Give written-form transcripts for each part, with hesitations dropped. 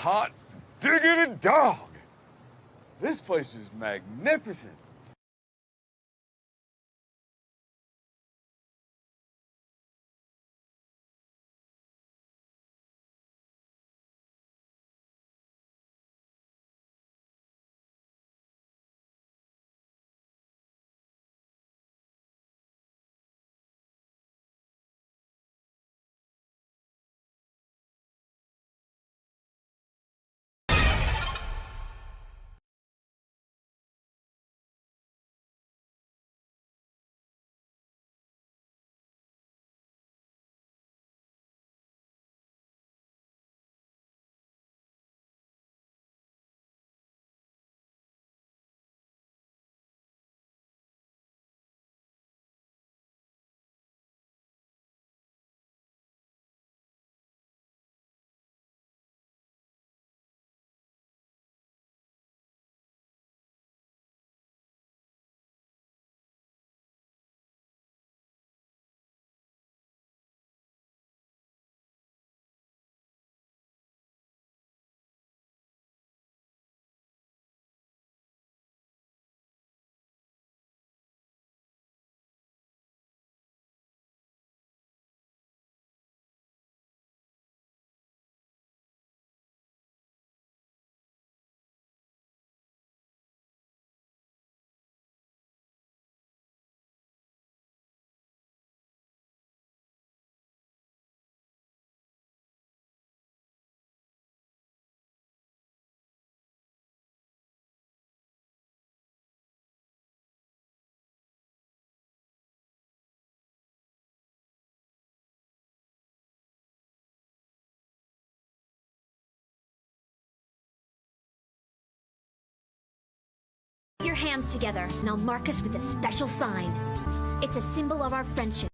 hot diggity dog. This place is magnificent. Your hands together, and I'll mark us with a special sign. It's a symbol of our friendship.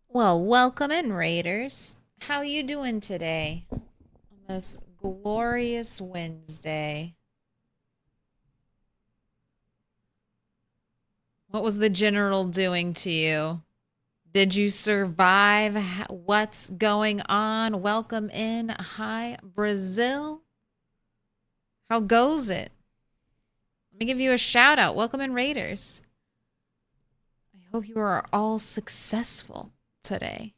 Well, welcome in, Raiders. How you doing today on this glorious Wednesday? What was the general doing to you? Did you survive? What's going on? Welcome in. Hi, Brazil. How goes it? Let me give you a shout out. Welcome in, Raiders. I hope you are all successful today.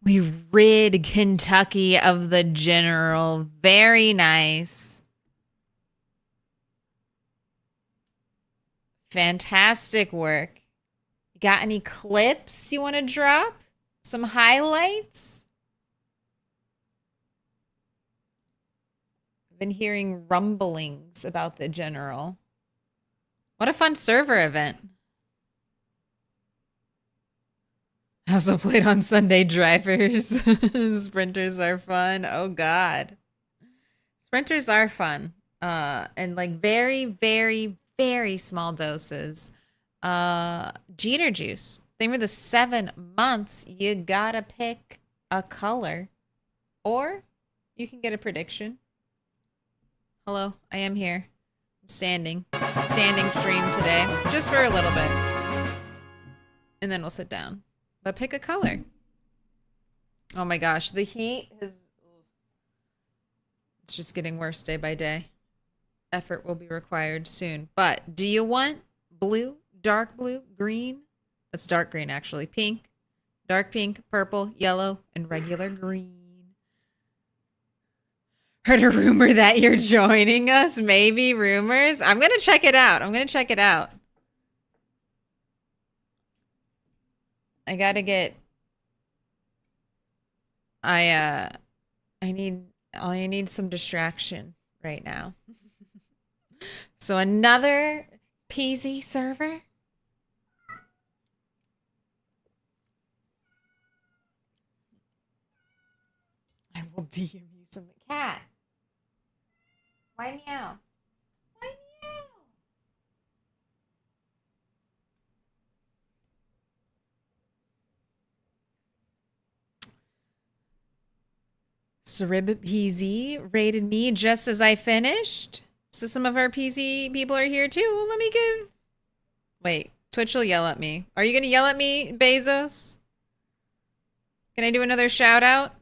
We rid Kentucky of the general. Very nice. Fantastic work. Got any clips you want to drop? Some highlights? I've been hearing rumblings about the general. What a fun server event. I also played on Sunday drivers. Sprinters are fun. Oh God. Sprinters are fun. And like very, very, very small doses. Jeter juice. Same for the 7 months. You gotta pick a color. Or you can get a prediction. Hello, I am here. I'm standing. Standing stream today. Just for a little bit. And then we'll sit down. But pick a color. Oh my gosh, the heat is... It's just getting worse day by day. Effort will be required soon. But do you want blue, dark blue, green? That's dark green, actually. Pink, dark pink, purple, yellow, and regular green. Heard a rumor that you're joining us? Maybe rumors? I'm going to check it out. I'm going to check it out. I got to get... I need some distraction right now. So another PZ server? I will DM you some cat. Why meow? Why meow? Sarib PZ rated me just as I finished. So some of our PZ people are here too. Well, let me give... Wait, Twitch will yell at me. Are you going to yell at me, Bezos? Can I do another shout out?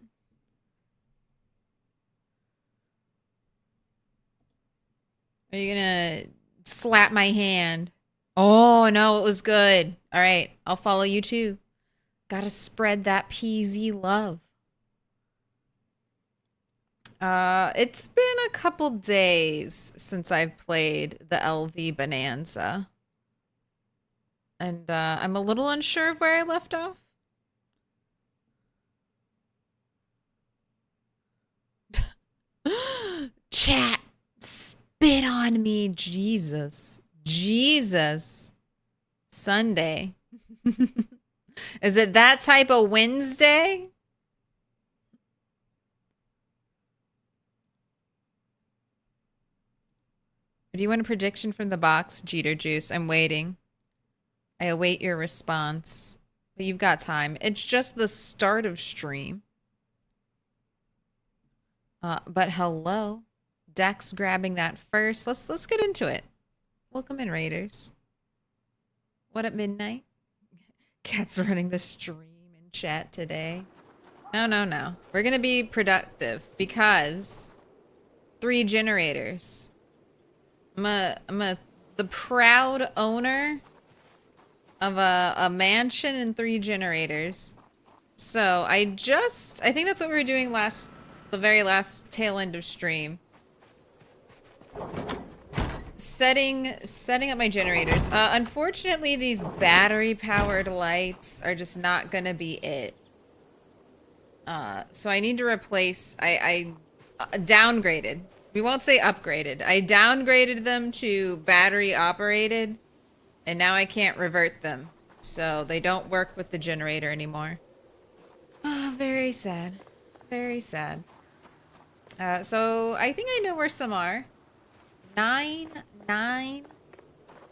Are you going to slap my hand? Oh, no, it was good. All right, I'll follow you too. Gotta spread that PZ love. It's been a couple days since I've played the LV Bonanza. And I'm a little unsure of where I left off. Chat, spit on me, Jesus. Jesus. Sunday. Is it that type of Wednesday? Do you want a prediction from the box, Jeter Juice? I'm waiting. I await your response. But you've got time. It's just the start of stream. But hello. Dex grabbing that first. Let's get into it. Welcome in, Raiders. What at midnight? Cat's running the stream in chat today. No. We're gonna be productive because 3 generators. I'm the proud owner of a mansion and 3 generators. So I think that's what we were doing the very last tail end of stream. Setting up my generators. Unfortunately, these battery powered lights are just not gonna be it. So I need to replace, I downgraded. We won't say upgraded. I downgraded them to battery operated, and now I can't revert them. So they don't work with the generator anymore. Oh, very sad. Very sad. So I think I know where some are. 9.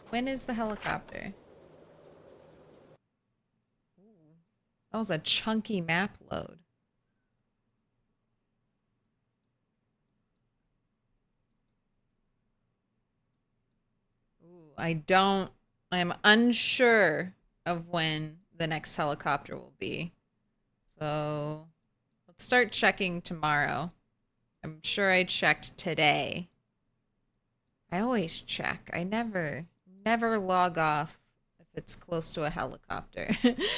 When is the helicopter? Ooh, that was a chunky map load. I'm unsure of when the next helicopter will be. So let's start checking tomorrow. I'm sure I checked today. I always check. I never log off if it's close to a helicopter.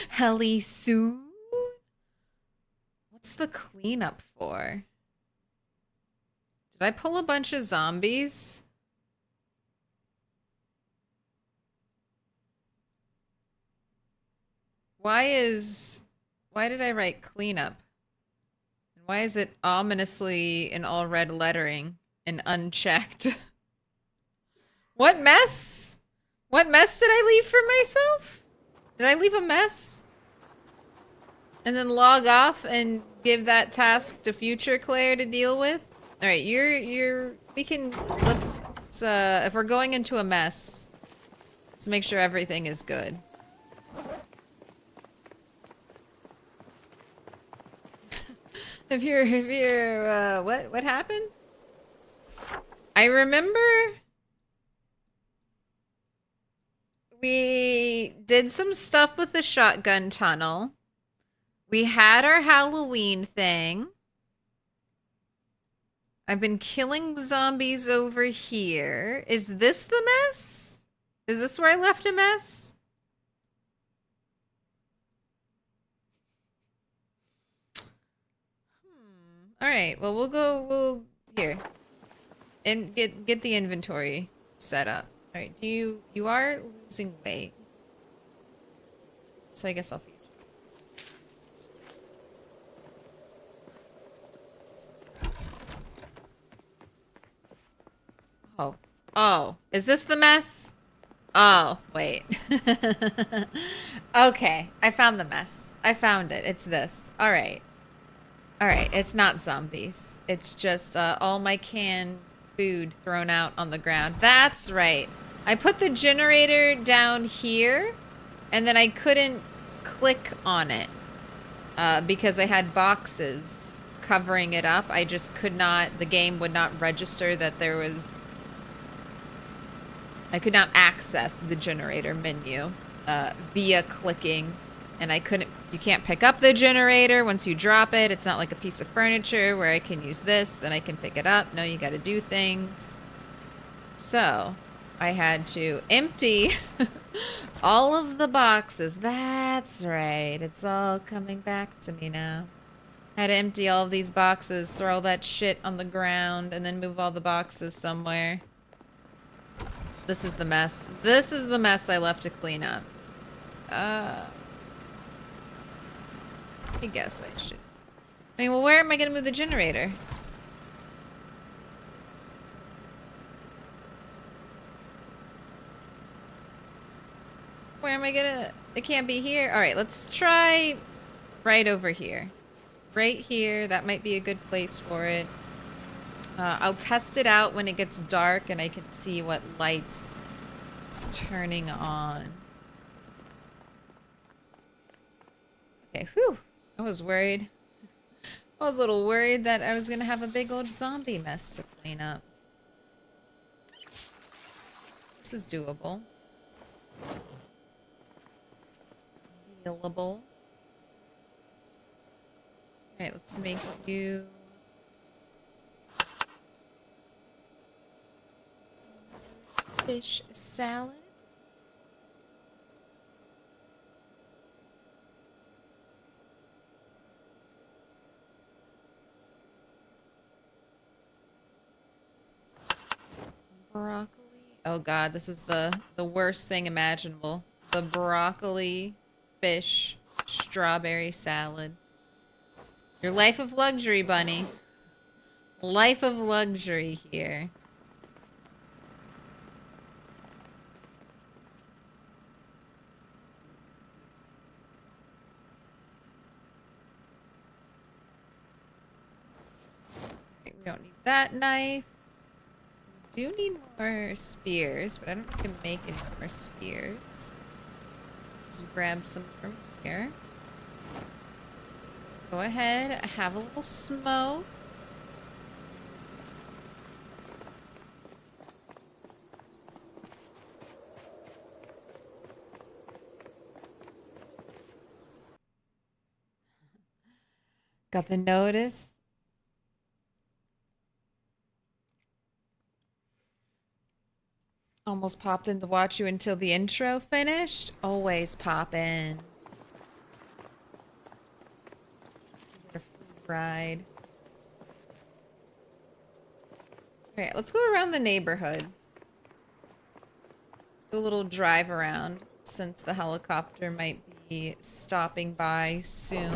Heli soon? What's the cleanup for? Did I pull a bunch of zombies? Why did I write cleanup? And why is it ominously in all red lettering and unchecked? What mess? What mess did I leave for myself? Did I leave a mess? And then log off and give that task to future Claire to deal with? All right, let's if we're going into a mess, let's make sure everything is good. If you're, what happened? I remember we did some stuff with the shotgun tunnel. We had our Halloween thing. I've been killing zombies over here. Is this the mess? Is this where I left a mess? All right. Well, we'll here and get the inventory set up. All right. You are losing weight, so I guess I'll feed you. Oh, is this the mess? Oh, wait. Okay, I found the mess. I found it. It's this. All right. All right, it's not zombies. It's just all my canned food thrown out on the ground. That's right. I put the generator down here, and then I couldn't click on it because I had boxes covering it up. I just could not, the game would not register that there was, I could not access the generator menu via clicking. And I couldn't, you can't pick up the generator once you drop it. It's not like a piece of furniture where I can use this and I can pick it up. No, you got to do things. So I had to empty all of the boxes. That's right. It's all coming back to me now. I had to empty all of these boxes, throw all that shit on the ground, and then move all the boxes somewhere. This is the mess. This is the mess I left to clean up. I guess I should. I mean, well, where am I going to move the generator? Where am I going to... It can't be here. All right, let's try right over here. Right here. That might be a good place for it. I'll test it out when it gets dark and I can see what lights it's turning on. Okay, whew. I was worried. I was a little worried that I was going to have a big old zombie mess to clean up. This is doable. Dealable. Alright, let's make you... fish salad. Broccoli. Oh god, this is the worst thing imaginable. The broccoli, fish, strawberry salad. Your life of luxury, bunny. Life of luxury here. Okay, we don't need that knife. We do need more spears, but I don't think I can make any more spears. Just grab some from here. Go ahead, have a little smoke. Got the notice. Almost popped in to watch you until the intro finished. Always pop in. Get a free ride. Alright, let's go around the neighborhood. Do a little drive around since the helicopter might be stopping by soon.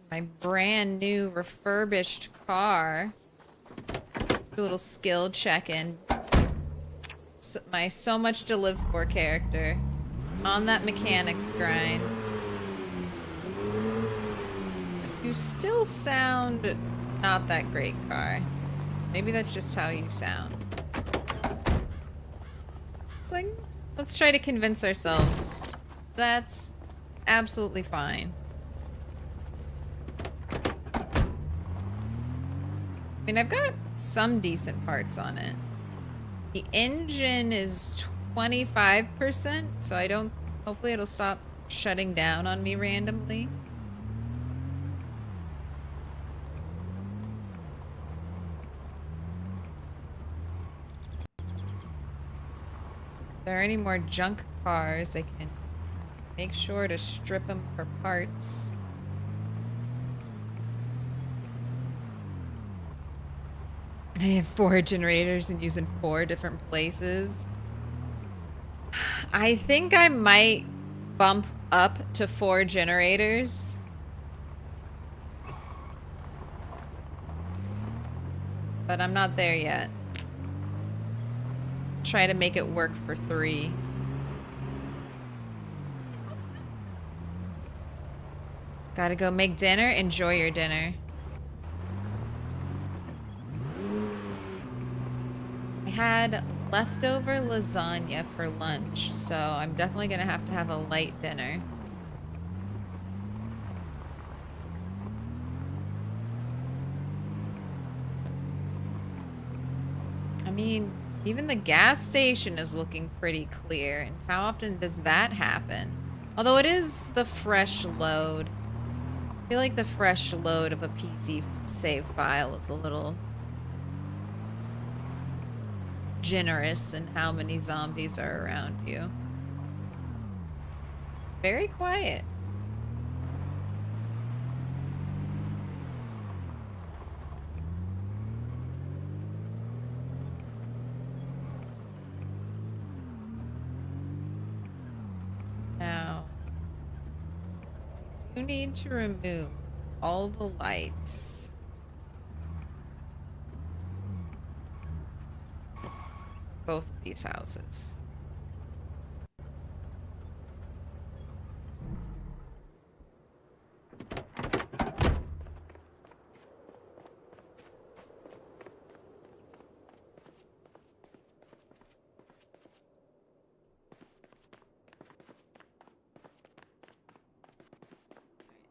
My brand new refurbished car. Do a little skill check-in. My so much to live for character. On that mechanics grind. You still sound not that great, car. Maybe that's just how you sound. It's like... Let's try to convince ourselves. That's absolutely fine. I mean, I've got some decent parts on it. The engine is 25%, so I don't... Hopefully it'll stop shutting down on me randomly. If there are any more junk cars, I can make sure to strip them for parts. I have 4 generators and use in 4 different places. I think I might bump up to 4 generators. But I'm not there yet. Try to make it work for 3. Gotta go make dinner. Enjoy your dinner. I had leftover lasagna for lunch, so I'm definitely gonna have to have a light dinner. I mean, even the gas station is looking pretty clear, and how often does that happen? Although it is the fresh load. I feel like the fresh load of a PC save file is a little generous in how many zombies are around you. Very quiet. Now, I do need to remove all the lights. Both of these houses.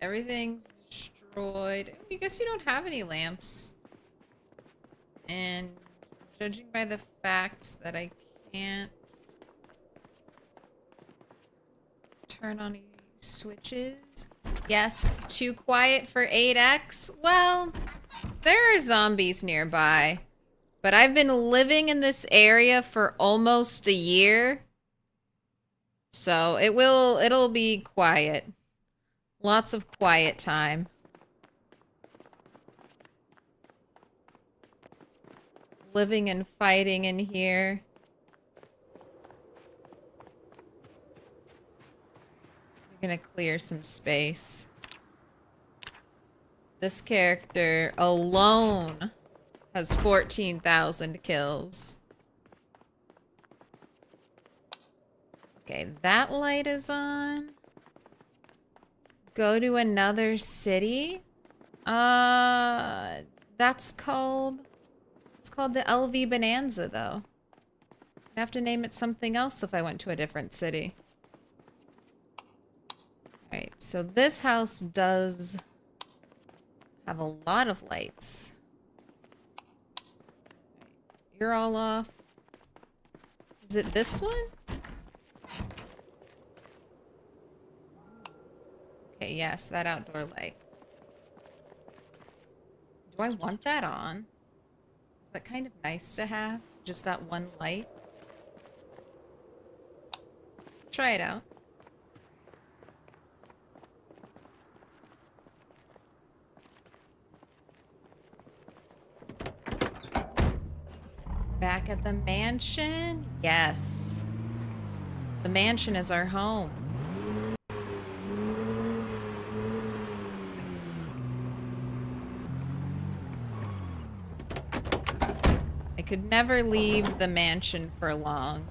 Everything's destroyed. I guess you don't have any lamps. And judging by the fact that I can't turn on any switches. Yes, too quiet for 8X. Well, there are zombies nearby. But I've been living in this area for almost a year. So it'll be quiet. Lots of quiet time. Living and fighting in here. I'm gonna clear some space. This character alone has 14,000 kills. Okay, that light is on. Go to another city. That's called... It's called the LV Bonanza, though. I'd have to name it something else if I went to a different city. Alright, so this house does have a lot of lights. You're all off. Is it this one? Okay, yes, that outdoor light. Do I want that on? Is that kind of nice to have? Just that one light? Try it out. Back at the mansion? Yes. The mansion is our home. I could never leave the mansion for long.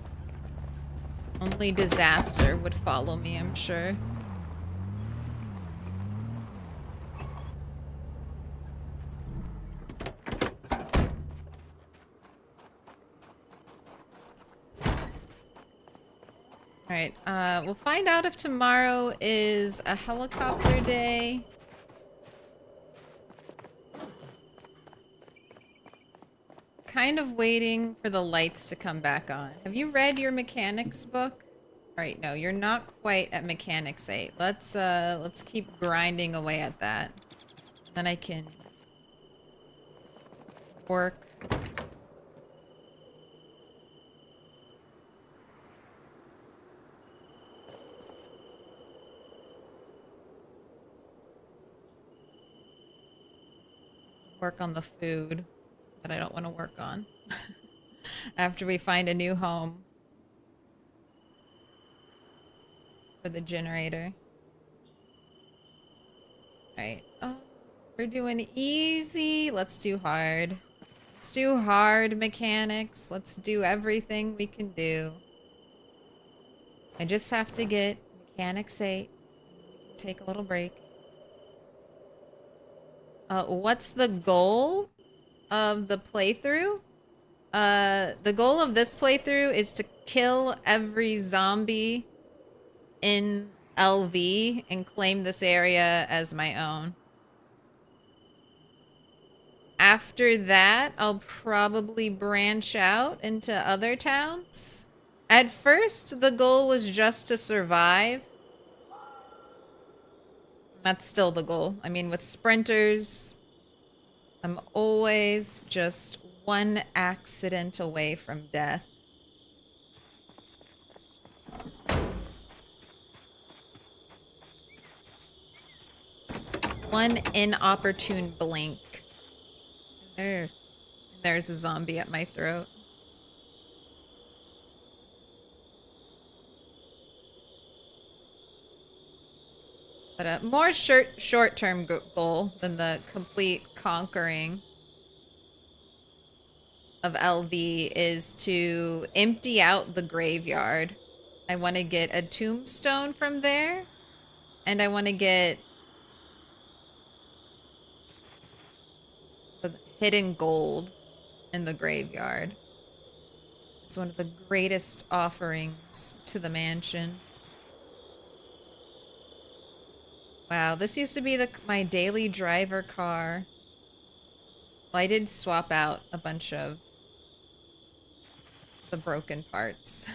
Only disaster would follow me, I'm sure. Alright, we'll find out if tomorrow is a helicopter day. Kind of waiting for the lights to come back on. Have you read your mechanics book? Alright, no, you're not quite at mechanics 8. Let's keep grinding away at that. Then I can work. Work on the food that I don't want to work on. After we find a new home for the generator. Alright. Oh, we're doing easy. Let's do hard. Let's do hard mechanics. Let's do everything we can do. I just have to get mechanics 8. Take a little break. What's the goal of the playthrough? The goal of this playthrough is to kill every zombie in LV and claim this area as my own. After that, I'll probably branch out into other towns. At first, the goal was just to survive. That's still the goal. I mean, with sprinters, I'm always just one accident away from death. One inopportune blink. There's a zombie at my throat. But a more short-term goal than the complete conquering of LV is to empty out the graveyard. I want to get a tombstone from there, and I want to get the hidden gold in the graveyard. It's one of the greatest offerings to the mansion. Wow, this used to be my daily driver car. Well, I did swap out a bunch of the broken parts.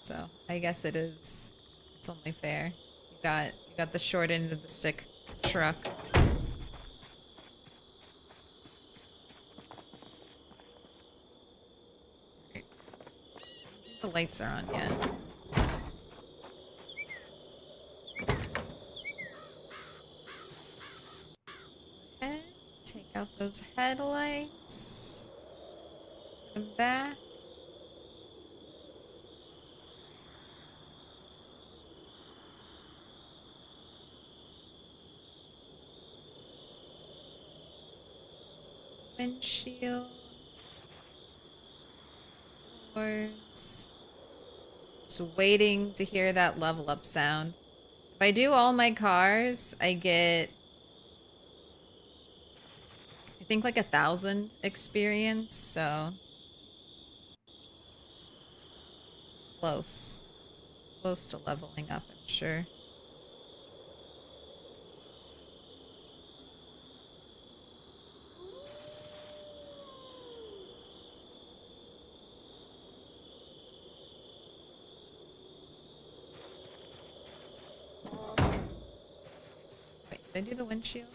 So, I guess it's only fair. You got the short end of the stick truck. Right. The lights are on yet. Okay, take out those headlights. Put them back. Windshield. Doors. Just waiting to hear that level up sound. If I do all my cars, I get, I think, like 1,000 experience, so close to leveling up, I'm sure. Did I do the windshield?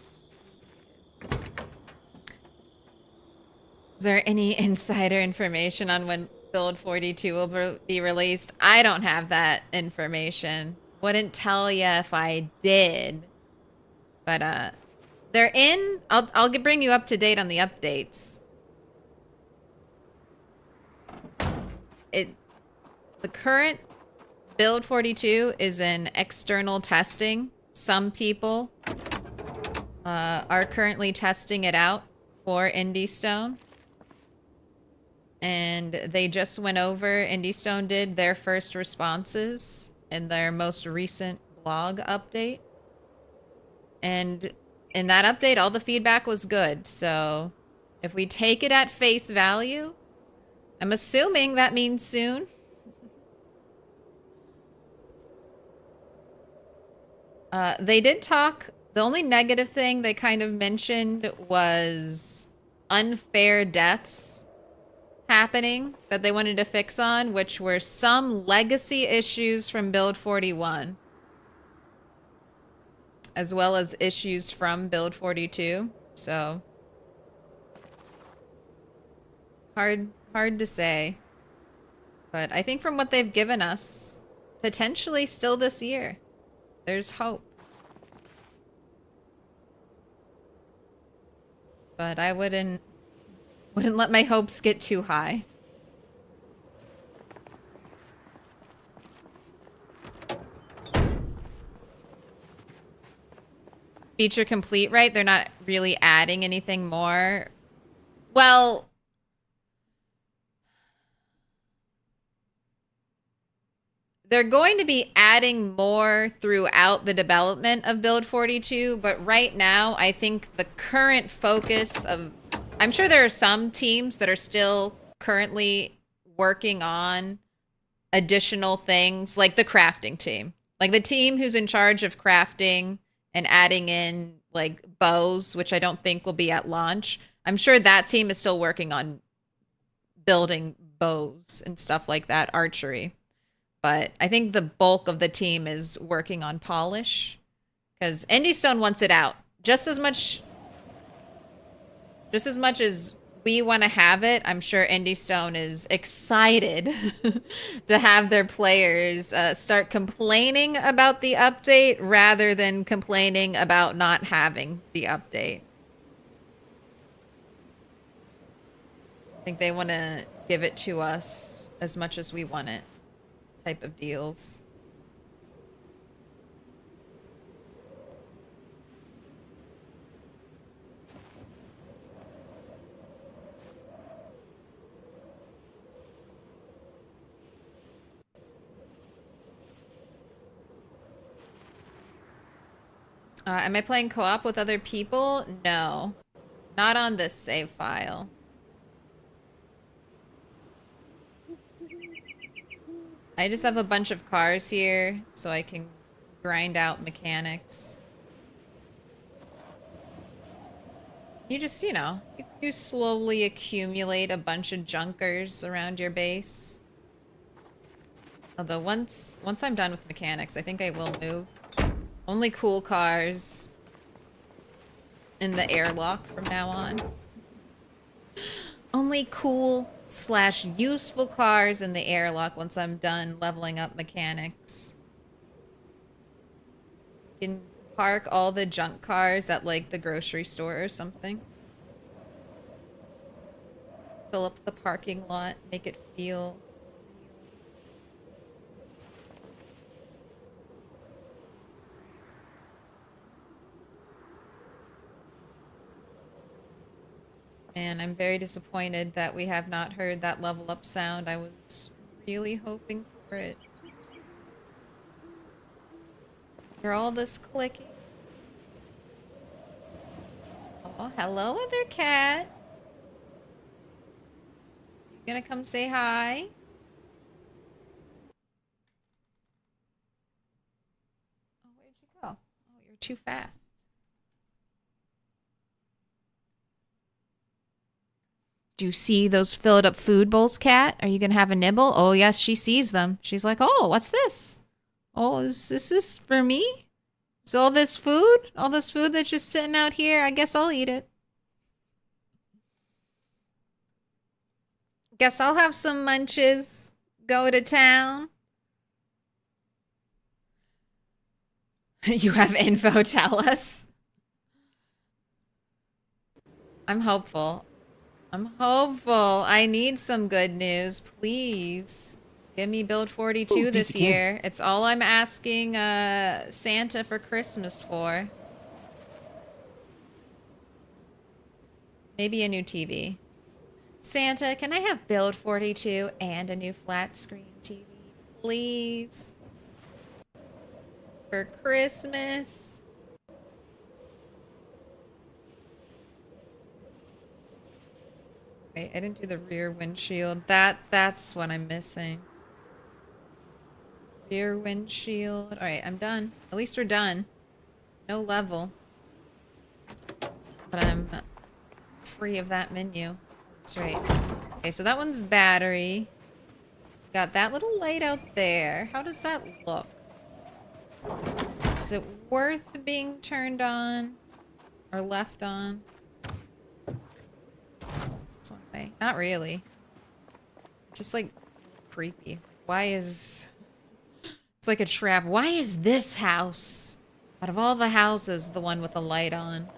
Is there any insider information on when Build 42 will be released? I don't have that information. Wouldn't tell you if I did. But they're in. I'll bring you up to date on the updates. The current Build 42 is in external testing. Some people are currently testing it out for Indie Stone. And they just went over, Indie Stone did their first responses in their most recent blog update. And in that update, all the feedback was good. So if we take it at face value, I'm assuming that means soon. They did talk. The only negative thing they kind of mentioned was unfair deaths happening that they wanted to fix on, which were some legacy issues from Build 41, as well as issues from Build 42. So hard to say. But I think from what they've given us, potentially still this year, there's hope. But I wouldn't let my hopes get too high. Feature complete, right? They're not really adding anything more. Well, they're going to be adding more throughout the development of Build 42, but right now, I think the current focus of... I'm sure there are some teams that are still currently working on additional things, like the crafting team. Like the team who's in charge of crafting and adding in, like, bows, which I don't think will be at launch. I'm sure that team is still working on building bows and stuff like that, archery. But I think the bulk of the team is working on polish, because Indy Stone wants it out just as much as we want to have it. I'm sure Indy Stone is excited to have their players start complaining about the update rather than complaining about not having the update. I think they want to give it to us as much as we want it. Type of deals. Am I playing co-op with other people? No. Not on this save file. I just have a bunch of cars here, so I can grind out mechanics. You just, you know, you slowly accumulate a bunch of junkers around your base. Although once I'm done with mechanics, I think I will move. Only cool cars in the airlock from now on. Only cool / useful cars in the airlock once I'm done leveling up mechanics. You can park all the junk cars at, like, the grocery store or something. Fill up the parking lot, make it feel... And I'm very disappointed that we have not heard that level up sound. I was really hoping for it. For all this clicking. Oh, hello, other cat. You gonna come say hi? Oh, where'd you go? Oh, you're too fast. Do you see those filled up food bowls, cat? Are you gonna have a nibble? Oh, yes, she sees them. She's like, oh, what's this? Oh, is this for me? Is all this food? All this food that's just sitting out here? I guess I'll eat it. Guess I'll have some munches. Go to town. You have info, tell us. I'm hopeful. I'm hopeful. I need some good news, please. Give me Build 42 this year. It's all I'm asking Santa for Christmas for. Maybe a new TV. Santa, can I have Build 42 and a new flat screen TV, please? For Christmas. Wait, I didn't do the rear windshield. That's what I'm missing. Rear windshield. Alright, I'm done. At least we're done. No level. But I'm free of that menu. That's right. Okay, so that one's battery. Got that little light out there. How does that look? Is it worth being turned on? Or left on? This one way. Not really. It's just like creepy. Why is... It's like a trap. Why is this house, out of all the houses, the one with the light on?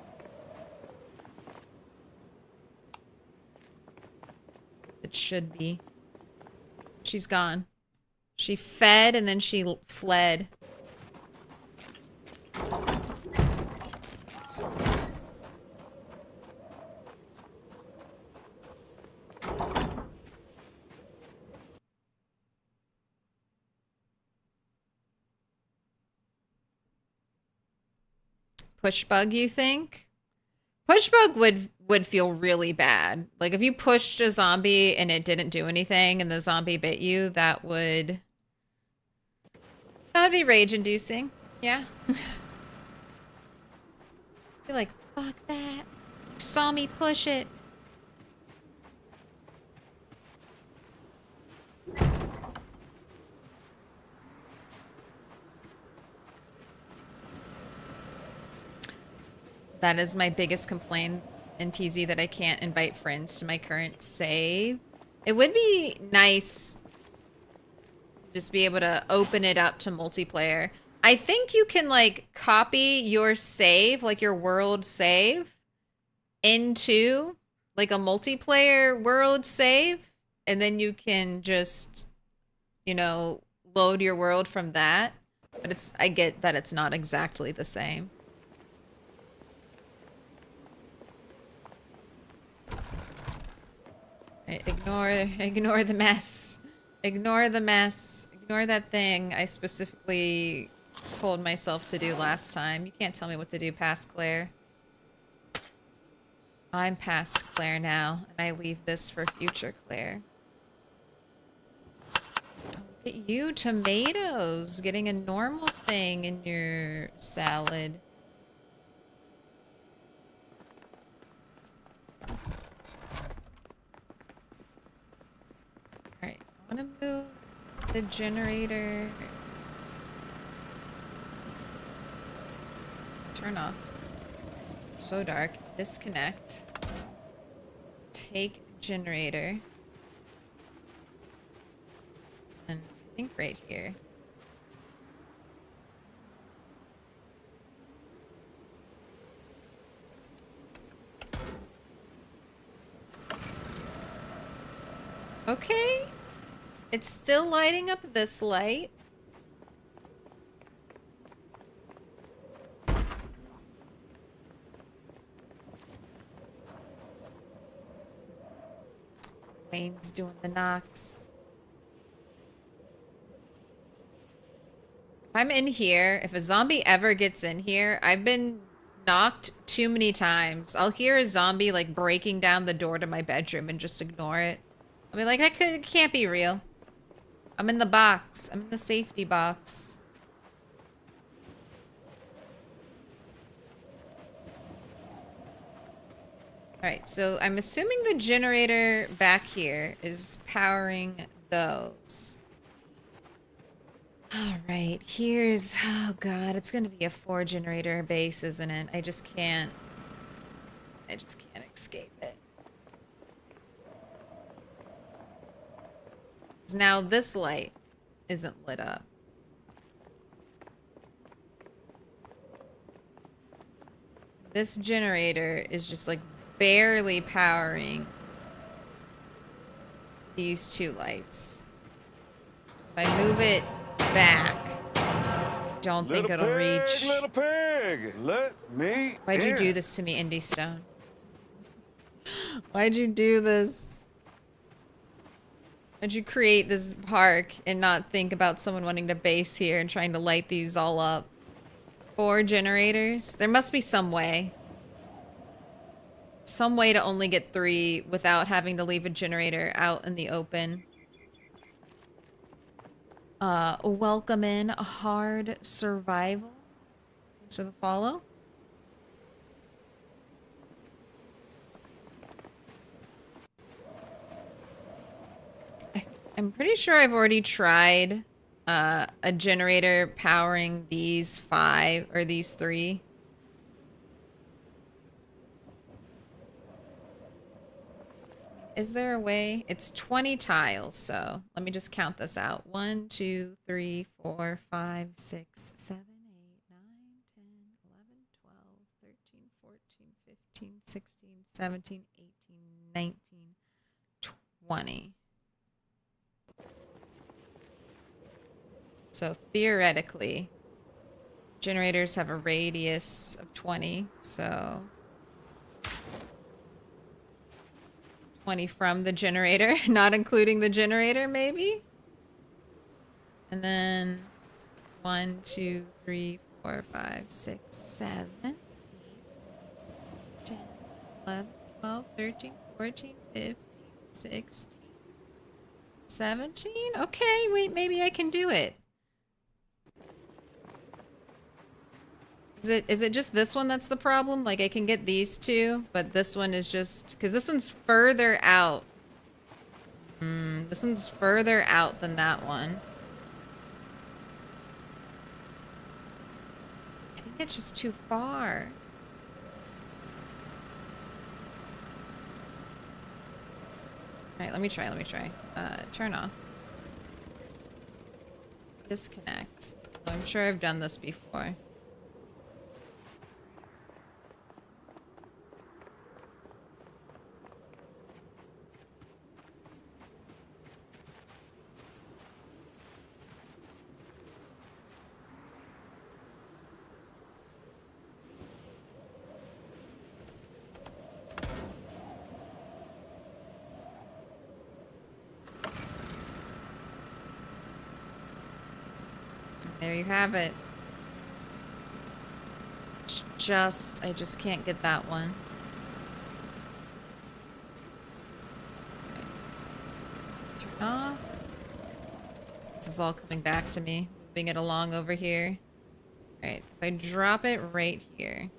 It should be. She's gone. She fed and then she fled. Push bug, you think? Push bug would feel really bad. Like if you pushed a zombie and it didn't do anything and the zombie bit you, that would be rage inducing. Yeah. You're like, fuck that. You saw me push it. That is my biggest complaint in PZ, that I can't invite friends to my current save. It would be nice to just be able to open it up to multiplayer. I think you can like copy your save, like your world save, into like a multiplayer world save, and then you can just, you know, load your world from that. But I get that it's not exactly the same. Ignore the mess. Ignore the mess. Ignore that thing I specifically told myself to do last time. You can't tell me what to do past Claire. I'm past Claire now, and I leave this for future Claire. Look at you, tomatoes, getting a normal thing in your salad. Alright, I want to move the generator. Turn off. So dark. Disconnect. Take generator. And I think right here. Okay. It's still lighting up this light. Wayne's doing the knocks. If I'm in here, if a zombie ever gets in here, I've been knocked too many times. I'll hear a zombie like breaking down the door to my bedroom and just ignore it. I'll be like, it can't be real. I'm in the box. I'm in the safety box. Alright, so I'm assuming the generator back here is powering those. Alright, here's... Oh god, it's gonna be a 4-generator base, isn't it? I just can't escape it. Now this light isn't lit up. This generator is just like barely powering these two lights. If I move it back, don't think it'll reach. Little pig, let me Why'd you in. do this to me, Indy Stone? Why'd you do this? Why'd you create this park and not think about someone wanting to base here and trying to light these all up? 4 generators? There must be some way. some way to only get 3 without having to leave a generator out in the open. Welcome in Hard Survival. Thanks for the follow. I'm pretty sure I've already tried a generator powering these 5 or these 3. Is there a way? It's 20 tiles, so let me just count this out. 1, 2, 3, 4, 5, 6, 7, 8, 9, 10, 11, 12, 13, 14, 15, 16, 17, 18, 19, 20. So theoretically, generators have a radius of 20, so 20 from the generator, not including the generator, maybe? And then 1, 2, 3, 4, 5, 6, 7, 8, 10, 11, 12, 13, 14, 15, 16, 17? Okay, wait, maybe I can do it. Is it just this one that's the problem? Like, I can get these 2, but this one is just... Because this one's further out. This one's further out than that one. I think it's just too far. Alright, let me try. Turn off. Disconnect. I'm sure I've done this before. There you have it. I just can't get that one. Turn off. This is all coming back to me. Moving it along over here. Alright, if I drop it right here.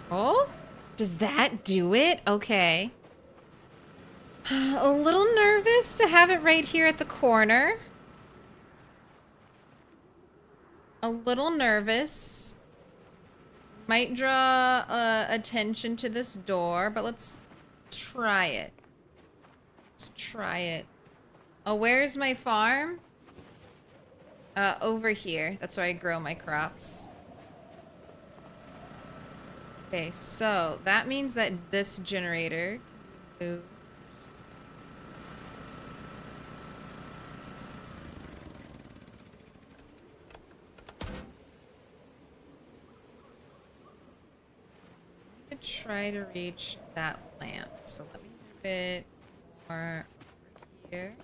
Oh? Does that do it? Okay. A little nervous to have it right here at the corner. A little nervous. Might draw attention to this door, but let's try it. Let's try it. Oh, where's my farm? Over here. That's where I grow my crops. Okay, so that means that this generator can move. Try to reach that lamp. So let me move it more over here.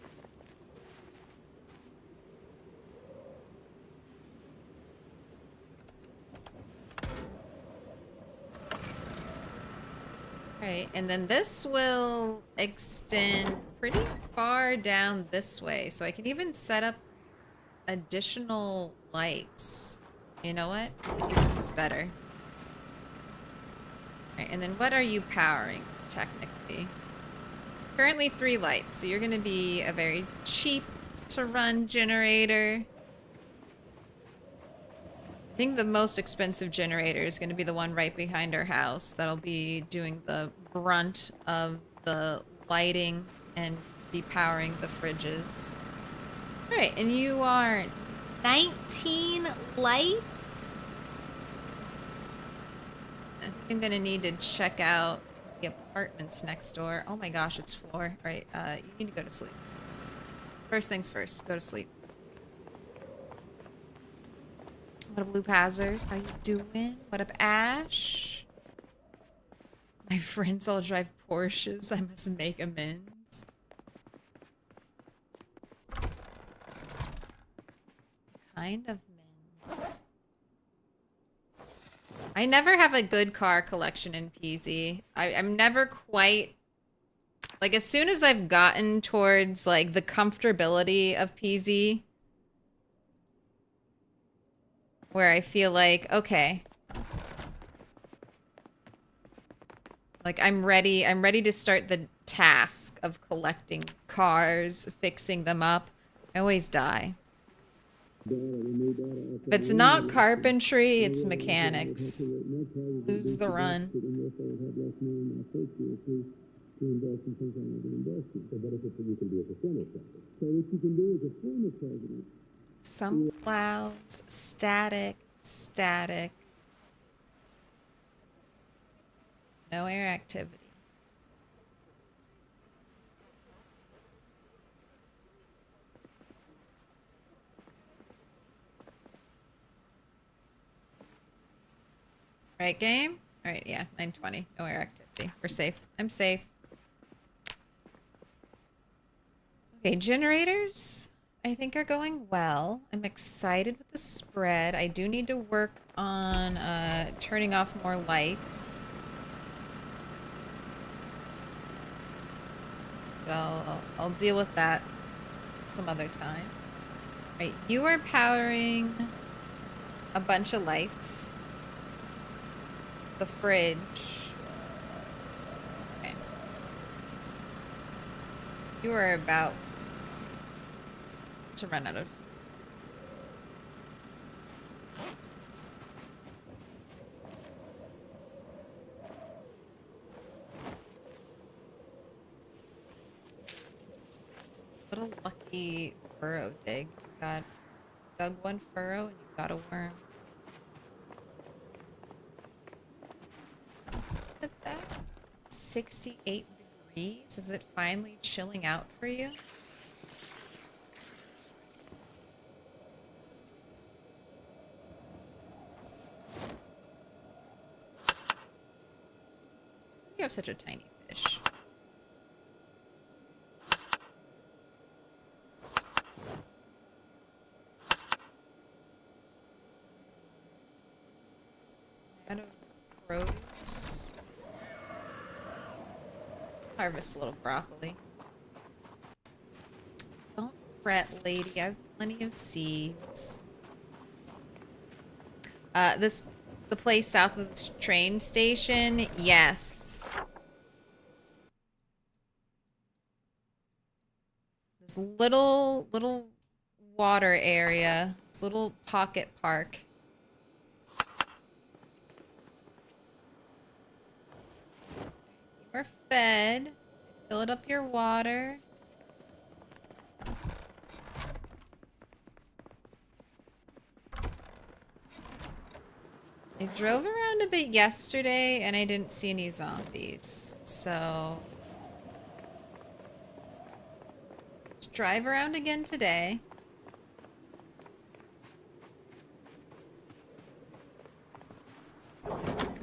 Alright, and then this will extend pretty far down this way. So I can even set up additional lights. You know what? I think this is better. Alright, and then what are you powering, technically? Currently 3 lights, so you're going to be a very cheap to run generator. I think the most expensive generator is going to be the one right behind our house. That'll be doing the brunt of the lighting and be powering the fridges. Alright, and you are 19 lights? I think I'm gonna need to check out the apartments next door. Oh my gosh, it's 4. Right, you need to go to sleep. First things first, go to sleep. What up, Loop Hazard? How you doing? What up, Ash? My friends all drive Porsches. I must make amends. Kind of men's. I never have a good car collection in PZ. I'm never quite... Like, as soon as I've gotten towards, like, the comfortability of PZ, where I feel like, okay, like, I'm ready to start the task of collecting cars, fixing them up, I always die. If it's not carpentry, it's mechanics. Lose the run. Some clouds, static, static. No air activity. Right, game? Alright, yeah, 920. No air activity. We're safe. I'm safe. Okay, generators, I think, are going well. I'm excited with the spread. I do need to work on turning off more lights. But I'll deal with that some other time. Right, you are powering a bunch of lights. The fridge. Okay. You are about to run out of... What a lucky furrow dig. You got dug one furrow and you got a worm. Look at that. 68 degrees? Is it finally chilling out for you? You have such a tiny fish. Out of produce. Harvest a little broccoli. Don't fret, lady. I have plenty of seeds. The place south of the train station? Yes. This little water area. This little pocket park. You're fed. Fill it up your water. I drove around a bit yesterday and I didn't see any zombies, so let's drive around again today.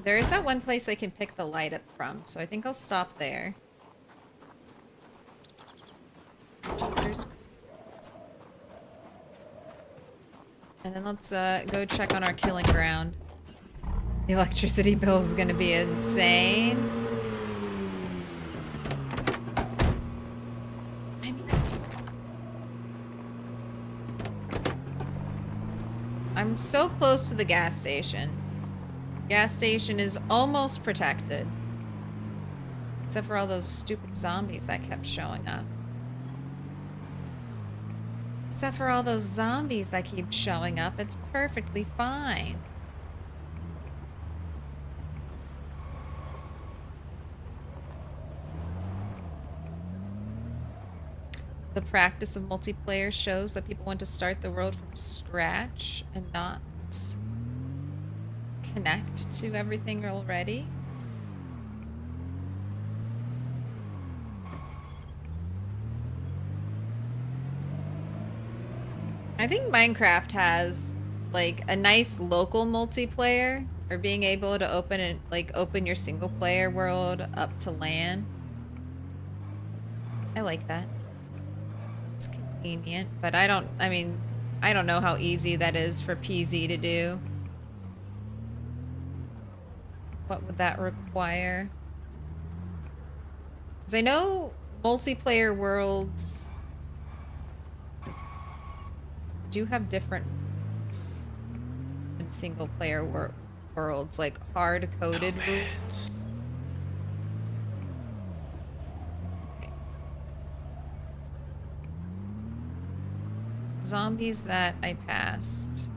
There is that one place I can pick the light up from, so I think I'll stop there. And then let's go check on our killing ground. The electricity bill is going to be insane. I mean, I'm so close to the gas station. Gas station is almost protected. Except for all those stupid zombies that kept showing up. Except for all those zombies that keep showing up, it's perfectly fine. The practice of multiplayer shows that people want to start the world from scratch and not connect to everything already. I think Minecraft has like a nice local multiplayer, or being able to open your single player world up to LAN. I like that. It's convenient, but I don't know how easy that is for PZ to do. What would that require? Because I know multiplayer worlds do have different than single player worlds, like hard-coded rules. Zombies that I passed.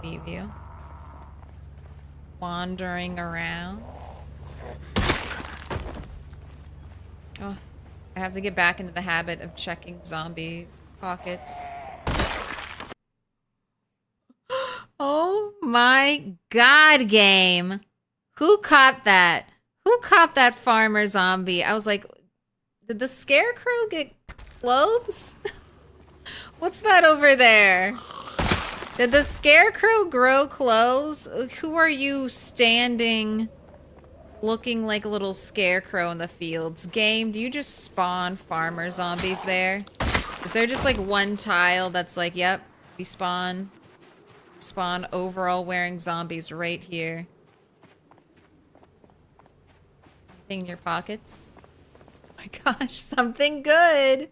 Leave you. Wandering around. Oh, I have to get back into the habit of checking zombie pockets. Oh my god, game. Who caught that? Who caught that farmer zombie? I was like, did the scarecrow get clothes? What's that over there? Did the scarecrow grow clothes? Who are you standing looking like a little scarecrow in the fields? Game, do you just spawn farmer zombies there? Is there just like one tile that's like, yep, we spawn overall wearing zombies right here? Anything in your pockets? Oh my gosh, something good.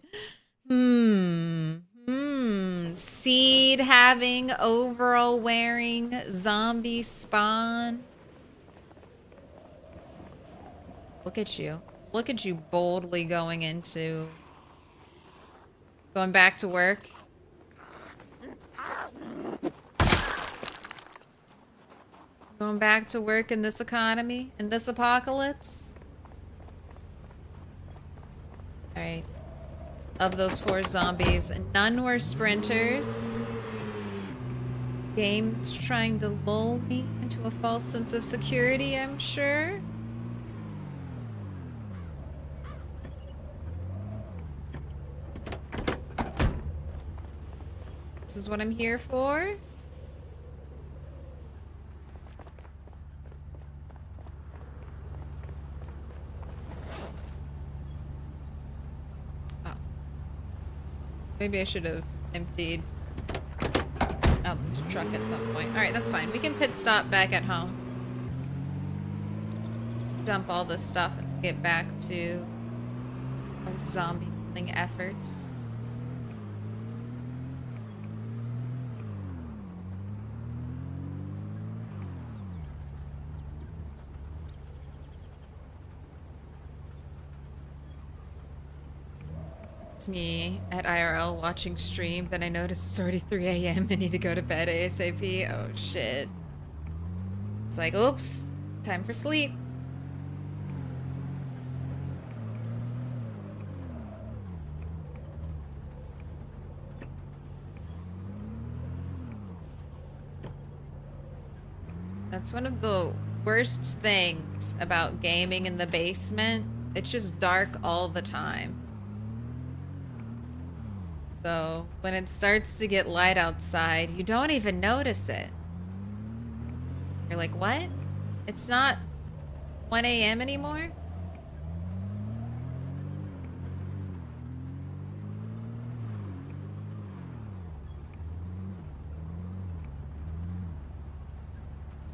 Seed having, overall wearing, zombie spawn. Look at you. Look at you boldly going back to work. Going back to work in this economy, in this apocalypse. Alright. Of those 4 zombies, none were sprinters. Game's trying to lull me into a false sense of security, I'm sure. This is what I'm here for. Maybe I should have emptied out this truck at some point. Alright, that's fine. We can pit stop back at home. Dump all this stuff and get back to our zombie killing efforts. Me at IRL watching stream, then I notice it's already 3 a.m. I need to go to bed ASAP. Oh shit. It's like, oops, time for sleep. That's one of the worst things about gaming in the basement. It's just dark all the time. So when it starts to get light outside, you don't even notice it. You're like, what? It's not 1 a.m. anymore?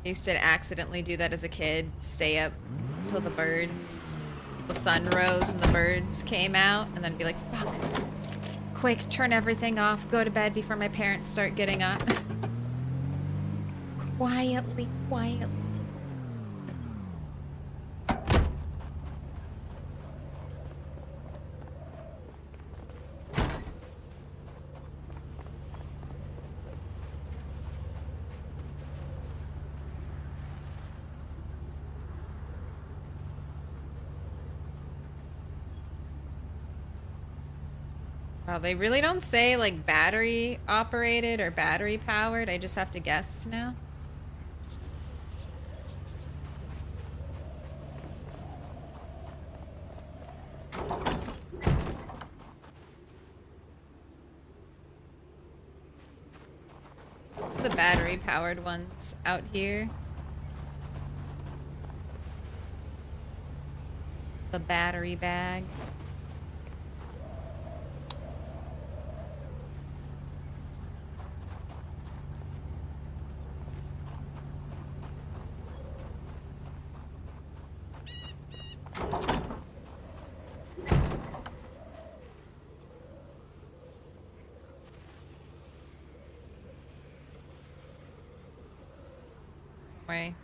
I used to accidentally do that as a kid. Stay up till the sun rose and the birds came out, and then be like, fuck. Quick, turn everything off, go to bed before my parents start getting up. Quietly, quietly. Wow, they really don't say like battery operated or battery powered. I just have to guess now. The battery powered ones out here. The battery bag. worry.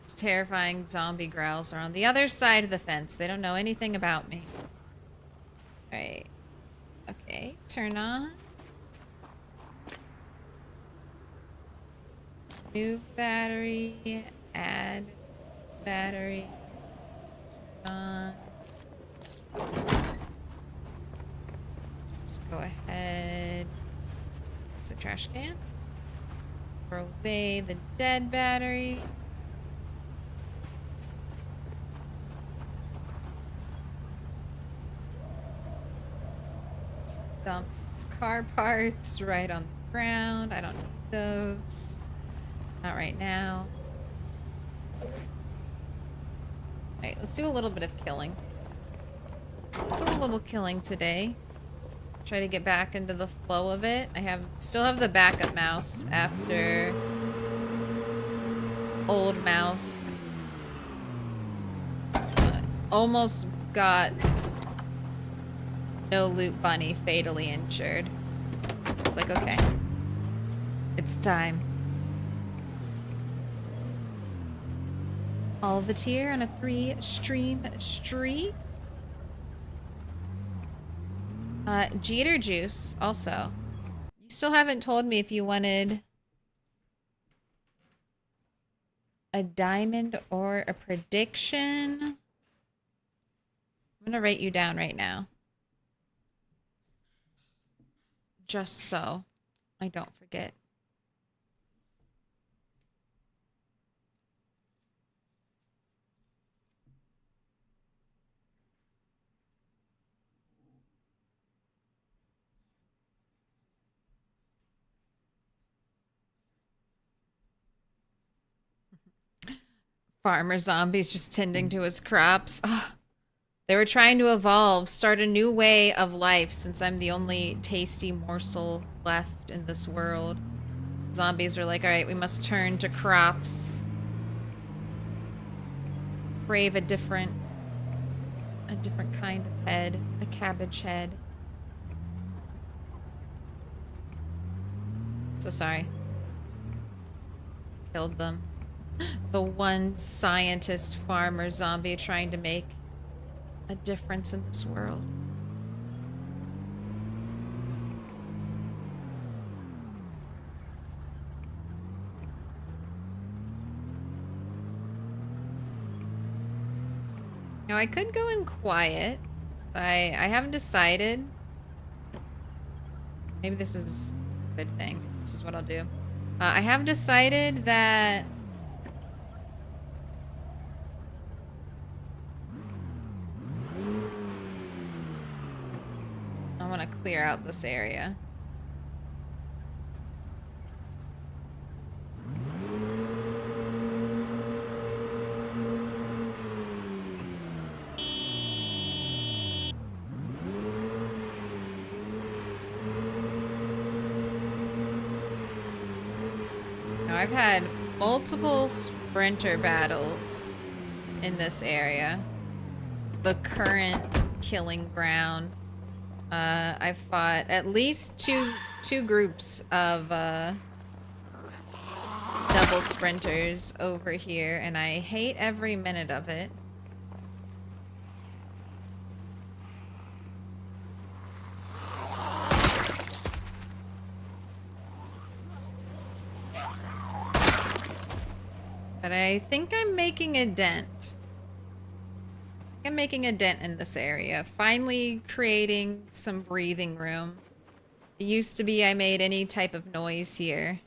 Those terrifying zombie growls are on the other side of the fence. They don't know anything about me. Alright. Okay, turn on. New battery. Add battery. Turn on. Let's go ahead. It's a trash can. Throw away the dead battery. Dump these car parts right on the ground. I don't need those. Not right now. Alright, let's do a little bit of killing. Let's do a little killing today. Try to get back into the flow of it. I still have the backup mouse after old mouse almost got no loot bunny fatally injured. It's like, okay, it's time. Alvatir on a 3-stream streak. Jeter Juice, also. You still haven't told me if you wanted a diamond or a prediction. I'm gonna write you down right now. Just so I don't forget. Farmer zombies just tending to his crops. Oh, they were trying to evolve, start a new way of life since I'm the only tasty morsel left in this world. Zombies are like, alright, we must turn to crops. Crave a different kind of head. A cabbage head. So sorry. Killed them. The one scientist farmer zombie trying to make a difference in this world. Now I could go in quiet. I haven't decided. Maybe this is a good thing. This is what I'll do. I have decided that I want to clear out this area. Now I've had multiple sprinter battles in this area. The current killing ground. I've fought at least two groups of double sprinters over here, and I hate every minute of it. But I think I'm making a dent. I'm making a dent in this area. Finally creating some breathing room. It used to be I made any type of noise here,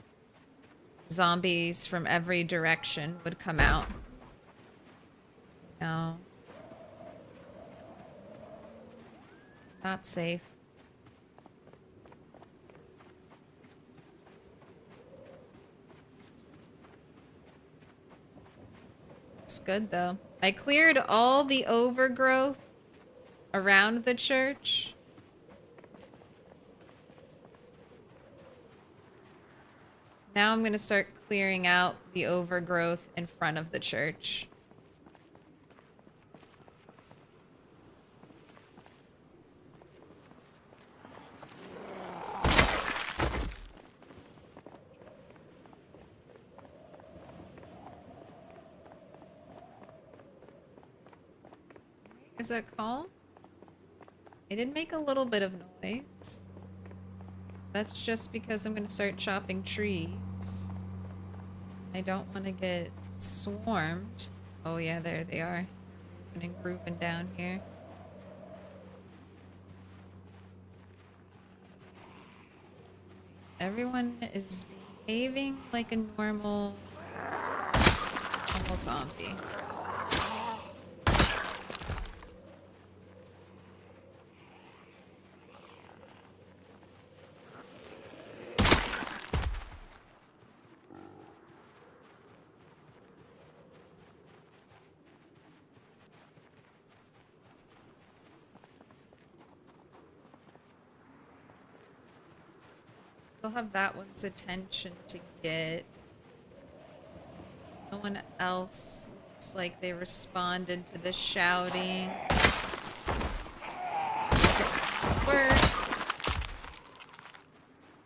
zombies from every direction would come out. No. Not safe. It's good though. I cleared all the overgrowth around the church. Now I'm gonna start clearing out the overgrowth in front of the church. Is that calm? It did make a little bit of noise. That's just because I'm gonna start chopping trees. I don't want to get swarmed. Oh yeah, there they are. They're moving and grooving down here. Everyone is behaving like a normal zombie. Still have that one's attention to get. No one else looks like they responded to the shouting. Let's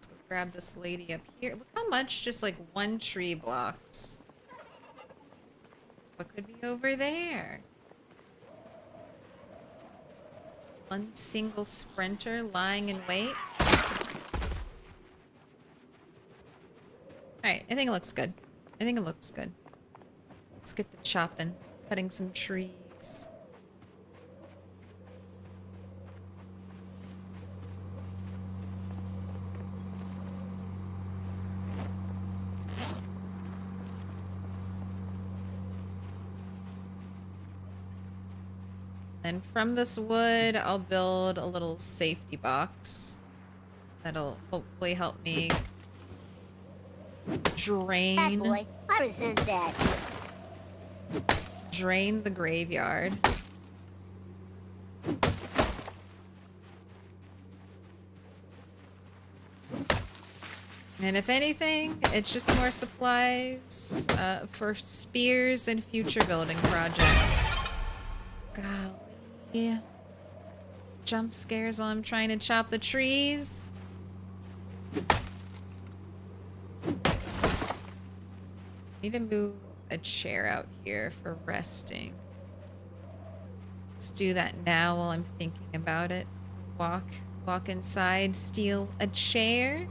go grab this lady up here. Look how much just like one tree blocks. What could be over there? One single sprinter lying in wait. Alright, I think it looks good. I think it looks good. Let's get to chopping. Cutting some trees. And from this wood, I'll build a little safety box. That'll hopefully help me drain. Bad boy, I resent that. Drain the graveyard. And if anything, it's just more supplies for spears and future building projects. Golly. Jump scares while I'm trying to chop the trees. Need to move a chair out here for resting. Let's do that now while I'm thinking about it. Walk inside, steal a chair.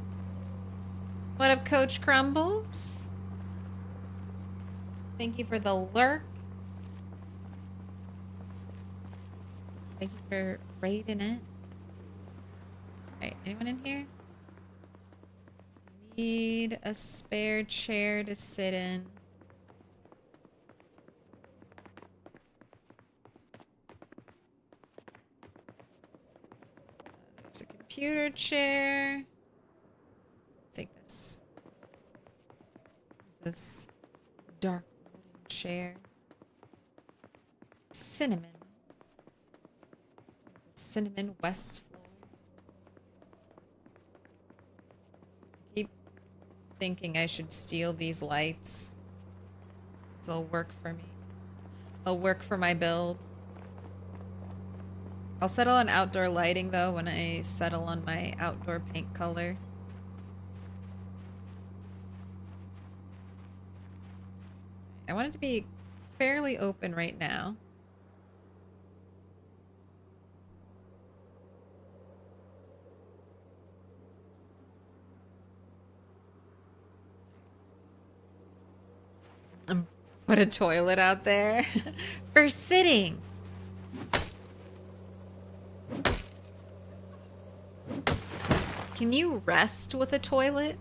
What up, Coach Crumbles? Thank you for the lurk. Thank you for raiding it. Alright, anyone in here? Need a spare chair to sit in. There's a computer chair. Take this. This dark wooden chair. Cinnamon. Cinnamon West floor. Keep thinking I should steal these lights. They'll work for me. They'll work for my build. I'll settle on outdoor lighting though when I settle on my outdoor paint color. I want it to be fairly open right now. Put a toilet out there for sitting. Can you rest with a toilet?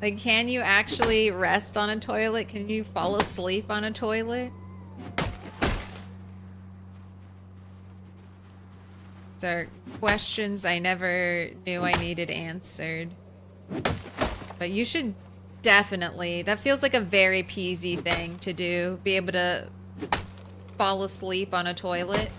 Like, can you actually rest on a toilet? Can you fall asleep on a toilet? These are questions I never knew I needed answered. But you should definitely, that feels like a very peasy thing to do. Be able to fall asleep on a toilet.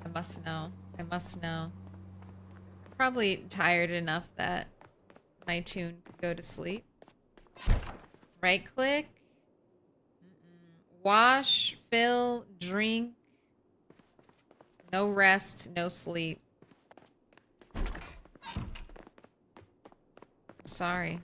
I must know. I must know. Probably tired enough that my tune could go to sleep. Right click. Wash, fill, drink. No rest, no sleep. sorry.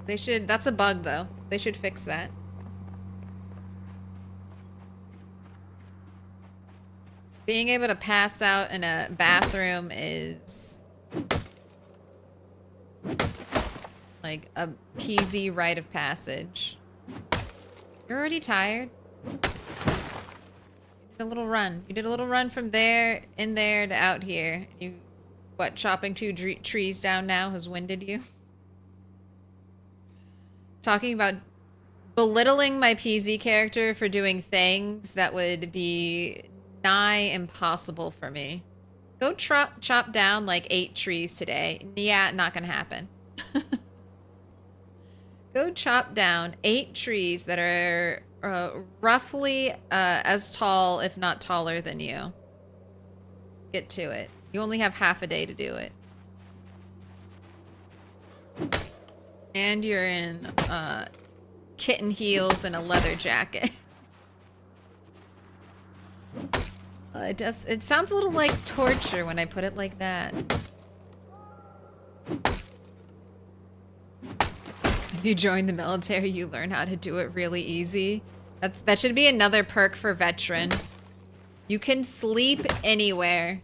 They should, that's a bug though. They should fix that. Being able to pass out in a bathroom is like a peasy rite of passage. You're already tired. You did a little run. You did a little run from there, in there to out here. You, what, chopping two trees down now has winded you? Talking about belittling my PZ character for doing things that would be nigh impossible for me. Go chop down like 8 trees today. Yeah, not gonna happen. Go chop down 8 trees that are roughly as tall, if not taller than you. Get to it. You only have half a day to do it. And you're in kitten heels and a leather jacket. It sounds a little like torture when I put it like that. If you join the military, you learn how to do it really easy. That should be another perk for veteran. You can sleep anywhere.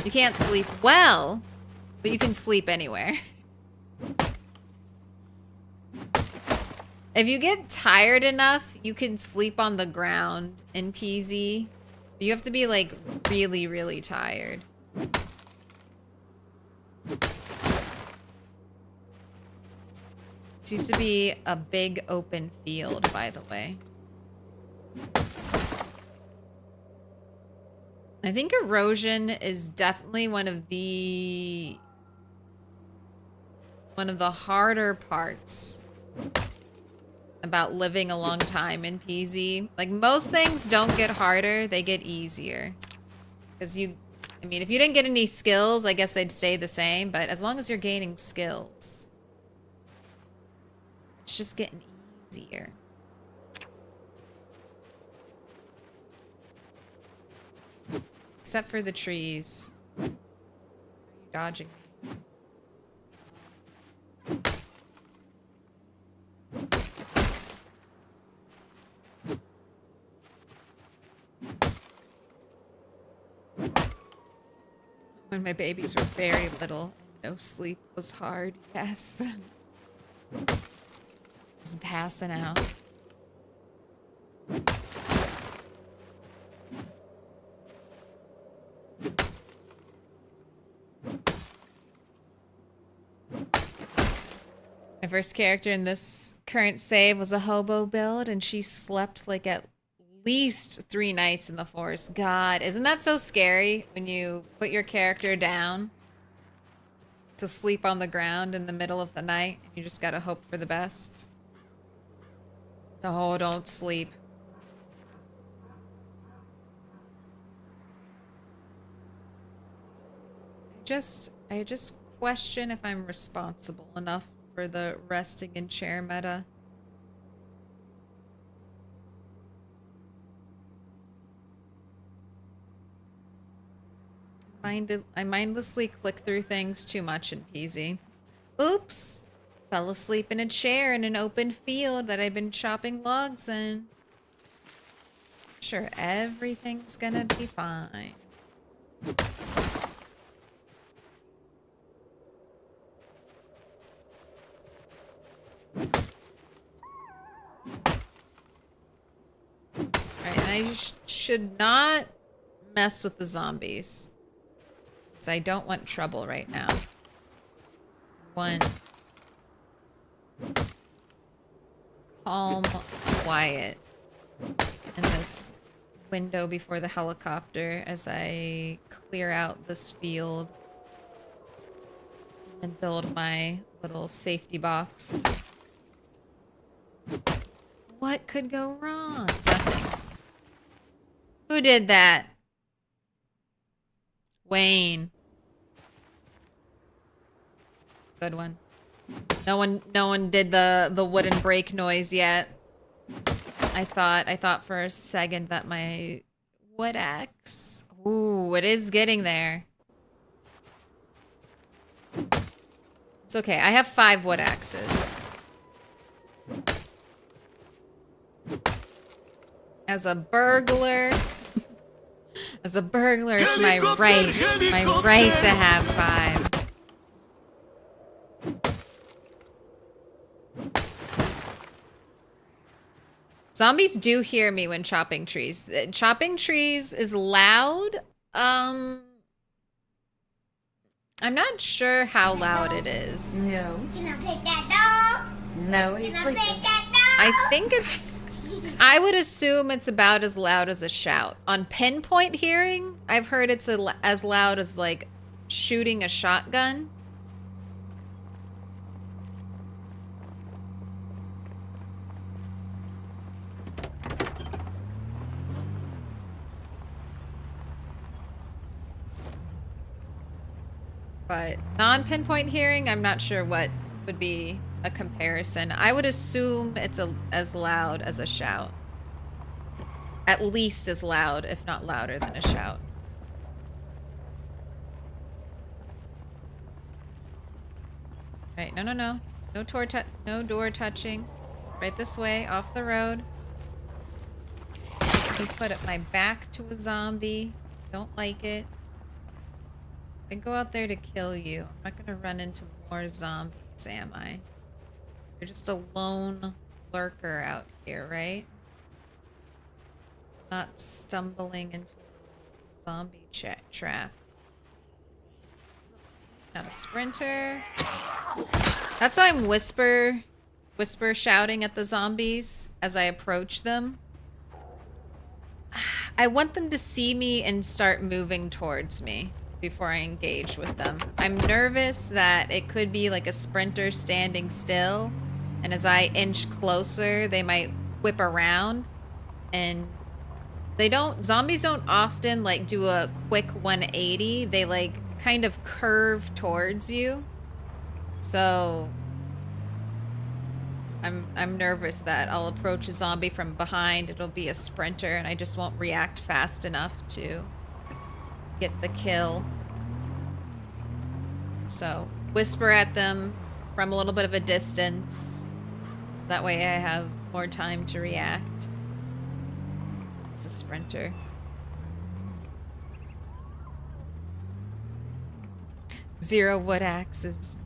You can't sleep well, but you can sleep anywhere. If you get tired enough, you can sleep on the ground in PZ. You have to be like really, really tired. This used to be a big open field, by the way. I think erosion is definitely one of the harder parts about living a long time in PZ. Like, most things don't get harder, they get easier. Because I mean, if you didn't get any skills, I guess they'd stay the same, but as long as you're gaining skills, it's just getting easier. Except for the trees. Are you dodging me? When my babies were very little, no sleep was hard. Yes. Just passing out. My first character in this current save was a hobo build, and she slept like at least 3 nights in the forest. God, isn't that so scary when you put your character down to sleep on the ground in the middle of the night? You just gotta hope for the best. Oh, don't sleep. I just question if I'm responsible enough for the resting in chair meta. I mindlessly click through things too much in PZ. Oops! Fell asleep in a chair in an open field that I've been chopping logs in. Sure, everything's gonna be fine. Alright, and I should not mess with the zombies. So I don't want trouble right now. One. Calm, quiet. In this window before the helicopter as I clear out this field. And build my little safety box. What could go wrong? Nothing. Who did that? Wayne. Good one. No one did the wooden brake noise yet. I thought for a second that my wood axe. Ooh, it is getting there. It's okay. I have 5 wood axes. As a burglar, it's my right to have 5. Zombies do hear me when chopping trees. Chopping trees is loud. I'm not sure how loud it is. No. Can I pet that dog? No, he's Can I sleeping. pet that dog? I think it's... I would assume it's about as loud as a shout. On pinpoint hearing, I've heard it's as loud as, like, shooting a shotgun. But non-pinpoint hearing, I'm not sure what would be a comparison. I would assume it's as loud as a shout. At least as loud, if not louder than a shout. Right, no. No door touching. Right this way, off the road. Let me put up my back to a zombie. Don't like it. I go out there to kill you. I'm not gonna run into more zombies, am I? You're just a lone lurker out here, right? Not stumbling into a zombie trap. Not a sprinter. That's why I'm whisper shouting at the zombies as I approach them. I want them to see me and start moving towards me before I engage with them. I'm nervous that it could be like a sprinter standing still, and as I inch closer, they might whip around, and zombies don't often like do a quick 180. They like kind of curve towards you. So I'm nervous that I'll approach a zombie from behind. It'll be a sprinter and I just won't react fast enough to get the kill. So whisper at them from a little bit of a distance. That way I have more time to react. It's a sprinter. Zero wood axes.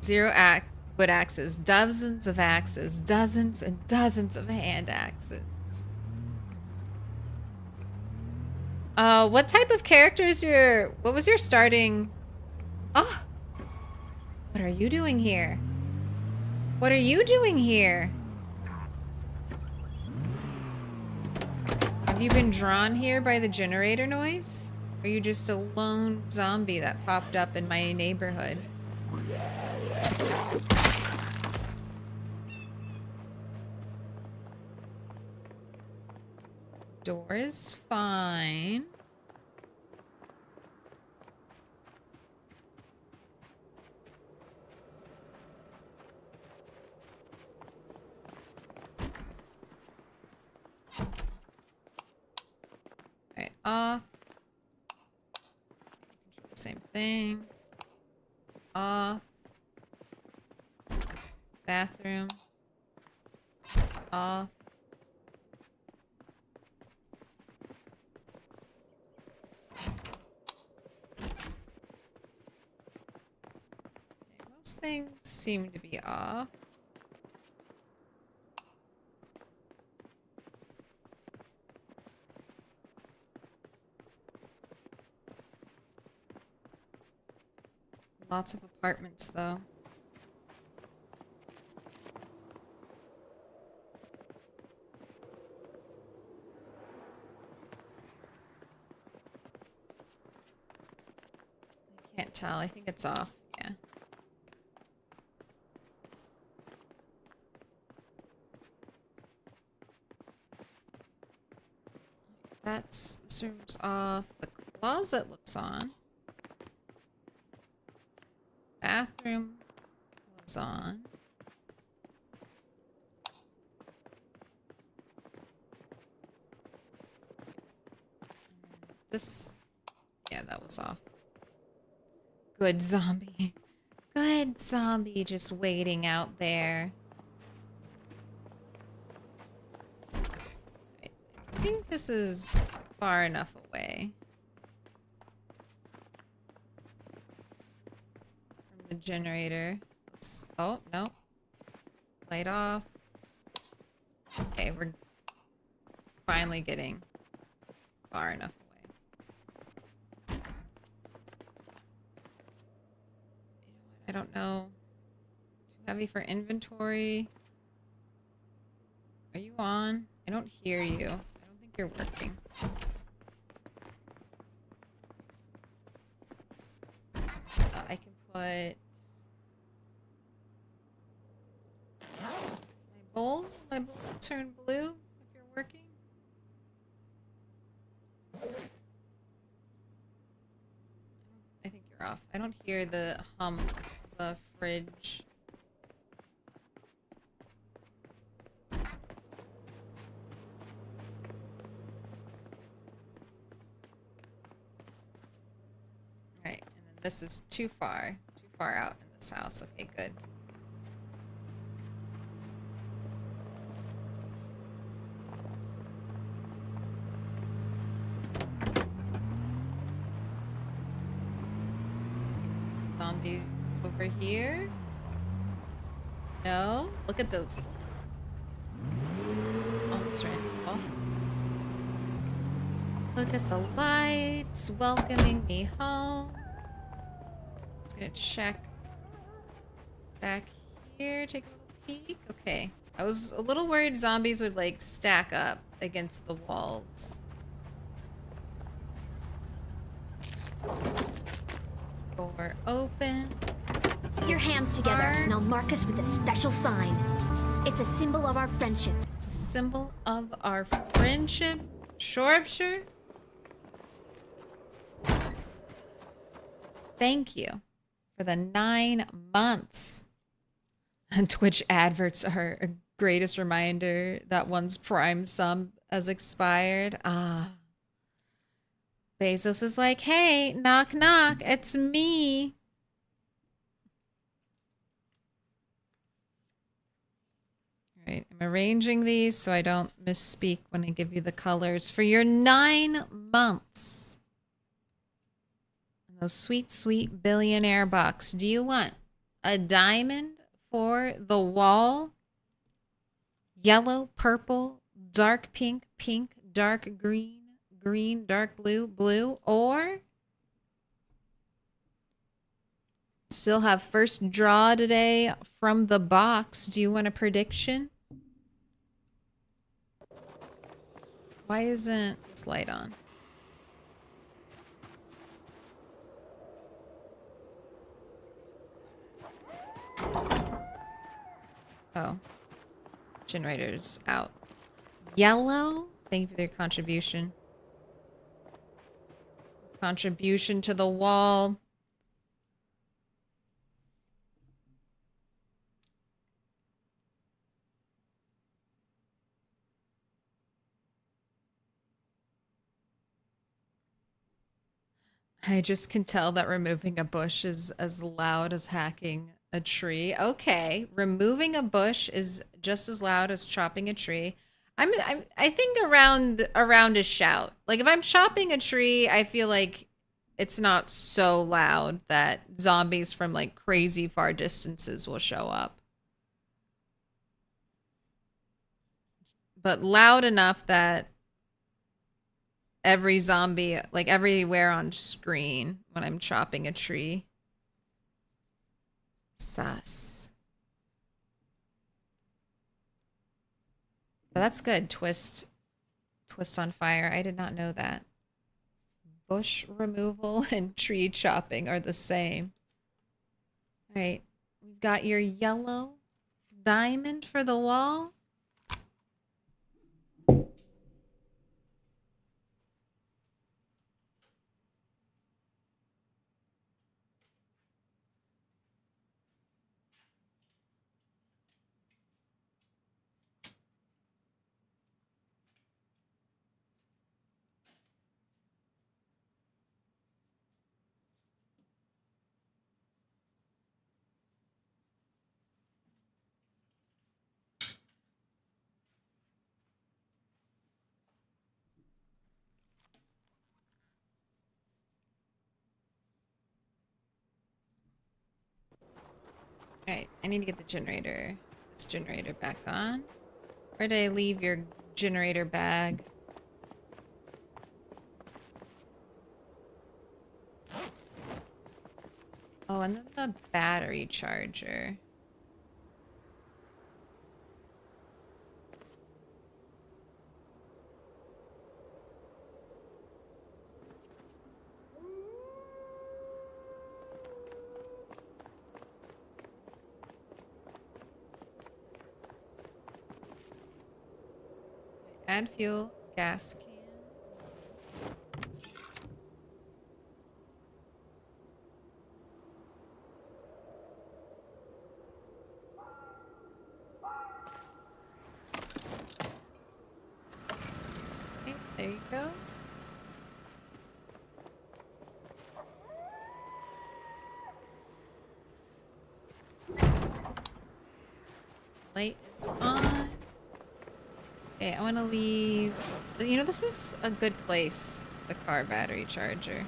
Wood axes. Dozens of axes. Dozens and dozens of hand axes. What type of character is what was your starting... Oh! What are you doing here? What are you doing here? Have you been drawn here by the generator noise? Or are you just a lone zombie that popped up in my neighborhood? Door is fine. Alright, off. Same thing. Off. Bathroom. Off. Okay, most things seem to be off. Lots of apartments, though. I can't tell. I think it's off. Yeah. This room's off. The closet looks on. Bathroom was on. this... Yeah, that was off. Good zombie. Good zombie just waiting out there. I think this is far enough away from the generator. Oh, no. Light off. Okay, we're finally getting far enough away. You know what? I don't know. Too heavy for inventory. Are you on? I don't hear you. I don't think you're working. I can put my bowl will turn blue if you're working. I think you're off. I don't hear the hum of the fridge. Alright, and then this is too far out in this house. Okay, good. Zombies over here? No? Look at those. Almost ran into the wall. Look at the lights welcoming me home. Just gonna check back here, take a little peek. Okay. I was a little worried zombies would like stack up against the walls. Door open. Put your hands together, and I'll mark us with a special sign. It's a symbol of our friendship. It's a symbol of our friendship. Shropshire? Thank you for the 9 months. And Twitch adverts are a greatest reminder that one's Prime sub has expired. Ah. Bezos is like, hey, knock knock, it's me. All right, I'm arranging these so I don't misspeak when I give you the colors for your 9 months. And those sweet, sweet billionaire bucks. Do you want a diamond for the wall? Yellow, purple, dark pink, pink, dark green, green, dark blue, blue, or still have first draw today from the box. Do you want a prediction? Why isn't this light on? Oh. Generator's out. Yellow? Thank you for your contribution. Contribution to the wall. I just can tell that removing a bush is as loud as hacking a tree. Okay, removing a bush is just as loud as chopping a tree. I think around a shout. Like if I'm chopping a tree, I feel like it's not so loud that zombies from like crazy far distances will show up. But loud enough that every zombie, like everywhere on screen when I'm chopping a tree. Sus. But that's good. Twist on fire. I did not know that. Bush removal and tree chopping are the same. All right. We've got your yellow diamond for the wall. Alright, I need to get this generator back on. Where did I leave your generator bag? Oh, and then the battery charger. Add fuel, gas can. Okay, there you go. Light is on. Okay, I want to leave... You know, this is a good place, the car battery charger.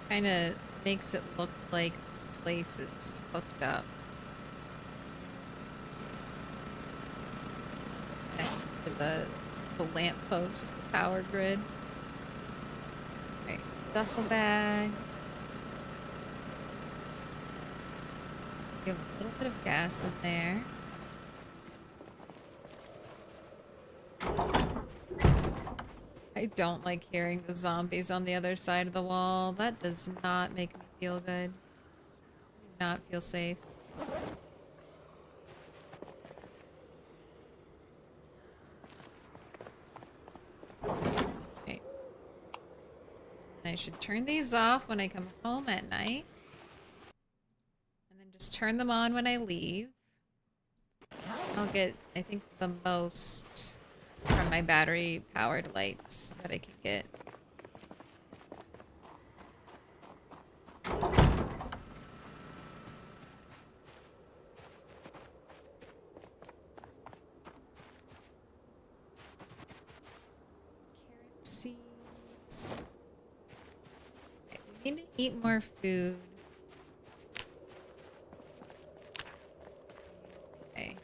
Kind of makes it look like this place is hooked up. To the lamppost, the power grid. Alright, duffel bag. You have a little bit of gas in there. I don't like hearing the zombies on the other side of the wall. That does not make me feel good. I do not feel safe. Okay. I should turn these off when I come home at night. And then just turn them on when I leave. I'll get, I think, the most from my battery-powered lights that I can get. Carrot seeds. Okay, we need to eat more food. Okay.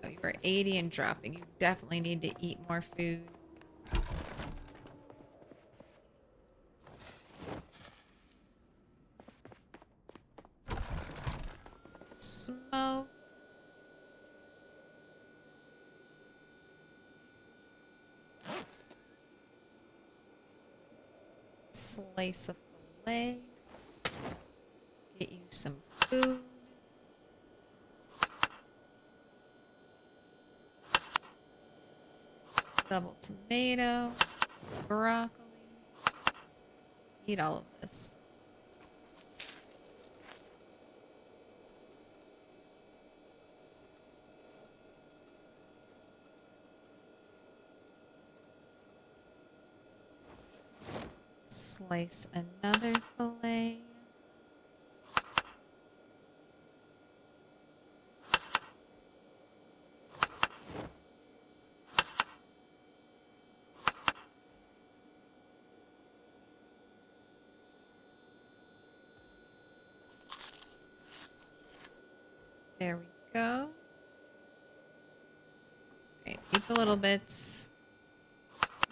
Oh, you are 80 and dropping. You definitely need to eat more food. Smoke. Slice of filet. Get you some food. Double tomato. Broccoli. Eat all of this. Slice another fillet. There we go. Right, eat the little bits.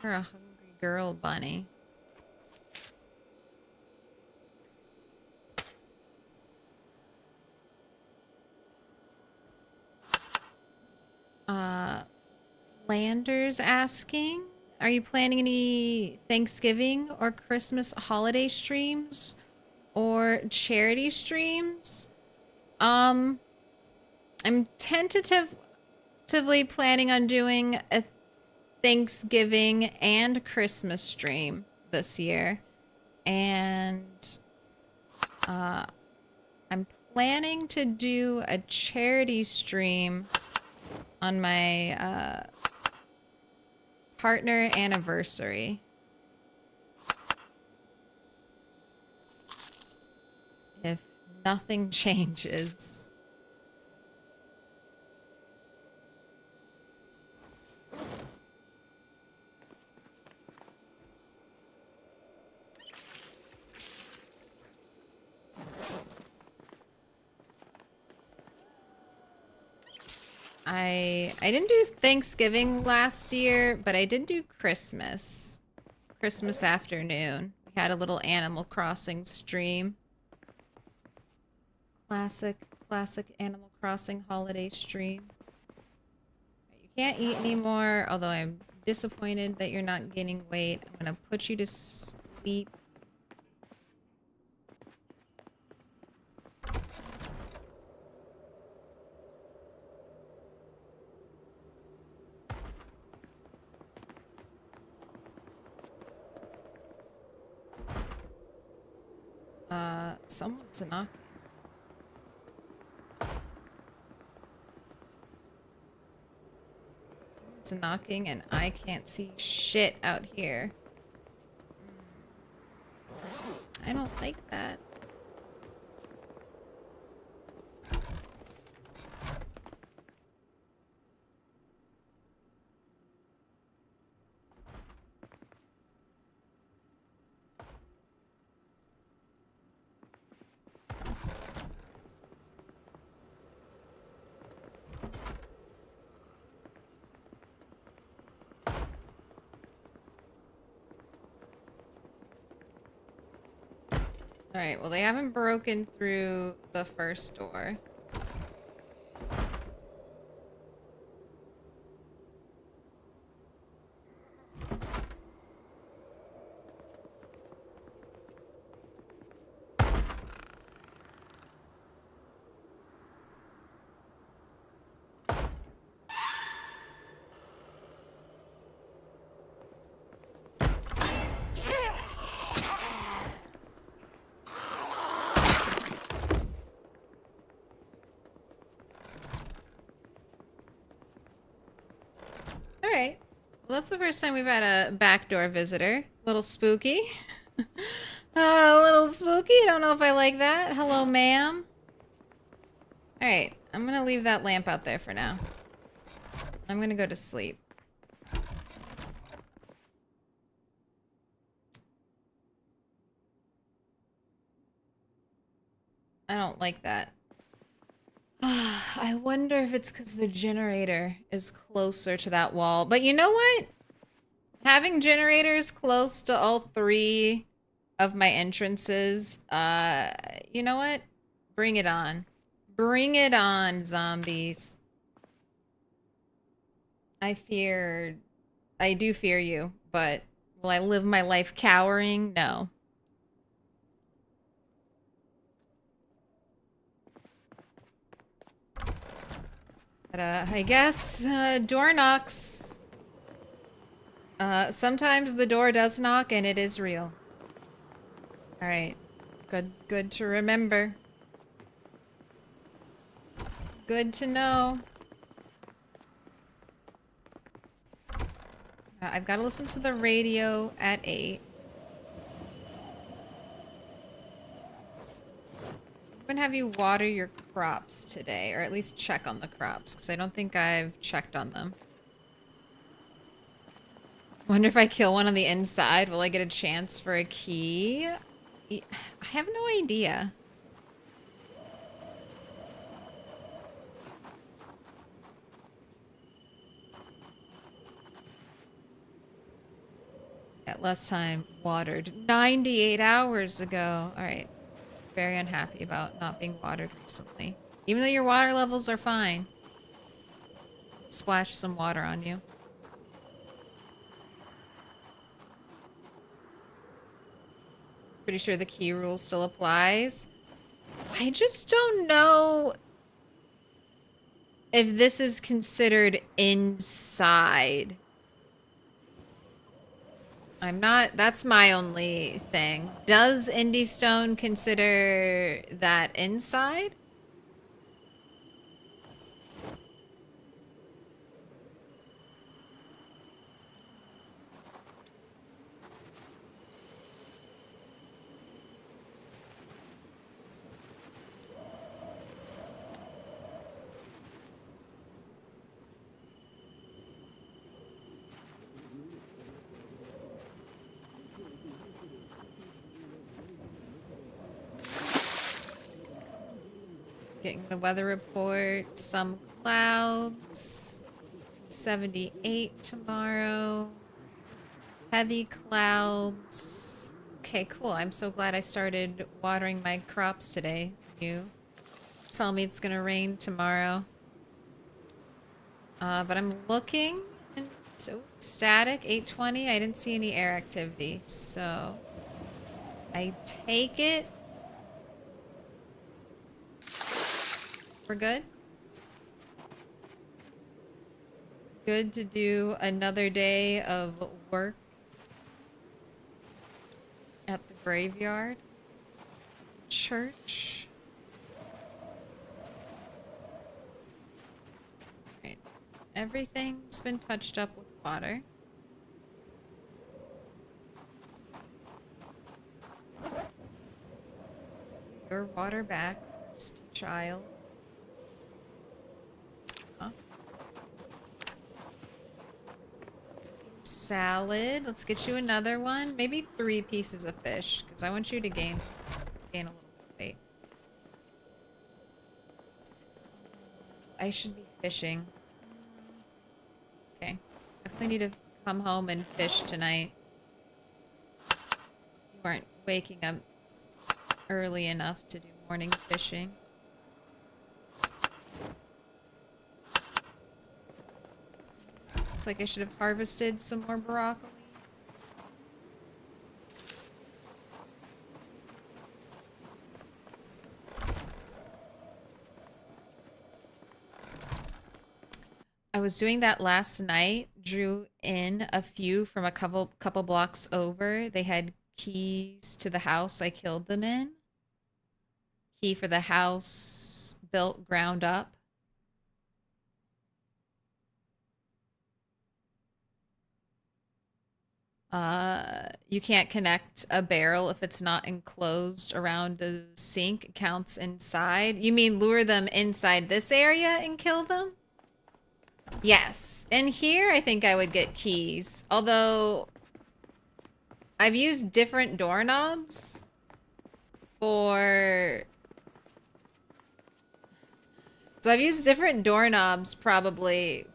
You're a hungry girl, bunny. Landers asking, are you planning any Thanksgiving or Christmas holiday streams or charity streams? I'm tentatively planning on doing a Thanksgiving and Christmas stream this year. And I'm planning to do a charity stream on my partner anniversary. If nothing changes. I didn't do Thanksgiving last year, but I did do Christmas. Christmas afternoon. We had a little Animal Crossing stream. Classic Animal Crossing holiday stream. You can't eat anymore, although I'm disappointed that you're not gaining weight. I'm gonna put you to sleep. Someone's knocking. Someone's knocking and I can't see shit out here. I don't like that. Alright, well they haven't broken through the first door. Alright. Well, that's the first time we've had a backdoor visitor. A little spooky. A little spooky. I don't know if I like that. Hello, ma'am. Alright. I'm gonna leave that lamp out there for now. I'm gonna go to sleep. I don't like that. I wonder if it's because the generator is closer to that wall. But you know what? Having generators close to all three of my entrances, you know what? Bring it on. Bring it on, zombies. I do fear you, but will I live my life cowering? No. But, I guess, door knocks. Sometimes the door does knock and it is real. Alright. Good to remember. Good to know. I've got to listen to the radio at 8. I'm gonna have you water your crops today, or at least check on the crops, because I don't think I've checked on them. Wonder if I kill one on the inside, will I get a chance for a key? I have no idea. At last time watered 98 hours ago. All right. Very unhappy about not being watered recently. Even though your water levels are fine. Splash some water on you. Pretty sure the key rule still applies. I just don't know if this is considered inside. I'm not, that's my only thing. Does Indie Stone consider that inside? Getting the weather report, some clouds. 78 tomorrow. Heavy clouds. Okay, cool. I'm so glad I started watering my crops today. You tell me it's gonna rain tomorrow. But I'm looking, and so static 820. I didn't see any air activity, so I take it we're good. Good to do another day of work at the graveyard. Church. Right. Everything's been touched up with water. Your water back, first child. Huh? Salad. Let's get you another one. Maybe 3 pieces of fish, because I want you to gain a little bit of weight. I should be fishing. Okay. Definitely need to come home and fish tonight. You aren't waking up early enough to do morning fishing. Looks like I should have harvested some more broccoli. I was doing that last night. Drew in a few from a couple blocks over. They had keys to the house I killed them in. Key for the house built ground up. You can't connect a barrel if it's not enclosed around a sink. It counts inside. You mean lure them inside this area and kill them? Yes. In here, I think I would get keys. Although, I've used different doorknobs for... So I've used different doorknobs probably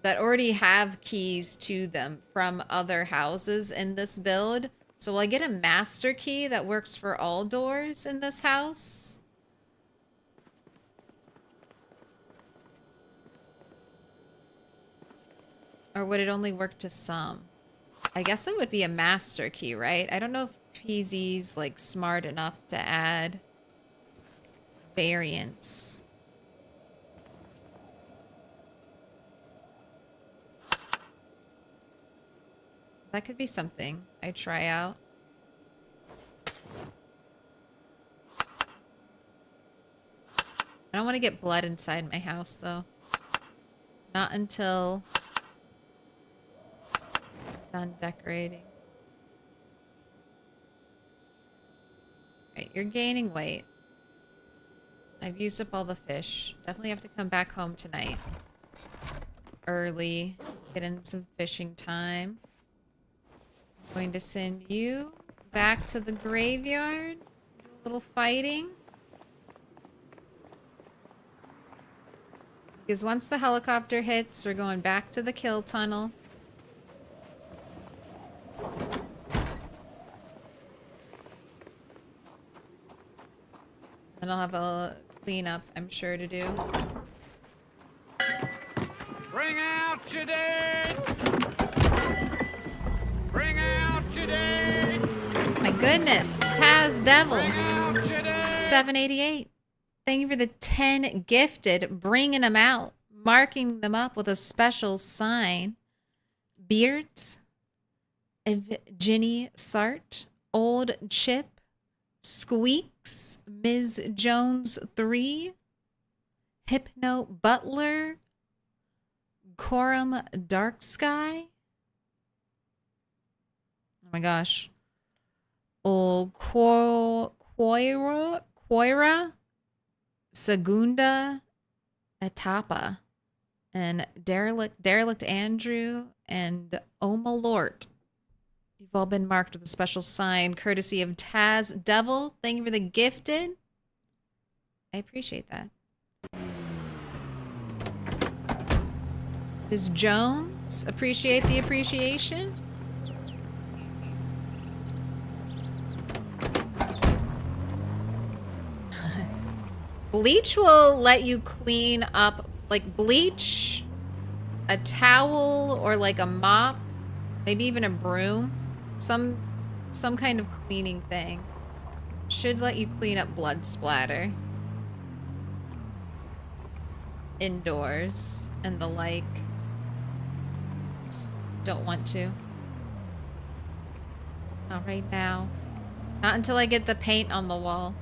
that already have keys to them from other houses in this build. So will I get a master key that works for all doors in this house? Or would it only work to some? I guess it would be a master key, right? I don't know if PZ's like smart enough to add variants. That could be something I try out. I don't want to get blood inside my house, though. Not until done decorating. Right, you're gaining weight. I've used up all the fish. Definitely have to come back home tonight. Early. Get in some fishing time. I'm going to send you back to the graveyard. Do a little fighting. Because once the helicopter hits, we're going back to the kill tunnel. And I'll have a cleanup, I'm sure, to do. Bring out your dead! Bring out your dead! My goodness, Taz Devil, Bring out your dead! 788. Thank you for the 10 gifted, bringing them out, marking them up with a special sign. Beards, Ginny Sart, Old Chip, Squeaks, Ms. Jones 3, Hypno Butler, Corum Dark Sky. Oh my gosh. Old Koira, Segunda Etapa, and Derelict Andrew, and Omalort. You've all been marked with a special sign courtesy of Taz Devil. Thank you for the gifted. I appreciate that. Ms. Jones, appreciate the appreciation. Bleach will let you clean up, like bleach, a towel, or like a mop, maybe even a broom. Some kind of cleaning thing. Should let you clean up blood splatter. Indoors and the like. Just don't want to. Not right now. Not until I get the paint on the wall.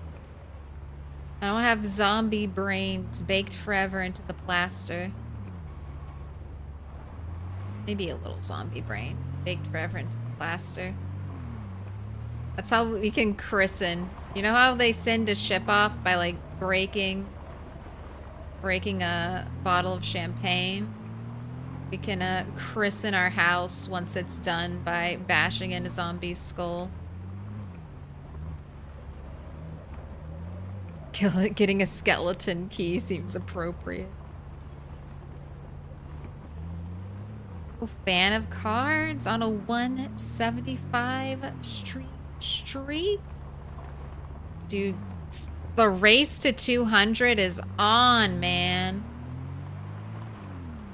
I don't have zombie brains baked forever into the plaster. Maybe a little zombie brain baked forever into the plaster. That's how we can christen. You know how they send a ship off by like breaking a bottle of champagne? We can christen our house once it's done by bashing in a zombie's skull. Getting a skeleton key seems appropriate. Oh, fan of cards on a 175 streak? Dude, the race to 200 is on, man.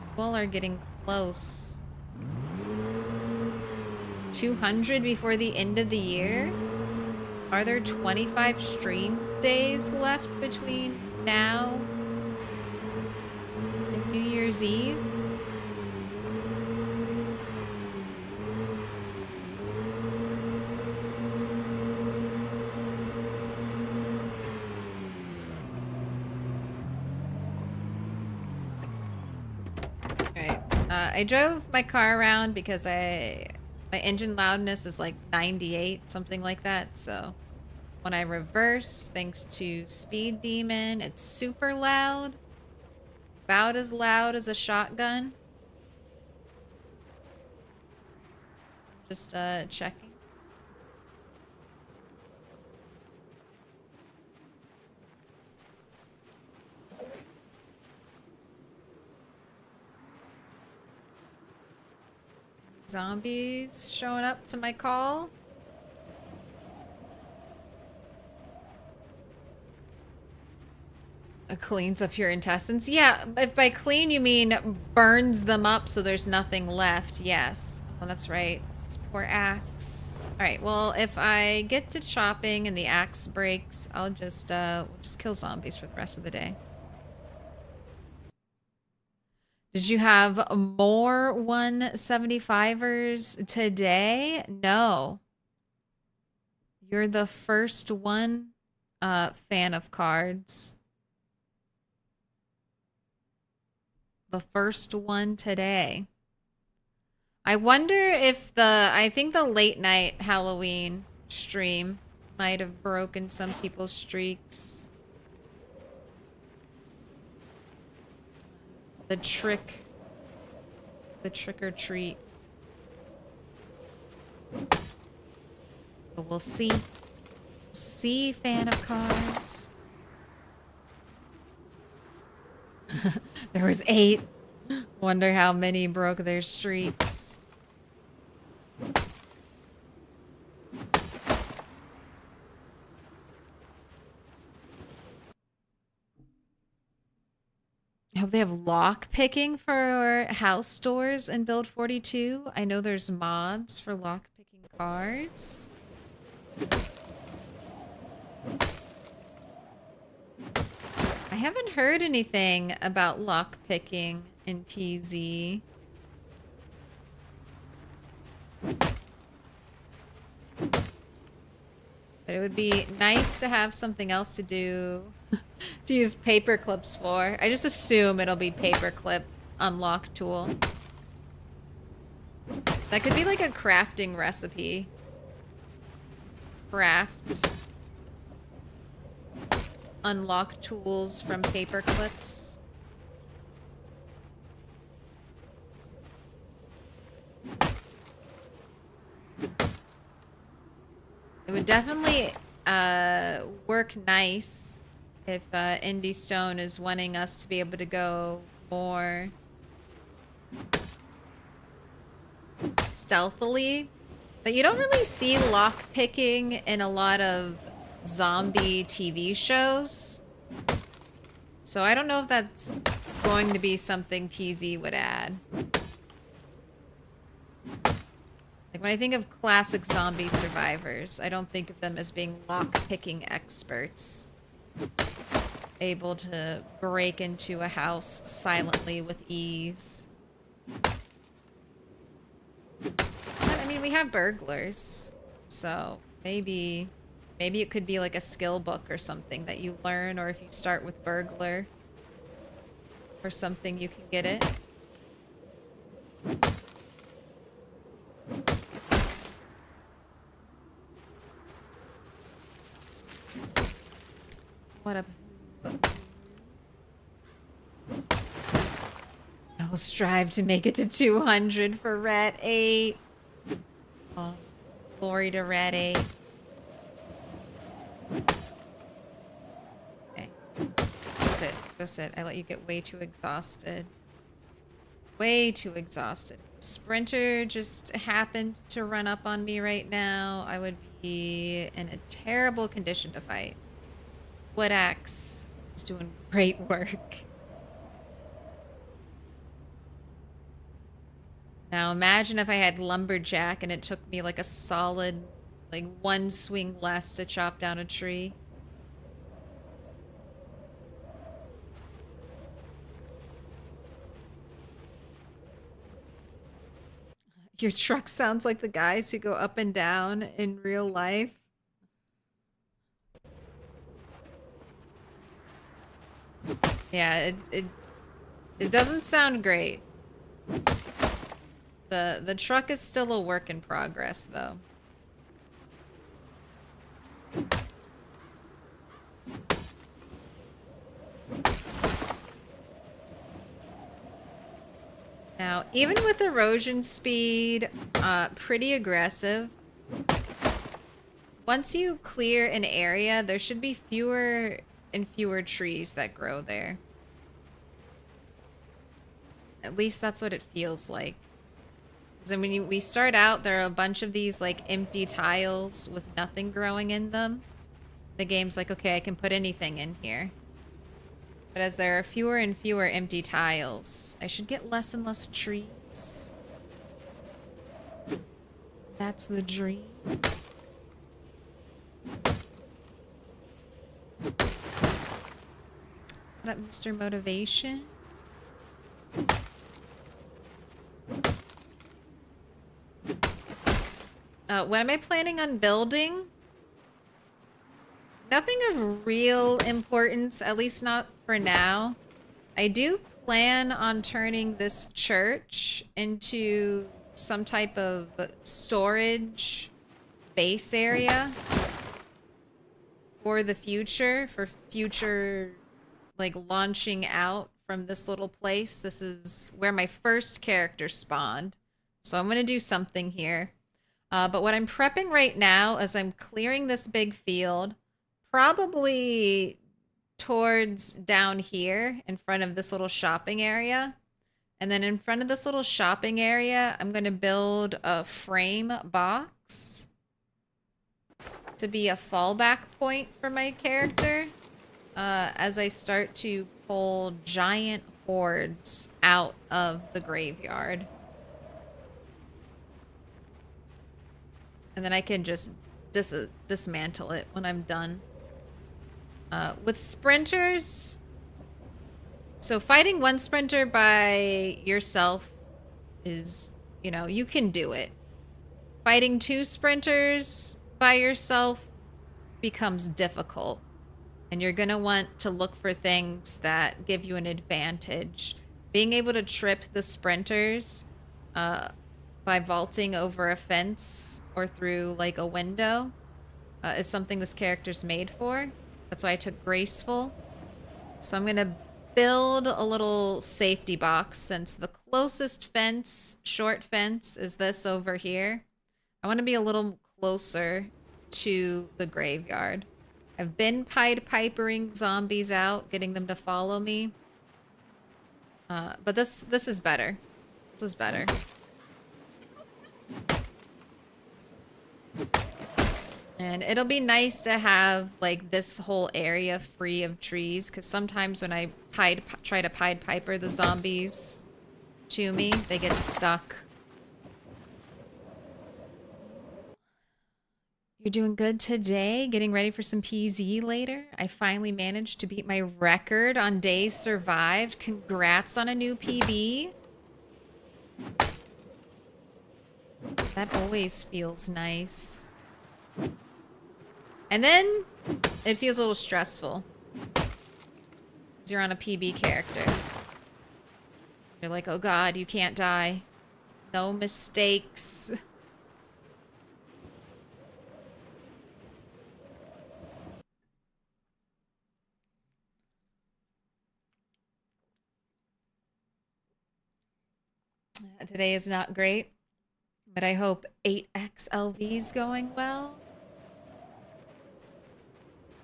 People are getting close. 200 before the end of the year? Are there 25 stream days left between now and New Year's Eve? Alright, I drove my car around because my engine loudness is like 98, something like that, so when I reverse, thanks to Speed Demon, it's super loud. About as loud as a shotgun. So I'm just checking. Zombies showing up to my call. It cleans up your intestines. Yeah, if by clean you mean burns them up so there's nothing left. Yes. Oh, that's right. This poor axe. All right, well, if I get to chopping and the axe breaks, I'll just we'll just kill zombies for the rest of the day. Did you have more 175ers today? No. You're the first one fan of cards. The first one today. I wonder if I think the late night Halloween stream might have broken some people's streaks. The trick or treat. But we'll see. See, fan of cards. There was 8. Wonder how many broke their streaks. I hope they have lock picking for house doors in Build 42. I know there's mods for lock picking cars. I haven't heard anything about lock picking in PZ. But it would be nice to have something else to do, to use paper clips for. I just assume it'll be paperclip unlock tool. That could be like a crafting recipe. Craft. Unlock tools from paper clips. It would definitely work nice if Indie Stone is wanting us to be able to go more stealthily. But you don't really see lock picking in a lot of zombie TV shows. So I don't know if that's going to be something PZ would add. Like when I think of classic zombie survivors, I don't think of them as being lock-picking experts. Able to break into a house silently with ease. But, I mean, we have burglars, so maybe it could be like a skill book or something that you learn, or if you start with burglar or something, you can get it. What a... I will strive to make it to 200 for Rat 8. Oh, glory to Rat 8. Okay. Go sit. Go sit. I let you get way too exhausted. Way too exhausted. Sprinter just happened to run up on me right now. I would be in a terrible condition to fight. Wood Axe is doing great work. Now imagine if I had Lumberjack and it took me like a solid, like one swing less to chop down a tree. Your truck sounds like the guys who go up and down in real life. Yeah, it doesn't sound great. The truck is still a work in progress, though. Now, even with erosion speed, pretty aggressive. Once you clear an area, there should be fewer and fewer trees that grow there. At least that's what it feels like. Because when we start out, there are a bunch of these like empty tiles with nothing growing in them. The game's like, okay, I can put anything in here. But as there are fewer and fewer empty tiles, I should get less and less trees. That's the dream. What up, Mr. Motivation? What am I planning on building? Nothing of real importance, at least not for now. I do plan on turning this church into some type of storage base area for the future, for future like launching out from this little place. This is where my first character spawned. So I'm going to do something here. But what I'm prepping right now is I'm clearing this big field, probably towards down here in front of this little shopping area. And then in front of this little shopping area, I'm going to build a frame box to be a fallback point for my character as I start to pull giant hordes out of the graveyard. And then I can just dismantle it when I'm done. With sprinters, so fighting one sprinter by yourself is, you know, you can do it. Fighting two sprinters by yourself becomes difficult. And you're going to want to look for things that give you an advantage. Being able to trip the sprinters by vaulting over a fence or through like a window is something this character's made for. That's why I took graceful. So I'm going to build a little safety box since the closest fence, short fence, is this over here. I want to be a little closer to the graveyard. I've been Pied Pipering zombies out, getting them to follow me. But this is better. This is better. And it'll be nice to have like this whole area free of trees, because sometimes when I try to Pied Piper the zombies to me, they get stuck. You're doing good today? Getting ready for some PZ later? I finally managed to beat my record on days survived. Congrats on a new PB. That always feels nice. And then it feels a little stressful. 'Cause you're on a PB character. You're like, oh god, you can't die. No mistakes. Today is not great, but I hope 8XLV's going well.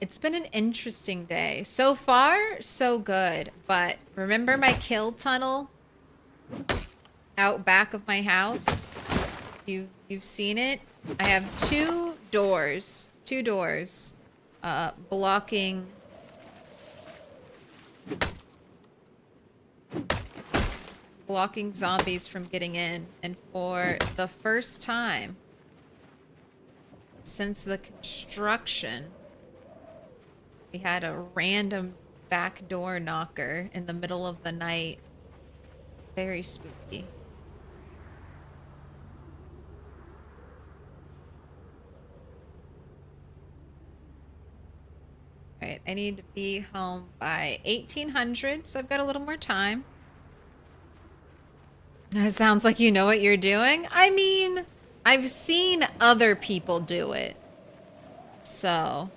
It's been an interesting day. So far, so good. But remember my kill tunnel out back of my house? You've seen it? I have two doors blocking zombies from getting in. And for the first time since the construction, we had a random backdoor knocker in the middle of the night. Very spooky. Alright, I need to be home by 1800, so I've got a little more time. It sounds like you know what you're doing. I mean, I've seen other people do it. So,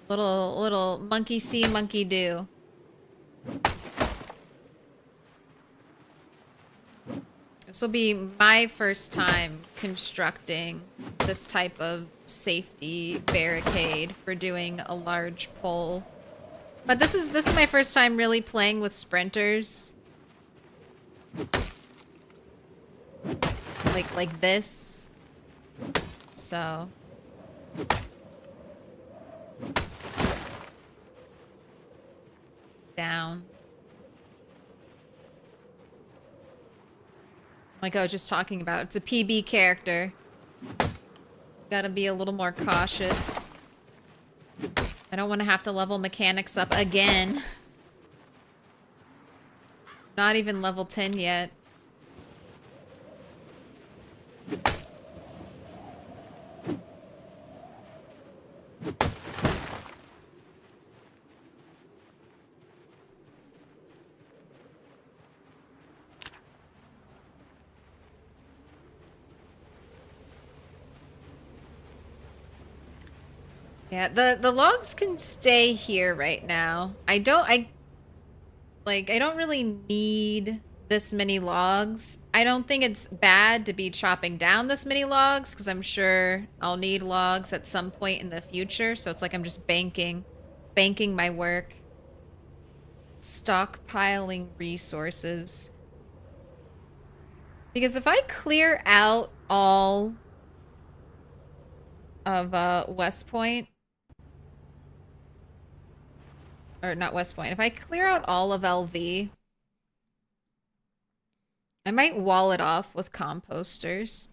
little monkey see, monkey do. This will be my first time constructing this type of safety barricade for doing a large pole. But this is my first time really playing with sprinters. Like this. So down. Like I was just talking about, it's a PB character. Gotta be a little more cautious. I don't want to have to level mechanics up again. Not even level 10 yet. Yeah, the logs can stay here right now. I don't really need this many logs. I don't think it's bad to be chopping down this many logs, because I'm sure I'll need logs at some point in the future. So it's like I'm just banking my work. Stockpiling resources. Because if I clear out all of West Point, or not West Point, if I clear out all of LV, I might wall it off with composters.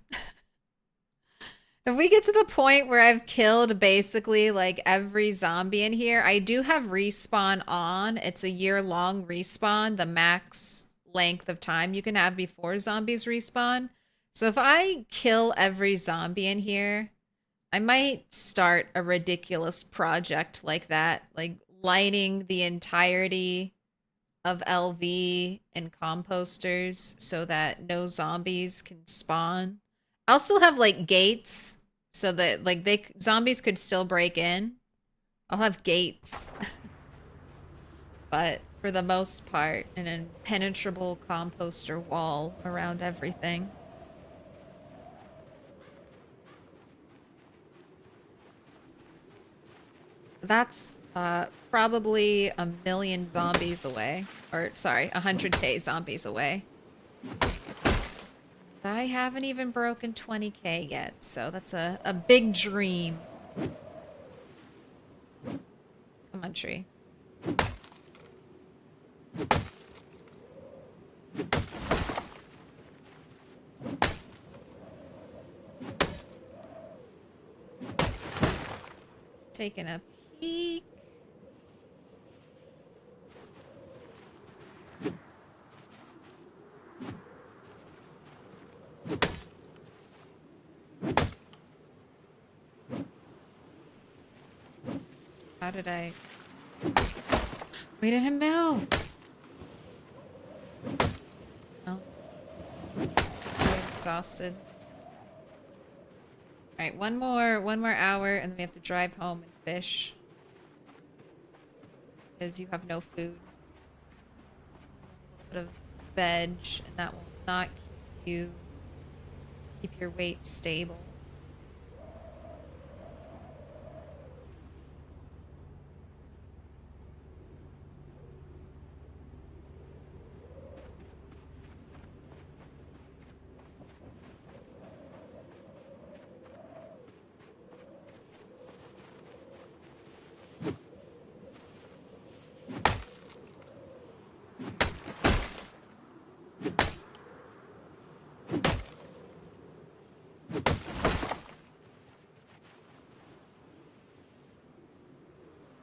If we get to the point where I've killed basically like every zombie in here, I do have respawn on. It's a year-long respawn, the max length of time you can have before zombies respawn. So if I kill every zombie in here, I might start a ridiculous project like that, like lining the entirety of LV and composters so that no zombies can spawn. I'll still have like gates so that like zombies could still break in. I'll have gates. But for the most part, an impenetrable composter wall around everything. That's probably 1,000,000 zombies away. Or, sorry, 100k zombies away. I haven't even broken 20K yet, so that's a big dream. Come on, tree. Taking a peek. How did I... We didn't move! Oh. I'm exhausted. Alright, one more hour and then we have to drive home and fish. Because you have no food. A little bit of veg, and that will not keep your weight stable.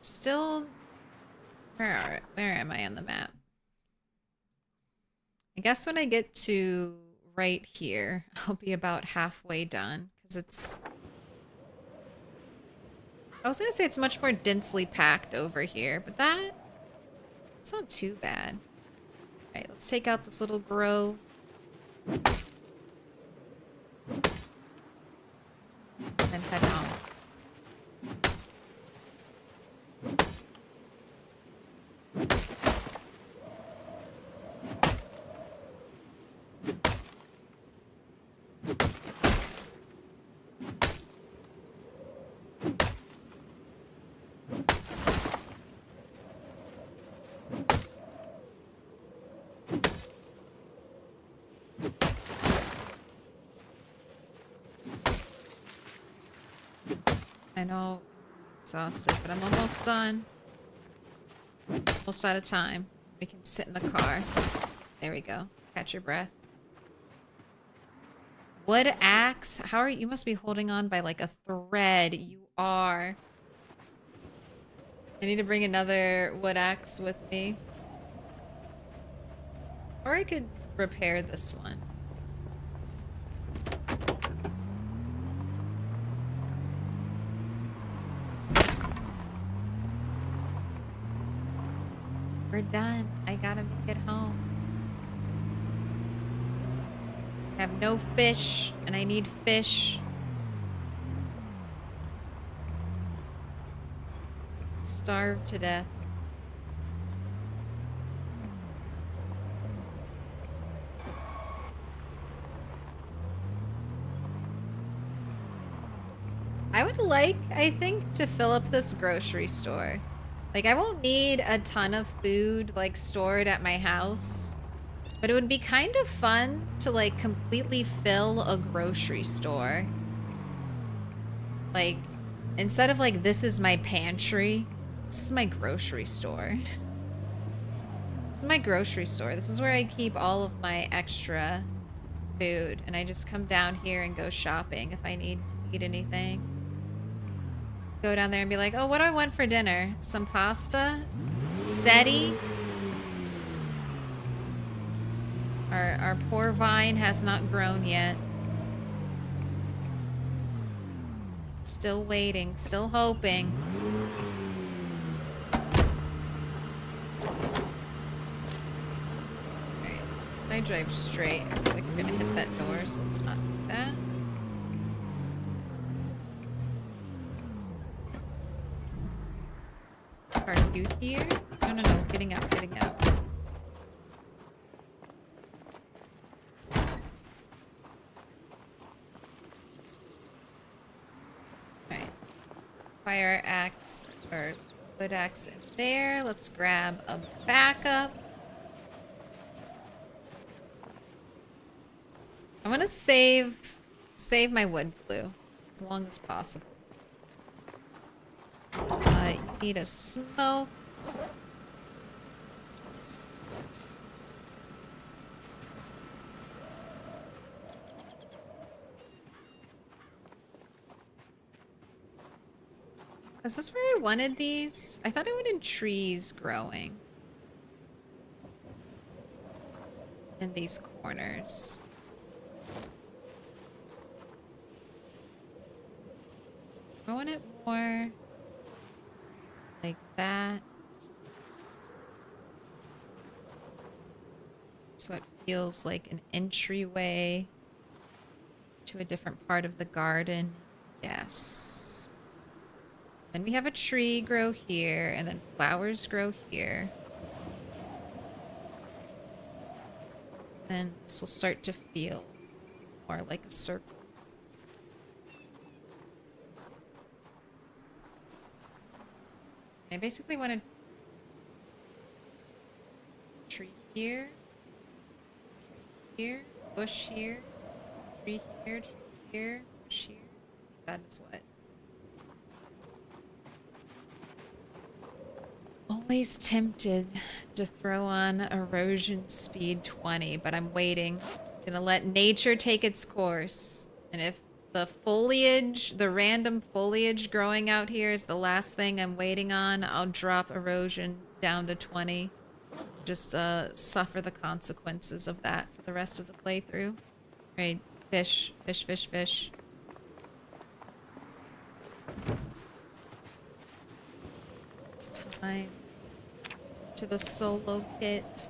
Still, where am I on the map? I guess when I get to right here, I'll be about halfway done because I was gonna say it's much more densely packed over here, but it's not too bad. All right, let's take out this little grove. And head home. I know I'm exhausted, but I'm almost done. Almost out of time. We can sit in the car. There we go. Catch your breath. Wood axe? How are you? You must be holding on by like a thread. You are. I need to bring another wood axe with me. Or I could repair this one. We're done. I gotta make it home. I have no fish, and I need fish. Starved to death. I would like, I think, to fill up this grocery store. Like, I won't need a ton of food, like, stored at my house. But it would be kind of fun to, like, completely fill a grocery store. Like, instead of, like, this is my pantry, this is my grocery store. This is my grocery store. This is where I keep all of my extra food. And I just come down here and go shopping if I need anything. Go down there and be like, oh, what do I want for dinner? Some pasta? Seti? Our poor vine has not grown yet. Still waiting, still hoping. Alright, if I drive straight, it looks like we're gonna hit that door, so let's not do that. Park you here? No, getting out, getting out. Alright. Fire axe, or wood axe in there. Let's grab a backup. I want to save my wood glue as long as possible. You need a smoke. Is this where I wanted these? I thought I wanted trees growing in these corners. I want it more like that. So it feels like an entryway to a different part of the garden. Yes. Then we have a tree grow here, and then flowers grow here. Then this will start to feel more like a circle. I basically wanted tree here, bush here, tree here, bush here. That is what. Always tempted to throw on erosion speed 20, but I'm waiting. Gonna let nature take its course. And if the foliage, the random foliage growing out here is the last thing I'm waiting on, I'll drop erosion down to 20. Just suffer the consequences of that for the rest of the playthrough. Right, fish, fish, fish, fish. It's time to the solo kit.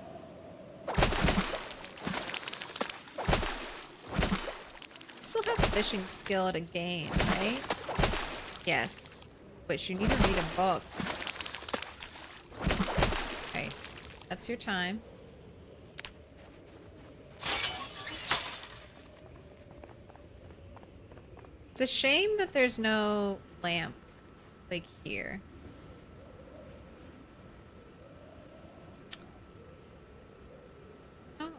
Still have fishing skill to gain, right? Yes. But you need to read a book. Okay. That's your time. It's a shame that there's no lamp, like, here. Oh.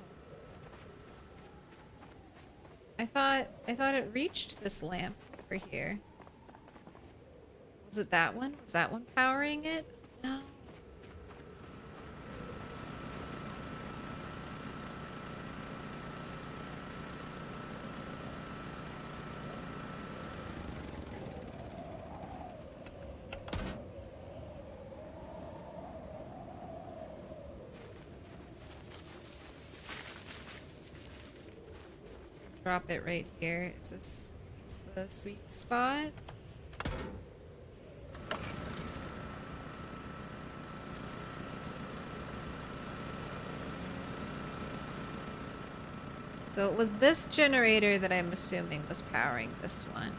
I thought it reached this lamp over here. Was it that one? Was that one powering it? No. Drop it right here. Is this the sweet spot? So it was this generator that I'm assuming was powering this one.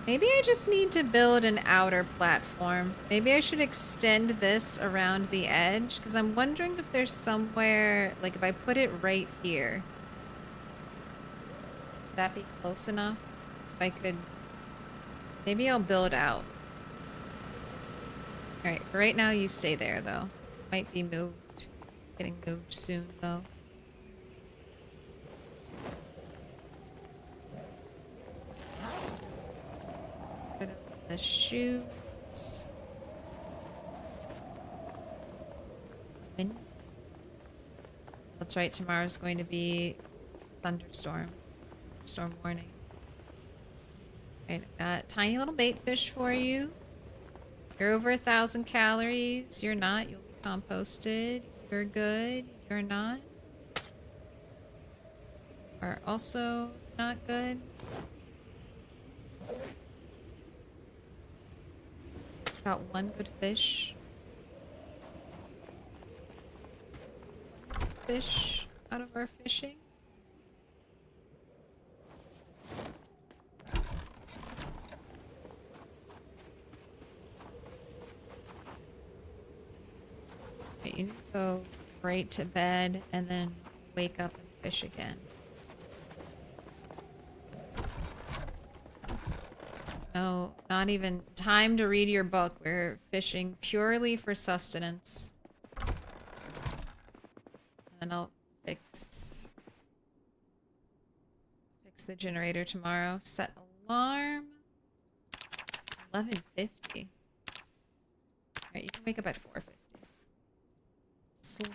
Maybe I just need to build an outer platform. Maybe I should extend this around the edge, because I'm wondering if there's somewhere, like if I put it right here, would that be close enough? If I could, maybe I'll build out. Alright, for right now you stay there though. Might be moved. Getting moved soon though. Put up the shoes. Wind. That's right, tomorrow's going to be thunderstorm. Storm warning. Right, got tiny little bait fish for you. You're over 1,000 calories. You're not. You'll be composted. You're good. You're not. Are also not good. Got one good fish. Fish out of our fishing. You need to go right to bed and then wake up and fish again. No, not even time to read your book. We're fishing purely for sustenance. And then I'll fix the generator tomorrow. Set alarm. 11:50. Alright, you can wake up at 4:50. Sleep.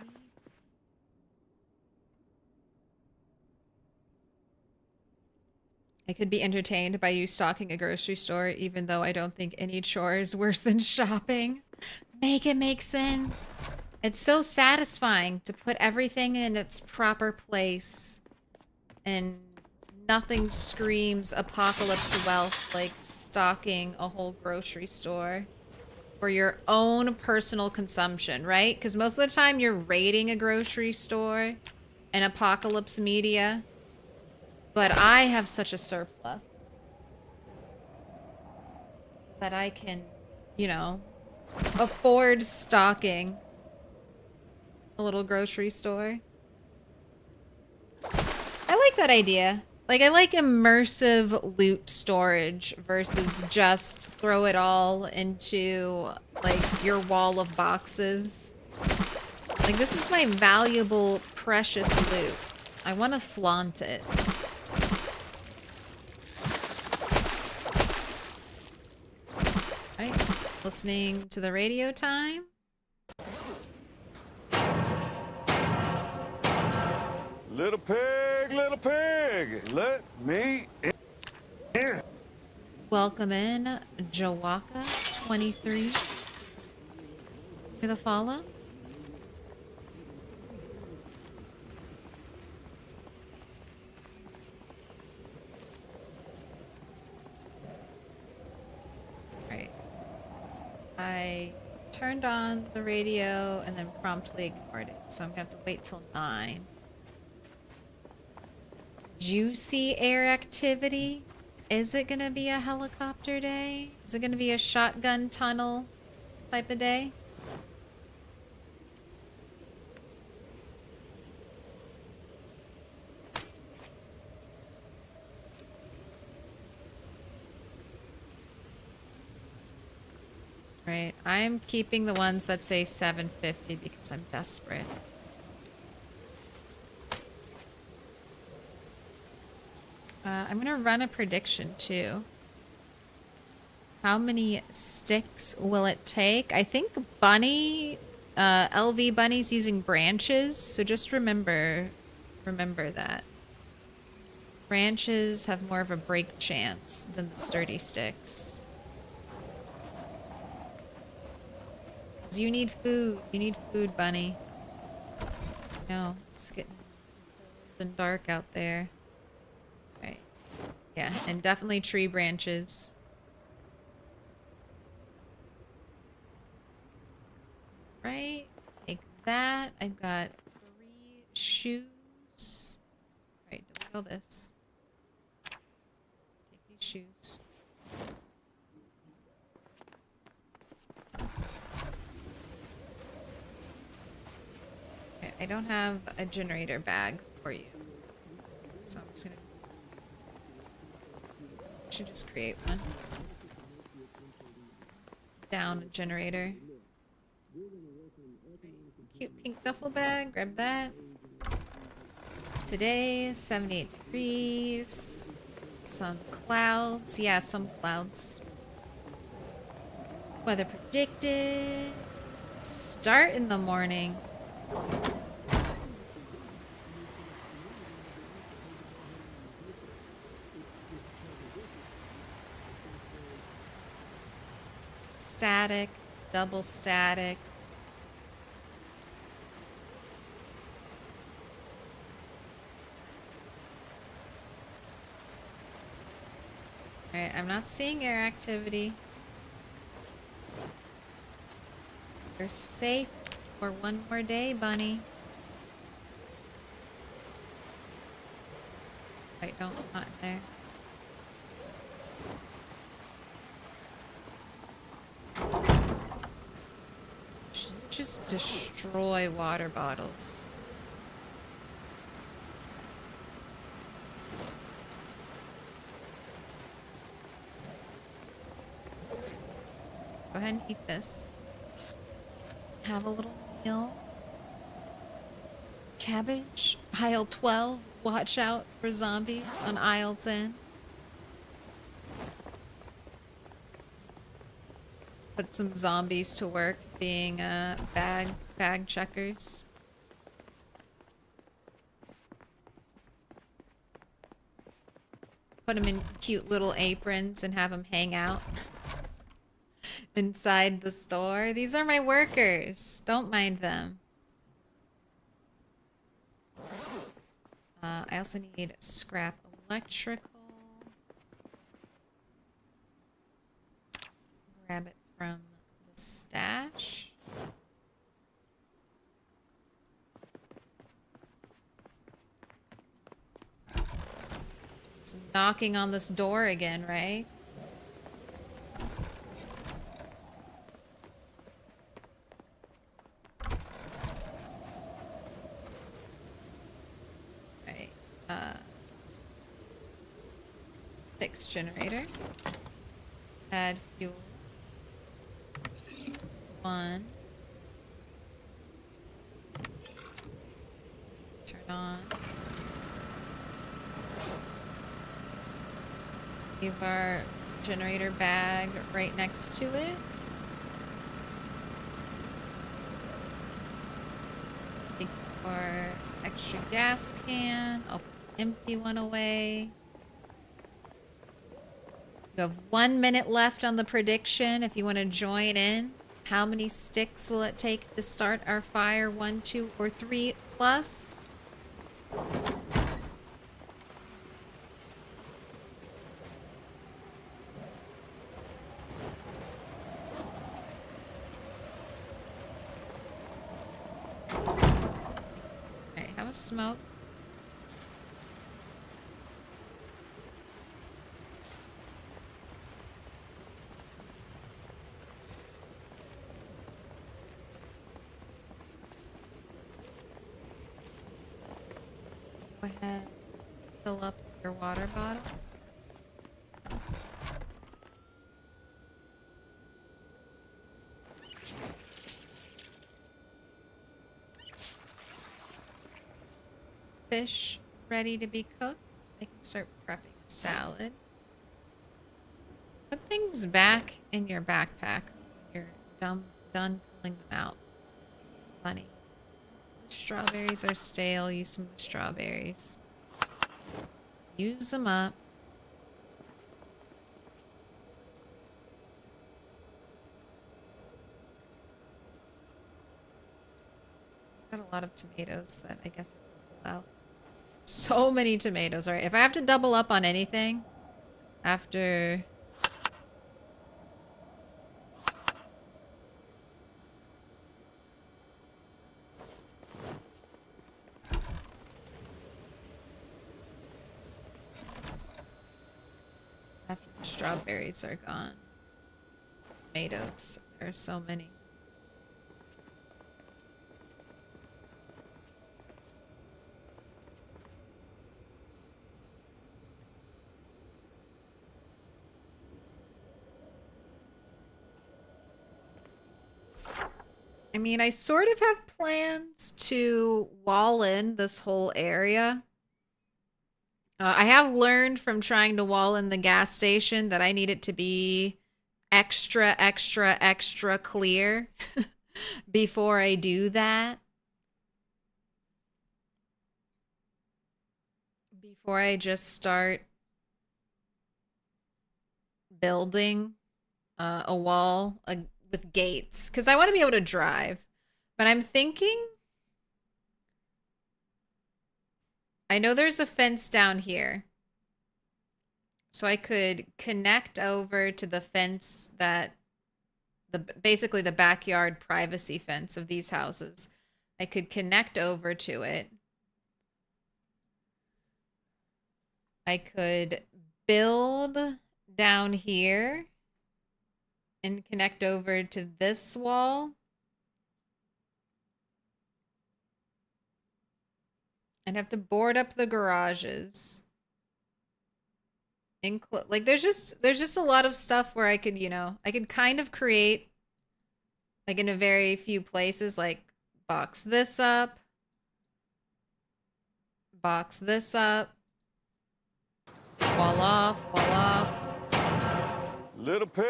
I could be entertained by you stocking a grocery store, even though I don't think any chore is worse than shopping. Make it make sense. It's so satisfying to put everything in its proper place. And nothing screams apocalypse wealth like stocking a whole grocery store for your own personal consumption, right? Because most of the time you're raiding a grocery store and apocalypse media. But I have such a surplus that I can, you know, afford stocking a little grocery store. I like that idea. Like, I like immersive loot storage versus just throw it all into, like, your wall of boxes. Like, this is my valuable, precious loot. I want to flaunt it. Right, listening to the radio time. Little pig, let me in. Welcome in, Jawaka 23 for the follow. Right. I turned on the radio and then promptly ignored it, so I'm gonna have to wait till 9. Juicy air activity? Is it gonna be a helicopter day? Is it gonna be a shotgun tunnel type of day? Right, I'm keeping the ones that say 750 because I'm desperate. I'm gonna run a prediction too. How many sticks will it take? I think Bunny, LV Bunny's using branches, so just remember that. Branches have more of a break chance than the sturdy sticks. 'Cause you need food. You need food, Bunny. No, it's getting cold and dark out there. Right. Yeah, and definitely tree branches. Right. Take that. I've got 3 shoes. Right, delete all this. Take these shoes. Okay, I don't have a generator bag for you. So I'm just gonna... I should just create one. Down a generator. Cute pink duffel bag, grab that. Today, 78 degrees. Some clouds. Yeah, some clouds. Weather predicted. Start in the morning. Static, double static. Alright, I'm not seeing air activity. You're safe for one more day, Bunny. Wait, don't, not in there. Should just destroy water bottles. Go ahead and eat this. Have a little meal. Cabbage, aisle 12. Watch out for zombies on aisle 10. Put some zombies to work being bag checkers. Put them in cute little aprons and have them hang out inside the store. These are my workers. Don't mind them. I also need scrap electrical. Grab it from the stash. It's knocking on this door again, right? Fix generator. Add fuel. 1. Turn on. Leave our generator bag right next to it. Take our extra gas can. I'll empty one away. You have 1 minute left on the prediction if you want to join in. How many sticks will it take to start our fire? 1, 2, or 3 plus? Alright, have a smoke. Go ahead, fill up your water bottle. Fish ready to be cooked. I can start prepping salad. Put things back in your backpack when you're done pulling them out. Funny. Strawberries are stale. Use some strawberries. Use them up. Got a lot of tomatoes that I guess I pulled out. So many tomatoes. Alright, if I have to double up on anything after... After the strawberries are gone. Tomatoes. There are so many. I mean, I sort of have plans to wall in this whole area. I have learned from trying to wall in the gas station that I need it to be extra, extra, extra clear before I do that. Before I just start building a wall with gates. Because I want to be able to drive. But I'm thinking... I know there's a fence down here. So I could connect over to the fence that... basically the backyard privacy fence of these houses. I could connect over to it. I could build down here and connect over to this wall. I'd have to board up the garages. Like there's just a lot of stuff where I could, you know, I could kind of create like in a very few places, like box this up, Box this up. Wall off, wall off. Little pig,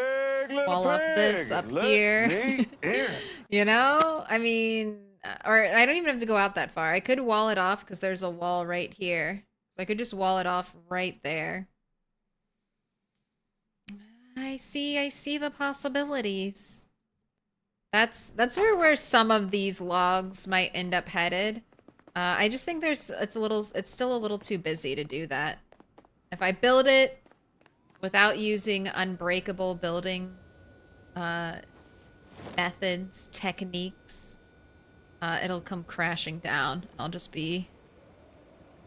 little Wall pig. off this up Let here. me in. You know? I mean, or I don't even have to go out that far. I could wall it off because there's a wall right here. So I could just wall it off right there. I see the possibilities. That's where some of these logs might end up headed. I just think it's still a little too busy to do that. If I build it without using unbreakable building methods, techniques, it'll come crashing down. I'll just be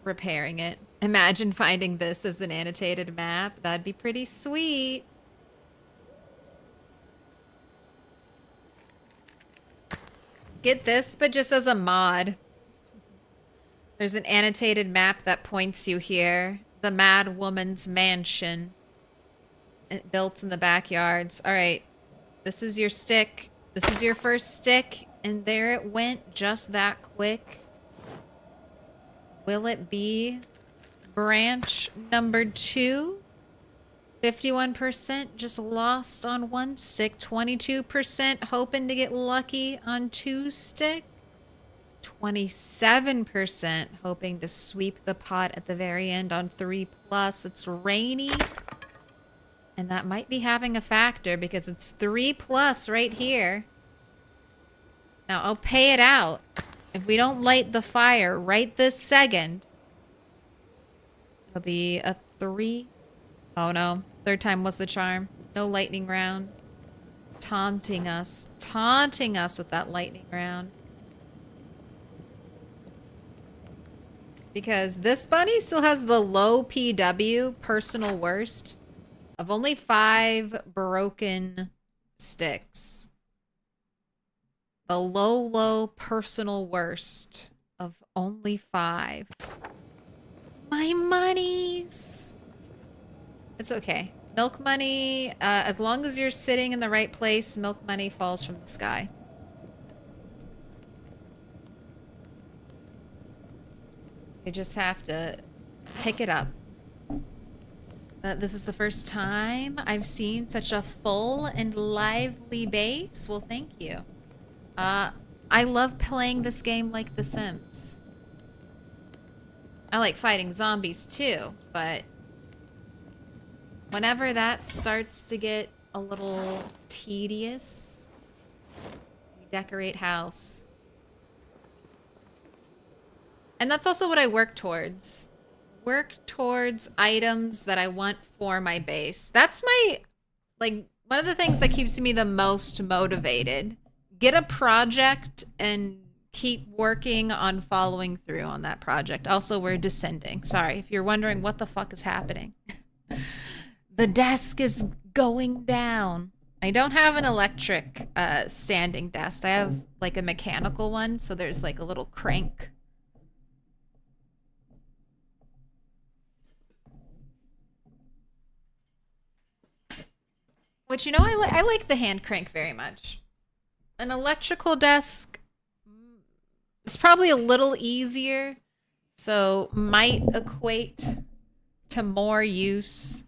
repairing it. Imagine finding this as an annotated map. That'd be pretty sweet. Get this, but just as a mod. There's an annotated map that points you here. The Mad Woman's Mansion. Built in the backyards. Alright. This is your stick. This is your first stick. And there it went just that quick. Will it be branch number 2? 51% just lost on 1 stick. 22% hoping to get lucky on 2 stick. 27% hoping to sweep the pot at the very end on 3+. It's rainy. And that might be having a factor because it's 3+ right here. Now I'll pay it out. If we don't light the fire right this second, it'll be a 3. Oh no. 3rd time was the charm. No lightning round. Taunting us. Taunting us with that lightning round. Because this bunny still has the low PW, personal worst, of only 5 broken sticks. The low personal worst of only 5. My monies! It's okay. Milk money, as long as you're sitting in the right place, milk money falls from the sky. You just have to pick it up. This is the first time I've seen such a full and lively base. Well, thank you. I love playing this game like The Sims. I like fighting zombies too, but whenever that starts to get a little tedious, we decorate house. And that's also what I work towards. Work towards items that I want for my base. That's my, like, one of the things that keeps me the most motivated. Get a project and keep working on following through on that project. Also, we're descending. Sorry, if you're wondering what the fuck is happening. The desk is going down. I don't have an electric standing desk. I have, like, a mechanical one, so there's, like, a little crank. Which, you know, I like the hand crank very much. An electrical desk is probably a little easier, so might equate to more use.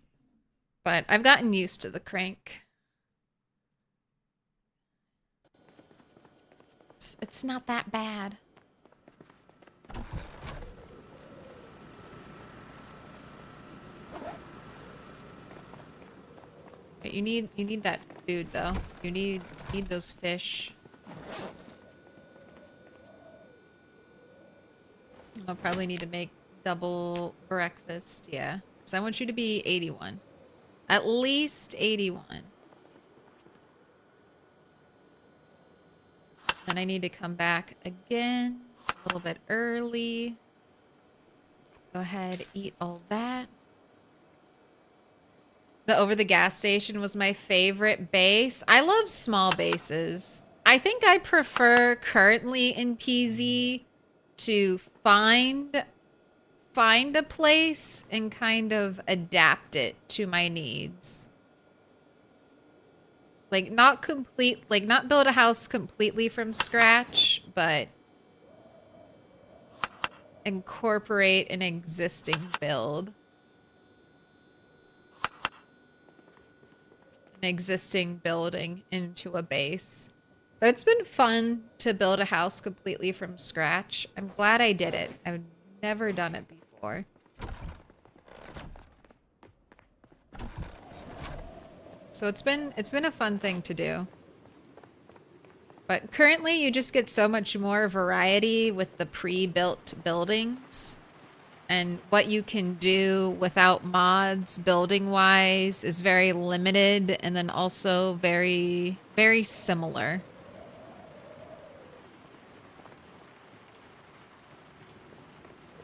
But I've gotten used to the crank. It's not that bad. You need that food though. You need those fish. I'll probably need to make double breakfast, yeah. Because I want you to be 81. At least 81. Then I need to come back again a little bit early. Go ahead, eat all that. The over the gas station was my favorite base. I love small bases. I think I prefer currently in PZ to find a place and kind of adapt it to my needs. Like not build a house completely from scratch, but incorporate an existing build. An existing building into a base. But it's been fun to build a house completely from scratch. I'm glad I did it. I've never done it before. So it's been a fun thing to do. But currently you just get so much more variety with the pre-built buildings. And what you can do without mods building-wise is very limited and then also very, very similar.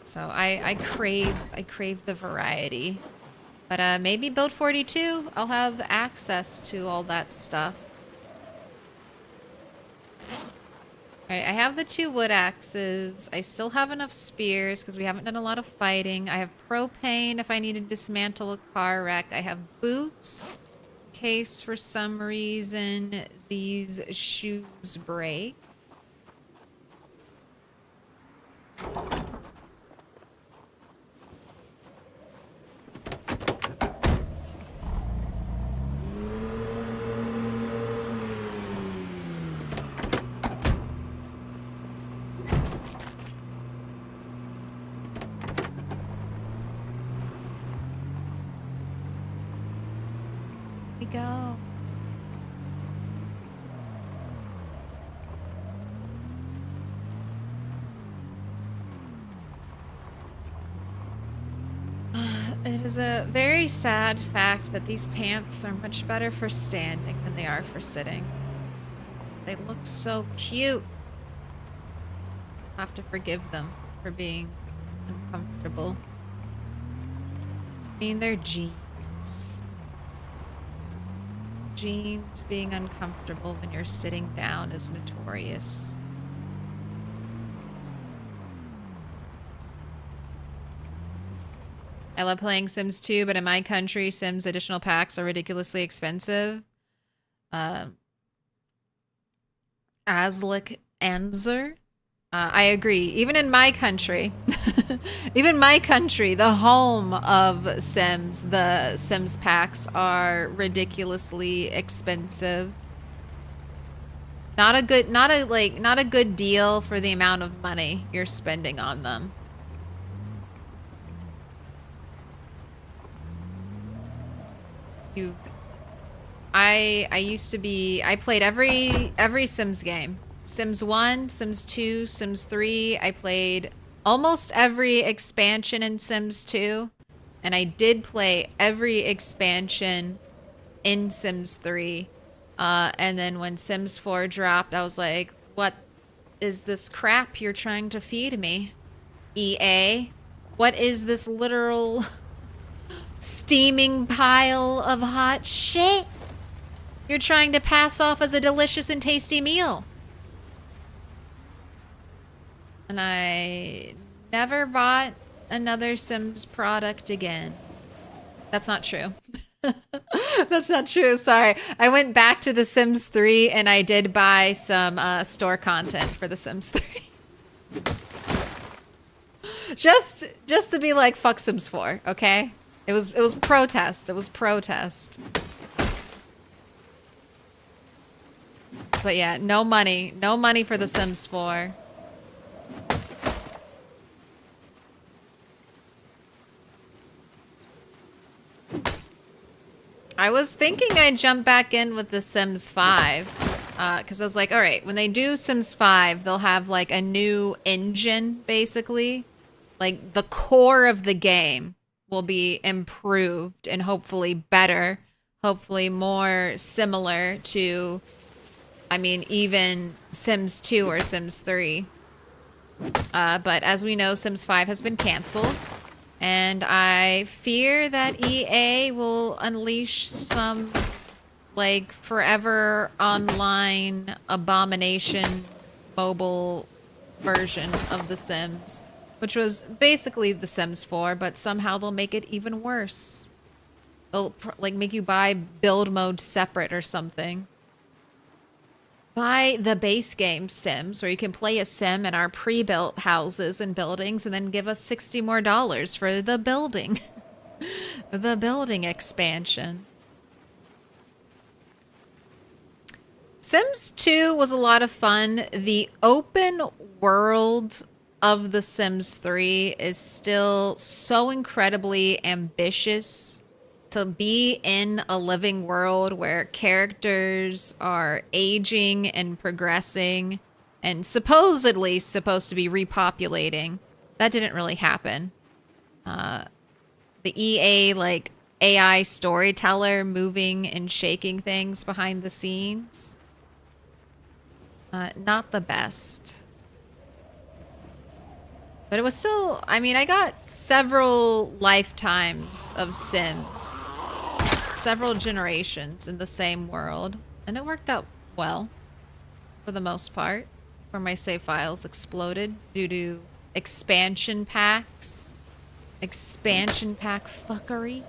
So I crave the variety. But maybe build 42, I'll have access to all that stuff. Alright, I have the 2 wood axes. I still have enough spears because we haven't done a lot of fighting. I have propane if I need to dismantle a car wreck. I have boots in case for some reason these shoes break. Go. It is a very sad fact that these pants are much better for standing than they are for sitting. They look so cute. I'll have to forgive them for being uncomfortable. I mean, they're jeans. Jeans being uncomfortable when you're sitting down is notorious. I love playing Sims 2, but in my country, Sims additional packs are ridiculously expensive. Aslik Anzer. I agree. Even in my country, even my country, the home of Sims, the Sims packs are ridiculously expensive. Not a good deal for the amount of money you're spending on them. I played every Sims game. Sims 1, Sims 2, Sims 3. I played almost every expansion in Sims 2. And I did play every expansion in Sims 3. And then when Sims 4 dropped, I was like, what is this crap you're trying to feed me, EA? What is this literal steaming pile of hot shit you're trying to pass off as a delicious and tasty meal? And I never bought another Sims product again. That's not true. That's not true. Sorry. I went back to The Sims 3 and I did buy some store content for The Sims 3. just to be like, fuck Sims 4, okay? It was protest. It was protest. But yeah, no money. No money for The Sims 4. I was thinking I'd jump back in with The Sims 5. Because I was like, all right, when they do Sims 5, they'll have like a new engine, basically. Like the core of the game will be improved and hopefully better. Hopefully more similar to, I mean, even Sims 2 or Sims 3. But as we know, Sims 5 has been canceled. And I fear that EA will unleash some, like, forever online abomination mobile version of The Sims. Which was basically The Sims 4, but somehow they'll make it even worse. They'll, like, make you buy build mode separate or something. Buy the base game Sims, where you can play a Sim in our pre-built houses and buildings, and then give us $60 more for the building. The building expansion. Sims 2 was a lot of fun. The open world of The Sims 3 is still so incredibly ambitious. To be in a living world where characters are aging and progressing and supposedly supposed to be repopulating. That didn't really happen. The EA, like, AI storyteller moving and shaking things behind the scenes. Not the best. But it was still, I mean, I got several lifetimes of Sims. Several generations in the same world. And it worked out well. For the most part. Where my save files exploded due to expansion packs. Expansion pack fuckery.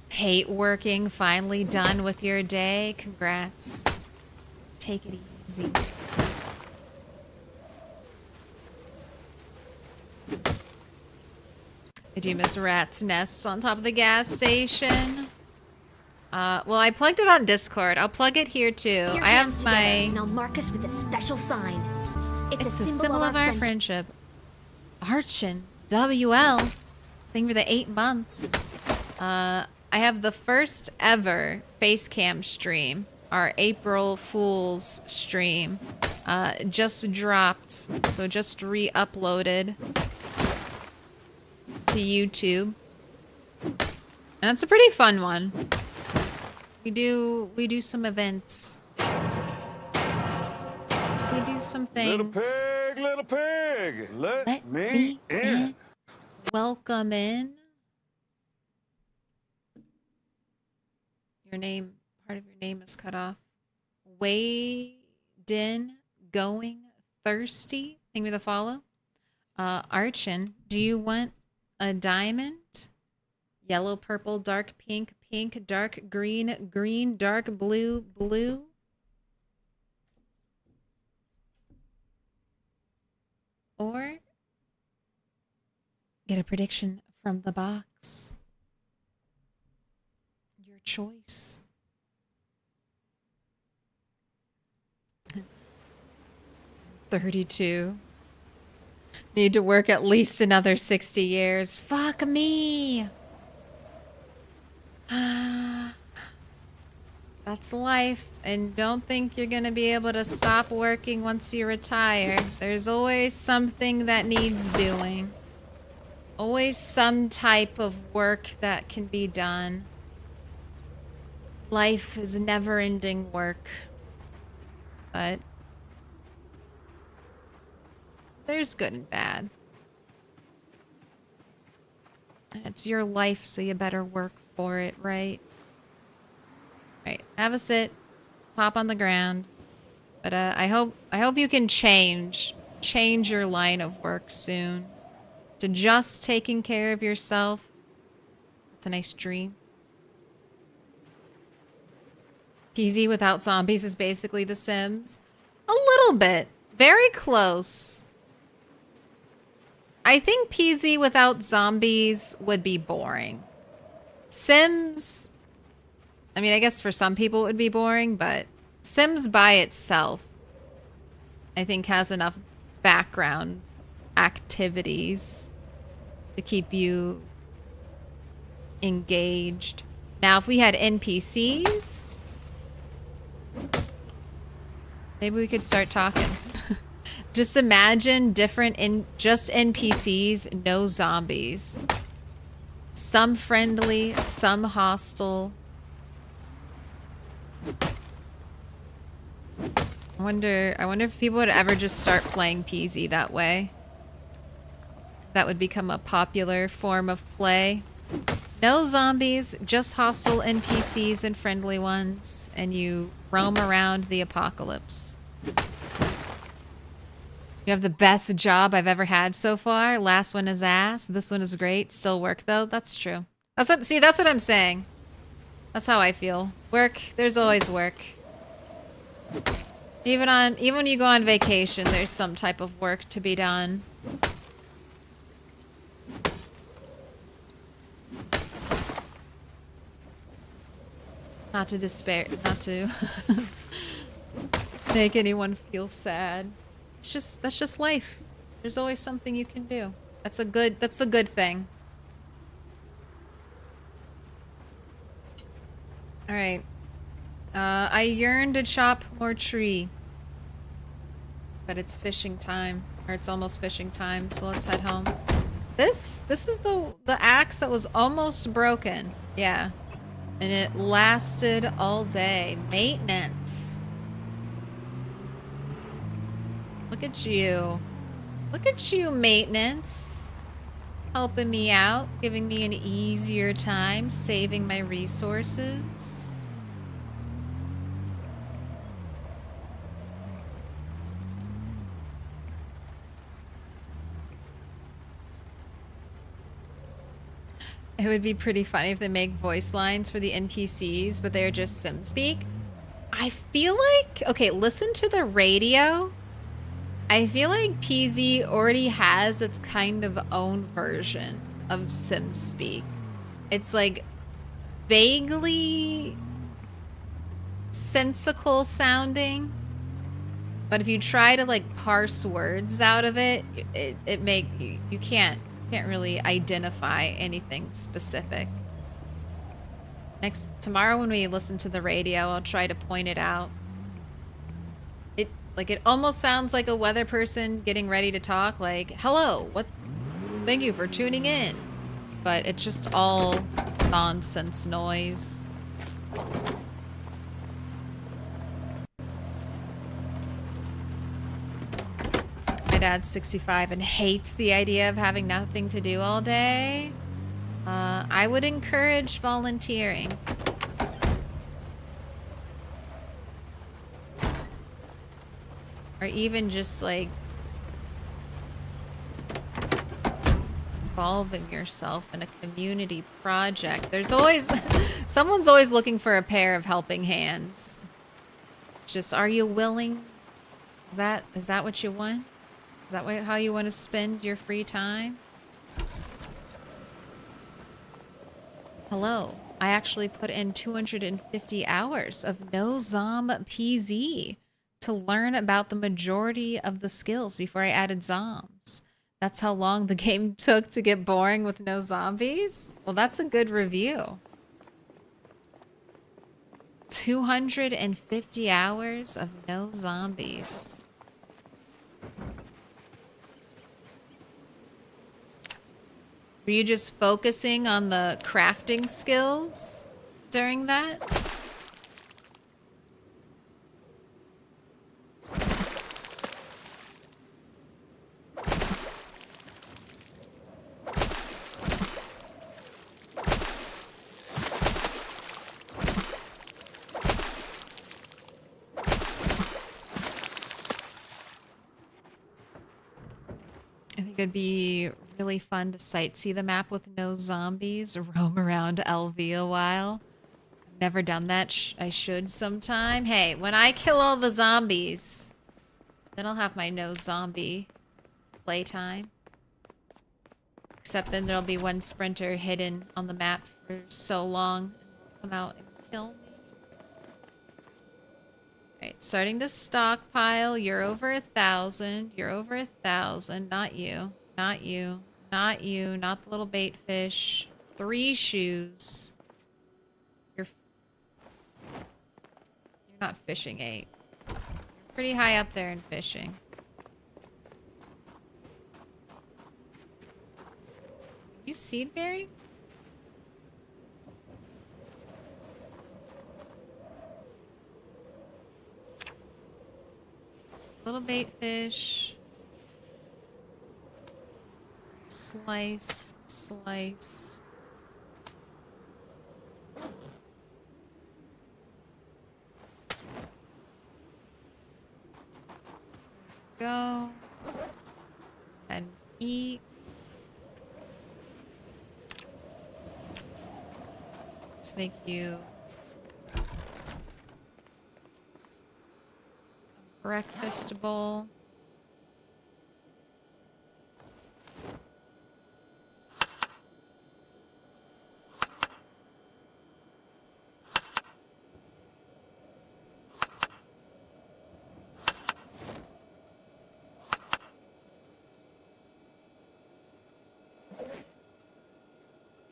Hate working. Finally done with your day. Congrats. Take it easy. I do miss rats' nests on top of the gas station. Well, I plugged it on Discord. I'll plug it here too. Your I have hands my... together, and I'll mark us with a special sign. It's a symbol of our friendship. Archon. WL. Thing for the 8 months. I have the first ever face cam stream. Our April Fool's stream. Just dropped. So just re-uploaded to YouTube. And that's a pretty fun one. We do some events. We do some things. Little pig, let me in. in. Welcome in. Your name, part of your name is cut off. Waden going thirsty. Thank you for the follow. Archon, do you want a diamond? Yellow, purple, dark pink, pink, dark green, green, dark blue, blue. Or get a prediction from the box. Your choice. $32. Need to work at least another 60 years. Fuck me. That's life, and don't think you're gonna be able to stop working once you retire. There's always something that needs doing. Always some type of work that can be done. Life is never-ending work. But there's good and bad. And it's your life, so you better work for it, right? Right, have a sit, pop on the ground. But I hope you can change your line of work soon to just taking care of yourself. It's a nice dream. PZ without zombies is basically The Sims. A little bit, very close. I think PZ without zombies would be boring. Sims, I mean, I guess for some people it would be boring, but Sims by itself, I think, has enough background activities to keep you engaged. Now, if we had NPCs, maybe we could start talking. Just imagine just NPCs, no zombies. Some friendly, some hostile. I wonder if people would ever just start playing PZ that way. That would become a popular form of play. No zombies, just hostile NPCs and friendly ones, and you roam around the apocalypse. You have the best job I've ever had so far. Last one is ass. This one is great. Still work though. That's true. That's what I'm saying. That's how I feel. Work, there's always work. Even when you go on vacation, there's some type of work to be done. Not to despair, not to make anyone feel sad. That's just life. There's always something you can do. That's the good thing. All right. I yearn to chop more tree. But it's fishing time. Or it's almost fishing time, so let's head home. This is the axe that was almost broken. Yeah. And it lasted all day. Maintenance. Look at you. Look at you, maintenance. Helping me out, giving me an easier time, saving my resources. It would be pretty funny if they make voice lines for the NPCs, but they're just sim speak. I feel like, okay, listen to the radio. I feel like PZ already has its kind of own version of sim speak. It's like vaguely sensical sounding, but if you try to like parse words out of it, you can't really identify anything specific. Tomorrow when we listen to the radio, I'll try to point it out. It almost sounds like a weather person getting ready to talk, like, hello, thank you for tuning in. But it's just all nonsense noise. My dad's 65 and hates the idea of having nothing to do all day. I would encourage volunteering. Or even just like involving yourself in a community project. There's always someone's always looking for a pair of helping hands. Just, are you willing? Is that what you want? Is that how you want to spend your free time? Hello. I actually put in 250 hours of no Zom PZ to learn about the majority of the skills before I added Zoms. That's how long the game took to get boring with no zombies? Well, that's a good review. 250 hours of no zombies. Were you just focusing on the crafting skills during that? I think it'd be really fun to sightsee the map with no zombies, roam around LV a while. I've never done that. I should sometime. Hey, when I kill all the zombies, then I'll have my no zombie playtime. Except then there'll be one sprinter hidden on the map for so long and will come out and kill me. Alright, starting to stockpile. You're over 1,000. You're over 1,000. Not you. Not you. Not you. Not the little bait fish. 3 shoes. You're not fishing 8. You're pretty high up there in fishing. You seed berry? Little bait fish. Slice, slice. Go. And eat. Let's make you breakfast bowl.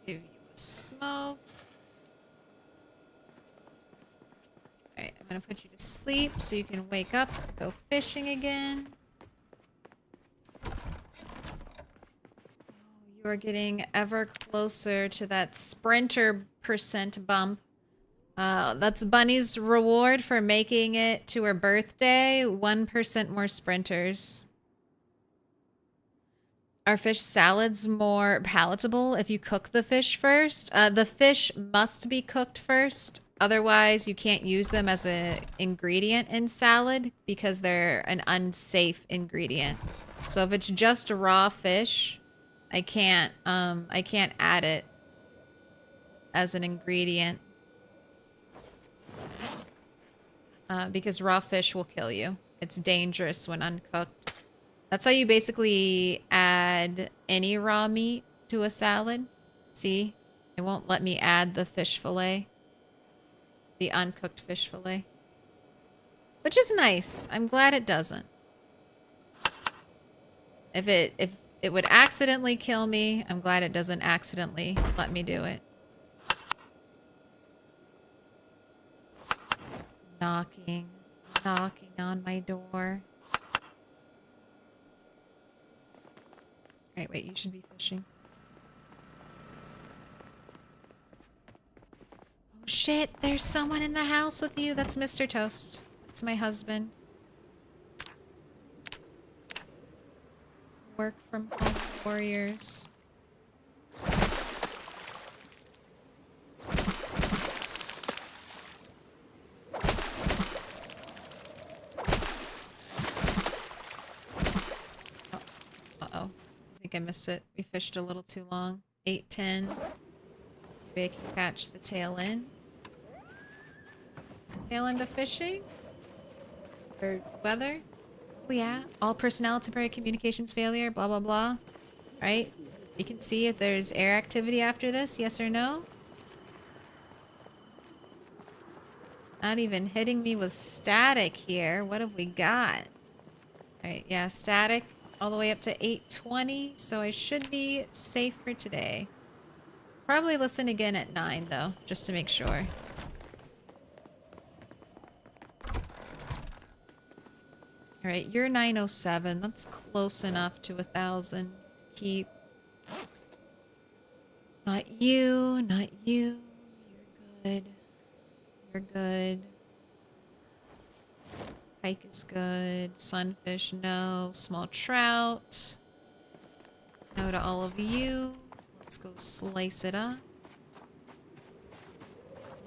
Give you a smoke. Alright, I'm gonna put you to sleep so you can wake up, go fishing again. Oh, you are getting ever closer to that sprinter percent bump. That's Bunny's reward for making it to her birthday. 1% more sprinters. Are fish salads more palatable if you cook the fish first? The fish must be cooked first. Otherwise, you can't use them as an ingredient in salad because they're an unsafe ingredient. So if it's just raw fish, I can't add it as an ingredient. Because raw fish will kill you. It's dangerous when uncooked. That's how you basically add any raw meat to a salad. See? It won't let me add the fish fillet. The uncooked fish fillet. Which is nice. I'm glad it doesn't. If it would accidentally kill me, I'm glad it doesn't accidentally let me do it. Knocking on my door. Right, wait, you should be fishing. Oh shit, there's someone in the house with you. That's Mr. Toast. That's my husband. Work from home warriors. Uh-oh. I think I missed it. We fished a little too long. 8:10. Maybe I can catch the tail end. Tail end of fishing? Or weather? Oh yeah. All personnel, temporary communications failure, blah blah blah. Right? You can see if there's air activity after this, yes or no. Not even hitting me with static here. What have we got? Alright, yeah, static. All the way up to 8:20, so I should be safe for today. Probably listen again at 9, though, just to make sure. Alright, you're 907. That's close enough to 1,000 to keep. Not you, not you. You're good. You're good. Pike is good. Sunfish, no. Small trout. No to all of you. Let's go slice it up.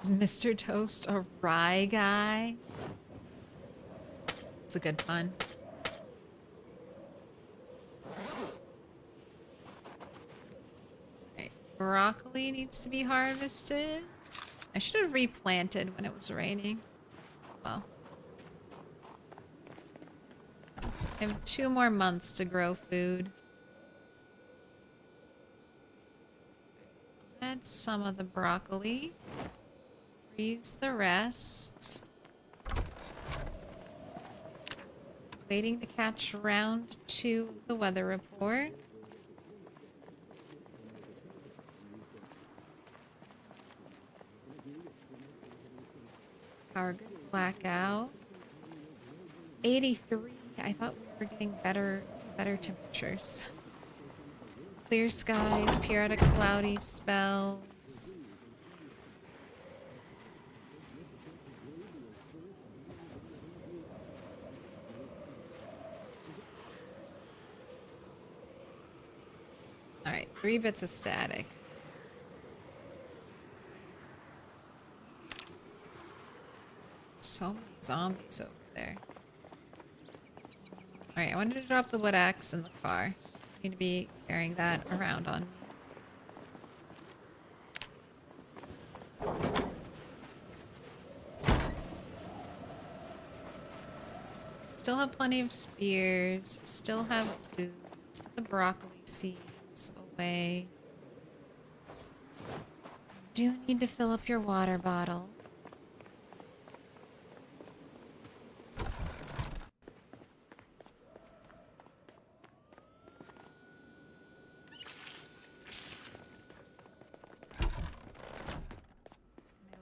Is Mr. Toast a rye guy? It's a good pun. Alright, broccoli needs to be harvested. I should have replanted when it was raining. Well. I have 2 more months to grow food. Add some of the broccoli. Freeze the rest. Waiting to catch round 2 of the weather report. Power grid blackout. 83. I thought we were getting better temperatures. Clear skies, periodic cloudy spells. Alright, 3 bits of static. So many zombies over there. Alright, I wanted to drop the wood axe in the car. Need to be carrying that around on me. Still have plenty of spears. Still have food. Let's put the broccoli seeds away. Do need to fill up your water bottle.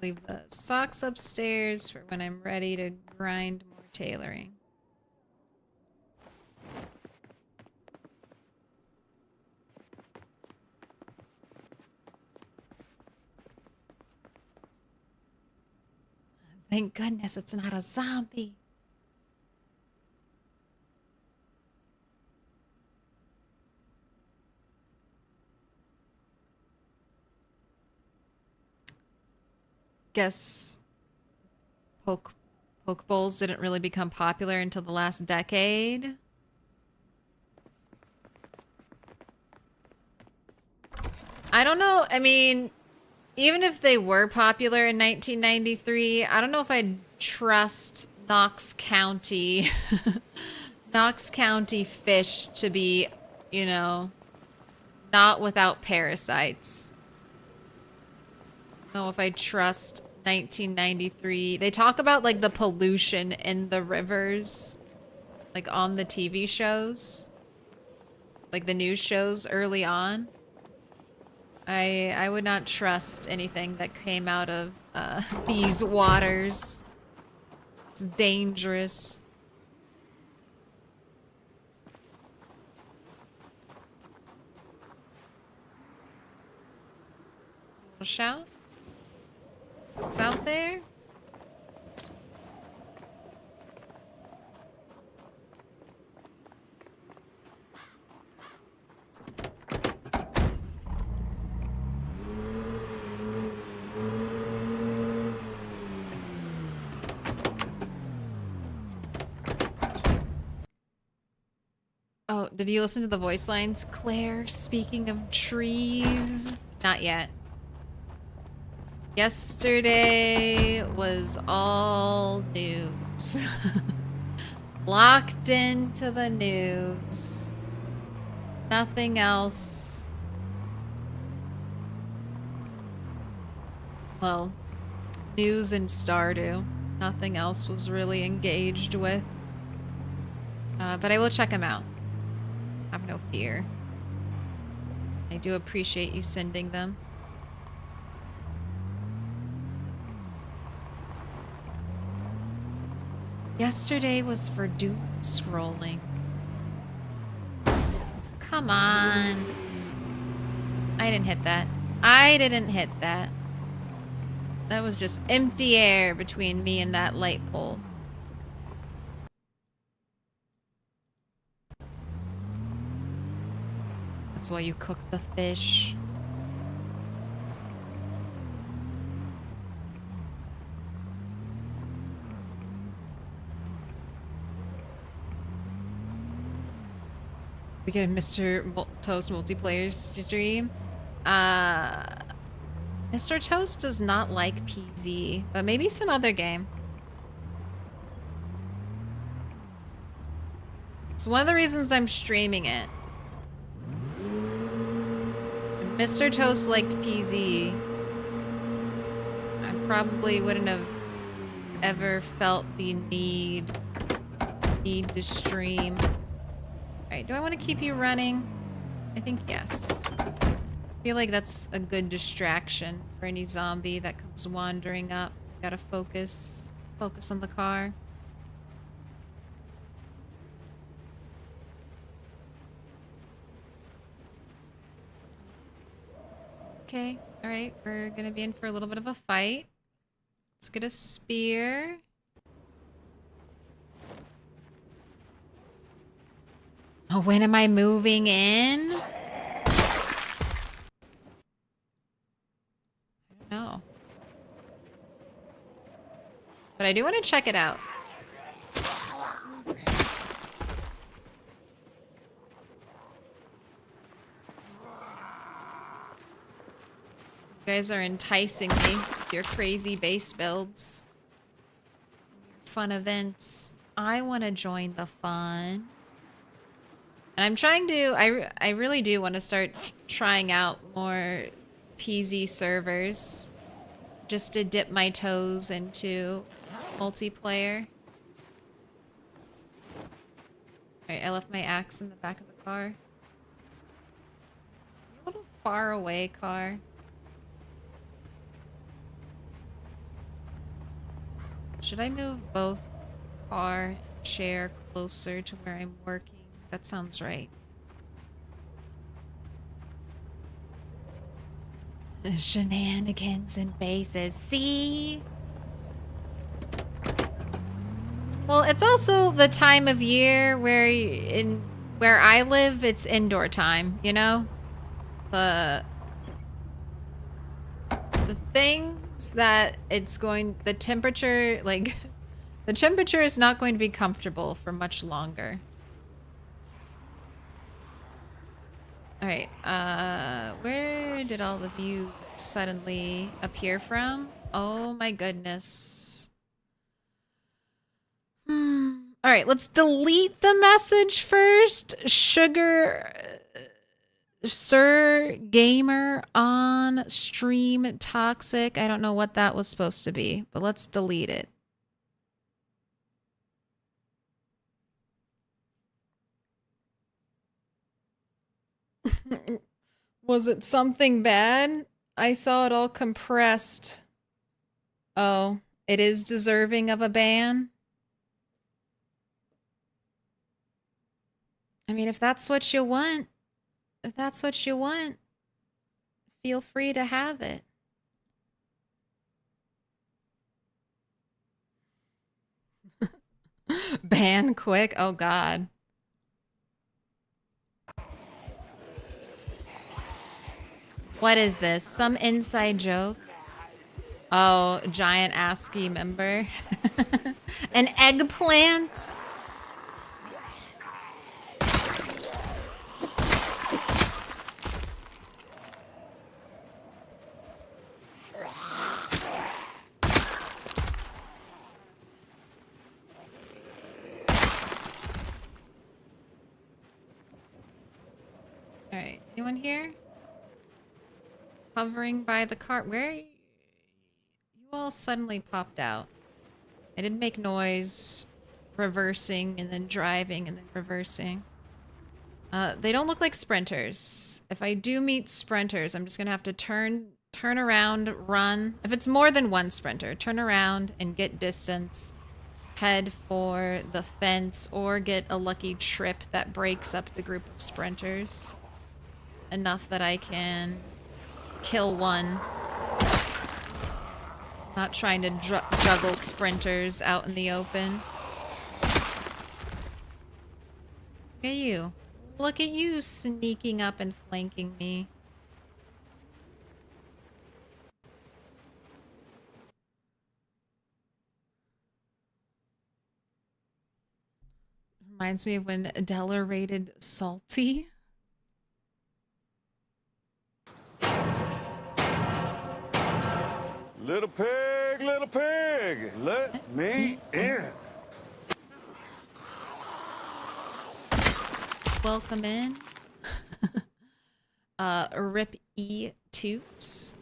Leave the socks upstairs for when I'm ready to grind more tailoring. Thank goodness it's not a zombie. Guess poke bowls didn't really become popular until the last decade. I don't know. I mean, even if they were popular in 1993, I don't know if I'd trust Knox County Knox County fish to be, you know, not without parasites. I don't know if I trust 1993. They talk about like the pollution in the rivers, like on the TV shows, like the news shows early on. I would not trust anything that came out of these waters. It's dangerous. Little shout. What's out there? Oh, did you listen to the voice lines? Claire, speaking of trees. Not yet. Yesterday was all news. Locked into the news. Nothing else. Well, news and Stardew. Nothing else was really engaged with. But I will check them out. Have no fear. I do appreciate you sending them. Yesterday was for doom scrolling. Come on. I didn't hit that. I didn't hit that. That was just empty air between me and that light pole. That's why you cook the fish. We get a Mr. Toast multiplayer stream. Mr. Toast does not like PZ, but maybe some other game. It's one of the reasons I'm streaming it. If Mr. Toast liked PZ, I probably wouldn't have ever felt the need to stream. Alright, do I want to keep you running? I think yes. I feel like that's a good distraction for any zombie that comes wandering up. Gotta focus on the car. Okay, alright, we're gonna be in for a little bit of a fight. Let's get a spear. Oh, when am I moving in? I don't know. But I do want to check it out. You guys are enticing me with your crazy base builds. Fun events. I want to join the fun. And I'm trying to, I really do want to start trying out more PZ servers. Just to dip my toes into multiplayer. Alright, I left my axe in the back of the car. A little far away, car. Should I move both car and chair closer to where I'm working? That sounds right. Shenanigans and bases. See? Well, it's also the time of year where where I live, it's indoor time, you know? The things that the temperature, like, the temperature is not going to be comfortable for much longer. Alright, where did all of you suddenly appear from? Oh my goodness. Alright, let's delete the message first. Sugar... Sir Gamer on stream toxic. I don't know what that was supposed to be, but let's delete it. Was it something bad? I saw it all compressed. Oh, it is deserving of a ban? I mean, if that's what you want, feel free to have it. Ban quick? Oh, God. What is this? Some inside joke? Oh, giant ASCII member. An eggplant? Alright, anyone here? Hovering by the car. Where are you? You all suddenly popped out. I didn't make noise, reversing and then driving and then reversing. They don't look like sprinters. If I do meet sprinters, I'm just gonna have to turn around, run. If it's more than one sprinter, turn around and get distance, head for the fence, or get a lucky trip that breaks up the group of sprinters. Enough that I can kill one. Not trying to juggle sprinters out in the open. Look at you. Look at you sneaking up and flanking me. Reminds me of when Adela rated Salty. Little pig, let me in. Welcome in. Rip E Toots.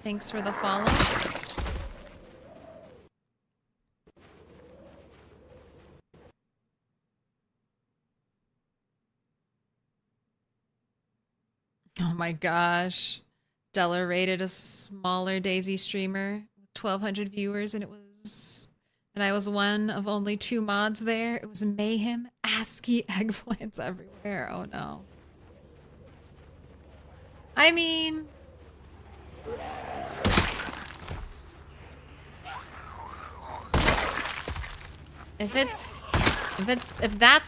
Thanks for the follow. Oh my gosh. Della rated a smaller Daisy streamer with 1,200 viewers, and I was one of only 2 mods there. It was mayhem, ASCII eggplants everywhere. Oh no. I mean, if that's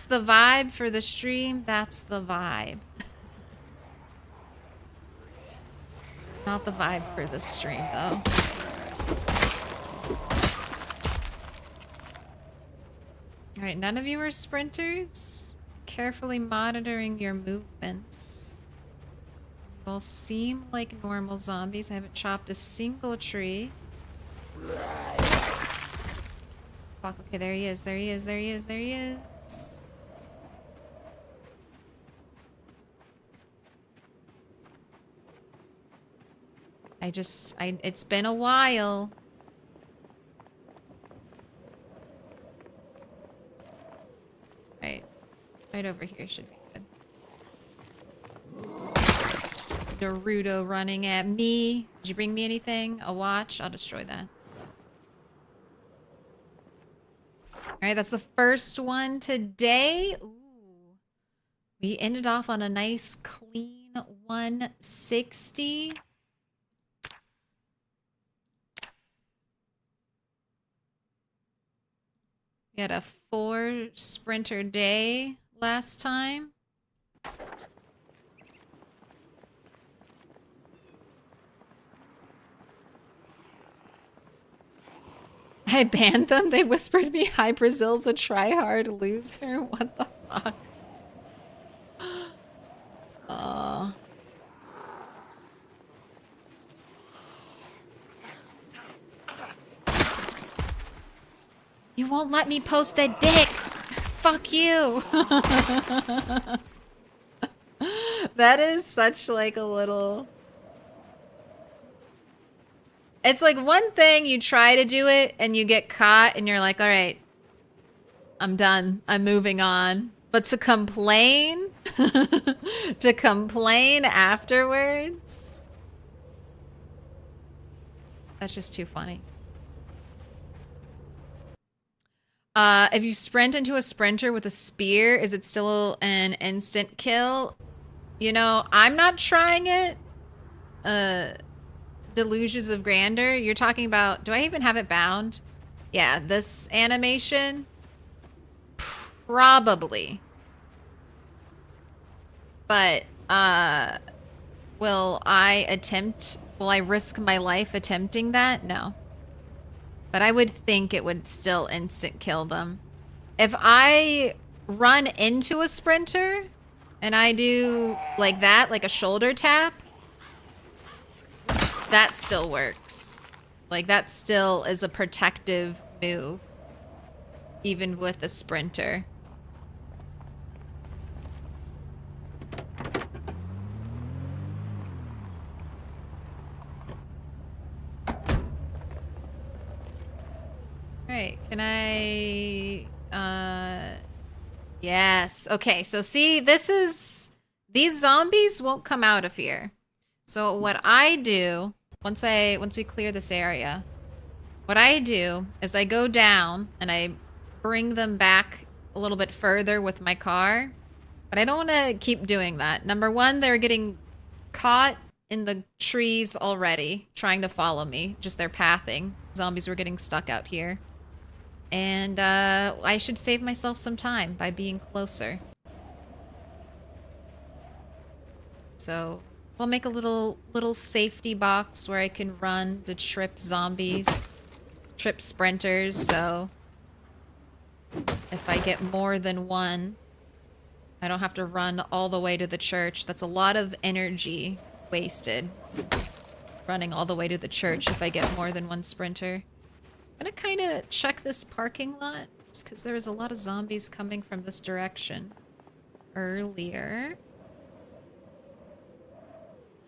the vibe for the stream, that's the vibe. Not the vibe for the stream, though. Alright, none of you are sprinters. Carefully monitoring your movements. You all seem like normal zombies. I haven't chopped a single tree. Fuck, okay, there he is, there he is, there he is, there he is. It's been a while. Right over here should be good. Naruto running at me. Did you bring me anything? A watch? I'll destroy that. Alright, that's the first one today. Ooh. We ended off on a nice clean 160. We had a 4 sprinter day last time. I banned them. They whispered me, "Hi, Brazil's a tryhard loser." What the fuck? Oh. You won't let me post a dick. Fuck you. That is such like a little... It's like one thing you try to do it and you get caught and you're like, all right, I'm done. I'm moving on. But to complain, to complain afterwards, that's just too funny. If you sprint into a sprinter with a spear, is it still an instant kill? You know, I'm not trying it. Delusions of Grandeur. You're talking about, do I even have it bound? Yeah, this animation? Probably. But, will I risk my life attempting that? No. But I would think it would still instant kill them. If I run into a sprinter and I do like that, like a shoulder tap, that still works. Like that still is a protective move, even with a sprinter. Right, can I, yes. Okay, so see, these zombies won't come out of here. So what I do, once we clear this area, what I do is I go down and I bring them back a little bit further with my car. But I don't want to keep doing that. Number one, they're getting caught in the trees already, trying to follow me. Just their pathing. Zombies were getting stuck out here. And I should save myself some time by being closer. So we'll make a little safety box where I can run to trip zombies, trip sprinters, so if I get more than one, I don't have to run all the way to the church. That's a lot of energy wasted, running all the way to the church if I get more than one sprinter. I'm gonna kind of check this parking lot, just because there was a lot of zombies coming from this direction earlier.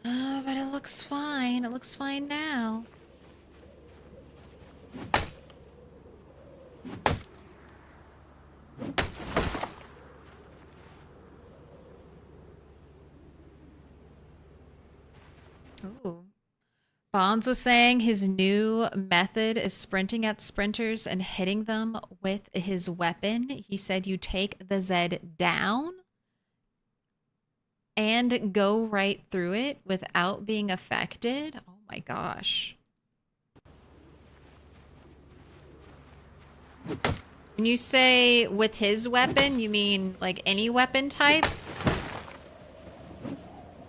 But it looks fine. It looks fine now. Ooh. Bonds was saying his new method is sprinting at sprinters and hitting them with his weapon. He said you take the Z down and go right through it without being affected. Oh my gosh. When you say with his weapon, you mean like any weapon type?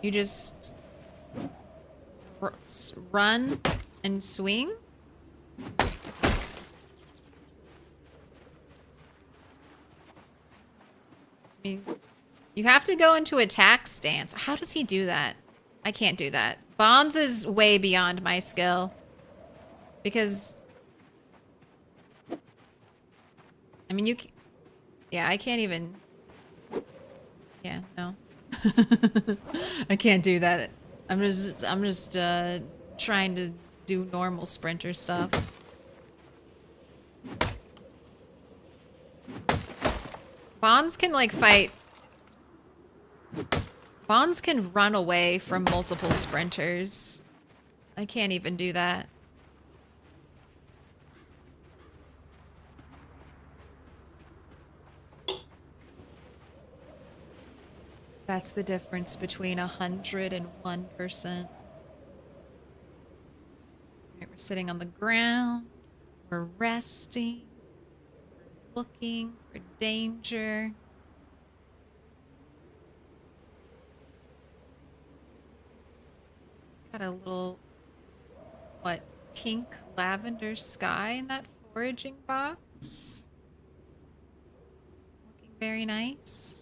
You just run and swing? I mean, you have to go into attack stance. How does he do that? I can't do that. Bonds is way beyond my skill. Because I mean, yeah, I can't even. Yeah, no. I can't do that. I'm just trying to do normal sprinter stuff. Bonds can like fight. Bonds can run away from multiple sprinters. I can't even do that. That's the difference between 100 and 1%. Alright, we're sitting on the ground. We're resting. We're looking for danger. Got a little, what, pink lavender sky in that foraging box. Looking very nice.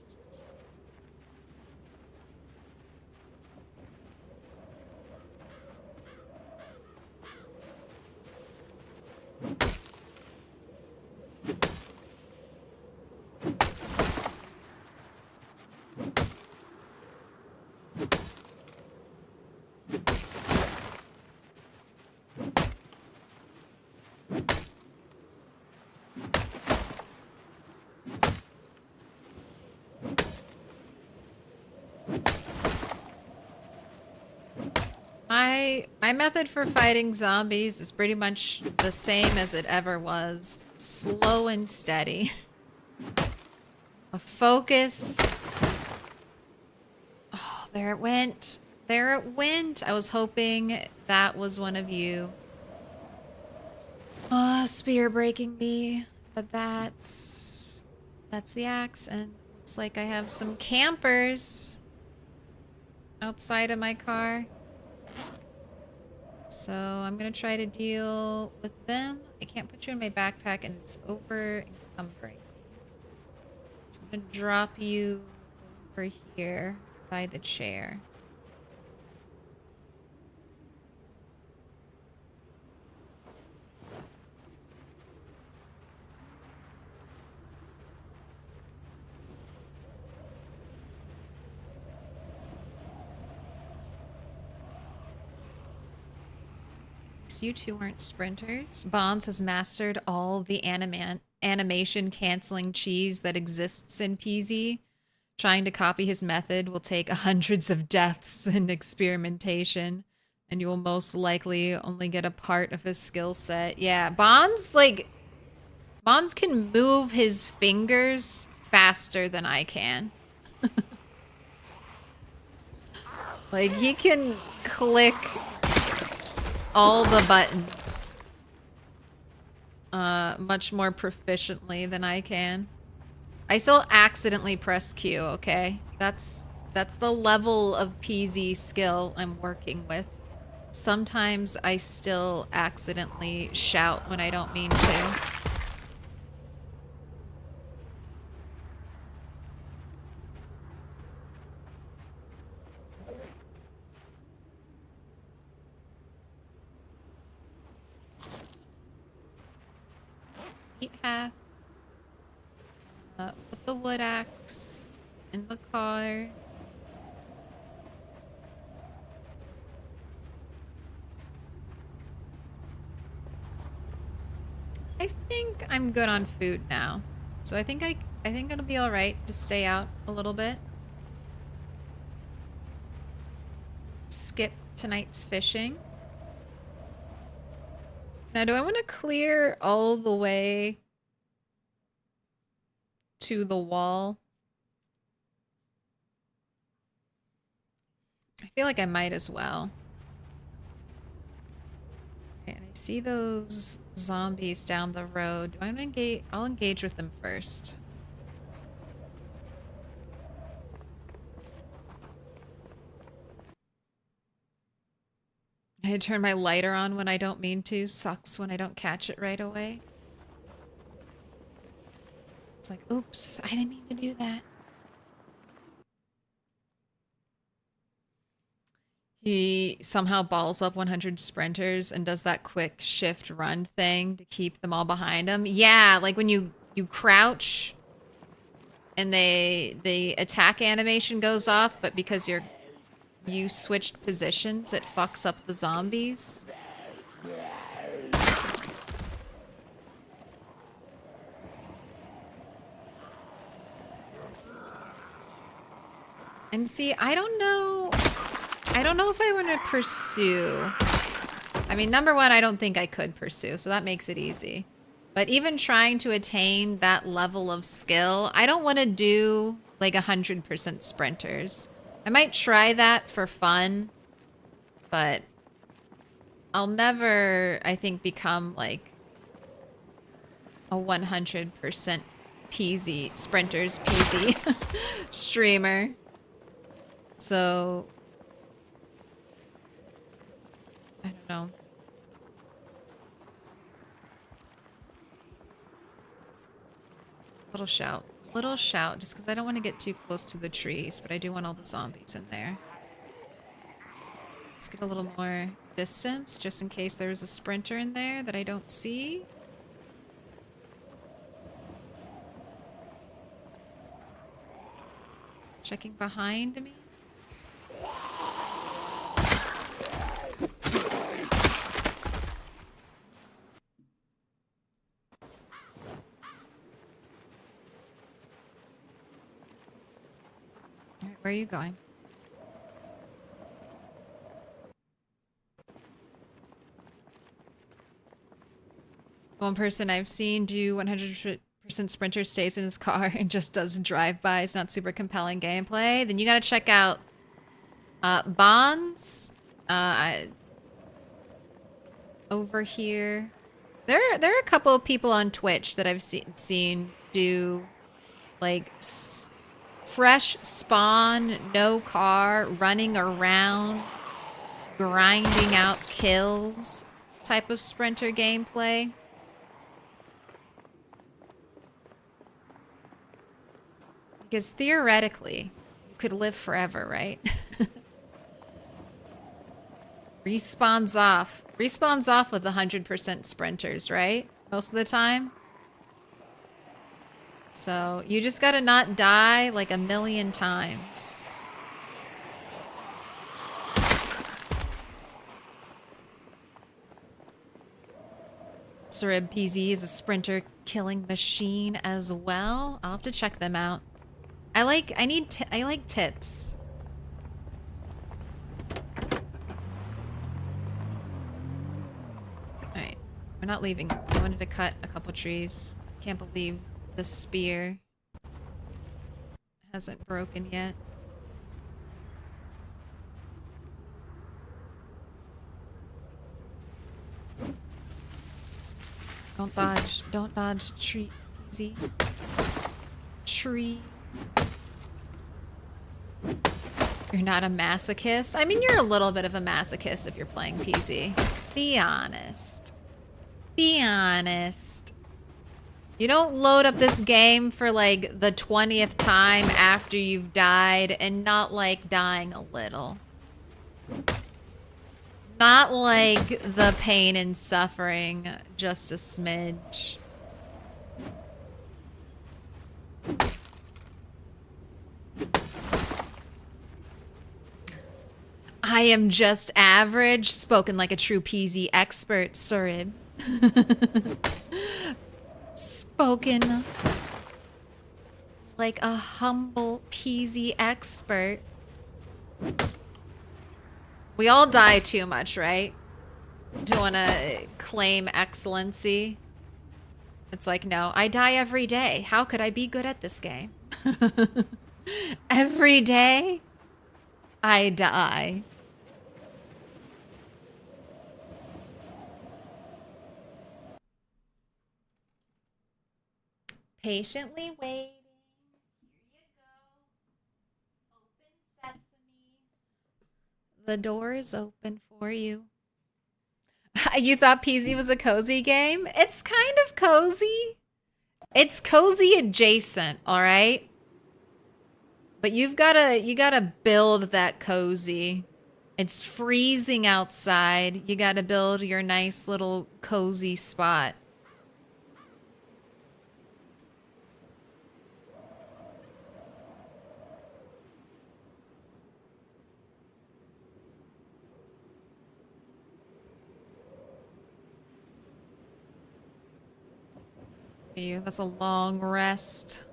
My method for fighting zombies is pretty much the same as it ever was. Slow and steady. A focus. Oh, there it went. There it went. I was hoping that was one of you. Oh, spear breaking me. But that's the axe, and looks like I have some campers outside of my car. So I'm gonna try to deal with them. I can't put you in my backpack and it's over encumbering. So I'm gonna drop you over here by the chair. You two aren't sprinters. Bonds has mastered all the animation canceling cheese that exists in PZ. Trying to copy his method will take hundreds of deaths and experimentation, and you will most likely only get a part of his skill set. Yeah, Bonds can move his fingers faster than I can. Like, he can click all the buttons much more proficiently than I can. I still accidentally press Q, okay? That's the level of PZ skill I'm working with. Sometimes I still accidentally shout when I don't mean to. Eat half. Put the wood axe in the car. I think I'm good on food now. So I think it'll be all right to stay out a little bit. Skip tonight's fishing. Now, do I want to clear all the way to the wall? I feel like I might as well. Okay, and I see those zombies down the road. Do I want to engage? I'll engage with them first. I turn my lighter on when I don't mean to. Sucks when I don't catch it right away. It's like, oops, I didn't mean to do that. He somehow balls up 100 sprinters and does that quick shift run thing to keep them all behind him. Yeah, like when you you crouch and the attack animation goes off, but because you switched positions, it fucks up the zombies. And see, I don't know if I want to pursue. I mean, number one, I don't think I could pursue, so that makes it easy. But even trying to attain that level of skill, I don't want to do like 100% sprinters. I might try that for fun, but I'll never, I think, become like a 100% peasy, sprinters peasy streamer. So, I don't know. Little shout, just because I don't want to get too close to the trees, but I do want all the zombies in there. Let's get a little more distance, just in case there's a sprinter in there that I don't see. Checking behind me. Where are you going? One person I've seen do 100% sprinter, stays in his car and just does drive-bys, not super compelling gameplay. Then you gotta check out Bonds. Over here. There are a couple of people on Twitch that I've seen do like fresh spawn, no car, running around, grinding out kills type of sprinter gameplay. Because theoretically, you could live forever, right? Respawns off with 100% sprinters, right? Most of the time. So you just gotta not die like a million times. Surib PZ is a sprinter killing machine as well. I'll have to check them out. I like tips. Alright. We're not leaving. I wanted to cut a couple trees. Can't believe the spear hasn't broken yet. Don't dodge tree, easy. Tree. You're not a masochist? I mean, you're a little bit of a masochist if you're playing PC. Be honest. Be honest. You don't load up this game for like the 20th time after you've died and not like dying a little. Not like the pain and suffering, just a smidge. I am just average, spoken like a true PZ expert, Surib. Spoken like a humble PZ expert. We all die too much, right? Don't want to claim excellency. It's like, no, I die every day. How could I be good at this game? Every day, I die. Patiently waiting. Here you go. Open sesame. The door is open for you. You thought PZ was a cozy game? It's kind of cozy. It's cozy adjacent, all right? But you gotta build that cozy. It's freezing outside. You gotta build your nice little cozy spot. You. That's a long rest.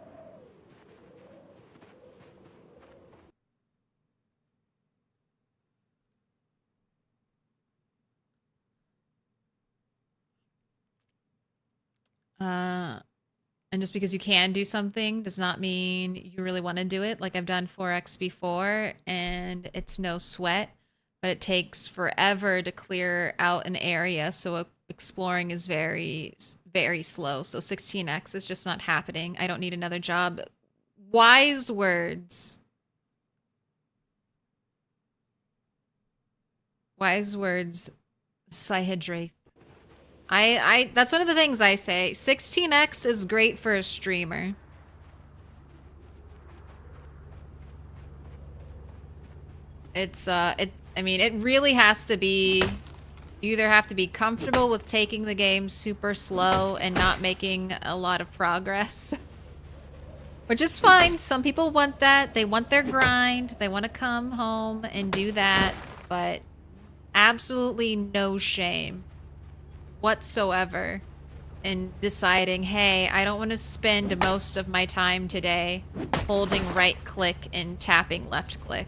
And just because you can do something does not mean you really want to do it. Like I've done 4X before and it's no sweat, but it takes forever to clear out an area. So exploring is very, very slow. So 16X is just not happening. I don't need another job. Wise words. Wise words, Psyhydrate. That's one of the things I say. 16X is great for a streamer. I mean, it really has to be, you either have to be comfortable with taking the game super slow and not making a lot of progress. Which is fine. Some people want that. They want their grind. They want to come home and do that. But absolutely no shame whatsoever in deciding, hey, I don't want to spend most of my time today holding right click and tapping left click.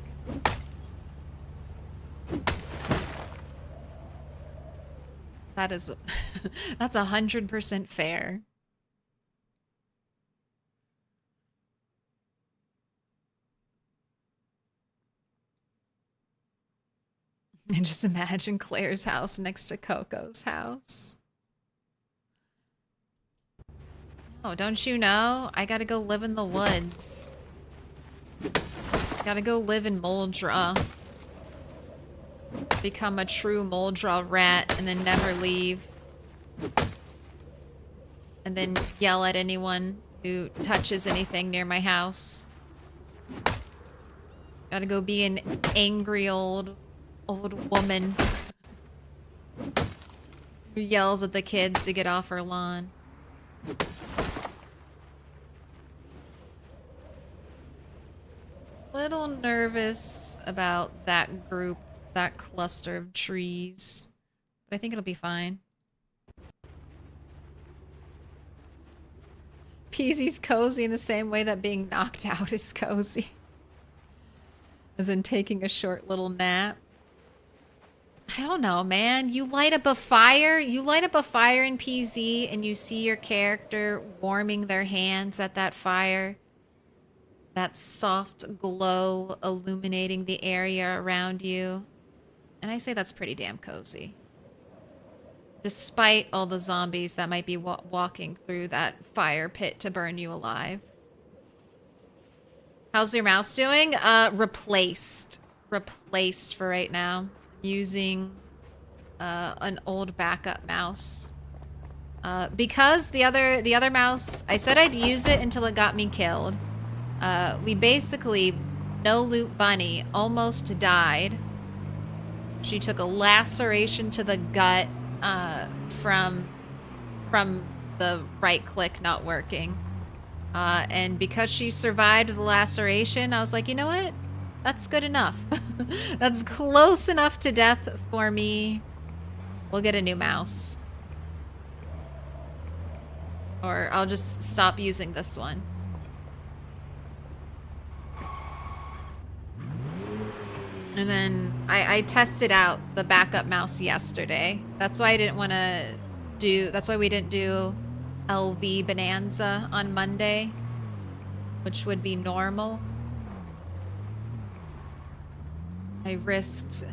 That is, that's 100% fair. And just imagine Claire's house next to Coco's house. Oh, don't you know? I gotta go live in the woods. Gotta go live in Moldra. Become a true Moldra rat and then never leave. And then yell at anyone who touches anything near my house. Gotta go be an angry old woman who yells at the kids to get off her lawn. Little nervous about that group, that cluster of trees, but I think it'll be fine. Peasy's cozy in the same way that being knocked out is cozy. As in taking a short little nap. I don't know, man. You light up a fire in PZ and you see your character warming their hands at that fire. That soft glow illuminating the area around you. And I say that's pretty damn cozy. Despite all the zombies that might be walking through that fire pit to burn you alive. How's your mouse doing? Replaced. Replaced for right now. Using an old backup mouse. Because the other mouse, I said I'd use it until it got me killed. We basically, No Loot Bunny almost died. She took a laceration to the gut from the right click not working. And because she survived the laceration, I was like, you know what? That's good enough. That's close enough to death for me. We'll get a new mouse. Or I'll just stop using this one. And then I tested out the backup mouse yesterday. That's why I didn't want to do... That's why we didn't do LV Bonanza on Monday. Which would be normal. I risked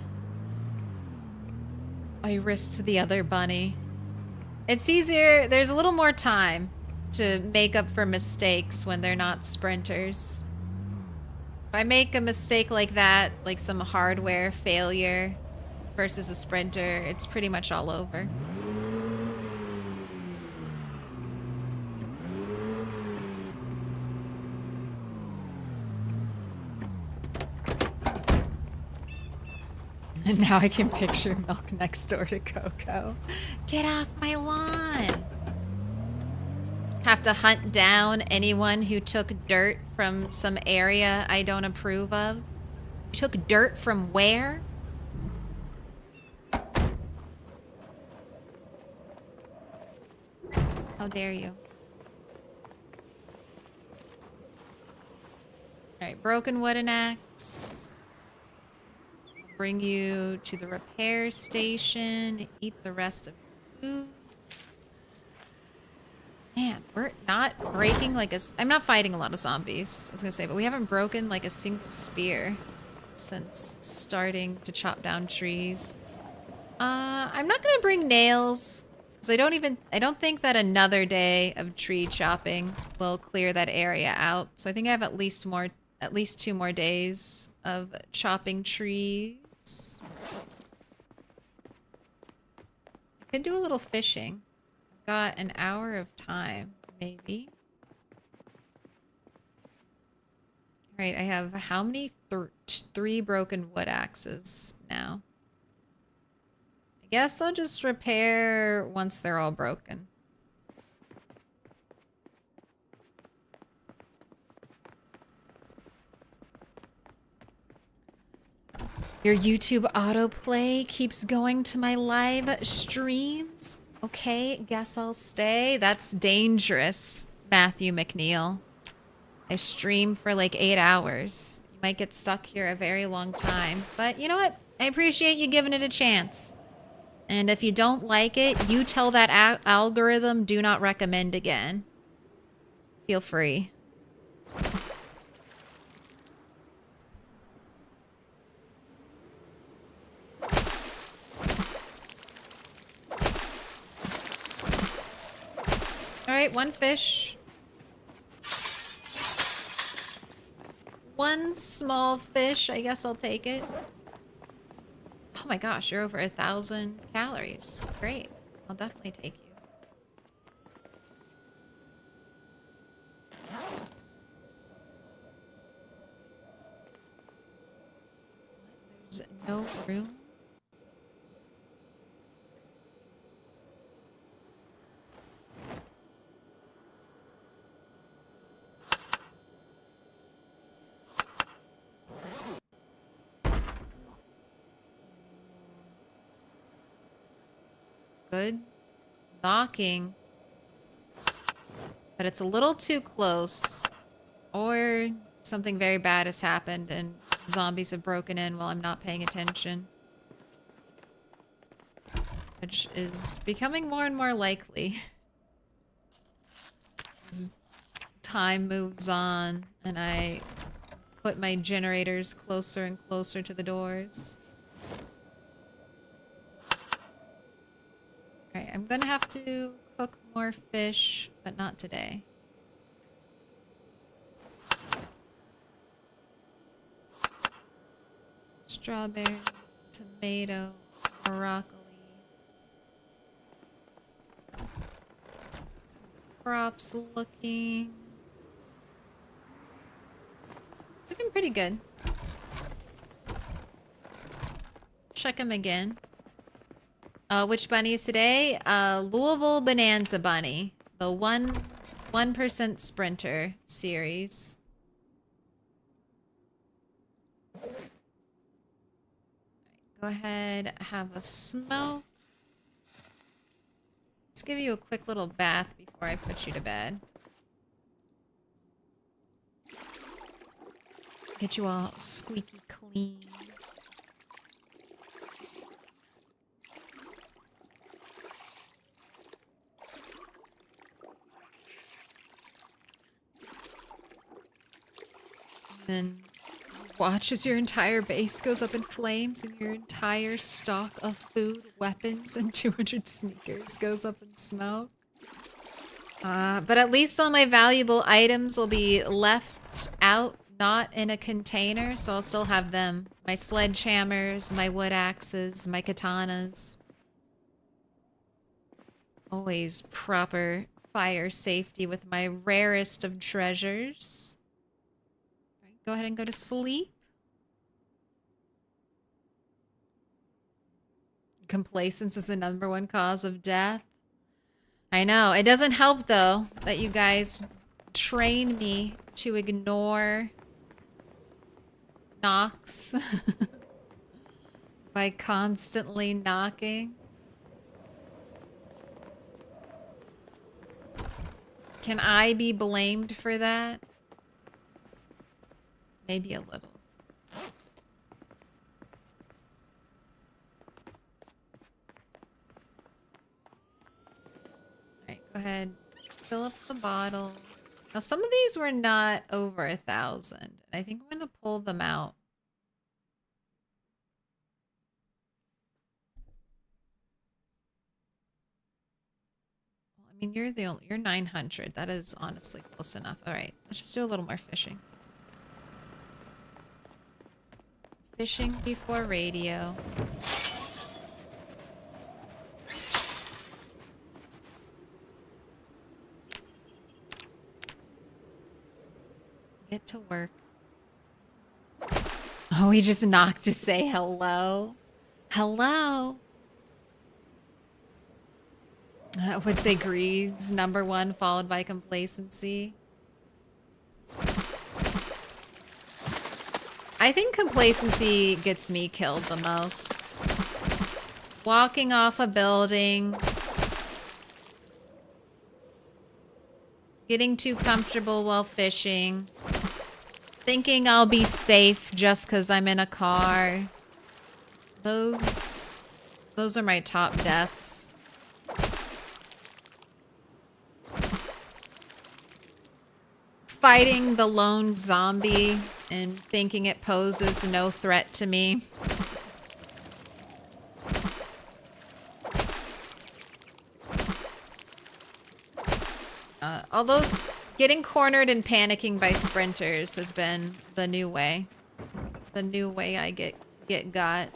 the other bunny. It's easier. There's a little more time to make up for mistakes when they're not sprinters. If I make a mistake like that, like some hardware failure versus a sprinter, it's pretty much all over. And now I can picture Milk next door to Coco. Get off my lawn! Have to hunt down anyone who took dirt from some area I don't approve of. Took dirt from where? How dare you? Alright, broken wooden axe. Bring you to the repair station. Eat the rest of the food. Man, we're not breaking like a... I'm not fighting a lot of zombies, I was gonna say, but we haven't broken like a single spear since starting to chop down trees. I'm not gonna bring nails, because I don't think that another day of tree chopping will clear that area out. So I think I have at least 2 more days of chopping trees. I could do a little fishing. I've got an hour of time, maybe. Alright, I have how many? 3 broken wood axes now. I guess I'll just repair once they're all broken. Your YouTube autoplay keeps going to my live streams. Okay, guess I'll stay. That's dangerous, Matthew McNeil. I stream for like 8 hours. You might get stuck here a very long time. But you know what? I appreciate you giving it a chance. And if you don't like it, you tell that algorithm do not recommend again. Feel free. Alright, 1 fish. 1 small fish, I guess I'll take it. Oh my gosh, you're over 1,000 calories. Great. I'll definitely take you. There's no room. Good knocking, but it's a little too close, or something very bad has happened and zombies have broken in while I'm not paying attention, which is becoming more and more likely as time moves on and I put my generators closer and closer to the doors. Alright, I'm gonna have to cook more fish, but not today. Strawberry, tomato, broccoli. Crops looking pretty good. Check them again. Which bunny is today? Louisville Bonanza bunny. The 1% sprinter series. Go ahead, have a smoke. Let's give you a quick little bath before I put you to bed. Get you all squeaky clean. Then watch as your entire base goes up in flames and your entire stock of food, weapons, and 200 sneakers goes up in smoke. But at least all my valuable items will be left out, not in a container, so I'll still have them. My sledgehammers, my wood axes, my katanas. Always proper fire safety with my rarest of treasures. All right, go ahead and go to sleep. Complacence is the #1 cause of death. I know. It doesn't help, though, that you guys train me to ignore knocks by constantly knocking. Can I be blamed for that? Maybe a little. Alright, go ahead. Fill up the bottle. Now, some of these were not over 1,000. I think I'm going to pull them out. Well, I mean, you're 900. That is honestly close enough. All right, let's just do a little more fishing. Fishing before radio. Get to work. Oh, he just knocked to say hello. Hello. I would say greed's #1, followed by complacency. I think complacency gets me killed the most. Walking off a building. Getting too comfortable while fishing. Thinking I'll be safe just because I'm in a car. Those are my top deaths. Fighting the lone zombie and thinking it poses no threat to me. Although getting cornered and panicking by sprinters has been the new way. The new way I get got.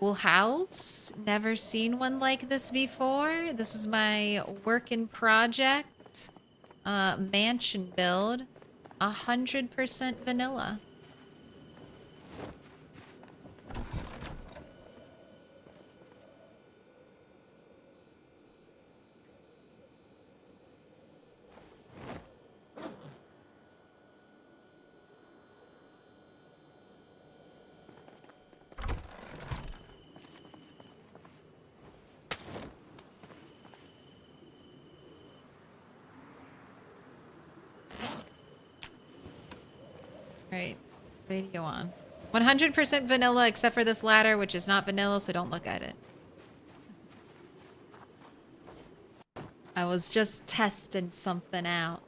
Full house. Never seen one like this before. This is my work in project. Mansion build. 100% vanilla. Right, radio on. 100% vanilla except for this ladder, which is not vanilla, so don't look at it. I was just testing something out.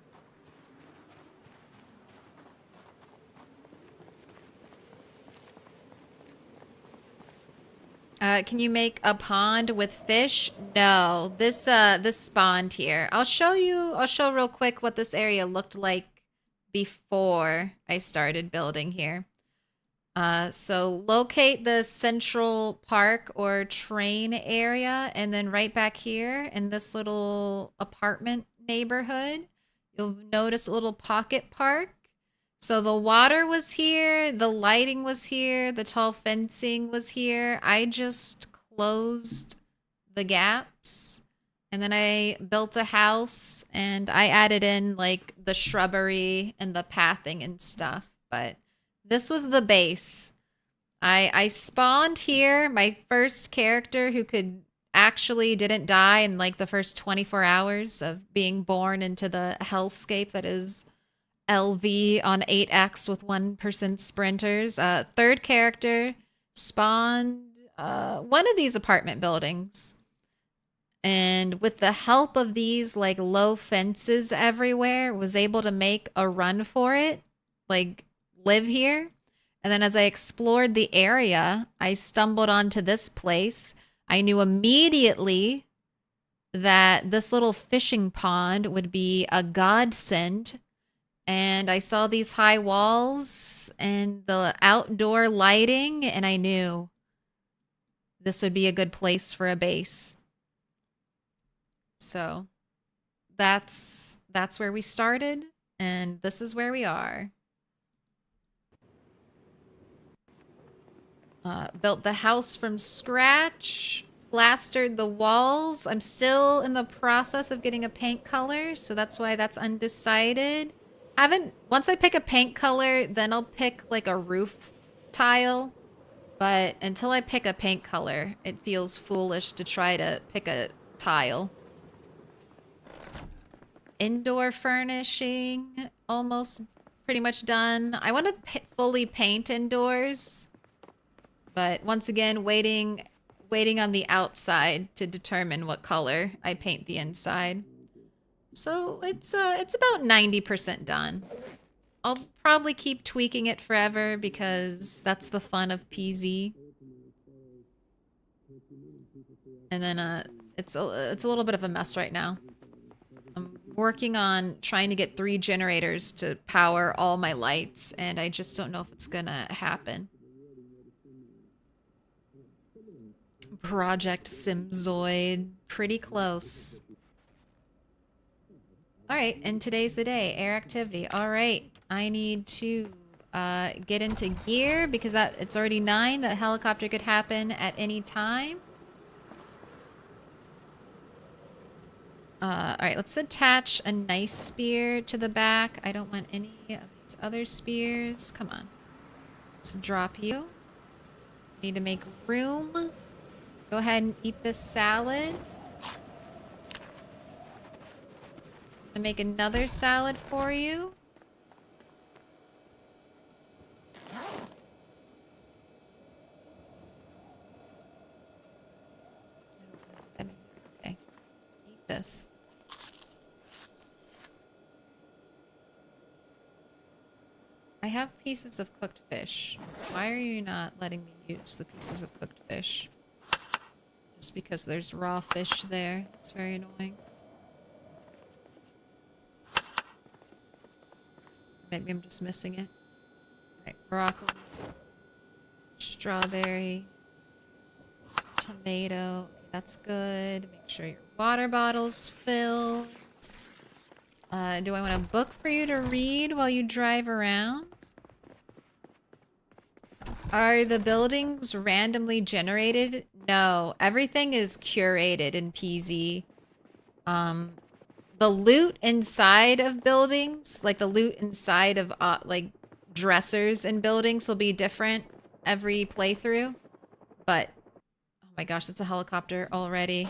Can you make a pond with fish? No, this spawned here. I'll show real quick what this area looked like before I started building here. So locate the central park or train area, and then right back here in this little apartment neighborhood, you'll notice a little pocket park. So the water was here, the lighting was here, the tall fencing was here. I just closed the gaps. And then I built a house and I added in like the shrubbery and the pathing and stuff. But this was the base. I spawned here, my first character who didn't die in like the first 24 hours of being born into the hellscape that is LV on 8X with 1% sprinters. Third character spawned one of these apartment buildings. And with the help of these like low fences everywhere, was able to make a run for it, like live here. And then as I explored the area, I stumbled onto this place. I knew immediately that this little fishing pond would be a godsend. And I saw these high walls and the outdoor lighting, and I knew this would be a good place for a base. So that's where we started, and this is where we are. Built the house from scratch, plastered the walls. I'm still in the process of getting a paint color, so that's why that's undecided. Once I pick a paint color, then I'll pick like a roof tile. But until I pick a paint color, it feels foolish to try to pick a tile. indoor furnishing almost pretty much done. I want to fully paint indoors, but once again, waiting on the outside to determine what color I paint the inside. So it's about 90% done. I'll probably keep tweaking it forever because that's the fun of PZ. And then it's a little bit of a mess right now. I'm working on trying to get 3 generators to power all my lights, and I just don't know if it's gonna happen. Project Zomboid, pretty close. All right, and today's the day. Air activity. All right, I need to get into gear because it's already 9. That helicopter could happen at any time. All right, let's attach a nice spear to the back. I don't want any of these other spears. Come on. Let's drop you. Need to make room. Go ahead and eat this salad. And make another salad for you. Okay. Eat this. I have pieces of cooked fish. Why are you not letting me use the pieces of cooked fish? Just because there's raw fish there. It's very annoying. Maybe I'm just missing it. Alright, broccoli. Strawberry. Tomato. That's good. Make sure your water bottle's filled. Do I want a book for you to read while you drive around? Are the buildings randomly generated? No, everything is curated in PZ. The loot inside of buildings, like the loot inside of like dressers in buildings, will be different every playthrough. But oh my gosh, that's a helicopter already.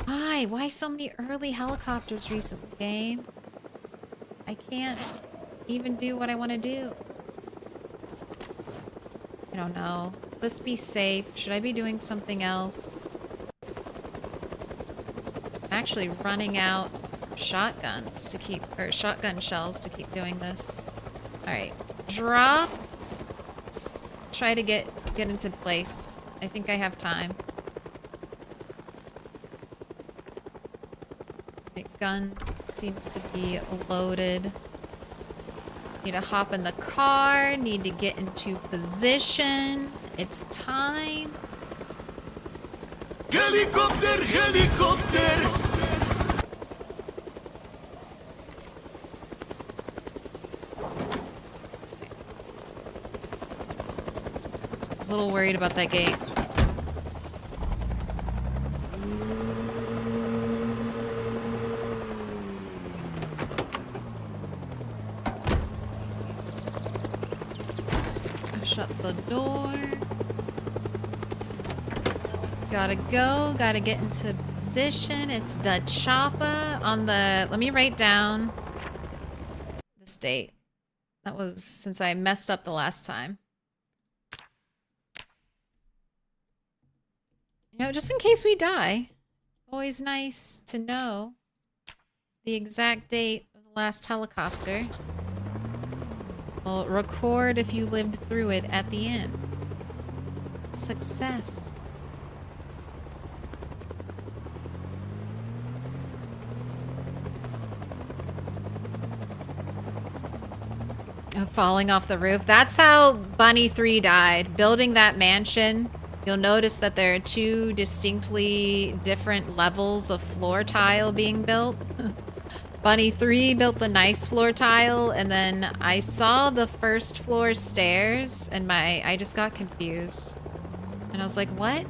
Why? Why so many early helicopters recently, game? I can't even do what I want to do. I don't know. Let's be safe. Should I be doing something else? I'm actually running out of shotguns to keep, or shotgun shells to keep doing this. Alright. Drop. Let's try to get into place. I think I have time. My gun seems to be loaded. Need to hop in the car. Need to get into position. It's time. Helicopter, helicopter. I was a little worried about that gate. Shut the door. Gotta go. Gotta get into position. It's the chopper on the... Let me write down this date. That was since I messed up the last time. You know, just in case we die. Always nice to know the exact date of the last helicopter. Well, record if you lived through it at the end. Success. Falling off the roof. That's how Bunny 3 died. Building that mansion, you'll notice that there are 2 distinctly different levels of floor tile being built. Bunny 3 built the nice floor tile, and then I saw the first floor stairs, and I just got confused. And I was like, what?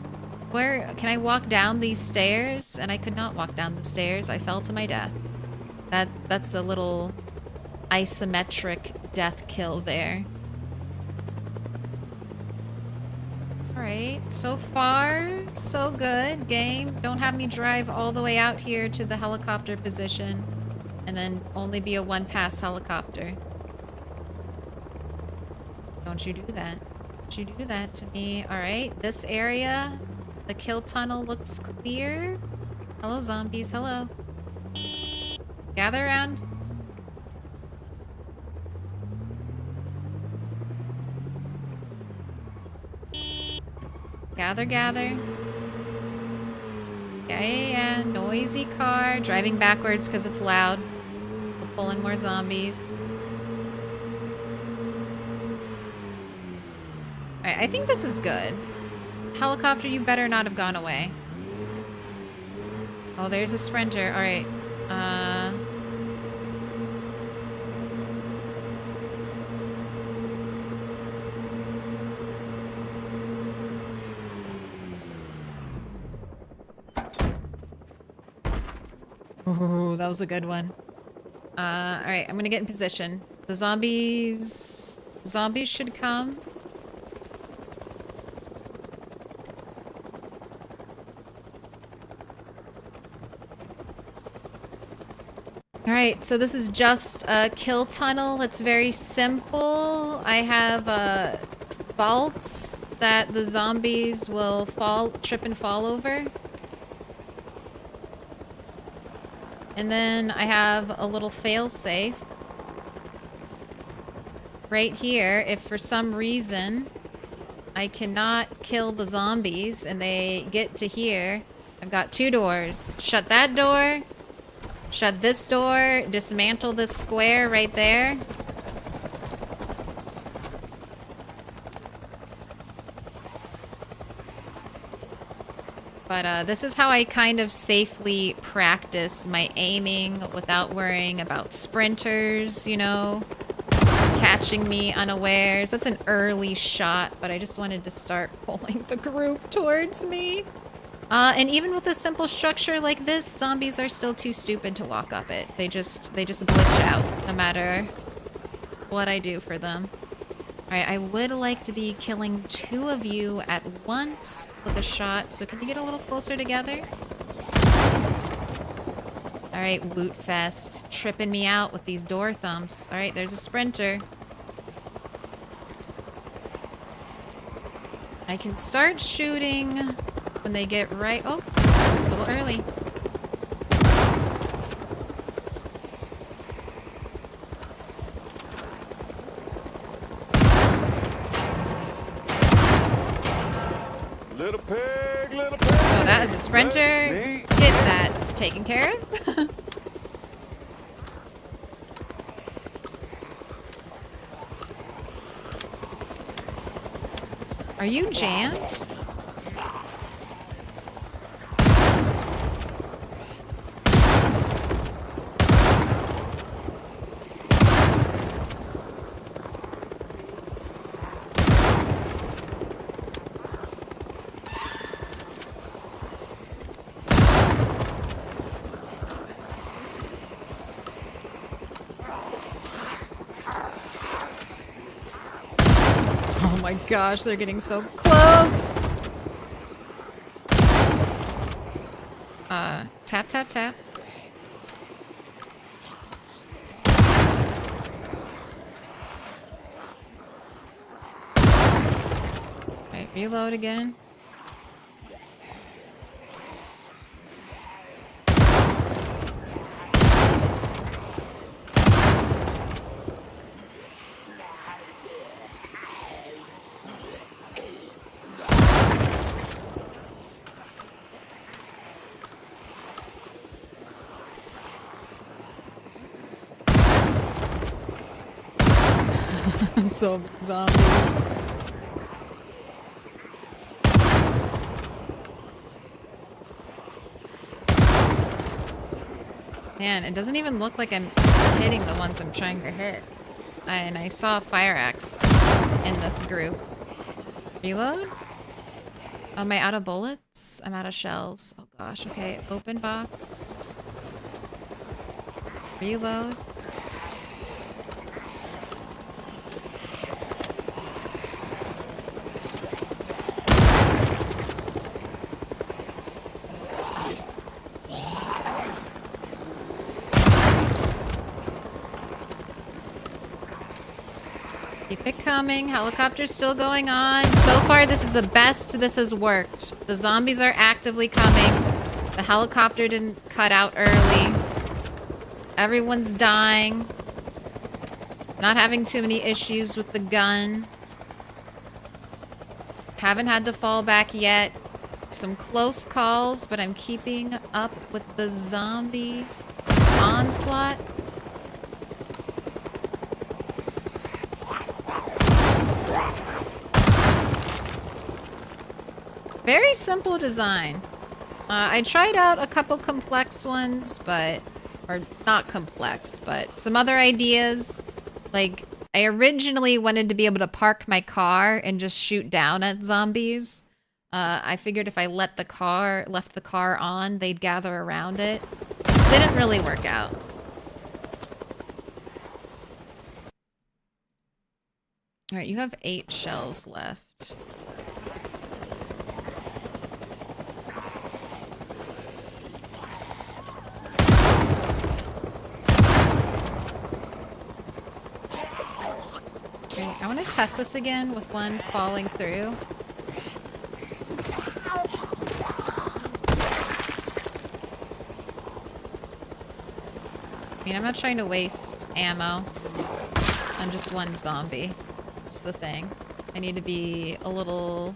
Where can I walk down these stairs? And I could not walk down the stairs. I fell to my death. That's a little isometric death kill there. Alright, so far, so good. Game. Don't have me drive all the way out here to the helicopter position and then only be a one-pass helicopter. Don't you do that. Don't you do that to me. Alright, this area, the kill tunnel looks clear. Hello, zombies. Hello. Gather around. Gather, gather. Yeah. Noisy car. Driving backwards because it's loud. We'll pull in more zombies. Alright, I think this is good. Helicopter, you better not have gone away. Oh, there's a sprinter. Alright. Ooh, that was a good one. Alright, I'm gonna get in position. The zombies should come. Alright, so this is just a kill tunnel. It's very simple. I have vaults that the zombies will trip and fall over. And then I have a little fail-safe right here. If for some reason I cannot kill the zombies and they get to here, I've got 2 doors. Shut that door. Shut this door. Dismantle this square right there. But this is how I kind of safely practice my aiming without worrying about sprinters, you know, catching me unawares. That's an early shot, but I just wanted to start pulling the group towards me. And even with a simple structure like this, zombies are still too stupid to walk up it. They just glitch out no matter what I do for them. Alright, I would like to be killing 2 of you at once with a shot, so can you get a little closer together? Alright, loot fest. Tripping me out with these door thumps. Alright, there's a sprinter. I can start shooting when they get right... Oh, a little early. Little pig, little pig. Oh, that is a sprinter. Get that taken care of. Are you jammed? Oh my gosh, they're getting so close. Tap, tap, tap. Alright, reload again. So many zombies. Man, it doesn't even look like I'm hitting the ones I'm trying to hit. And I saw a fire axe in this group. Reload? Am I out of bullets? I'm out of shells. Oh gosh, okay. Open box. Reload. Keep it coming. Helicopter's still going on. So far, this is the best this has worked. The zombies are actively coming. The helicopter didn't cut out early. Everyone's dying. Not having too many issues with the gun. Haven't had to fall back yet. Some close calls, but I'm keeping up with the zombie onslaught. Very simple design. I tried out a couple complex ones, or not complex, but some other ideas. Like, I originally wanted to be able to park my car and just shoot down at zombies. I figured if I left the car on, they'd gather around it. Didn't really work out. All right, you have 8 shells left. Okay, I want to test this again with one falling through. I mean, I'm not trying to waste ammo on just one zombie. That's the thing. I need to be a little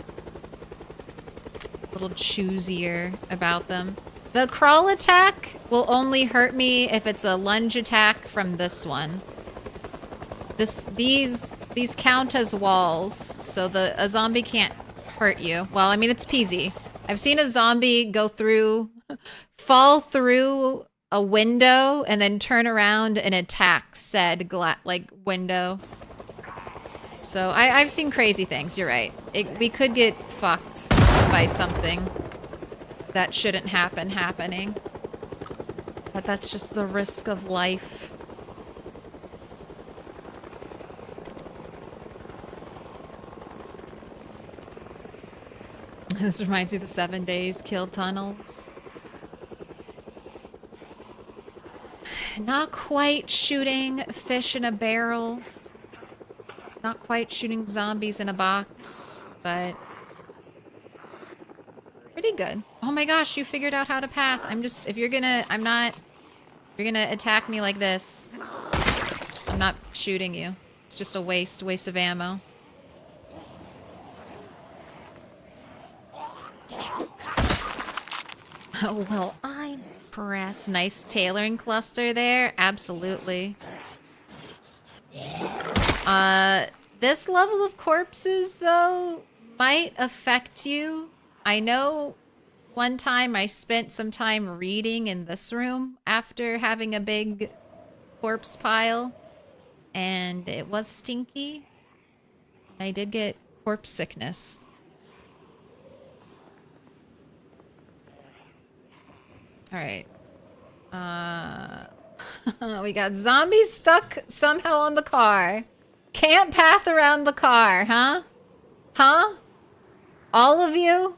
choosier about them. The crawl attack will only hurt me if it's a lunge attack from this one. These count as walls, so a zombie can't hurt you. Well, I mean, it's peasy. I've seen a zombie fall through a window and then turn around and attack said window. So I've seen crazy things. You're right. We could get fucked by something that shouldn't happening. But that's just the risk of life. This reminds me of the 7 days kill tunnels. Not quite shooting fish in a barrel. Not quite shooting zombies in a box, but pretty good. Oh my gosh, you figured out how to path. If you're gonna attack me like this, I'm not shooting you. It's just a waste of ammo. Oh, well, I'm impressed. Nice tailoring cluster there. Absolutely. This level of corpses, though, might affect you. I know one time I spent some time reading in this room after having a big corpse pile, and it was stinky. I did get corpse sickness. All right. We got zombies stuck somehow on the car. Can't path around the car, huh? Huh? All of you?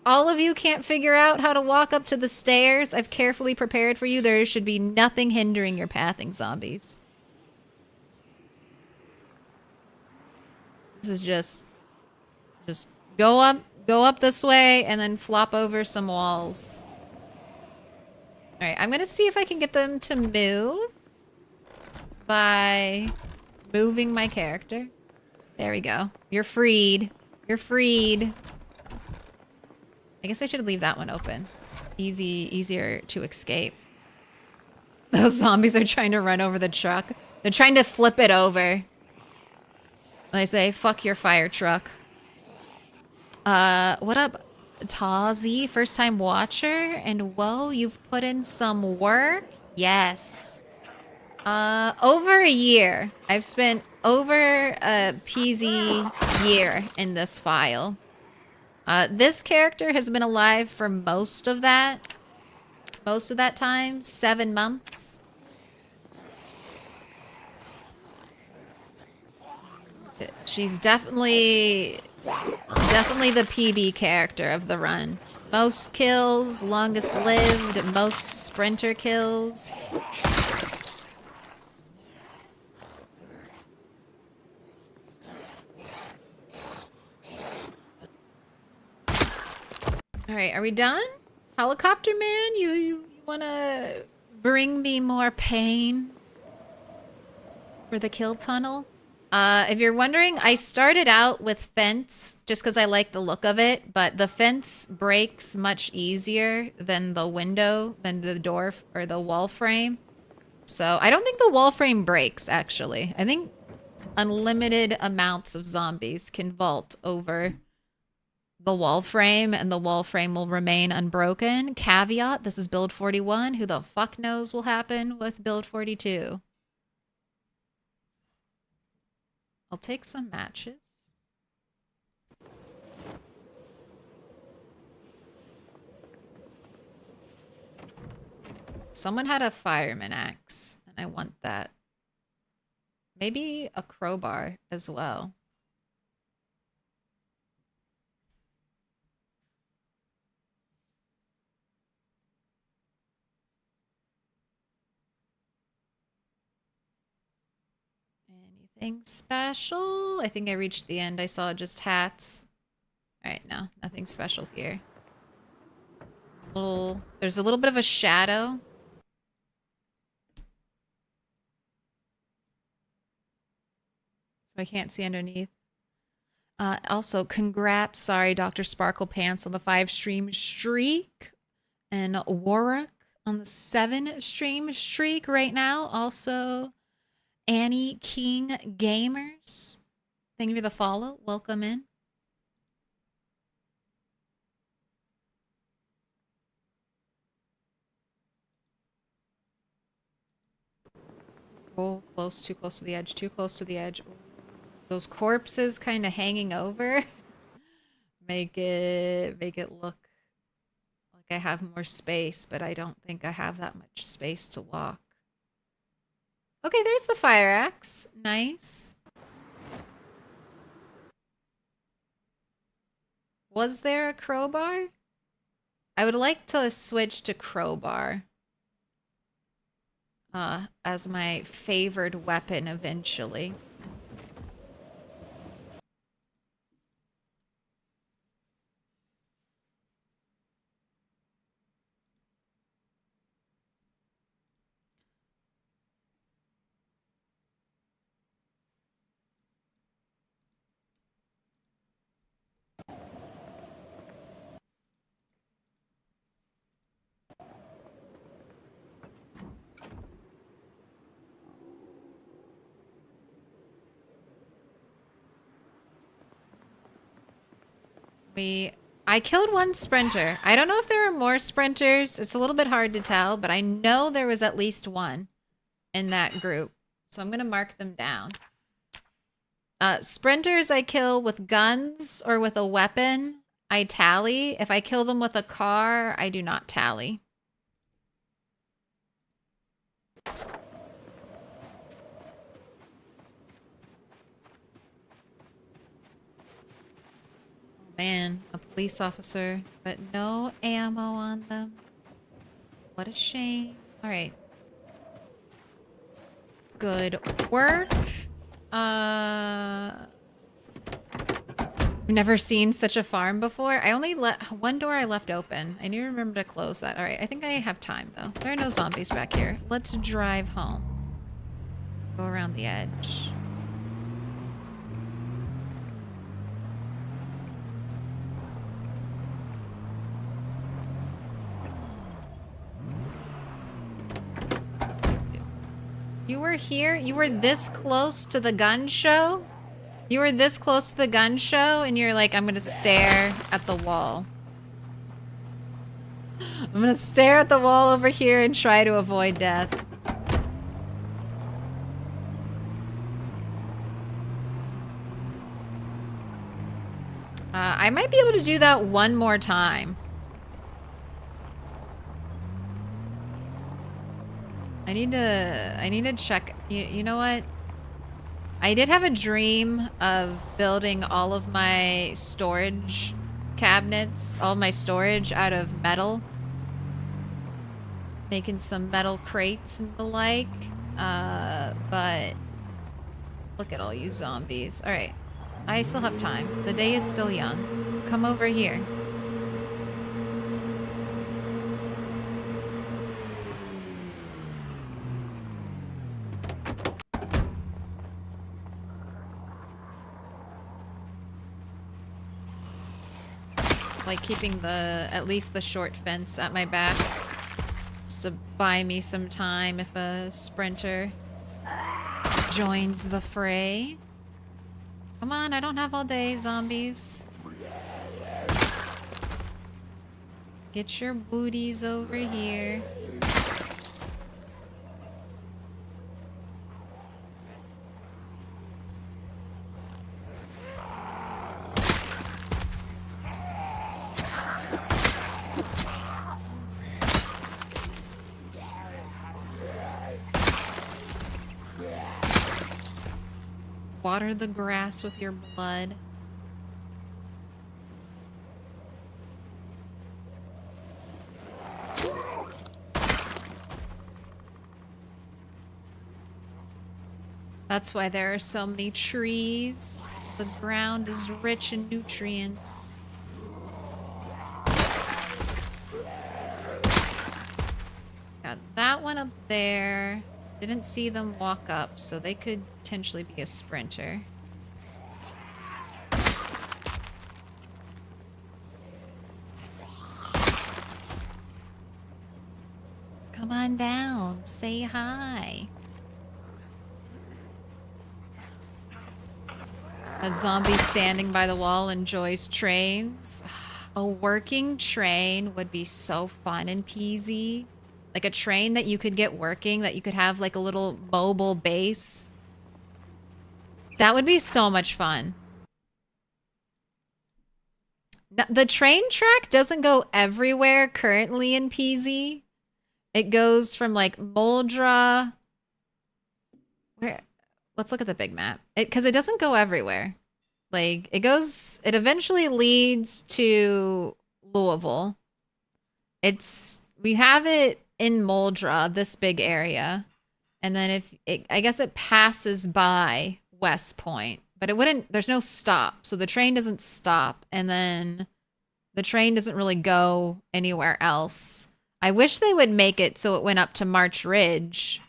All of you can't figure out how to walk up to the stairs? I've carefully prepared for you. There should be nothing hindering your pathing, zombies. This is just go up this way and then flop over some walls. All right, I'm gonna see if I can get them to move by moving my character. There we go. You're freed. You're freed. I guess I should leave that one open. Easier to escape. Those zombies are trying to run over the truck. They're trying to flip it over. I say, fuck your fire truck. What up, Tazi? First time watcher? And whoa, you've put in some work? Yes. Over a year. I've spent over a peasy year in this file. This character has been alive for most of that time, 7 months. She's definitely the PB character of the run. Most kills, longest lived, most sprinter kills. All right, are we done? Helicopter man, you want to bring me more pain for the kill tunnel? If you're wondering, I started out with fence just because I like the look of it, but the fence breaks much easier than the window, than the door or the wall frame. So I don't think the wall frame breaks, actually. I think unlimited amounts of zombies can vault over the wall frame, and the wall frame will remain unbroken. Caveat, this is build 41. Who the fuck knows will happen with build 42? I'll take some matches. Someone had a fireman axe, and I want that. Maybe a crowbar as well. Anything special? I think I reached the end. I saw just hats. Alright, no. Nothing special here. There's a little bit of a shadow. So I can't see underneath. Also, congrats. Sorry, Dr. Sparkle Pants on the 5-stream streak. And Warwick on the 7-stream streak right now. Also, Annie King Gamers. Thank you for the follow. Welcome in. Oh, close, too close to the edge, too close to the edge. Those corpses kind of hanging over make it look like I have more space, but I don't think I have that much space to walk. Okay, there's the fire axe. Nice. Was there a crowbar? I would like to switch to crowbar as my favored weapon eventually. I killed one sprinter. I don't know if there are more sprinters. It's a little bit hard to tell, but I know there was at least one in that group. So I'm going to mark them down. Sprinters I kill with guns or with a weapon, I tally. If I kill them with a car, I do not tally. Man, a police officer, but no ammo on them. What a shame. All right. Good work. I've never seen such a farm before. I only one door I left open. I need to remember to close that. All right, I think I have time though. There are no zombies back here. Let's drive home. Go around the edge. You were here? You were this close to the gun show? You were this close to the gun show and you're like, I'm gonna stare at the wall. I'm gonna stare at the wall over here and try to avoid death. I might be able to do that one more time. I need to check. You know what? I did have a dream of building all of my storage cabinets, all my storage out of metal. Making some metal crates and the like. But look at all you zombies. All right. I still have time. The day is still young. Come over here. like keeping at least the short fence at my back. Just to buy me some time if a sprinter joins the fray. Come on, I don't have all day, zombies. Get your booties over here. Water the grass with your blood. That's why there are so many trees. The ground is rich in nutrients. Got that one up there. Didn't see them walk up, so they could potentially be a sprinter. Come on down, say hi. A zombie standing by the wall enjoys trains. A working train would be so fun and peasy. Like a train that you could get working, that you could have like a little mobile base. That would be so much fun. The train track doesn't go everywhere currently in PZ. It goes from like Moldra. Where? Let's look at the big map. Because it doesn't go everywhere. Like it eventually leads to Louisville. We have it in Moldra, this big area. And then I guess it passes by West Point, but there's no stop. So the train doesn't stop. And then the train doesn't really go anywhere else. I wish they would make it so it went up to March Ridge.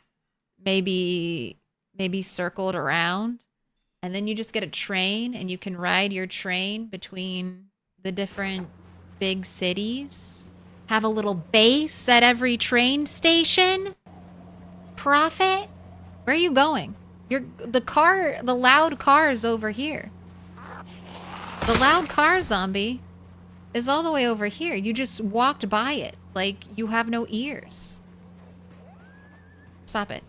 Maybe circled around. And then you just get a train and you can ride your train between the different big cities. Have a little base at every train station. Profit? Where are you going? The loud car is over here. The loud car zombie is all the way over here. You just walked by it like you have no ears. Stop it.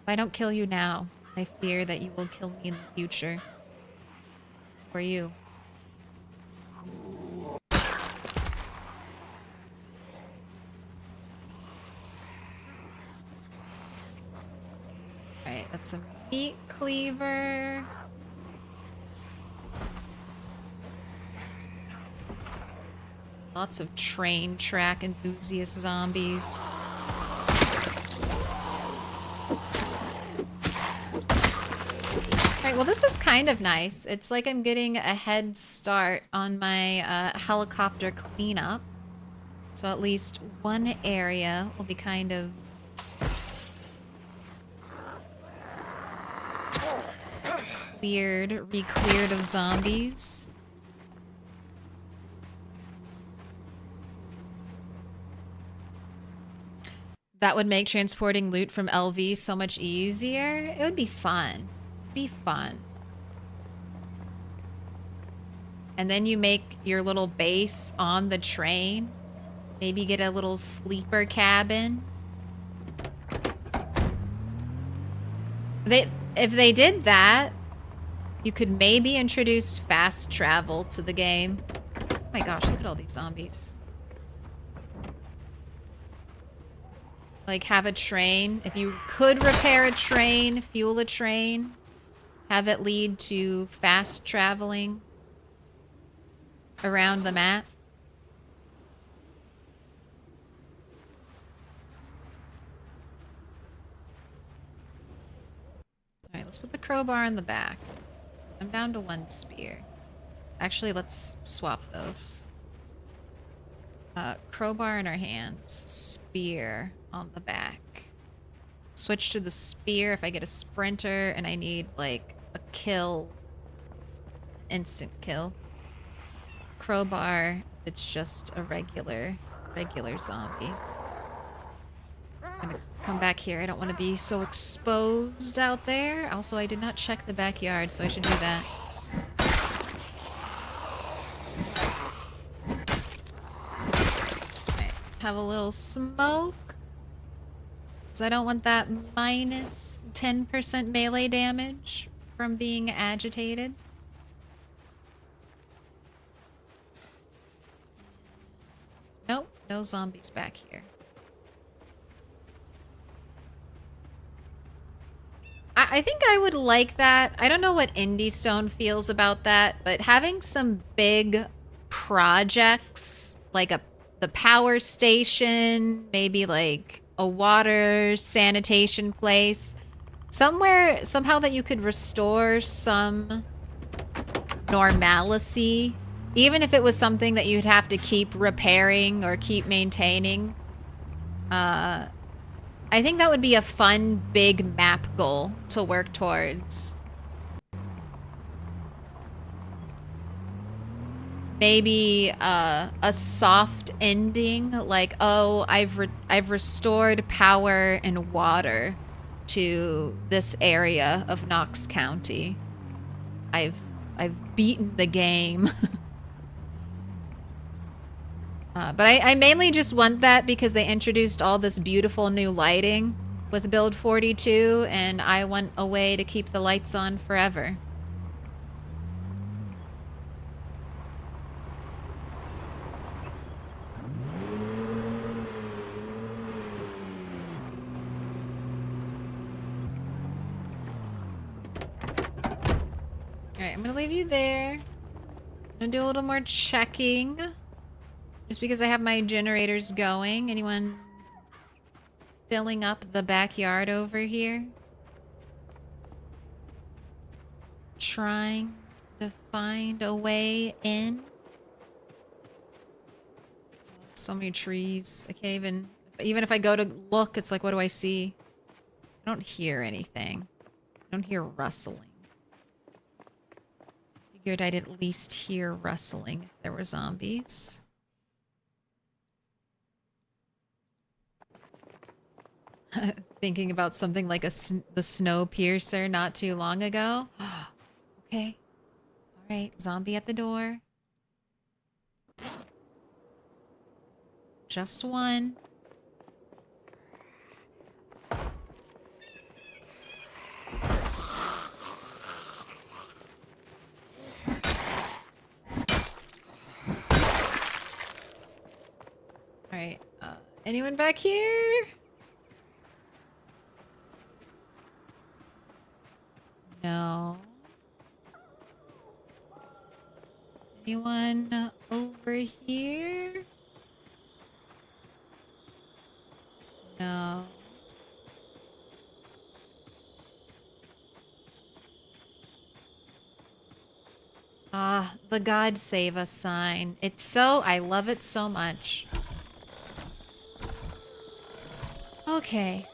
If I don't kill you now, I fear that you will kill me in the future. For you. Alright, that's a meat cleaver. Lots of train track enthusiast zombies. Alright, well this is kind of nice. It's like I'm getting a head start on my helicopter cleanup. So at least one area will be kind of re-cleared of zombies. That would make transporting loot from LV so much easier. It would be fun. Be fun. And then you make your little base on the train. Maybe get a little sleeper cabin. If they did that, you could maybe introduce fast travel to the game. Oh my gosh, look at all these zombies. Like have a train. If you could repair a train, fuel a train, have it lead to fast traveling around the map. Alright, let's put the crowbar in the back. I'm down to one spear. Actually, let's swap those. Crowbar in our hands. Spear on the back. Switch to the spear if I get a sprinter and I need, like, a kill. Instant kill. crowbar. It's just a regular zombie. I'm gonna come back here. I don't want to be so exposed out there. Also, I did not check the backyard, so I should do that. Alright, have a little smoke. Because I don't want that minus 10% melee damage from being agitated. Nope, no zombies back here. I think I would like that. I don't know what Indie Stone feels about that, but having some big projects, like the power station, maybe like a water sanitation place, somehow that you could restore some normalcy, even if it was something that you'd have to keep repairing or keep maintaining. I think that would be a fun, big map goal to work towards. Maybe a soft ending, like, oh, I've restored power and water to this area of Knox County. I've beaten the game. But I mainly just want that because they introduced all this beautiful new lighting with Build 42, and I want a way to keep the lights on forever. Alright, I'm gonna leave you there. I'm gonna do a little more checking. Just because I have my generators going. Anyone filling up the backyard over here? Trying to find a way in? So many trees. I can't even if I go to look, it's like, what do I see? I don't hear anything. I don't hear rustling. Figured I'd at least hear rustling if there were zombies. Thinking about something like the Snowpiercer not too long ago. Okay. All right. Zombie at the door. Just one. All right. Anyone back here? No. Anyone over here? No. Ah, the God Save Us sign. I love it so much. Okay.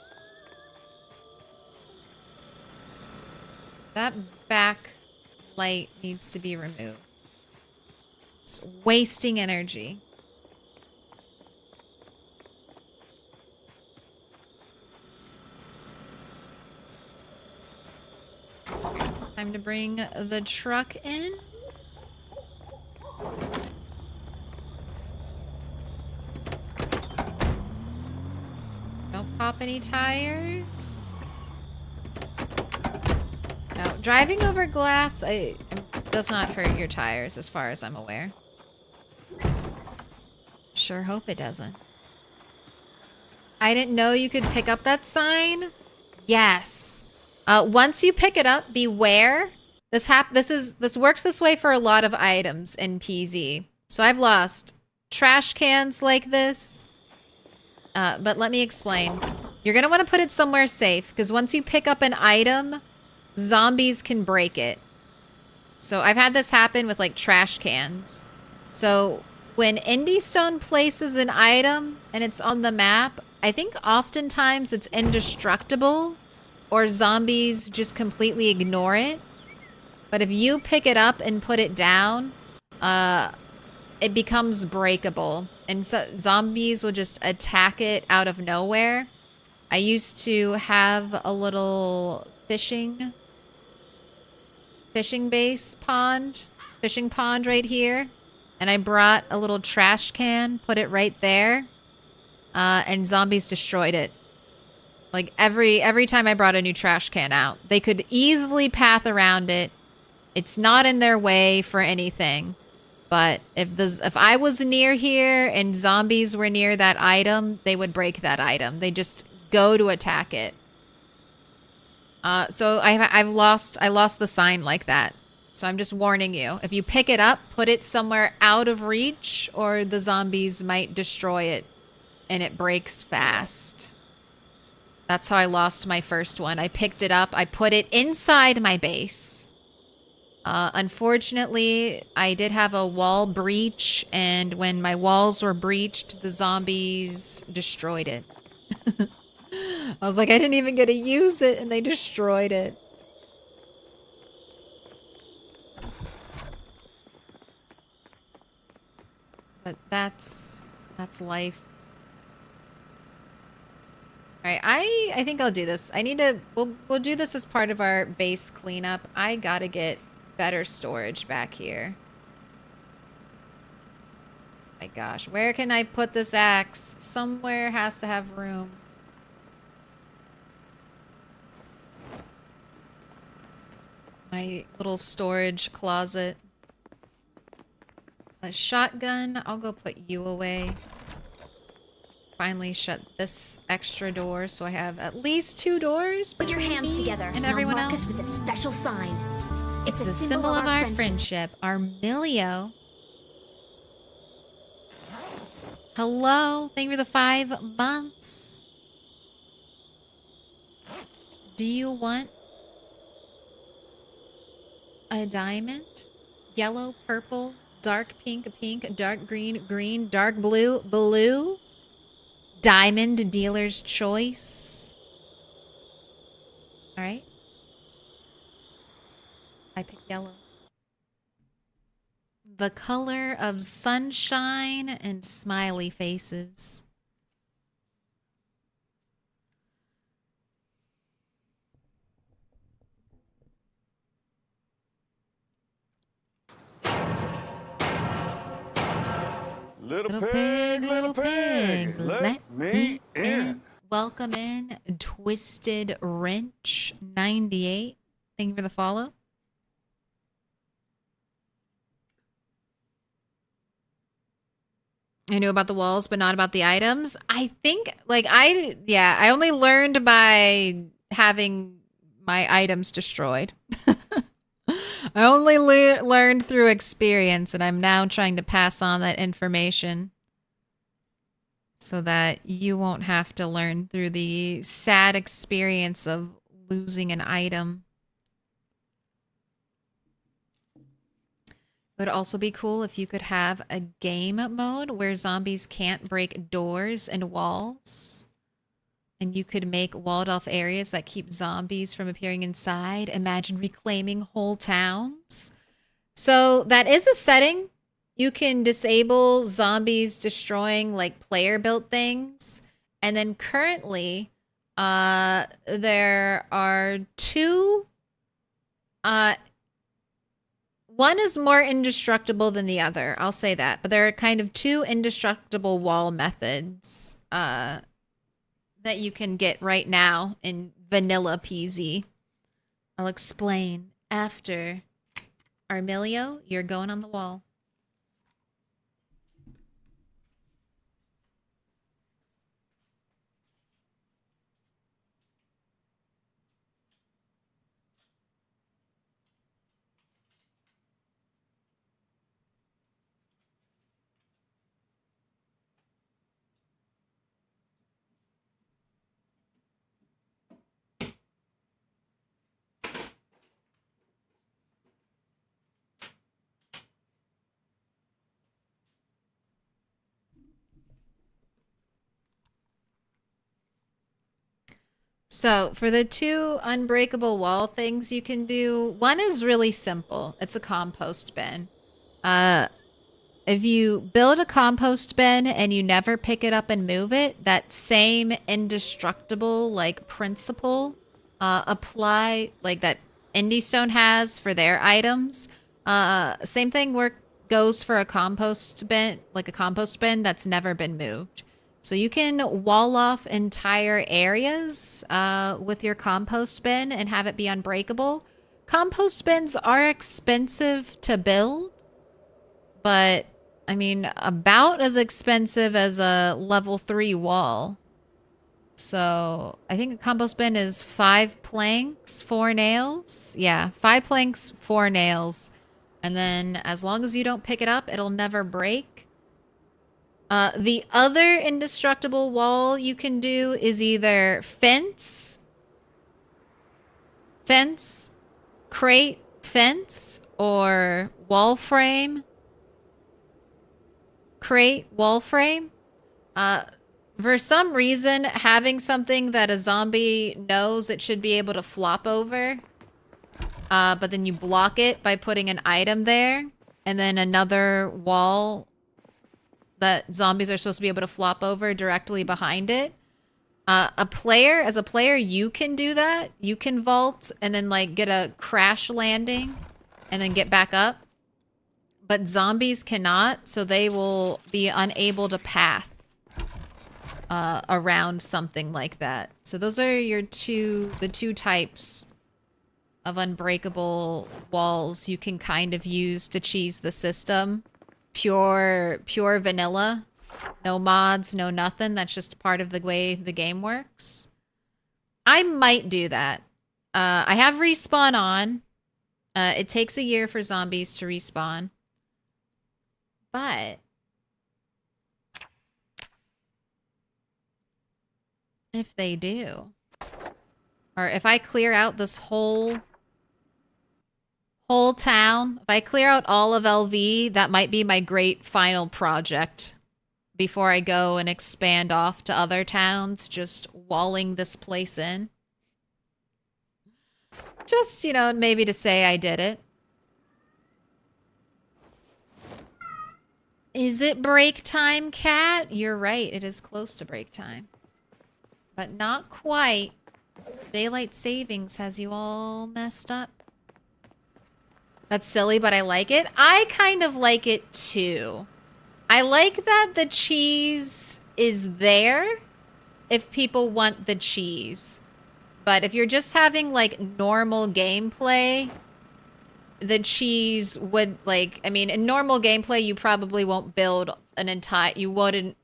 That back light needs to be removed. It's wasting energy. Time to bring the truck in. Don't pop any tires. No, driving over glass does not hurt your tires as far as I'm aware. Sure hope it doesn't. I didn't know you could pick up that sign. Yes. Once you pick it up, beware. This works this way for a lot of items in PZ. So I've lost trash cans like this. But let me explain. You're going to want to put it somewhere safe because once you pick up an item, zombies can break it. So I've had this happen with like trash cans. So when Indie Stone places an item and it's on the map, I think oftentimes it's indestructible or zombies just completely ignore it. But if you pick it up and put it down, it becomes breakable. And so zombies will just attack it out of nowhere. I used to have a little fishing fishing pond right here. And I brought a little trash can, put it right there. And zombies destroyed it. Like every time I brought a new trash can out, they could easily path around it. It's not in their way for anything. But if I was near here and zombies were near that item, they would break that item. They just go to attack it. So I lost the sign like that. So I'm just warning you. If you pick it up, put it somewhere out of reach, or the zombies might destroy it, and it breaks fast. That's how I lost my first one. I picked it up. I put it inside my base. Unfortunately, I did have a wall breach, and when my walls were breached, the zombies destroyed it. I was like, I didn't even get to use it, and they destroyed it. But that's life. All right, I think I'll do this. I need to, we'll do this as part of our base cleanup. I gotta get better storage back here. My gosh, where can I put this axe? Somewhere has to have room. My little storage closet. A shotgun, I'll go put you away. Finally shut this extra door so I have at least 2 doors Put your between hands me together and I'll everyone mark us with a else. special sign. It's a symbol of our friendship. Our Milio. Hello. Thank you for the 5 months. Do you want a diamond? Yellow, purple, dark pink, pink, dark green, green, dark blue, blue. Diamond dealer's choice. All right. I picked yellow. The color of sunshine and smiley faces. Little pig, let me in. Welcome in, Twisted Wrench 98. Thank you for the follow. I knew about the walls, but not about the items. I think, like, I only learned by having my items destroyed. I only learned through experience, and I'm now trying to pass on that information so that you won't have to learn through the sad experience of losing an item. It would also be cool if you could have a game mode where zombies can't break doors and walls. And you could make walled off areas that keep zombies from appearing inside. Imagine reclaiming whole towns. So that is a setting. You can disable zombies destroying like player built things. And then currently there are 2 one is more indestructible than the other. I'll say that. But there are kind of 2 indestructible wall methods that you can get right now in vanilla PZ. I'll explain after. Armilio, you're going on the wall. So for the 2 unbreakable wall things you can do, one is really simple. It's a compost bin. if you build a compost bin and you never pick it up and move it, that same indestructible like principle apply like that Indie Stone has for their items. Same thing goes for a compost bin, like a compost bin that's never been moved. So you can wall off entire areas with your compost bin and have it be unbreakable. Compost bins are expensive to build, but I mean, about as expensive as a level 3 wall. So I think a compost bin is 5 planks, 4 nails. Yeah, 5 planks, 4 nails. And then as long as you don't pick it up, it'll never break. The other indestructible wall you can do is either fence, crate, fence, or wall frame. Crate, wall frame. For some reason, having something that a zombie knows it should be able to flop over, but then you block it by putting an item there, and then another wall that zombies are supposed to be able to flop over directly behind it. As a player, you can do that. You can vault and then like get a crash landing and then get back up. But zombies cannot, so they will be unable to path around something like that. So those are the two types of unbreakable walls you can kind of use to cheese the system. Pure vanilla. No mods, no nothing. That's just part of the way the game works. I might do that. I have respawn on. It takes a year for zombies to respawn. But if they do, or if I clear out this whole town, if I clear out all of LV, that might be my great final project before I go and expand off to other towns, just walling this place in. Just, you know, maybe to say I did it. Is it break time, Cat? You're right. It is close to break time. But not quite. Daylight savings has you all messed up. That's silly, but I like it. I kind of like it too. I like that the cheese is there if people want the cheese. But if you're just having like normal gameplay, the cheese would like, I mean, in normal gameplay, you probably won't build an entire, you wouldn't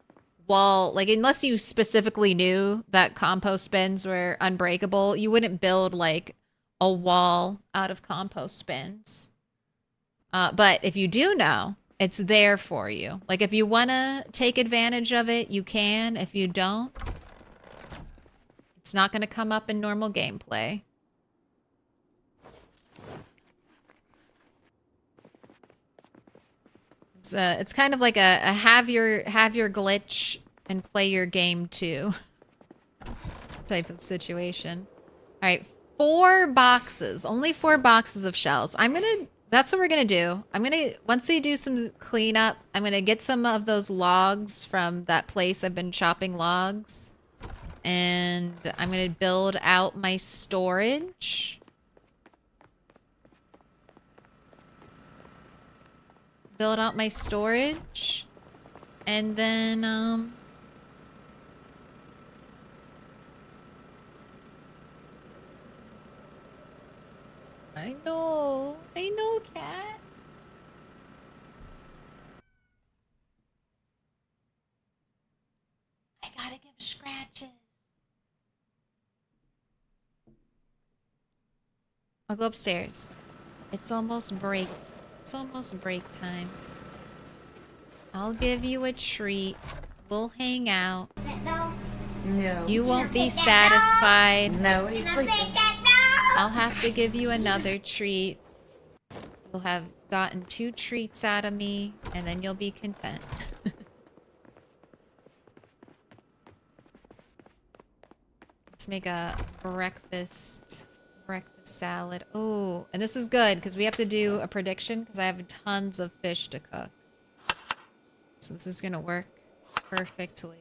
wall, like unless you specifically knew that compost bins were unbreakable, you wouldn't build like a wall out of compost bins. But if you do know, it's there for you. Like if you want to take advantage of it, you can. If you don't, it's not going to come up in normal gameplay. It's kind of like a have your glitch and play your game too type of situation. All right, 4 boxes, only 4 boxes of shells. That's what we're gonna do. Once we do some cleanup, I'm gonna get some of those logs from that place I've been chopping logs, and I'm gonna build out my storage. Build out my storage, and then I know, Cat. I gotta give scratches. I'll go upstairs. It's almost break time. I'll give you a treat. We'll hang out. No. You won't be satisfied. No, he's sleeping. I'll have to give you another treat. You'll have gotten 2 treats out of me, and then you'll be content. Let's make a breakfast salad. Oh, and this is good because we have to do a prediction because I have tons of fish to cook. So this is gonna work perfectly.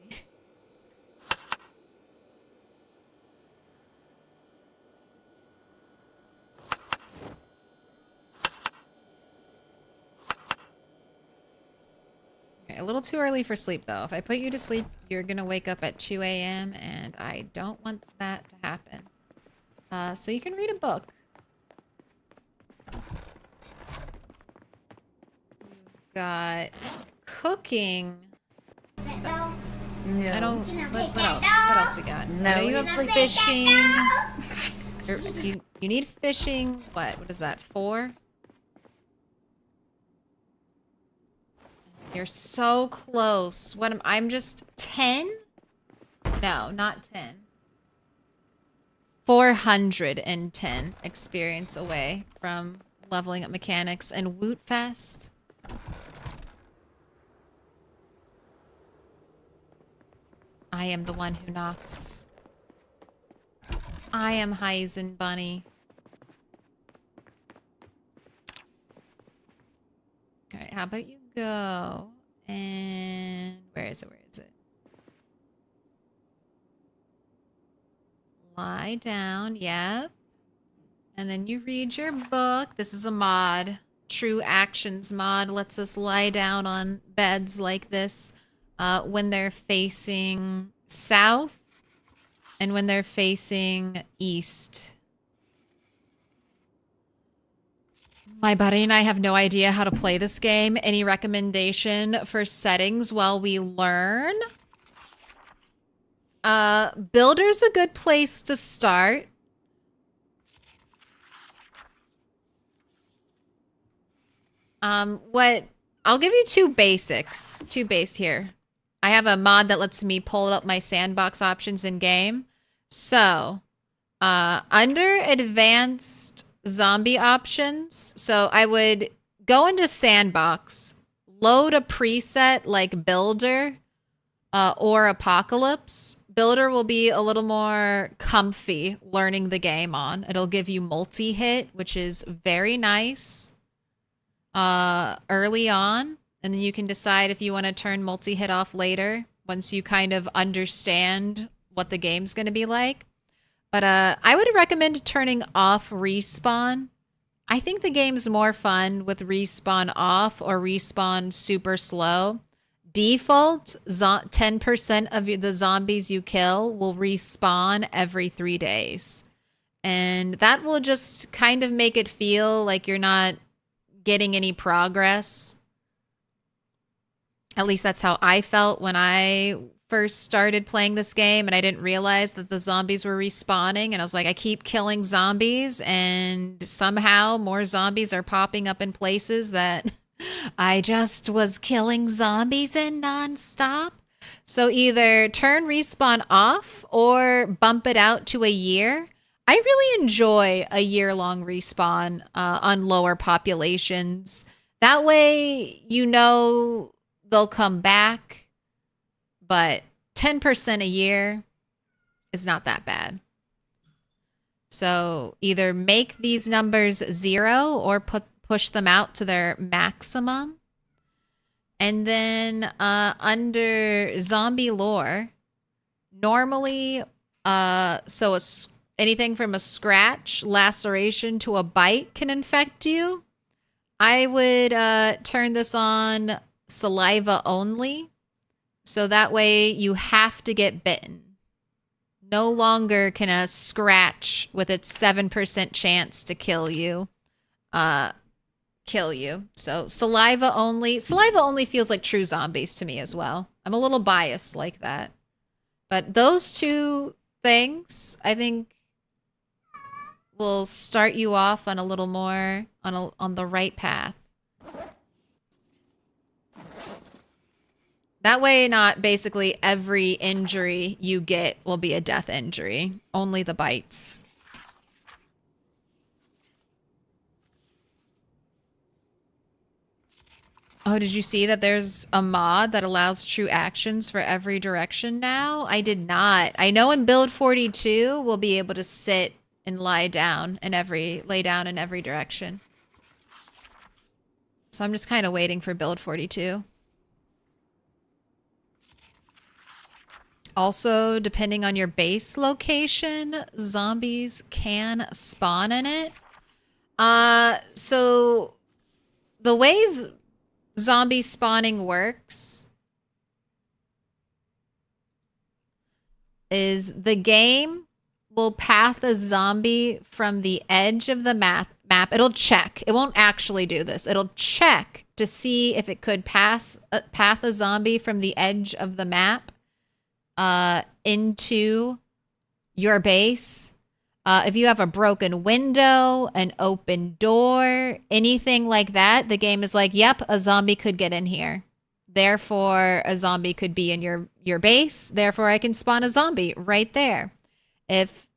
Okay, a little too early for sleep though. If I put you to sleep, you're gonna wake up at 2 a.m. and I don't want that to happen. So you can read a book. You've got cooking. No. I don't. What else? What else we got? No. I know you have fishing. You need fishing. What is that? 4? You're so close. What am I'm just 10? No, not 10. 410 experience away from leveling up mechanics and Woot Fest. I am the one who knocks. I am Heisen Bunny. Alright, how about you go? And where is it? Where is it? Lie down, yep. And then you read your book. This is a mod. True Actions mod lets us lie down on beds like this when they're facing south and when they're facing east. My buddy and I have no idea how to play this game. Any recommendation for settings while we learn? Builder's a good place to start. I'll give you two basics. Two base here. I have a mod that lets me pull up my sandbox options in game. So, under advanced zombie options, so I would go into sandbox, load a preset like builder, or apocalypse. Builder will be a little more comfy learning the game on. It'll give you multi-hit, which is very nice early on. And then you can decide if you want to turn multi-hit off later once you kind of understand what the game's going to be like. But I would recommend turning off respawn. I think the game's more fun with respawn off or respawn super slow. Default, 10% of the zombies you kill will respawn every 3 days. And that will just kind of make it feel like you're not getting any progress. At least that's how I felt when I first started playing this game and I didn't realize that the zombies were respawning. And I was like, I keep killing zombies and somehow more zombies are popping up in places that I just was killing zombies in nonstop. So either turn respawn off or bump it out to a year. I really enjoy a year-long respawn on lower populations. That way, you know they'll come back, but 10% a year is not that bad. So either make these numbers 0 or push them out to their maximum. And then under zombie lore, normally, anything from a scratch, laceration to a bite can infect you. I would turn this on saliva only. So that way you have to get bitten. No longer can a scratch with its 7% chance to kill you. So saliva only. Saliva only feels like true zombies to me as well. I'm a little biased like that. But those two things, I think, will start you off on a little more on the right path. That way, not basically every injury you get will be a death injury. Only the bites. Oh, did you see that there's a mod that allows true actions for every direction now? I did not. I know in build 42, we'll be able to sit and lay down in every direction. So I'm just kind of waiting for build 42. Also, depending on your base location, zombies can spawn in it. So the ways zombie spawning works is the game will path a zombie from the edge of the map. It'll check. It won't actually do this. It'll check to see if it could path a zombie from the edge of the map into your base. If you have a broken window, an open door, anything like that, the game is like, yep, a zombie could get in here. Therefore, a zombie could be in your base. Therefore, I can spawn a zombie right there. If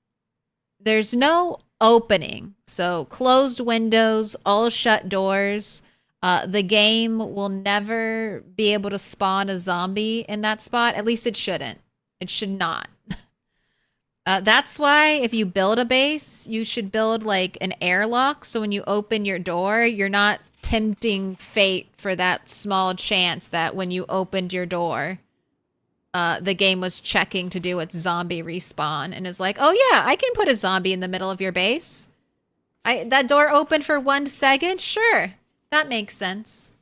there's no opening, so closed windows, all shut doors, the game will never be able to spawn a zombie in that spot. At least it shouldn't. It should not. That's why if you build a base, you should build like an airlock. So when you open your door, you're not tempting fate for that small chance that when you opened your door, the game was checking to do its zombie respawn and is like, oh yeah, I can put a zombie in the middle of your base. That door opened for 1 second? Sure, that makes sense.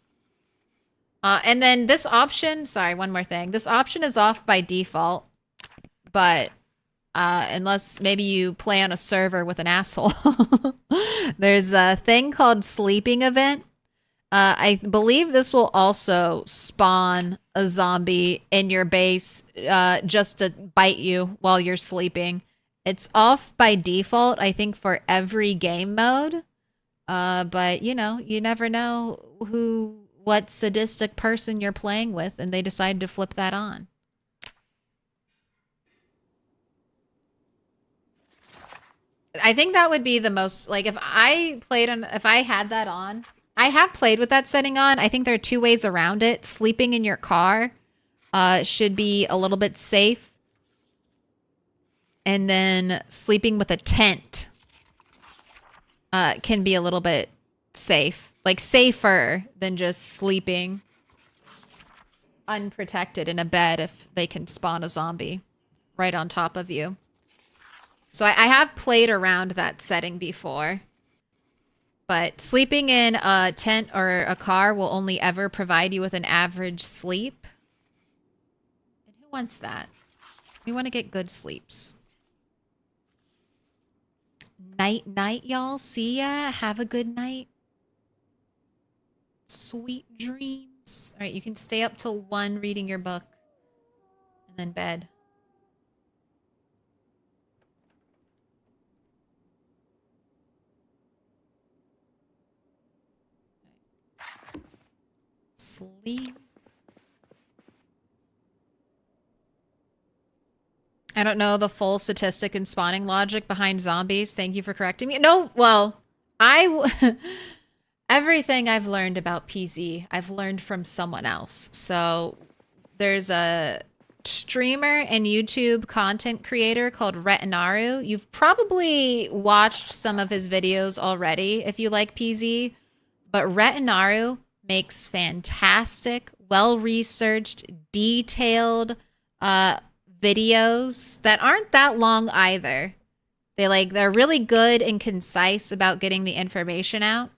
And then this option, sorry, one more thing. This option is off by default, but unless maybe you play on a server with an asshole. There's a thing called sleeping event. I believe this will also spawn a zombie in your base just to bite you while you're sleeping. It's off by default, I think, for every game mode. But, you know, you never know what sadistic person you're playing with, and they decide to flip that on. I think that would be the most, like, if I had that on, I have played with that setting on. I think there are 2 ways around it. Sleeping in your car should be a little bit safe. And then sleeping with a tent can be a little bit safe. Like, safer than just sleeping unprotected in a bed if they can spawn a zombie right on top of you. So I have played around that setting before. But sleeping in a tent or a car will only ever provide you with an average sleep. And who wants that? We want to get good sleeps. Night, night, y'all. See ya. Have a good night. Sweet dreams. All right, you can stay up till 1 reading your book. And then bed. Sleep. I don't know the full statistic and spawning logic behind zombies. Thank you for correcting me. No, well, everything I've learned about PZ, I've learned from someone else. So there's a streamer and YouTube content creator called Retinaru. You've probably watched some of his videos already if you like PZ, but Retinaru makes fantastic, well-researched, detailed videos that aren't that long either. They're really good and concise about getting the information out.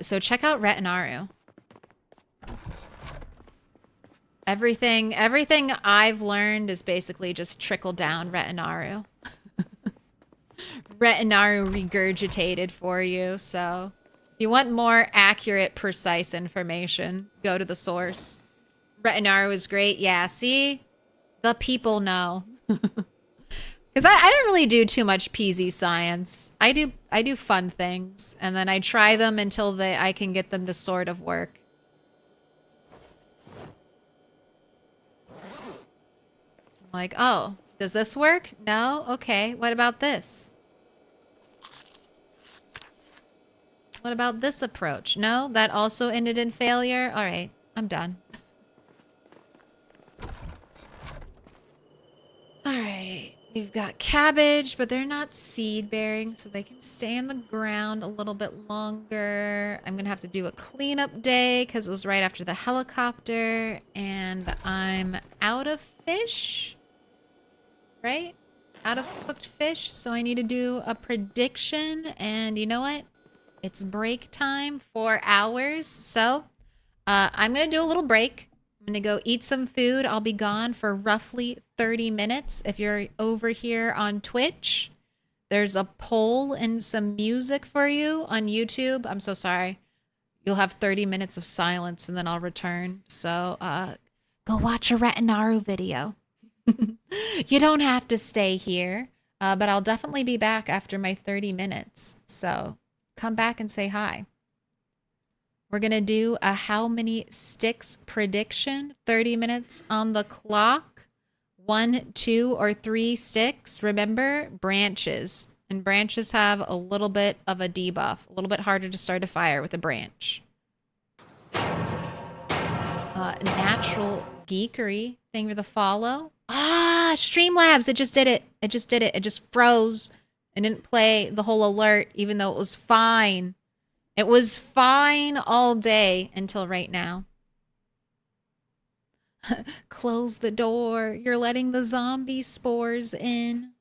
So check out Retinaru. Everything I've learned is basically just trickle down Retinaru. Retinaru regurgitated for you, so if you want more accurate, precise information, go to the source. Retinaru is great. Yeah, see? The people know. Because I don't really do too much PZ science. I do fun things, and then I try them until I can get them to sort of work. I'm like, oh, does this work? No? Okay, what about this? What about this approach? No, that also ended in failure? All right, I'm done. All right, We've got cabbage, but they're not seed bearing, so they can stay in the ground a little bit longer. I'm gonna have to do a cleanup day because it was right after the helicopter, and I'm out of fish, right? Out of cooked fish, so I need to do a prediction, and you know what? It's break time, 4 hours, so I'm gonna do a little break. I'm gonna go eat some food. I'll be gone for roughly 30 minutes. If you're over here on Twitch, there's a poll and some music for you on YouTube. I'm so sorry. You'll have 30 minutes of silence and then I'll return. So go watch a Retinaru video. You don't have to stay here, but I'll definitely be back after my 30 minutes. So come back and say hi. We're going to do a how many sticks prediction. 30 minutes on the clock. 1, 2, or 3 sticks. Remember, branches. And branches have a little bit of a debuff. A little bit harder to start a fire with a branch. Natural geekery. Thank you for the follow. Ah, Streamlabs. It just did it. It just did it. It just froze and didn't play the whole alert, even though it was fine. It was fine all day until right now. Close the door. You're letting the zombie spores in.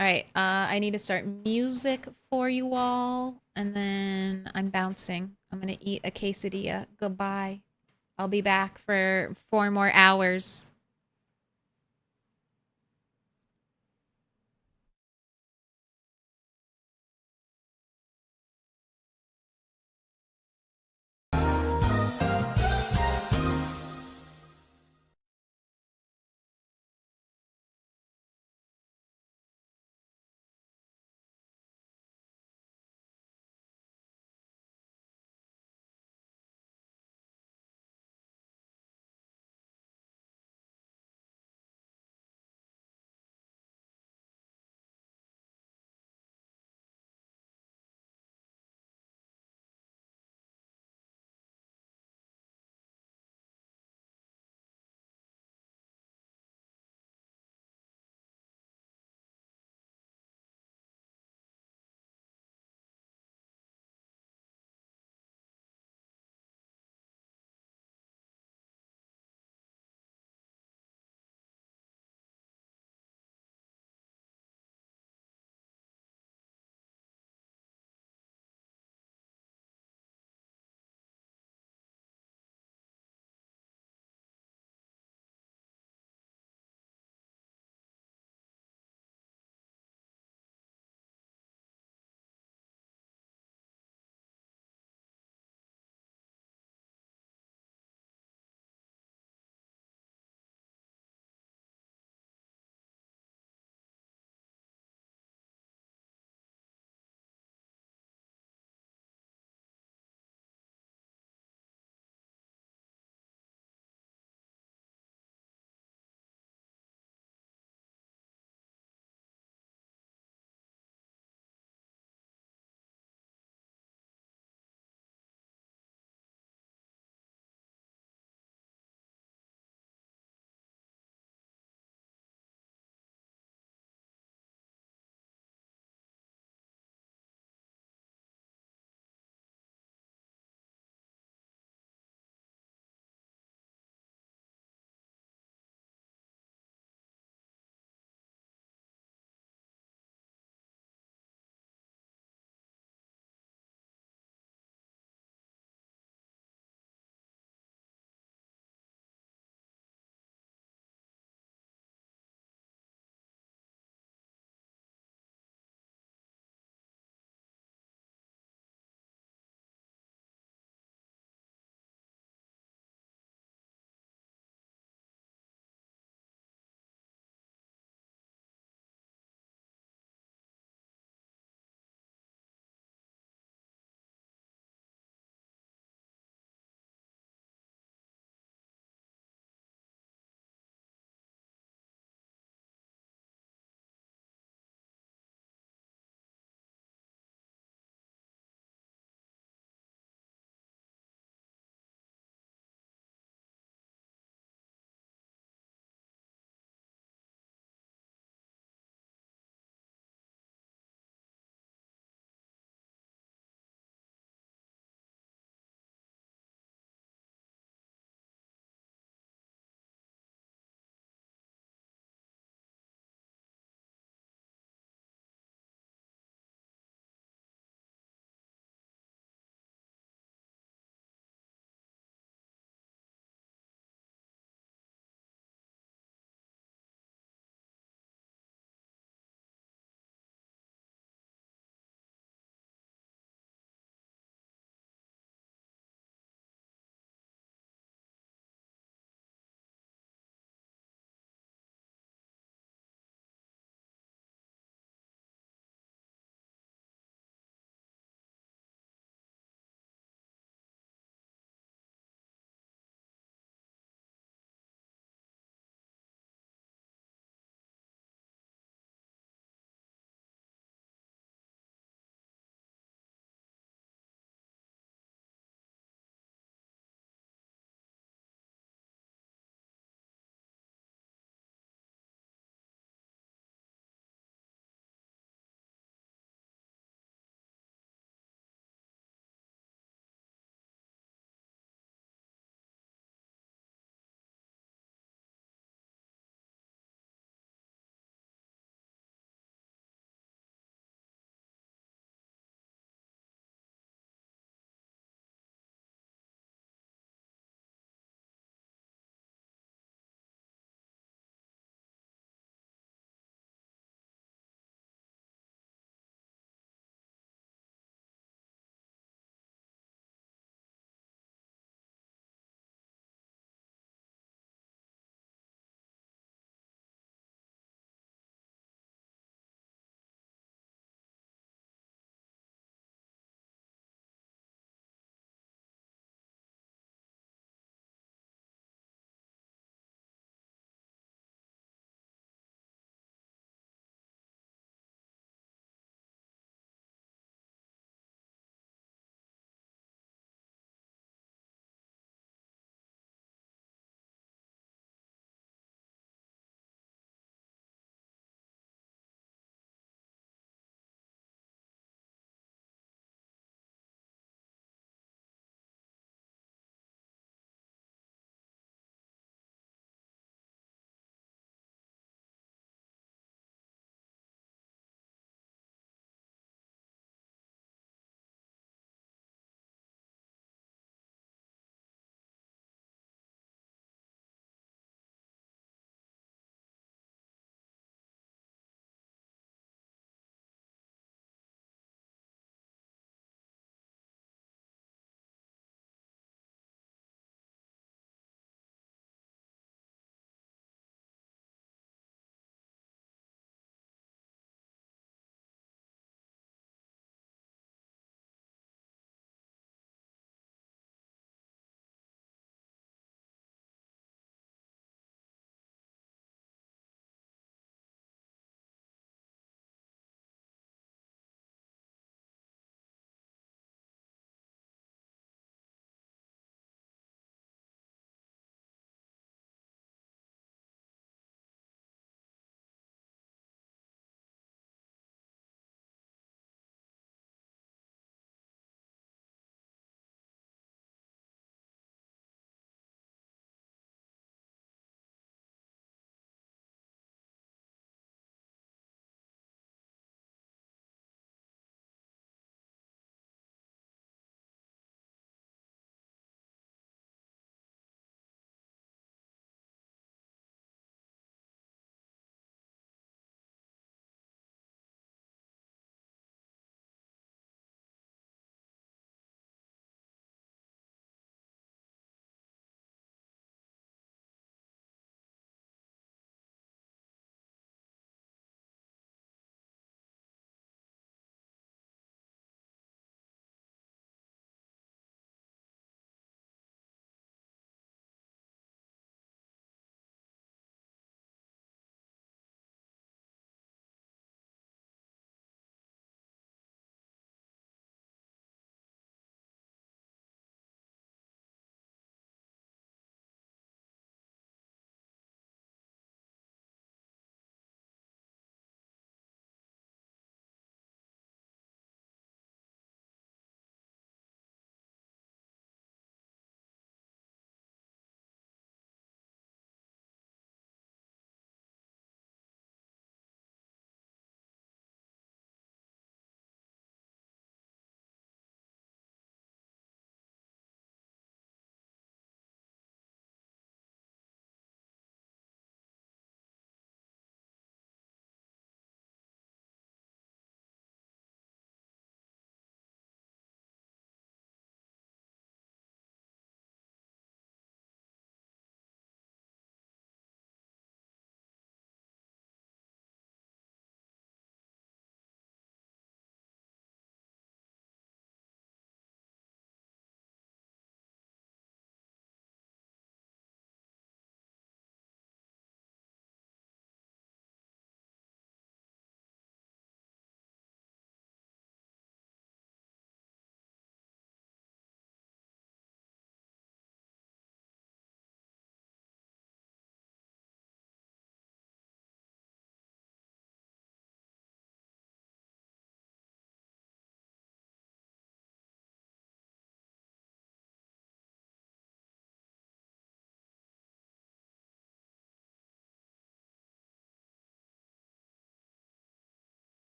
All right, I need to start music for you all, and then I'm bouncing. I'm gonna eat a quesadilla. Goodbye. I'll be back for 4 more hours.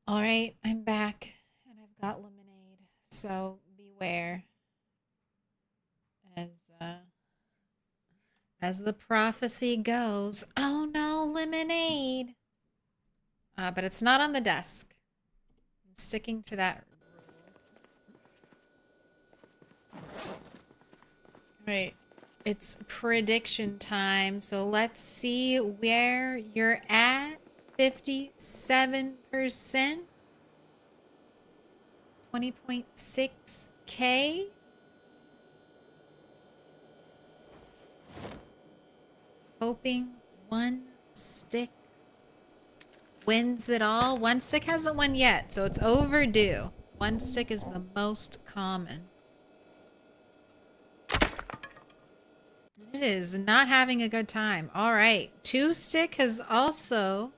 All right, I'm back and I've got lemonade. So beware. As the prophecy goes, oh no, lemonade. But it's not on the desk. I'm sticking to that rule. Right. It's prediction time. So let's see where you're at. 57%. 20.6K. Hoping one stick wins it all. One stick hasn't won yet, so it's overdue. One stick is the most common. It is not having a good time. All right. Two stick has also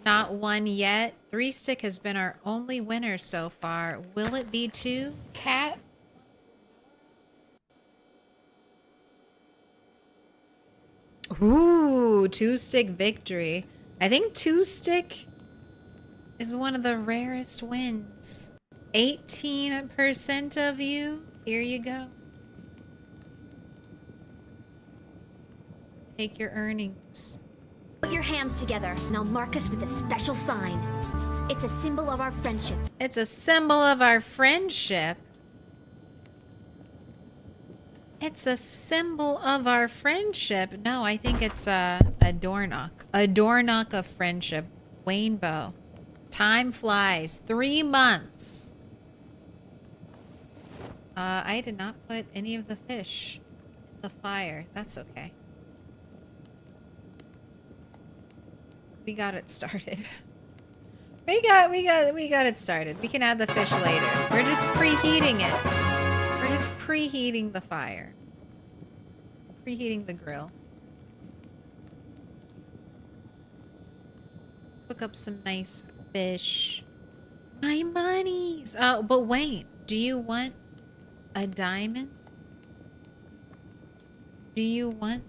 not won yet. Three stick has been our only winner so far. Will it be two? Cat? Ooh, two stick victory. I think two stick is one of the rarest wins. 18% of you. Here you go. Take your earnings. Put your hands together, and I'll mark us with a special sign. It's a symbol of our friendship. It's a symbol of our friendship. It's a symbol of our friendship. No, I think it's a door knock. A door knock of friendship. Rainbow. Time flies. 3 months. I did not put any of the fish in the fire. That's okay. We got it started. We got it started. We can add the fish later. We're just preheating it. We're just preheating the fire. Preheating the grill. Cook up some nice fish. My monies! Oh, but wait. Do you want a diamond? Do you want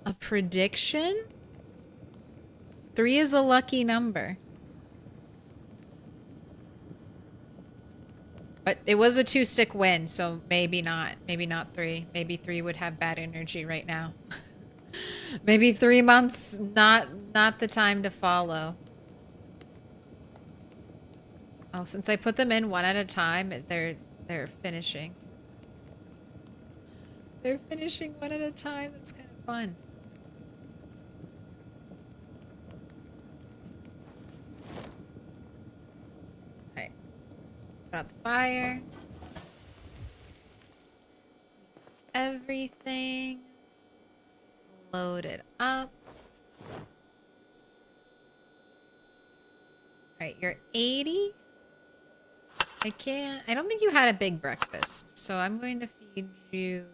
a prediction? 3 is a lucky number. But it was a 2-stick win, so maybe not. Maybe not 3. Maybe 3 would have bad energy right now. Maybe 3 months, not the time to follow. Oh, since I put them in one at a time, they're finishing. They're finishing one at a time. It's kind of fun. Alright. Put out the fire. Everything loaded up. Alright, you're 80. I don't think you had a big breakfast, so I'm going to feed you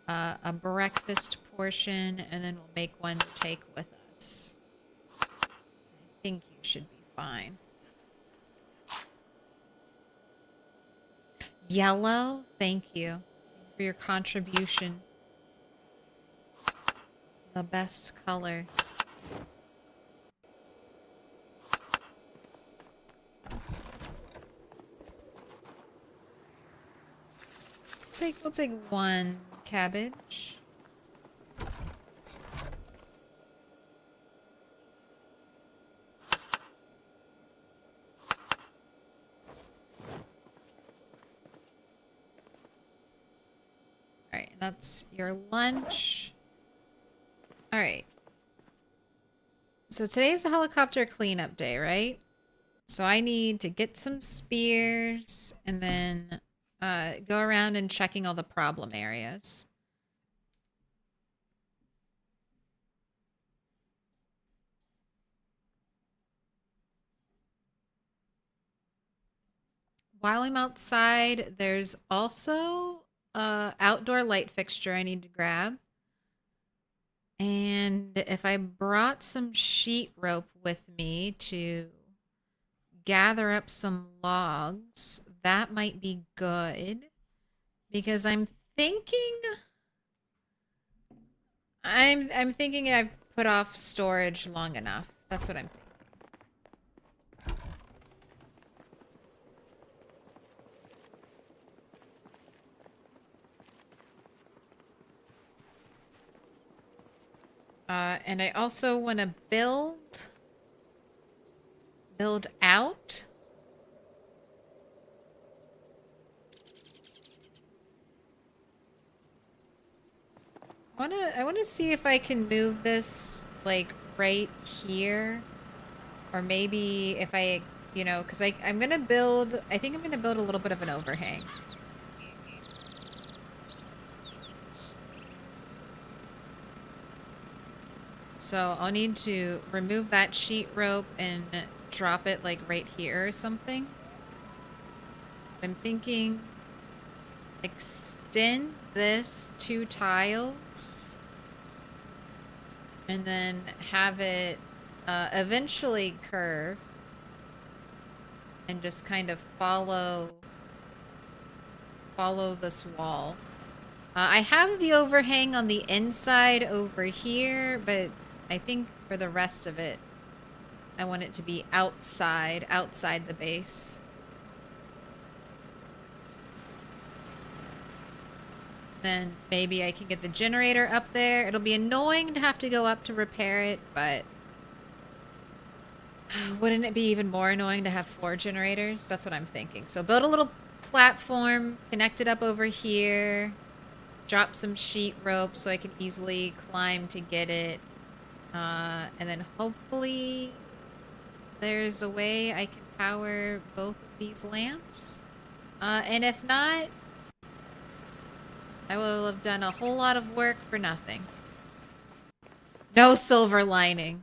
a breakfast portion, and then we'll make one to take with us. I think you should be fine. Yellow, thank you for your contribution. The best color. We'll take one cabbage. Alright, that's your lunch. Alright. So today's the helicopter cleanup day, right? So I need to get some spears and then go around and checking all the problem areas. While I'm outside, there's also a outdoor light fixture I need to grab. And if I brought some sheet rope with me to gather up some logs, that might be good. Because I'm thinking I've put off storage long enough. That's what I'm thinking. And I also want to build out. I wanna see if I can move this like right here, or maybe if I, you know, because I'm gonna build. I think I'm gonna build a little bit of an overhang. So I'll need to remove that sheet rope and drop it like right here or something. I'm thinking extend this 2 tiles and then have it eventually curve and just kind of follow this wall. I have the overhang on the inside over here, but I think for the rest of it, I want it to be outside the base. Then maybe I can get the generator up there. It'll be annoying to have to go up to repair it, but wouldn't it be even more annoying to have 4 generators? That's what I'm thinking. So build a little platform, connect it up over here, drop some sheet rope so I can easily climb to get it. And then hopefully there's a way I can power both of these lamps. And if not, I will have done a whole lot of work for nothing. No silver lining.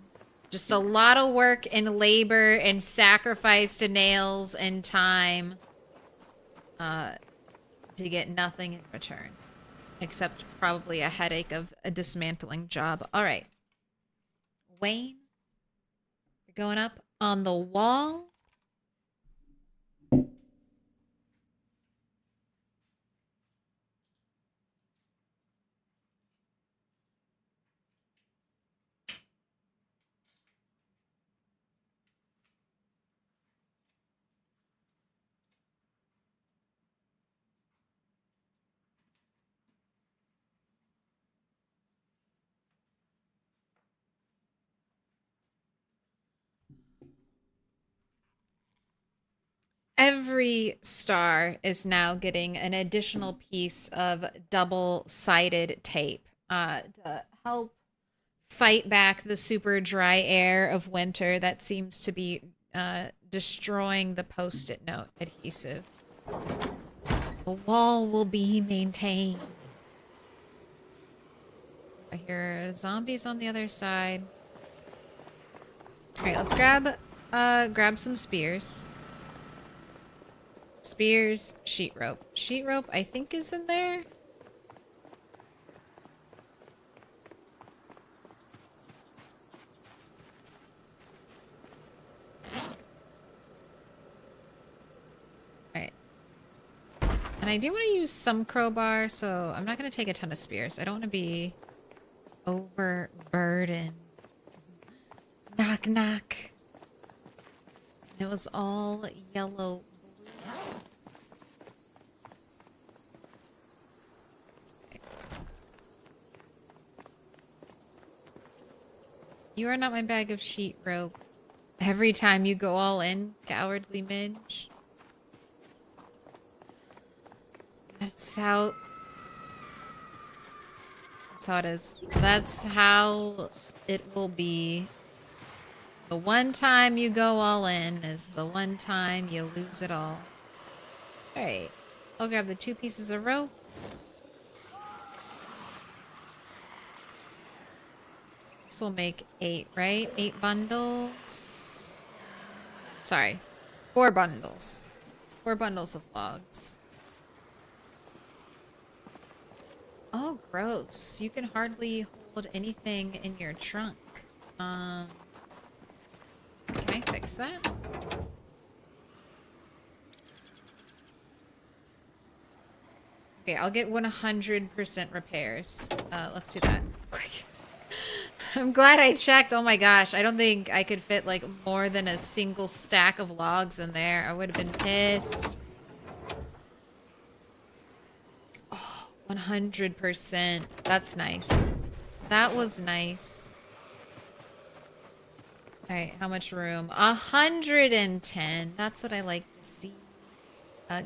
Just a lot of work and labor and sacrifice to nails and time to get nothing in return. Except probably a headache of a dismantling job. All right. Wayne, you're going up on the wall. Every star is now getting an additional piece of double-sided tape to help fight back the super dry air of winter that seems to be destroying the Post-it note adhesive. The wall will be maintained. I hear zombies on the other side. All right, let's grab some spears. Spears, sheet rope. Sheet rope, I think, is in there. Alright. And I do want to use some crowbar, so I'm not going to take a ton of spears. I don't want to be overburdened. Knock, knock. It was all yellow. You are not my bag of sheet rope. Every time you go all in, cowardly Midge. That's how it is. That's how it will be. The one time you go all in is the one time you lose it all. Alright. I'll grab the 2 pieces of rope. This will make 8, right? 8 bundles. Sorry. 4 bundles. 4 bundles of logs. Oh, gross. You can hardly hold anything in your trunk. Can I fix that? Okay, I'll get 100% repairs. Let's do that. Quick. I'm glad I checked. Oh my gosh. I don't think I could fit like more than a single stack of logs in there. I would have been pissed. Oh, 100%. That's nice. That was nice. Alright, how much room? 110. That's what I like to see.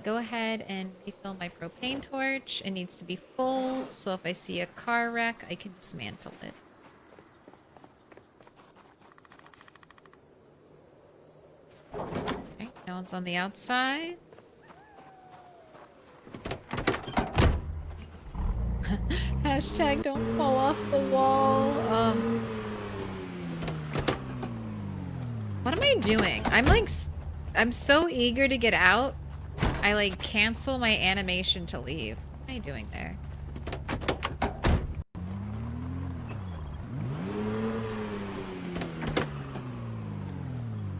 Go ahead and refill my propane torch. It needs to be full, so if I see a car wreck, I can dismantle it. Okay, no one's on the outside. Hashtag don't fall off the wall. What am I doing? I'm so eager to get out. I like cancel my animation to leave. What am I doing there?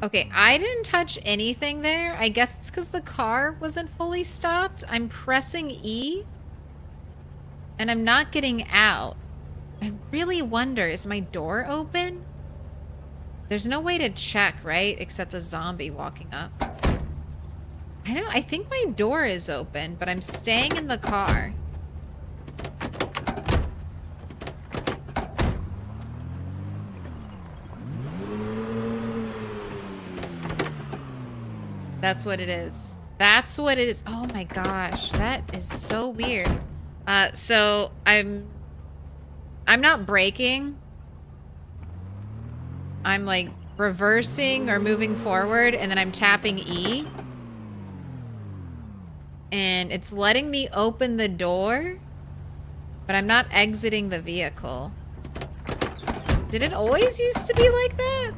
Okay, I didn't touch anything there. I guess it's because the car wasn't fully stopped. I'm pressing E. And I'm not getting out. I really wonder, is my door open? There's no way to check, right? Except a zombie walking up. I think my door is open, but I'm staying in the car. That's what it is. That's what it is. Oh my gosh, that is so weird. So I'm not braking. I'm like reversing or moving forward, and then I'm tapping E. And it's letting me open the door, but I'm not exiting the vehicle. Did it always used to be like that?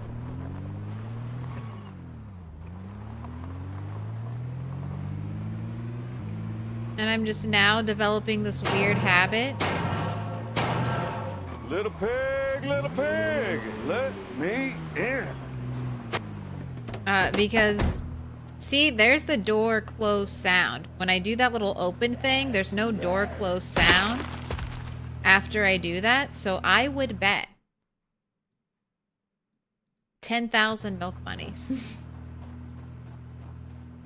And I'm just now developing this weird habit. Little pig, let me in. Because, see, there's the door close sound. When I do that little open thing, there's no door close sound after I do that. So I would bet 10,000 milk monies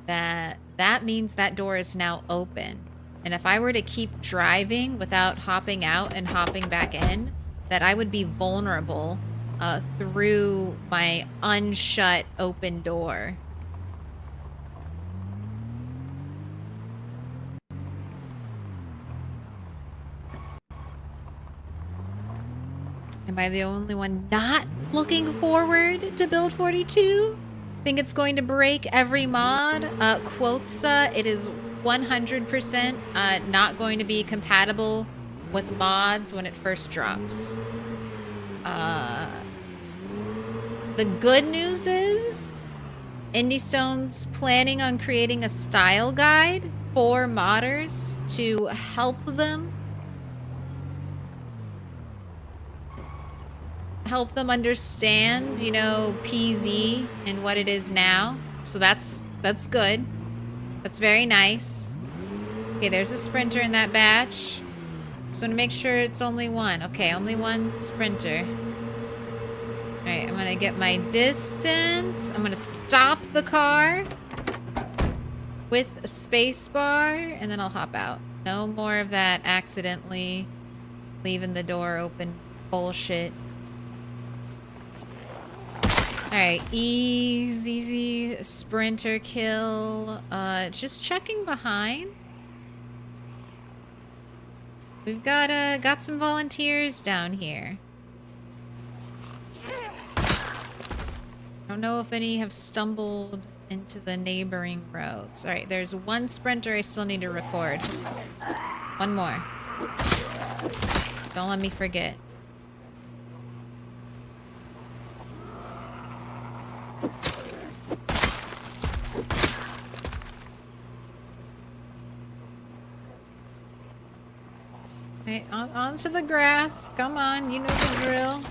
that means that door is now open. And if I were to keep driving without hopping out and hopping back in, that I would be vulnerable through my unshut open door. Am I the only one not looking forward to Build 42? Think it's going to break every mod? Quotza, it is 100% not going to be compatible with mods when it first drops. The good news is IndieStone's planning on creating a style guide for modders to help them understand, you know, PZ and what it is now. So that's good. That's very nice. Okay, there's a sprinter in that batch. Just want to make sure it's only one. Okay, only one sprinter. Alright, I'm gonna get my distance. I'm gonna stop the car with a space bar, and then I'll hop out. No more of that accidentally leaving the door open bullshit. Alright, easy sprinter kill. Just checking behind. We've got some volunteers down here. I don't know if any have stumbled into the neighboring roads. Alright, there's one sprinter I still need to record. One more. Don't let me forget. Alright, onto the grass. Come on, you know the drill.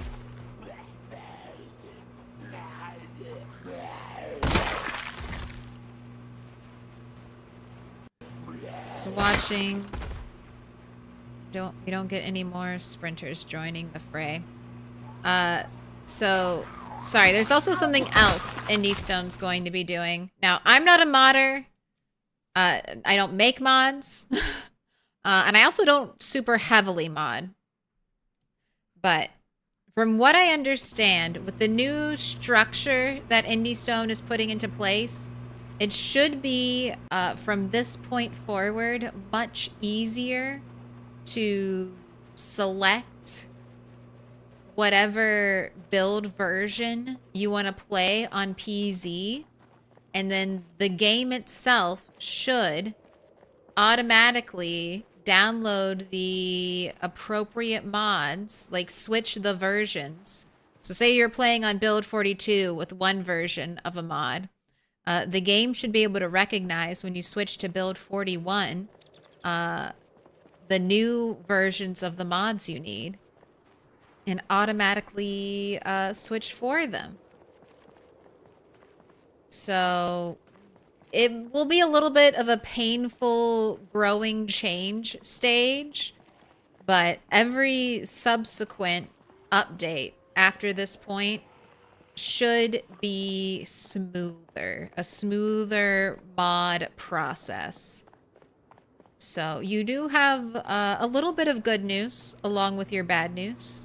Just watching. We don't get any more sprinters joining the fray. So sorry, there's also something else IndieStone's going to be doing. Now, I'm not a modder. I don't make mods. And I also don't super heavily mod. But From what I understand, with the new structure that IndieStone is putting into place, it should be, from this point forward, much easier to select whatever build version you want to play on PZ, and then the game itself should automatically download the appropriate mods, like switch the versions. So say you're playing on build 42 with one version of a mod. The game should be able to recognize when you switch to build 41, the new versions of the mods you need, and automatically switch for them. So it will be a little bit of a painful growing change stage, but every subsequent update after this point should be smoother, a smoother mod process. So you do have a little bit of good news along with your bad news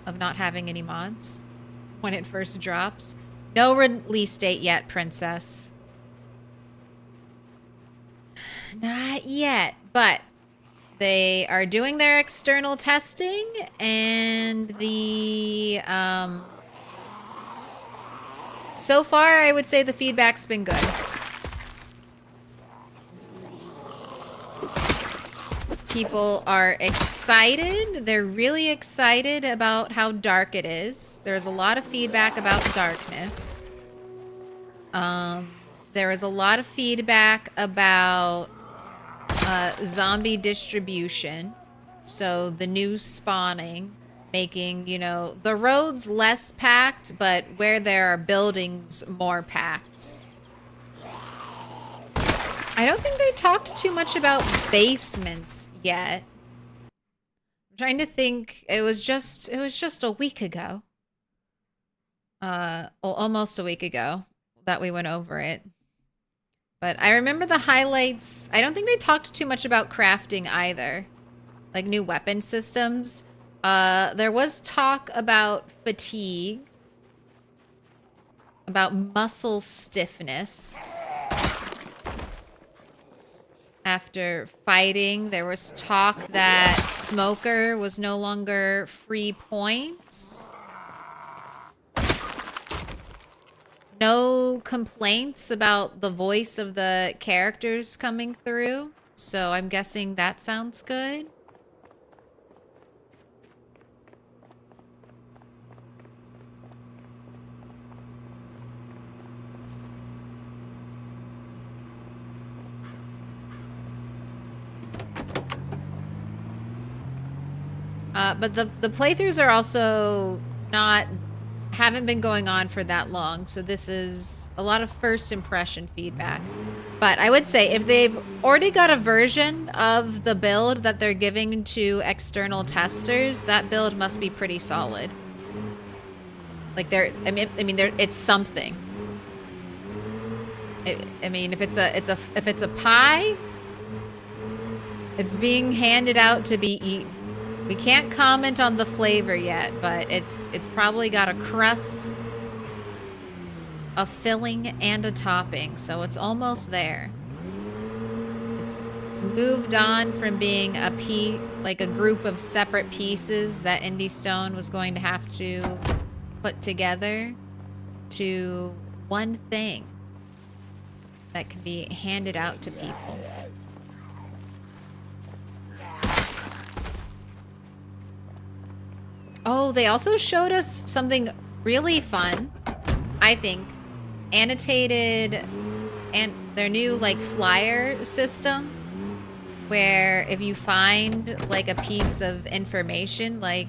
of not having any mods when it first drops. No release date yet, princess. Not yet, but they are doing their external testing, and the so far I would say the feedback's been good. People are excited. They're really excited about how dark it is. There's a lot of feedback about darkness. There is a lot of feedback about zombie distribution. So the new spawning, making, you know, the roads less packed, but where there are buildings more packed. I don't think they talked too much about basements yet. I'm trying to think. It was just a week ago. Almost a week ago that we went over it. But I remember the highlights. I don't think they talked too much about crafting either. Like new weapon systems. There was talk about fatigue. About muscle stiffness. After fighting, there was talk that Smoker was no longer free points. No complaints about the voice of the characters coming through, so I'm guessing that sounds good. But the playthroughs are also haven't been going on for that long, so this is a lot of first impression feedback. But I would say if they've already got a version of the build that they're giving to external testers, that build must be pretty solid. Like it's something. I mean, if it's a pie, it's being handed out to be eaten. We can't comment on the flavor yet, but it's probably got a crust, a filling, and a topping, so it's almost there. It's moved on from being like a group of separate pieces that IndieStone was going to have to put together to one thing that can be handed out to people. Oh, they also showed us something really fun, I think. Annotated, and their new, like, flyer system, where if you find, like, a piece of information, like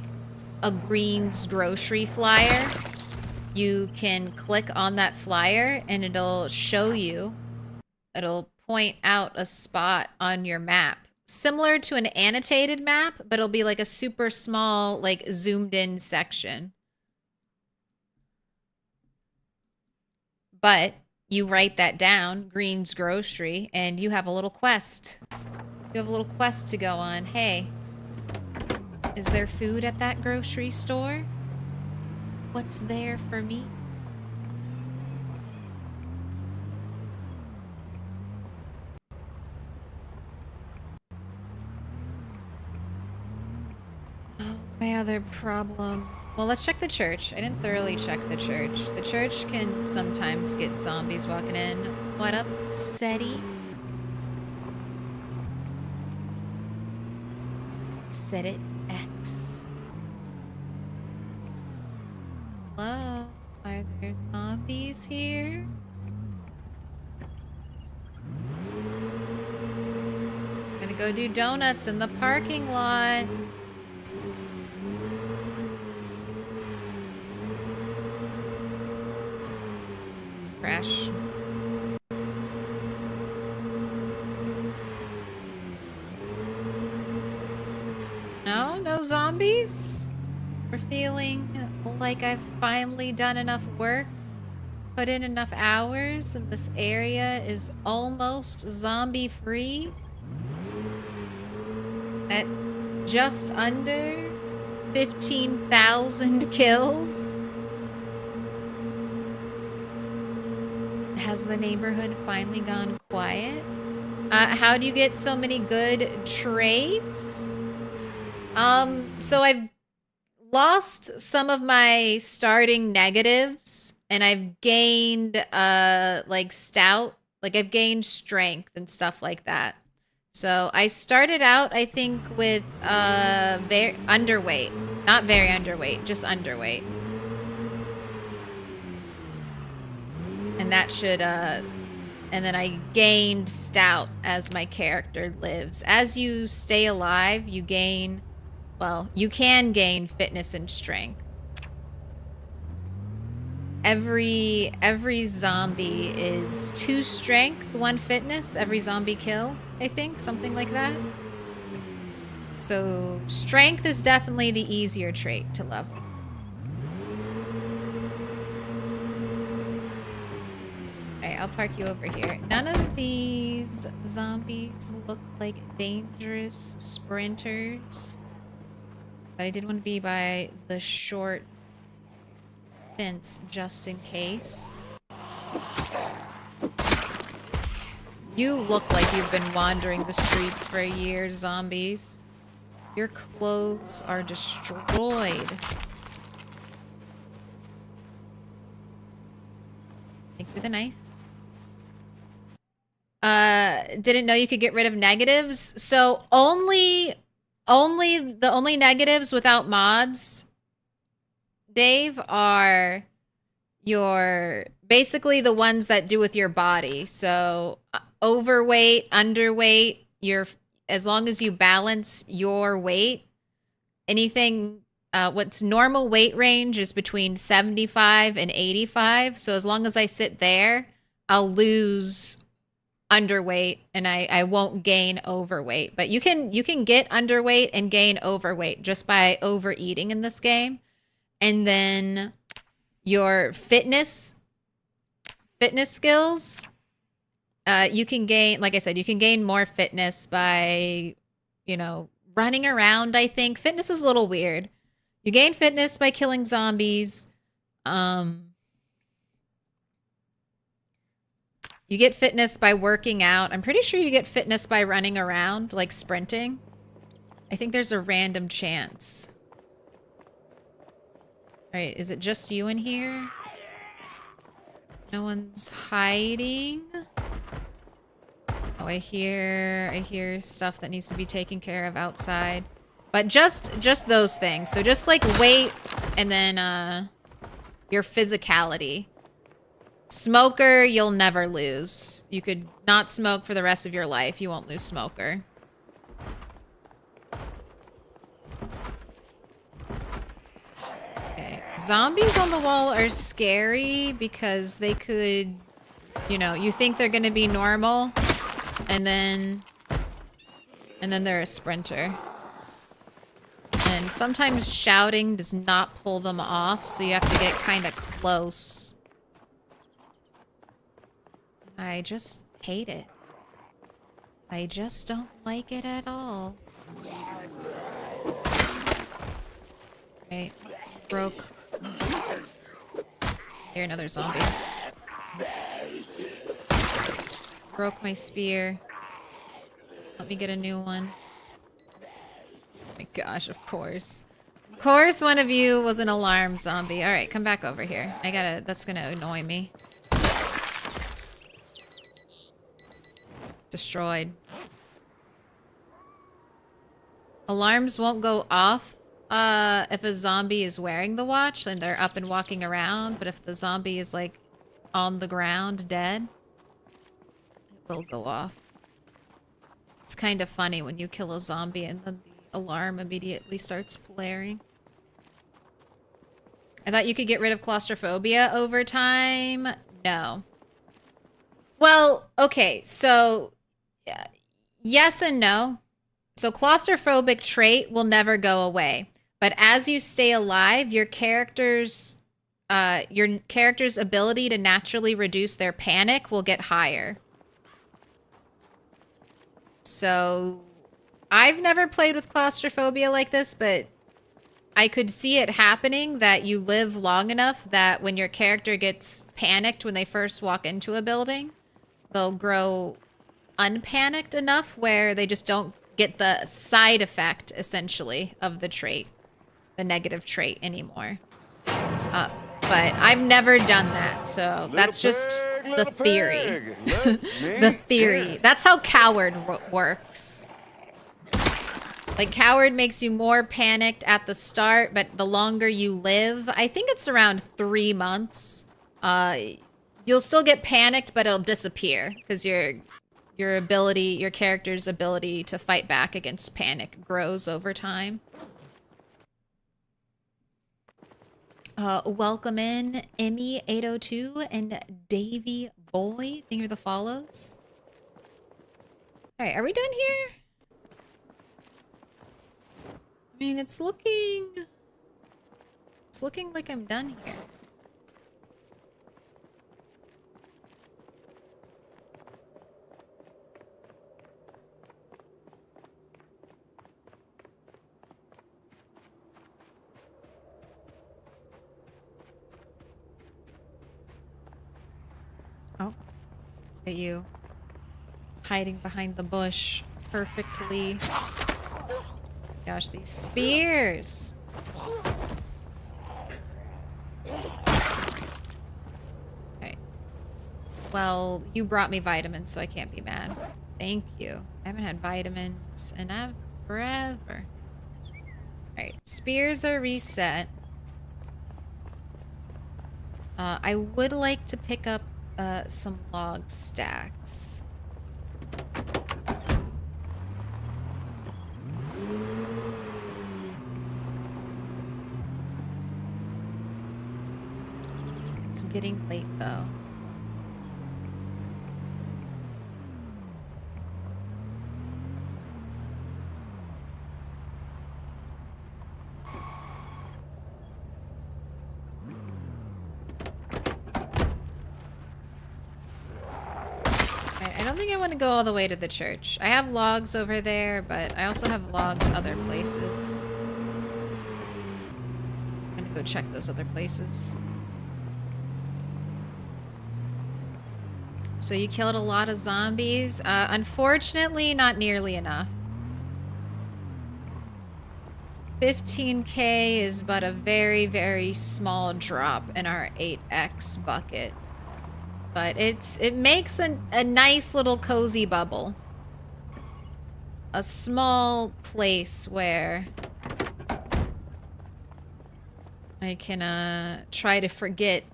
a Green's grocery flyer, you can click on that flyer and it'll show you, it'll point out a spot on your map. Similar to an annotated map, but it'll be like a super small, like zoomed in section. But you write that down, Green's Grocery, and you have a little quest. You have a little quest to go on. Hey, Is there food at that grocery store? What's there for me? Oh, my other problem. Well, let's check the church. I didn't thoroughly check the church. The church can sometimes get zombies walking in. What up, SETI? Set it X. Hello? Are there zombies here? I'm gonna go do donuts in the parking lot. Crash. No? No zombies? We're feeling like I've finally done enough work, put in enough hours, and this area is almost zombie free. At just under 15,000 kills. Has the neighborhood finally gone quiet? How do you get so many good traits? So I've lost some of my starting negatives, and I've gained, like stout, like I've gained strength and stuff like that. So I started out, I think, with, very underweight. Not very underweight, just underweight. And that should, and then I gained stout as my character lives. As you stay alive, you gain, well, you can gain fitness and strength. Every zombie is 2 strength, 1 fitness, every zombie kill, I think, something like that. So strength is definitely the easier trait to level. Alright, I'll park you over here. None of these zombies look like dangerous sprinters. But I did want to be by the short fence just in case. You look like you've been wandering the streets for a year, zombies. Your clothes are destroyed. Thank you for the knife. Didn't know you could get rid of negatives. So the only negatives without mods, Dave, are your basically the ones that do with your body. So overweight, underweight, as long as you balance your weight, anything what's normal weight range is between 75 and 85. So as long as I sit there, I'll lose underweight and I won't gain overweight. But you can get underweight and gain overweight just by overeating in this game. And then your fitness skills, you can gain, like I said, you can gain more fitness by, you know, running around, I think. Fitness is a little weird. You gain fitness by killing zombies. You get fitness by working out. I'm pretty sure you get fitness by running around, like sprinting. I think there's a random chance. All right, is it just you in here? No one's hiding. Oh, I hear stuff that needs to be taken care of outside. But just those things. So just like weight and then your physicality. Smoker, you'll never lose. You could not smoke for the rest of your life. You won't lose smoker. Okay. Zombies on the wall are scary because they could, you know, you think they're gonna be normal and then they're a sprinter. And sometimes shouting does not pull them off, so you have to get kind of close. I just hate it. I just don't like it at all. Right. Broke. Here, another zombie. Broke my spear. Let me get a new one. Oh my gosh, of course. Of course one of you was an alarm zombie. Alright, come back over here. That's gonna annoy me. Destroyed. Alarms won't go off if a zombie is wearing the watch and they're up and walking around, but if the zombie is like on the ground dead, it will go off. It's kind of funny when you kill a zombie and then the alarm immediately starts blaring. I thought you could get rid of claustrophobia over time. No. Well, okay, so yes and no. So claustrophobic trait will never go away. But as you stay alive, your character's ability to naturally reduce their panic will get higher. So I've never played with claustrophobia like this, but I could see it happening that you live long enough that when your character gets panicked when they first walk into a building, they'll grow unpanicked enough where they just don't get the side effect, essentially, of the trait, the negative trait anymore. But I've never done that, so that's just the theory. The theory. That's how coward works. Like, coward makes you more panicked at the start, but the longer you live, I think it's around 3 months, you'll still get panicked, but it'll disappear because your character's ability to fight back against panic grows over time. Welcome in Emmy802 and Davy Boy. Thank you for the follows. All right, are we done here? I mean, it's looking like I'm done here. Oh, at you hiding behind the bush perfectly. Gosh, these spears. Okay. Well, you brought me vitamins, so I can't be mad. Thank you. I haven't had vitamins in forever. Alright, spears are reset. I would like to pick up some log stacks. It's getting late though. I don't think I want to go all the way to the church. I have logs over there, but I also have logs other places. I'm gonna go check those other places. So you killed a lot of zombies. Unfortunately, not nearly enough. 15k is but a very, very small drop in our 8x bucket. But it makes a nice little cozy bubble. A small place where I can try to forget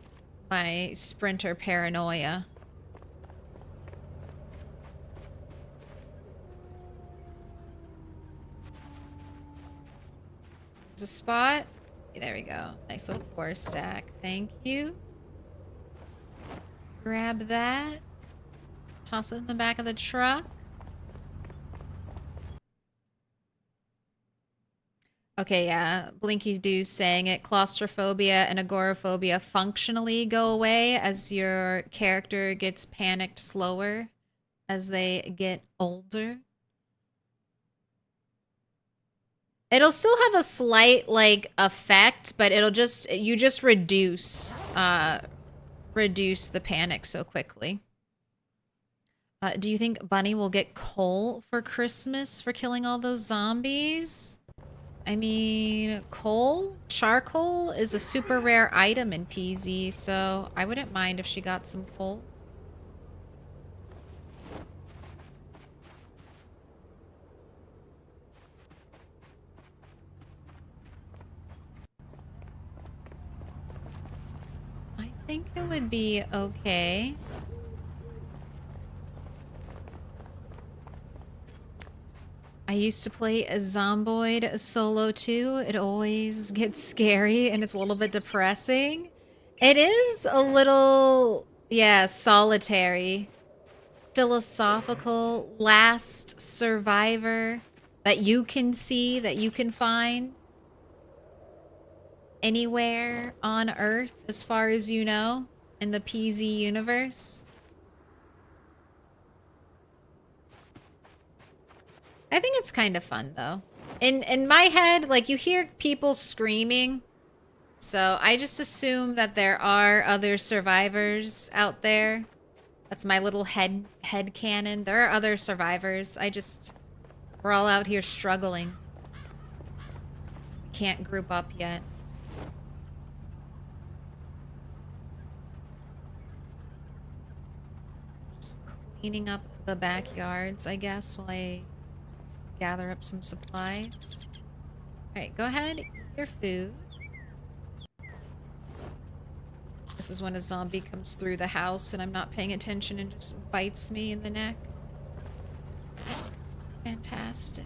my sprinter paranoia. There's a spot. There we go. Nice little 4 stack. Thank you. Grab that. Toss it in the back of the truck. Okay, yeah. Blinky Doo's saying it. Claustrophobia and agoraphobia functionally go away as your character gets panicked slower as they get older. It'll still have a slight, like, effect, but it'll just, you just reduce the panic so quickly. Do you think Bunny will get coal for Christmas for killing all those zombies? I mean, coal, charcoal is a super rare item in PZ, so I wouldn't mind if she got some coal. I think it would be okay. I used to play a Zomboid solo too. It always gets scary and it's a little bit depressing. It is a little, yeah, solitary, philosophical, last survivor that you can see, that you can find anywhere on Earth as far as you know in the PZ universe. I think it's kind of fun though. In my head, like you hear people screaming, so I just assume that there are other survivors out there. That's my little head canon. There are other survivors. We're all out here struggling. Can't group up yet. Just cleaning up the backyards, I guess, while I gather up some supplies. Alright, go ahead, eat your food. This is when a zombie comes through the house and I'm not paying attention and just bites me in the neck. Fantastic.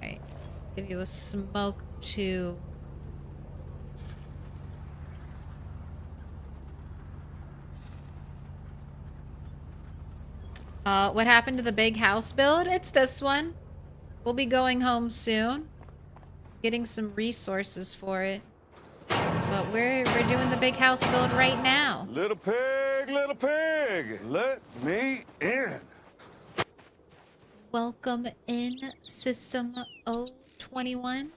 Alright, give you a smoke too. What happened to the big house build? It's this one. We'll be going home soon. Getting some resources for it. But we're doing the big house build right now. Little pig, let me in. Welcome in, System 021.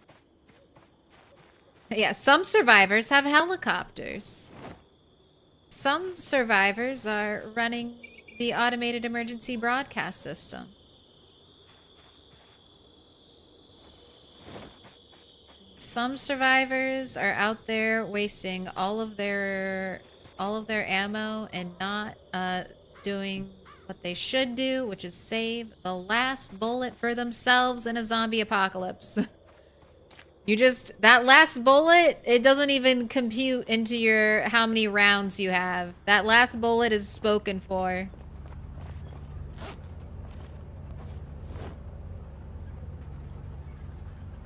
Yeah, some survivors have helicopters. Some survivors are running the automated emergency broadcast system. Some survivors are out there wasting all of their ammo and not doing what they should do, which is save the last bullet for themselves in a zombie apocalypse. That last bullet, it doesn't even compute into your how many rounds you have. That last bullet is spoken for.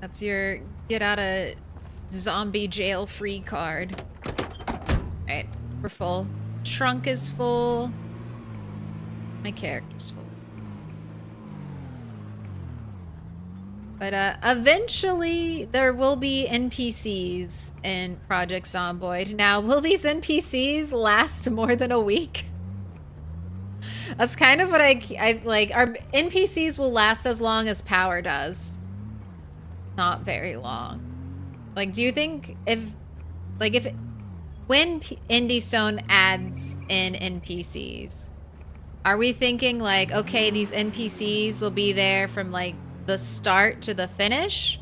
That's your get out of zombie jail free card. Alright, we're full. Trunk is full. My character's full. But eventually there will be NPCs in Project Zomboid. Now, will these NPCs last more than a week? That's kind of what I like. Our NPCs will last as long as power does. Not very long. Like, do you think when Indie Stone adds in NPCs, are we thinking like, okay, these NPCs will be there from like the start to the finish?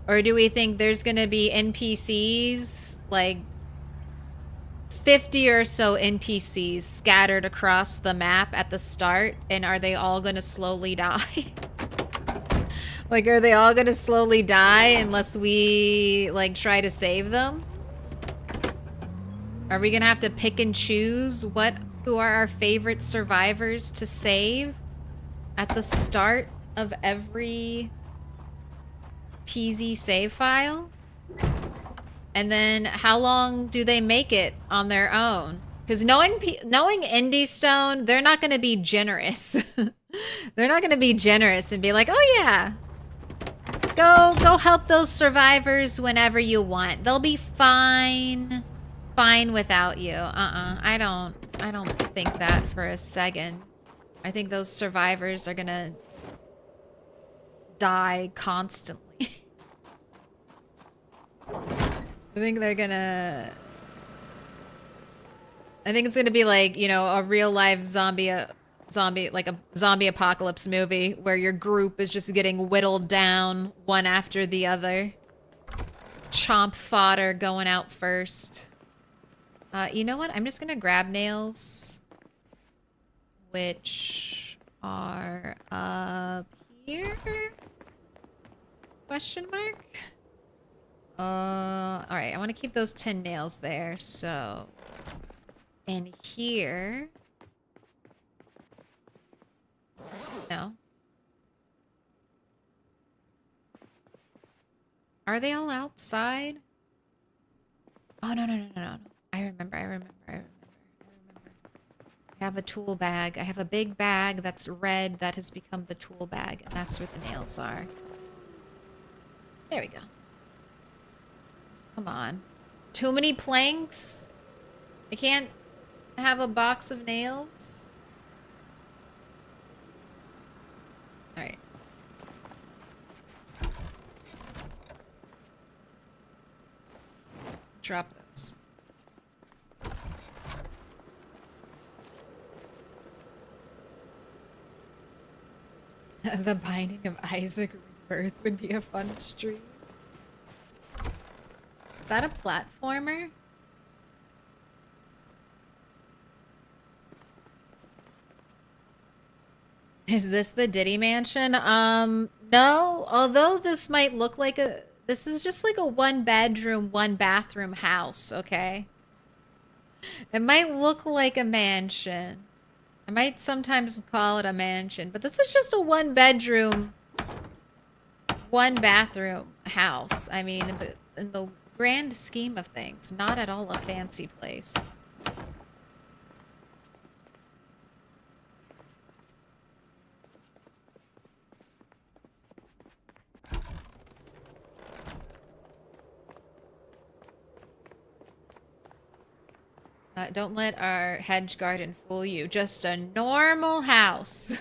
Or do we think there's gonna be NPCs, like 50 or so NPCs scattered across the map at the start, and are they all gonna slowly die? Like, are they all gonna slowly die unless we, like, try to save them? Are we gonna have to pick and choose who are our favorite survivors to save at the start of every PZ save file? And then how long do they make it on their own? Because knowing Indie Stone, they're not gonna be generous. They're not gonna be generous and be like, oh yeah, Go help those survivors whenever you want. They'll be fine without you. I don't think that for a second. I think those survivors are gonna die constantly. I think they're gonna... I think it's gonna be like, you know, a real life zombie apocalypse movie where your group is just getting whittled down one after the other. Chomp fodder going out first. You know what? I'm just gonna grab nails, which are up here? Question mark? Alright, I want to keep those 10 nails there, so... in here... No. Are they all outside? Oh, no. I remember. I have a tool bag. I have a big bag that's red that has become the tool bag, and that's where the nails are. There we go. Come on. Too many planks? I can't have a box of nails? Alright. Drop those. The Binding of Isaac Rebirth would be a fun stream. Is that a platformer? Is this the Diddy Mansion? No. Although this might look like a... This is just like a one-bedroom, one-bathroom house, okay? It might look like a mansion. I might sometimes call it a mansion, but this is just a one-bedroom, one-bathroom house. I mean, in the grand scheme of things, not at all a fancy place. Don't let our hedge garden fool you. Just a normal house.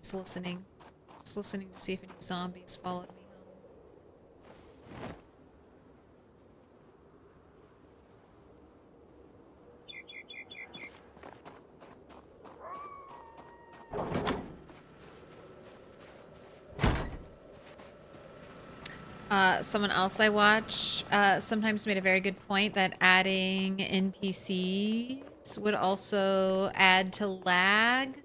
Just listening. Just listening to see if any zombies followed me home. Someone else I watch sometimes made a very good point that adding NPCs would also add to lag.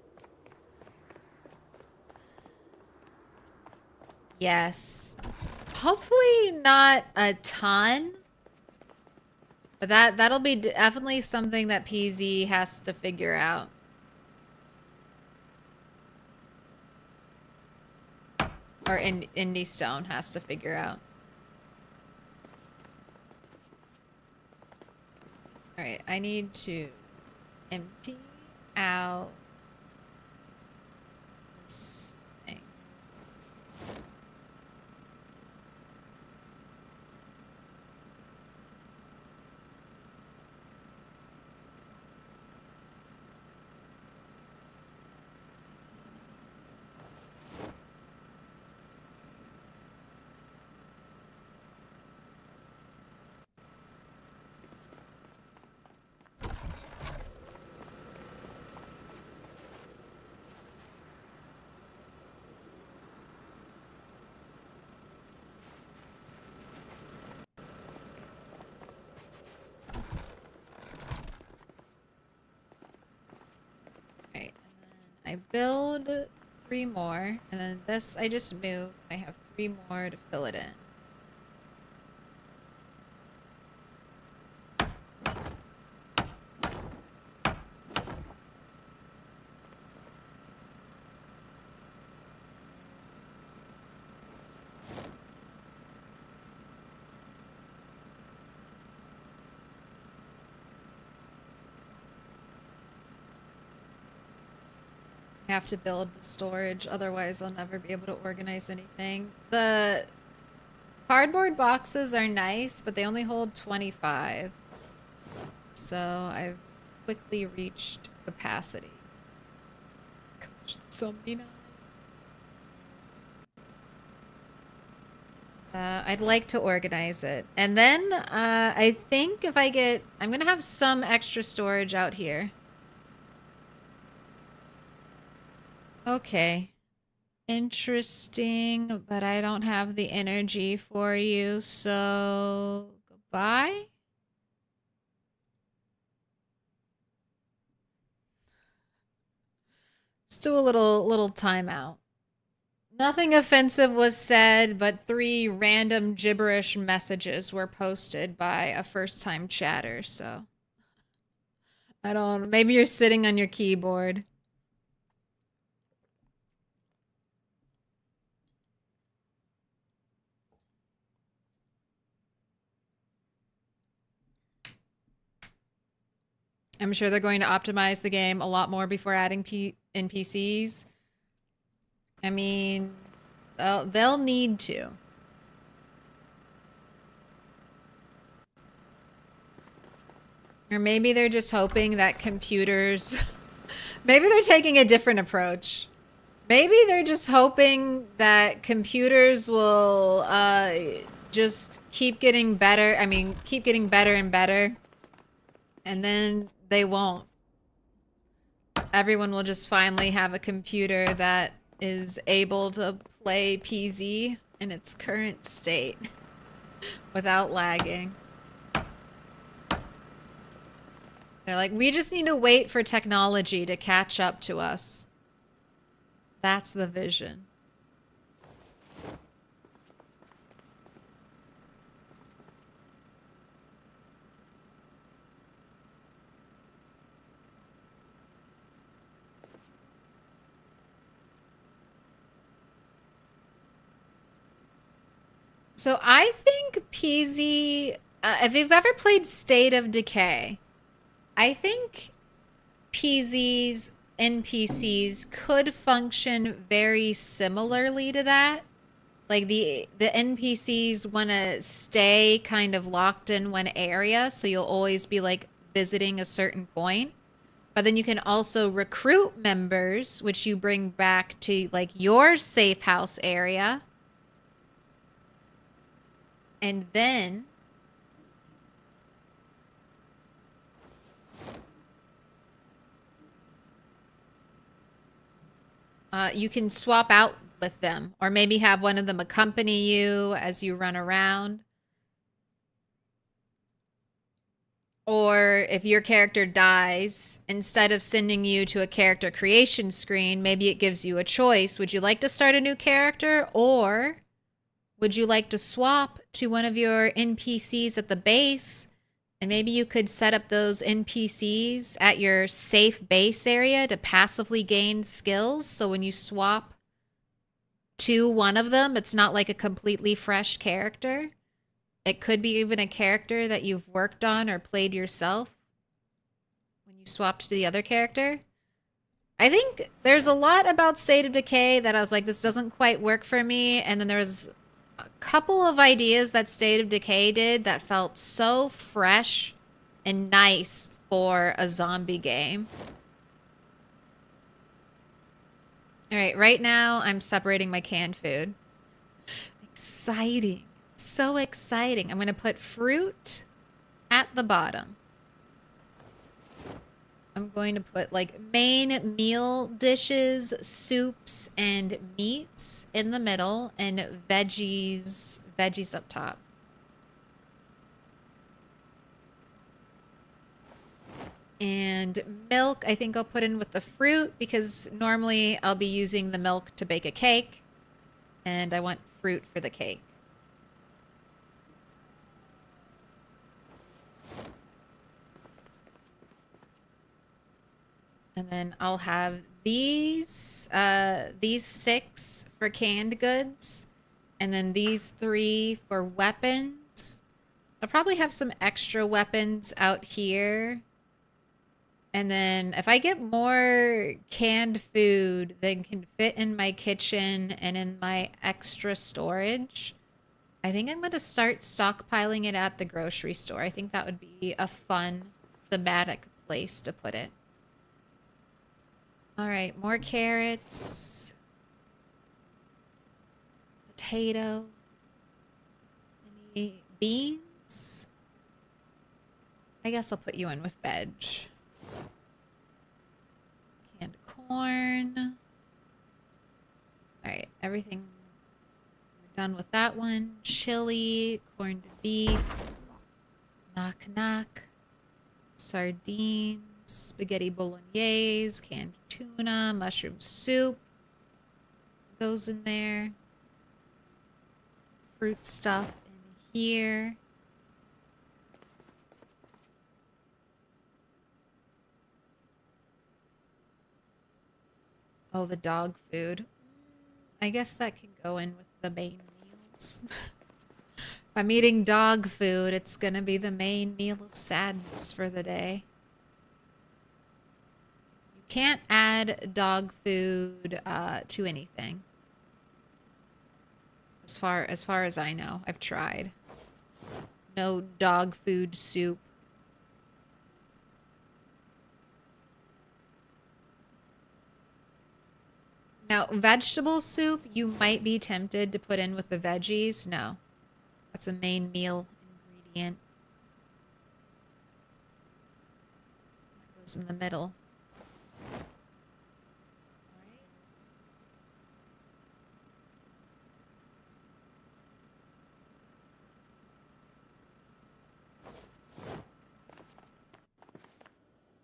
Yes. Hopefully not a ton. But that'll be definitely something that PZ has to figure out. Or Indie Stone has to figure out. Alright, I need to empty out this thing. I build 3 more, and then this I just move. I have 3 more to fill it in. I have to build the storage, otherwise I'll never be able to organize anything. The Cardboard boxes are nice, but they only hold 25. So I've quickly reached capacity. Gosh, so many knives. I'd like to organize it. And then I think if I get... I'm going to have some extra storage out here. Okay. Interesting, but I don't have the energy for you, so goodbye. Let's do a little timeout. Nothing offensive was said, but 3 random gibberish messages were posted by a first-time chatter, so I don't... Maybe you're sitting on your keyboard. I'm sure they're going to optimize the game a lot more before adding NPCs. I mean, they'll need to. Or maybe they're just hoping that computers... Maybe they're taking a different approach. Maybe they're just hoping that computers will just keep getting better. I mean, keep getting better and better. And then they won't. Everyone will just finally have a computer that is able to play PZ in its current state without lagging. They're like, we just need to wait for technology to catch up to us. That's the vision. So I think PZ, if you've ever played State of Decay, I think PZ's NPCs could function very similarly to that. Like the NPCs want to stay kind of locked in one area, so you'll always be like visiting a certain point. But then you can also recruit members, which you bring back to like your safe house area. And then you can swap out with them, or maybe have one of them accompany you as you run around. Or if your character dies, instead of sending you to a character creation screen, maybe it gives you a choice. Would you like to start a new character, or would you like to swap to one of your NPCs at the base? And maybe you could set up those NPCs at your safe base area to passively gain skills. So when you swap to one of them, it's not like a completely fresh character. It could be even a character that you've worked on or played yourself when you swap to the other character. I think there's a lot about State of Decay that I was like, this doesn't quite work for me. And then there was a couple of ideas that State of Decay did that felt so fresh and nice for a zombie game. All right, right now I'm separating my canned food. Exciting. So exciting. I'm going to put fruit at the bottom. I'm going to put like main meal dishes, soups, and meats in the middle, and veggies up top. And milk, I think I'll put in with the fruit, because normally I'll be using the milk to bake a cake, and I want fruit for the cake. And then I'll have these 6 for canned goods, and then these 3 for weapons. I'll probably have some extra weapons out here. And then if I get more canned food that can fit in my kitchen and in my extra storage, I think I'm going to start stockpiling it at the grocery store. I think that would be a fun thematic place to put it. All right, more carrots. Potato. Any beans? I guess I'll put you in with veg. Canned corn. All right, everything. We're done with that one. Chili, corned beef, knock knock, sardines, spaghetti bolognese, canned tuna, mushroom soup goes in there. Fruit stuff in here. Oh, the dog food. I guess that can go in with the main meals. If I'm eating dog food, it's gonna be the main meal of sadness for the day. You can't add dog food to anything. As far as I know, I've tried. No dog food soup. Now, vegetable soup, you might be tempted to put in with the veggies. No. That's a main meal ingredient. That goes in the middle.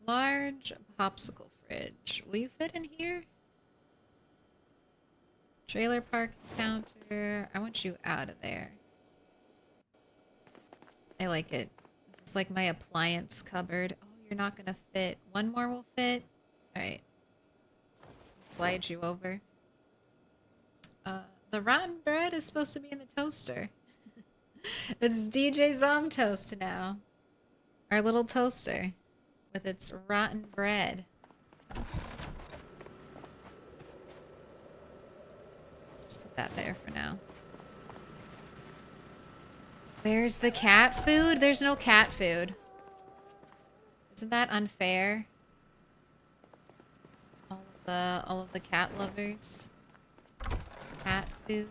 Large popsicle fridge. Will you fit in here? Trailer park counter. I want you out of there. I like it. This is like my appliance cupboard. Oh, you're not gonna fit. One more will fit. Alright. Slide you over. The rotten bread is supposed to be in the toaster. It's DJ Zomtoast now. Our little toaster. With its rotten bread. Just put that there for now. Where's the cat food? There's no cat food. Isn't that unfair? All of the cat lovers. Cat food.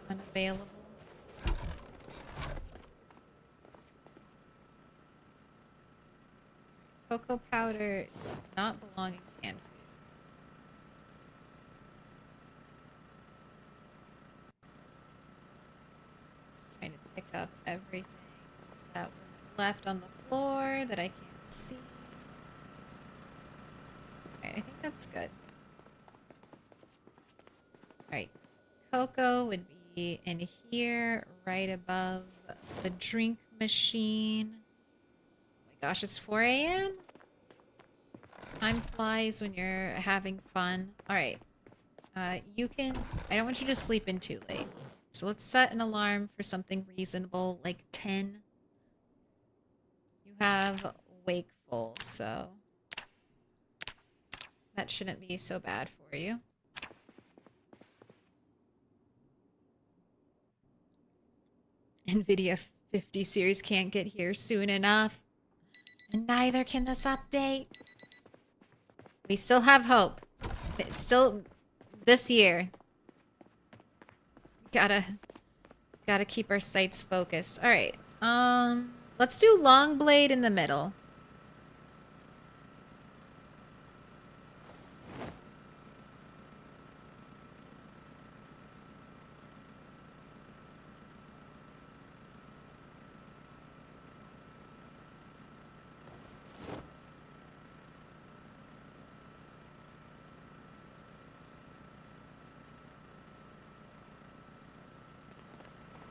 Unavailable. Cocoa powder does not belong in canned foods. Just trying to pick up everything that was left on the floor that I can't see. Alright, I think that's good. Alright, cocoa would be in here, right above the drink machine. Gosh, it's 4 a.m.? Time flies when you're having fun. Alright. You can... I don't want you to sleep in too late. So let's set an alarm for something reasonable, like 10. You have wakeful, so... that shouldn't be so bad for you. NVIDIA 50 series can't get here soon enough. And neither can this update. We still have hope. It's still this year. Gotta keep our sights focused. All right. Let's do long blade in the middle.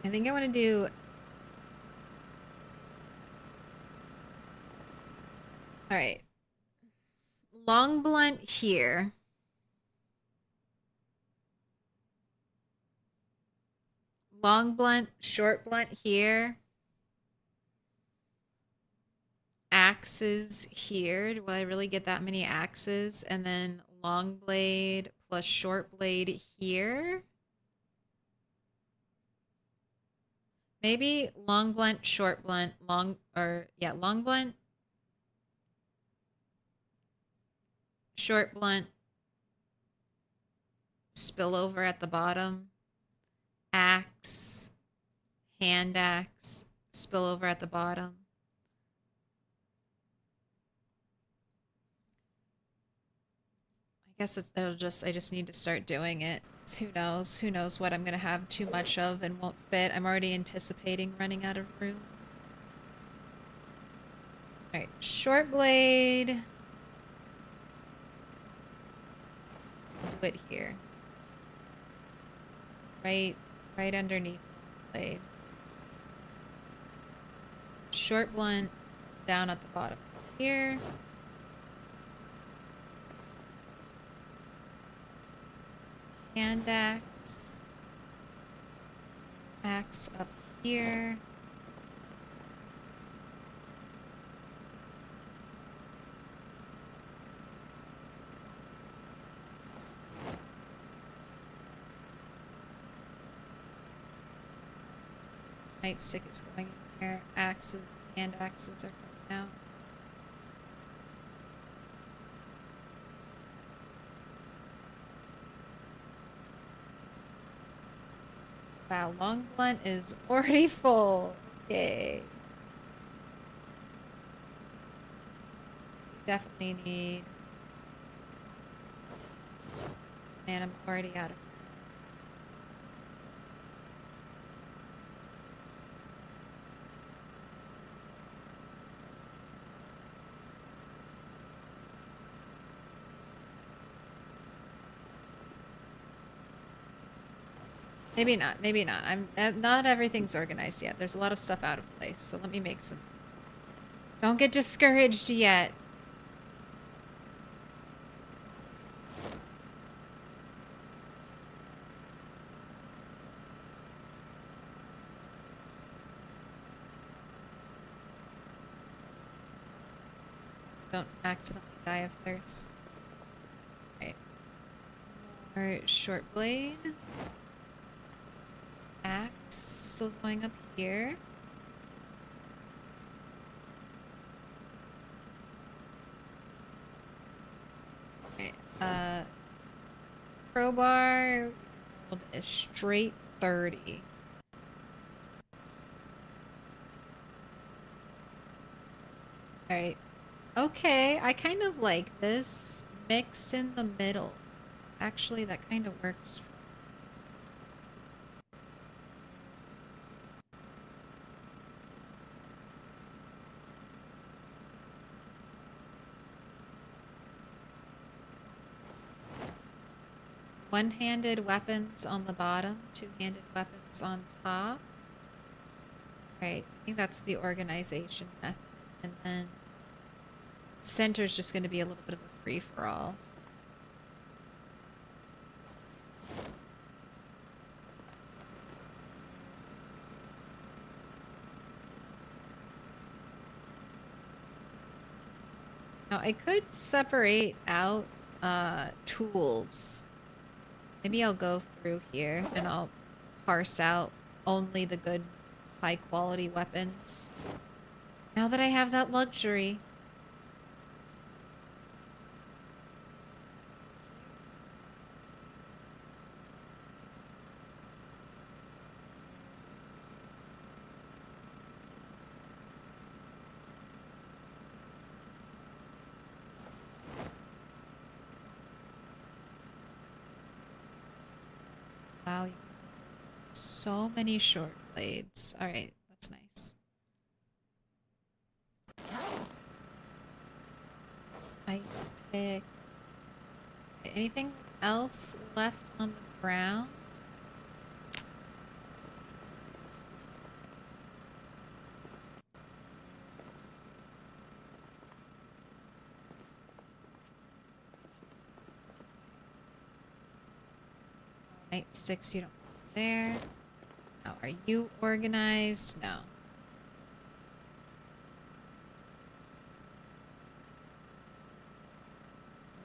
I think I want to do... Alright. Long blunt here. Long blunt, short blunt here. Axes here. Will I really get that many axes? And then long blade plus short blade here. Maybe long blunt, short blunt, long blunt, short blunt, spill over at the bottom, axe, hand axe, spill over at the bottom. I guess I just need to start doing it. Who knows? Who knows what I'm gonna have too much of and won't fit. I'm already anticipating running out of room. Alright, short blade. I'll do it here. Right underneath the blade. Short blunt down at the bottom here. Hand axe. Axe up here. Nightstick is going in here. Axes, hand axes are coming out. Wow, long blunt is already full. Okay. So you definitely need... Man, I'm already out of... Maybe not, maybe not. Not everything's organized yet. There's a lot of stuff out of place, so let me make some... Don't get discouraged yet. Don't accidentally die of thirst. Right. More short blade. Axe still going up here. Right. Crowbar. Hold a straight 30. Alright. Okay, I kind of like this mixed in the middle. Actually, that kind of works. One-handed weapons on the bottom, two-handed weapons on top. Right, I think that's the organization method. And then center's just going to be a little bit of a free-for-all. Now, I could separate out tools. Maybe I'll go through here and I'll parse out only the good high-quality weapons. Now that I have that luxury. Wow, so many short blades. Alright, that's nice. Ice pick. Anything else left on the ground? Nightsticks, you don't go there. Now, are you organized? No.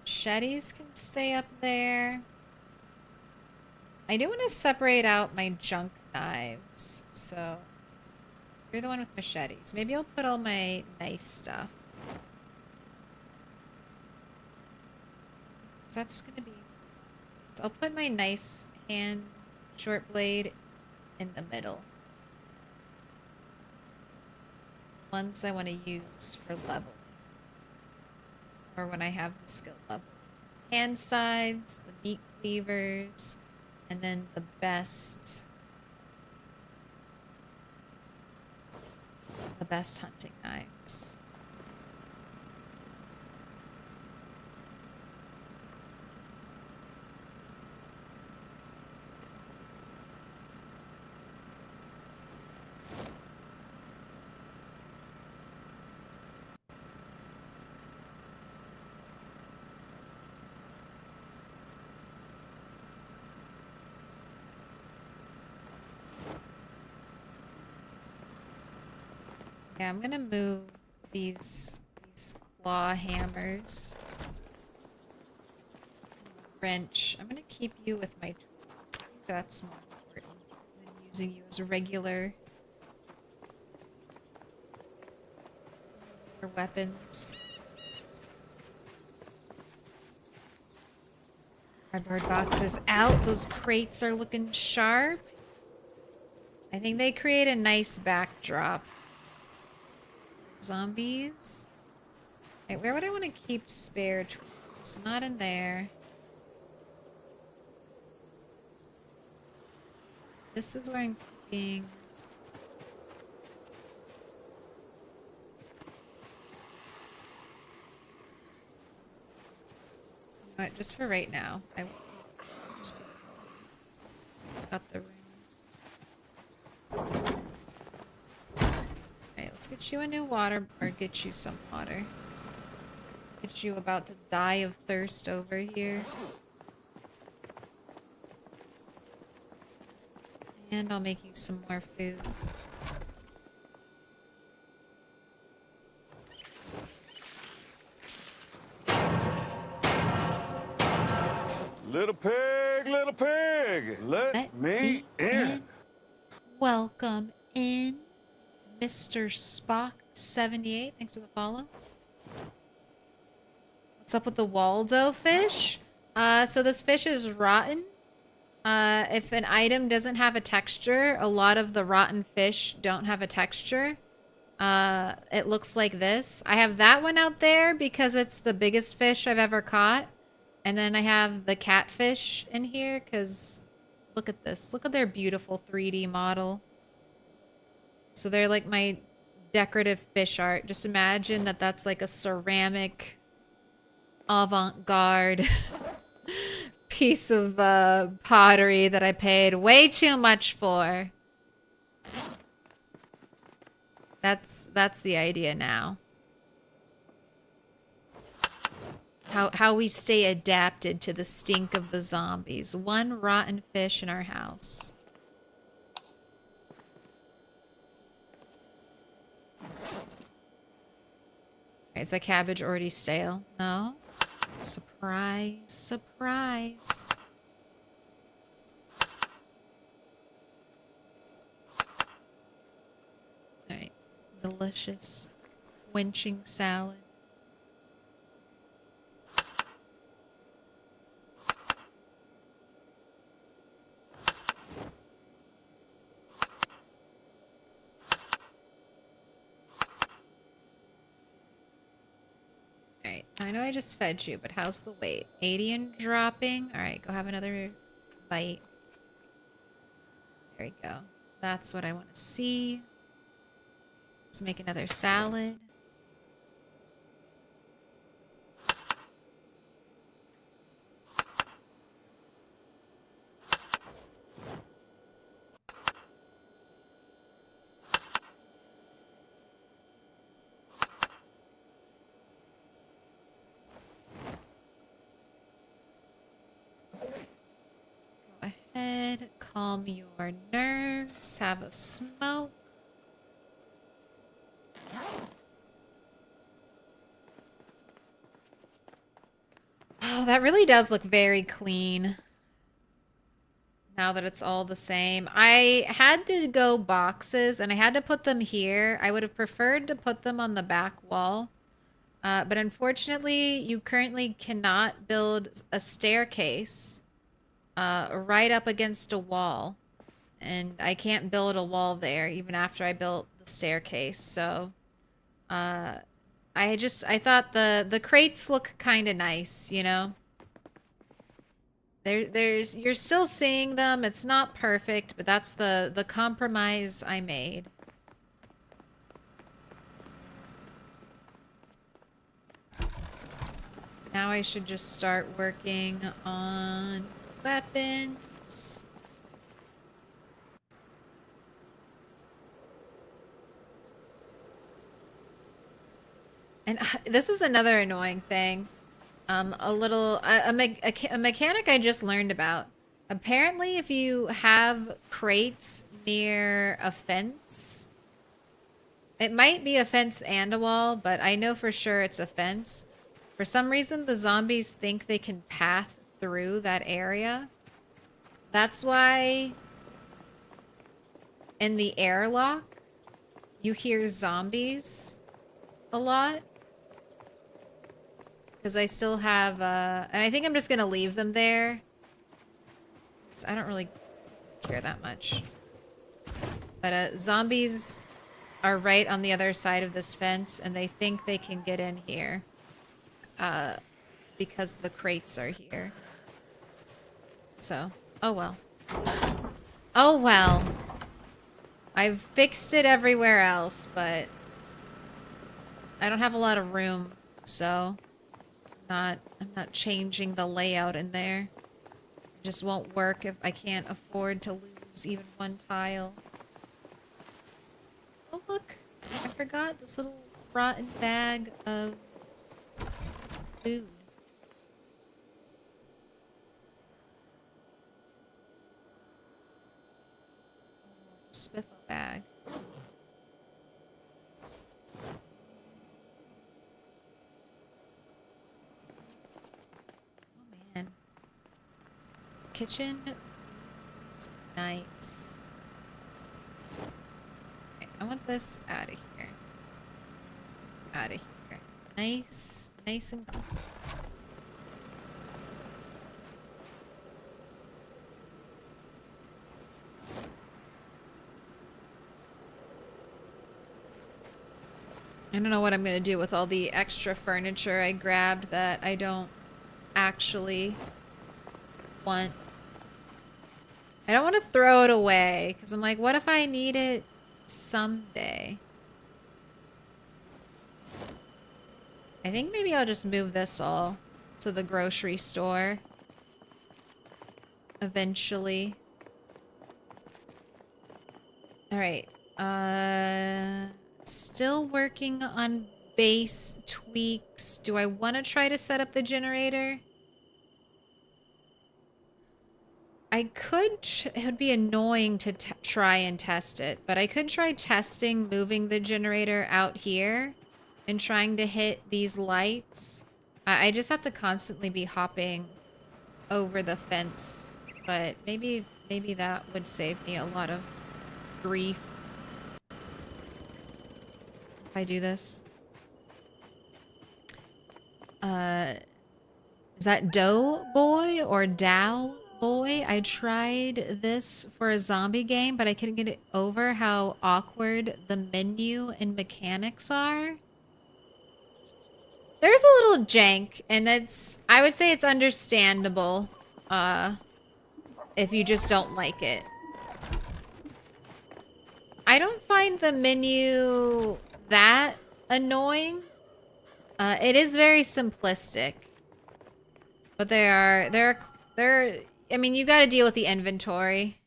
Machetes can stay up there. I do want to separate out my junk knives, so You're the one with machetes. Maybe I'll put all my nice stuff. That's gonna be... So I'll put my nice hand short blade in the middle. Ones I want to use for leveling. Or when I have the skill level. Hand sides, the meat cleavers, and then the best hunting knives. Yeah, I'm gonna move these claw hammers. Wrench. I'm gonna keep you with my tools. I think that's more important than using you as a regular for weapons. Cardboard boxes out. Those crates are looking sharp. I think they create a nice backdrop. Zombies. Okay, where would I want to keep spare tools? Not in there. This is where I'm keeping... But just for right now, I will just got the ring. Alright, let's get you a new water, or get you some water. Get you about to die of thirst over here. And I'll make you some more food. Little pig, let me in. Welcome in, Mr. Spock78. Thanks for the follow. What's up with the Waldo fish? So this fish is rotten. If an item doesn't have a texture, a lot of the rotten fish don't have a texture. It looks like this. I have that one out there because it's the biggest fish I've ever caught. And then I have the catfish in here because look at this. Look at their beautiful 3D model. So they're like my decorative fish art. Just imagine that that's like a ceramic avant-garde piece of pottery that I paid way too much for. That's the idea now. How we stay adapted to the stink of the zombies. One rotten fish in our house. Is the cabbage already stale? No? Surprise, surprise. Alright. Delicious quenching salad. Alright, I know I just fed you, but how's the weight? 80 and dropping. Alright, go have another bite. There we go. That's what I want to see. Let's make another salad. Go ahead, calm your nerves, have a smoke. Oh, that really does look very clean. Now now that it's all the same. I had to go boxes and I had to put them here. I would have preferred to put them on the back wall. But unfortunately, you currently cannot build a staircase right up against a wall. And I can't build a wall there even after I built the staircase. So I thought the crates look kind of nice, you know? You're still seeing them. It's not perfect, but that's the compromise I made. Now I should just start working on weapons. And this is another annoying thing. A mechanic I just learned about. Apparently, if you have crates near a fence, it might be a fence and a wall, but I know for sure it's a fence. For some reason, the zombies think they can path through that area. That's why in the airlock, you hear zombies a lot. Because I still have, and I think I'm just going to leave them there. I don't really care that much. But zombies are right on the other side of this fence, and they think they can get in here. Because the crates are here. So, oh well. Oh well. I've fixed it everywhere else, but I don't have a lot of room, so I'm not changing the layout in there. It just won't work if I can't afford to lose even one tile. Oh look, I forgot this little rotten bag of food. Spiffle bag. Oh man. Kitchen is nice. Okay, I want this out of here. Out of here. Nice and I don't know what I'm gonna do with all the extra furniture I grabbed that I don't actually want. I don't want to throw it away because I'm like, what if I need it someday? I think maybe I'll just move this all to the grocery store eventually. All right. Still working on base tweaks. Do I want to try to set up the generator? I could, it would be annoying to try and test it, but I could try testing moving the generator out here and trying to hit these lights. I just have to constantly be hopping over the fence, but maybe that would save me a lot of grief if I do this. Is that Dough Boy or Dow Boy? I tried this for a zombie game, but I couldn't get it over how awkward the menu and mechanics are. There's a little jank, and I would say it's understandable, if you just don't like it. I don't find the menu that annoying. It is very simplistic. But I mean, you gotta deal with the inventory.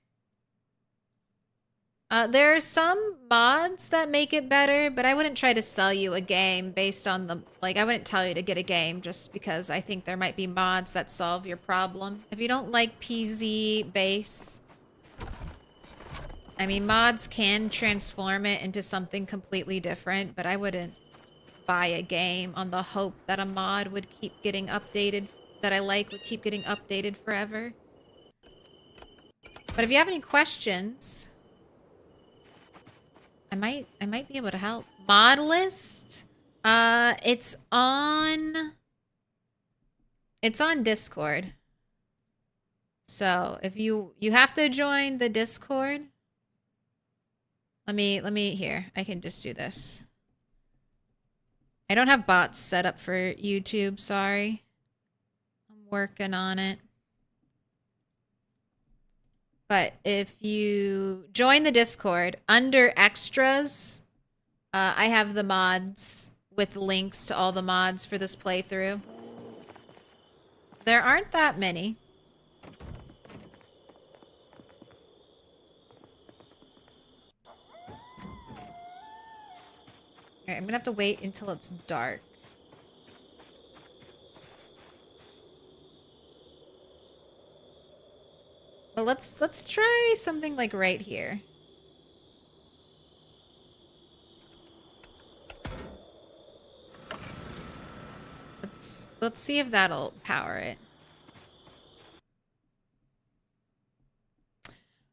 There are some mods that make it better, but I wouldn't try to sell you a game based on the, like, I wouldn't tell you to get a game just because I think there might be mods that solve your problem. If you don't like PZ base, I mean, mods can transform it into something completely different, but I wouldn't buy a game on the hope that a mod would keep getting updated, that I like would keep getting updated forever. But if you have any questions, I might be able to help. Mod list? It's on Discord. So if you have to join the Discord. Let me here. I can just do this. I don't have bots set up for YouTube, sorry. I'm working on it. But if you join the Discord, under extras, I have the mods with links to all the mods for this playthrough. There aren't that many. All right, I'm gonna have to wait until it's dark. But let's try something like right here. Let's see if that'll power it.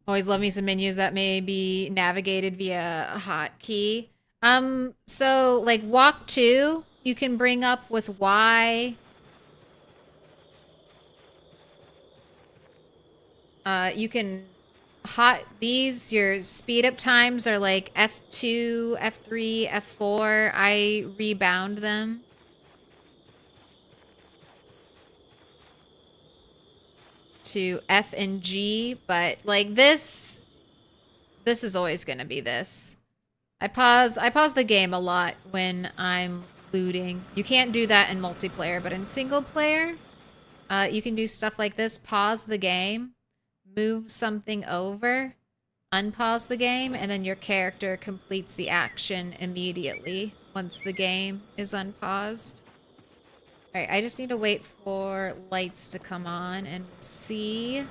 Always love me some menus that may be navigated via a hotkey. So like walk 2, you can bring up with Y. You can these, your speed up times are like F2, F3, F4. I rebound them. To F and G, but like this is always gonna be this. I pause the game a lot when I'm looting. You can't do that in multiplayer, but in single player, you can do stuff like this. Pause the game, move something over, unpause the game, and then your character completes the action immediately once the game is unpaused. All right, I just need to wait for lights to come on and see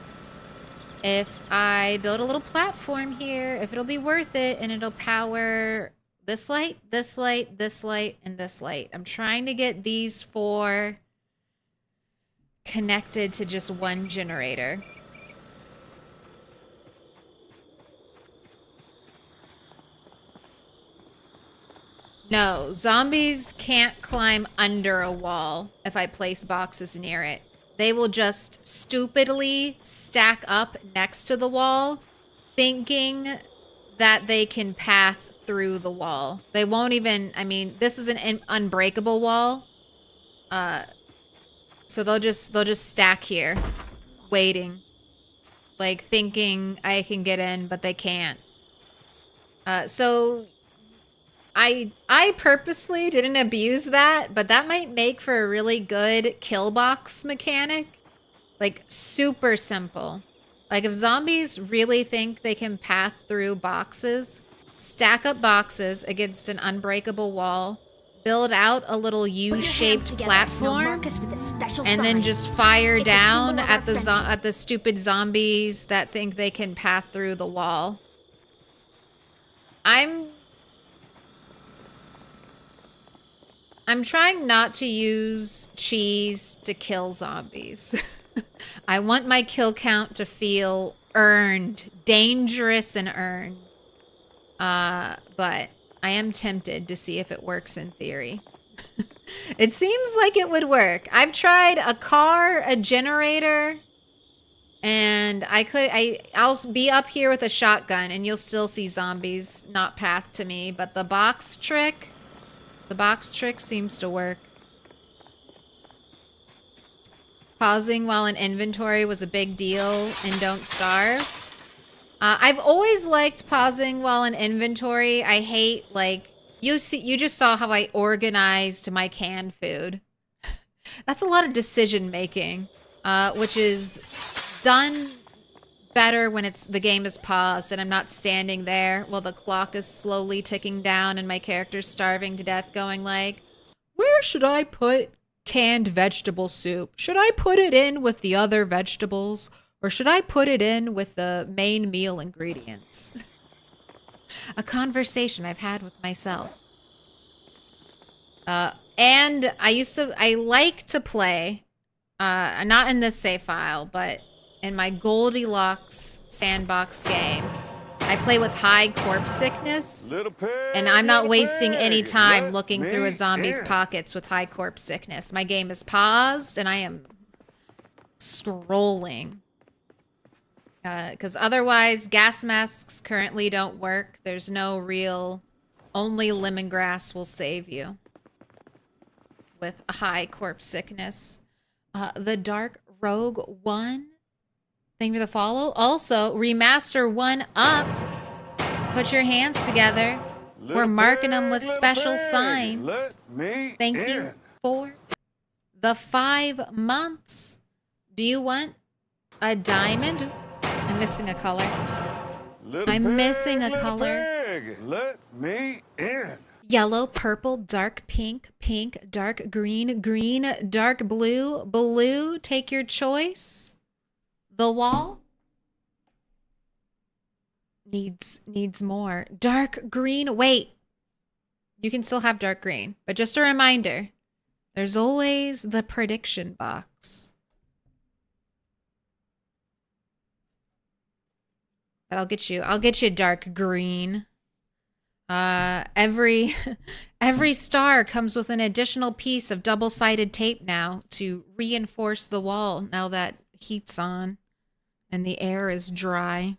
if I build a little platform here, if it'll be worth it, and it'll power this light, this light, this light, and this light. I'm trying to get these 4 connected to just one generator. No, zombies can't climb under a wall if I place boxes near it. They will just stupidly stack up next to the wall, thinking that they can path through the wall. They won't even, I mean, this is an unbreakable wall. So they'll just stack here, waiting. Like thinking I can get in, but they can't. So I purposely didn't abuse that, but that might make for a really good kill box mechanic. Like super simple. Like if zombies really think they can path through boxes, stack up boxes against an unbreakable wall, build out a little U-shaped platform, and then just fire down at the stupid zombies that think they can path through the wall. I'm trying not to use cheese to kill zombies. I want my kill count to feel earned, dangerous and earned. But I am tempted to see if it works in theory. It seems like it would work. I've tried a car, a generator, and I'll be up here with a shotgun and you'll still see zombies not path to me, but the box trick seems to work. Pausing while in inventory was a big deal in Don't Starve. I've always liked pausing while in inventory. I hate, like, you just saw how I organized my canned food. That's a lot of decision making, which is done better when the game is paused and I'm not standing there while the clock is slowly ticking down and my character's starving to death going like, where should I put canned vegetable soup? Should I put it in with the other vegetables? Or should I put it in with the main meal ingredients? A conversation I've had with myself. And I like to play, not in this save file, but in my Goldilocks sandbox game, I play with high corpse sickness, Little pig, and I'm not little wasting any pig, time let looking through a me zombie's in. pockets with high corpse sickness. My game is paused, and I am scrolling. Because otherwise, gas masks currently don't work. There's no real... Only lemongrass will save you with high corpse sickness. The Dark Rogue 1. Thank you for the follow. Also, remaster 1 up. Put your hands together. Little We're marking them pig, with little special pig, signs. let me Thank in. you for the 5 months. Do you want a diamond? I'm missing a color. Little I'm pig, missing a little color. pig, let me in. Yellow, purple, dark pink, pink, dark green, green, dark blue, blue. Take your choice. The wall needs more. Dark green. Wait. You can still have dark green, but just a reminder, there's always the prediction box. But I'll get you dark green. Every star comes with an additional piece of double-sided tape now to reinforce the wall now that heat's on and the air is dry.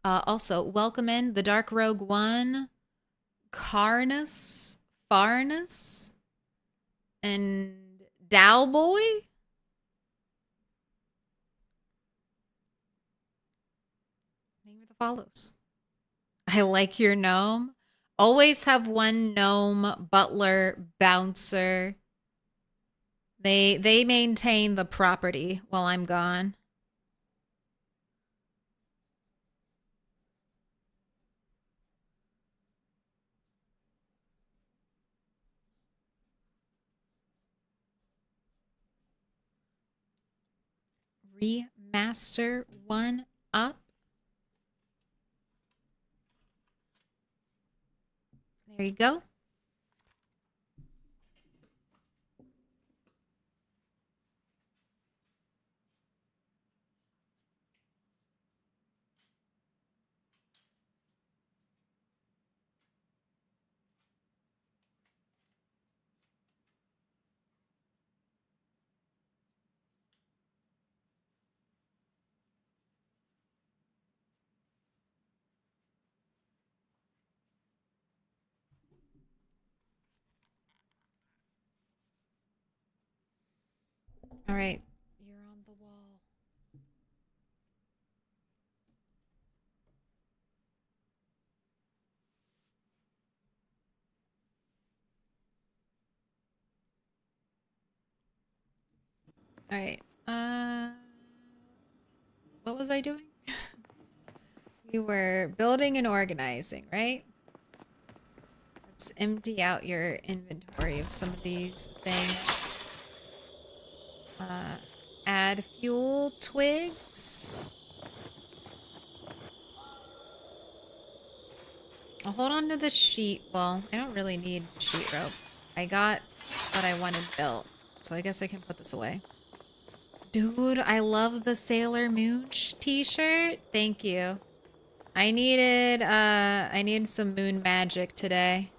Also, welcome in the Dark Rogue 1, Farnus, and Dalboy. Name of the follows. I like your gnome. Always have one gnome, butler, bouncer. They maintain the property while I'm gone. Remaster 1 up. There you go. All right, you're on the wall. All right. What was I doing? You were building and organizing, right? Let's empty out your inventory of some of these things. Add fuel twigs. I'll hold on to the sheet. Well, I don't really need sheet rope. I got what I wanted built, so I guess I can put this away. Dude, I love the Sailor Moon t-shirt. Thank you. I needed some moon magic today.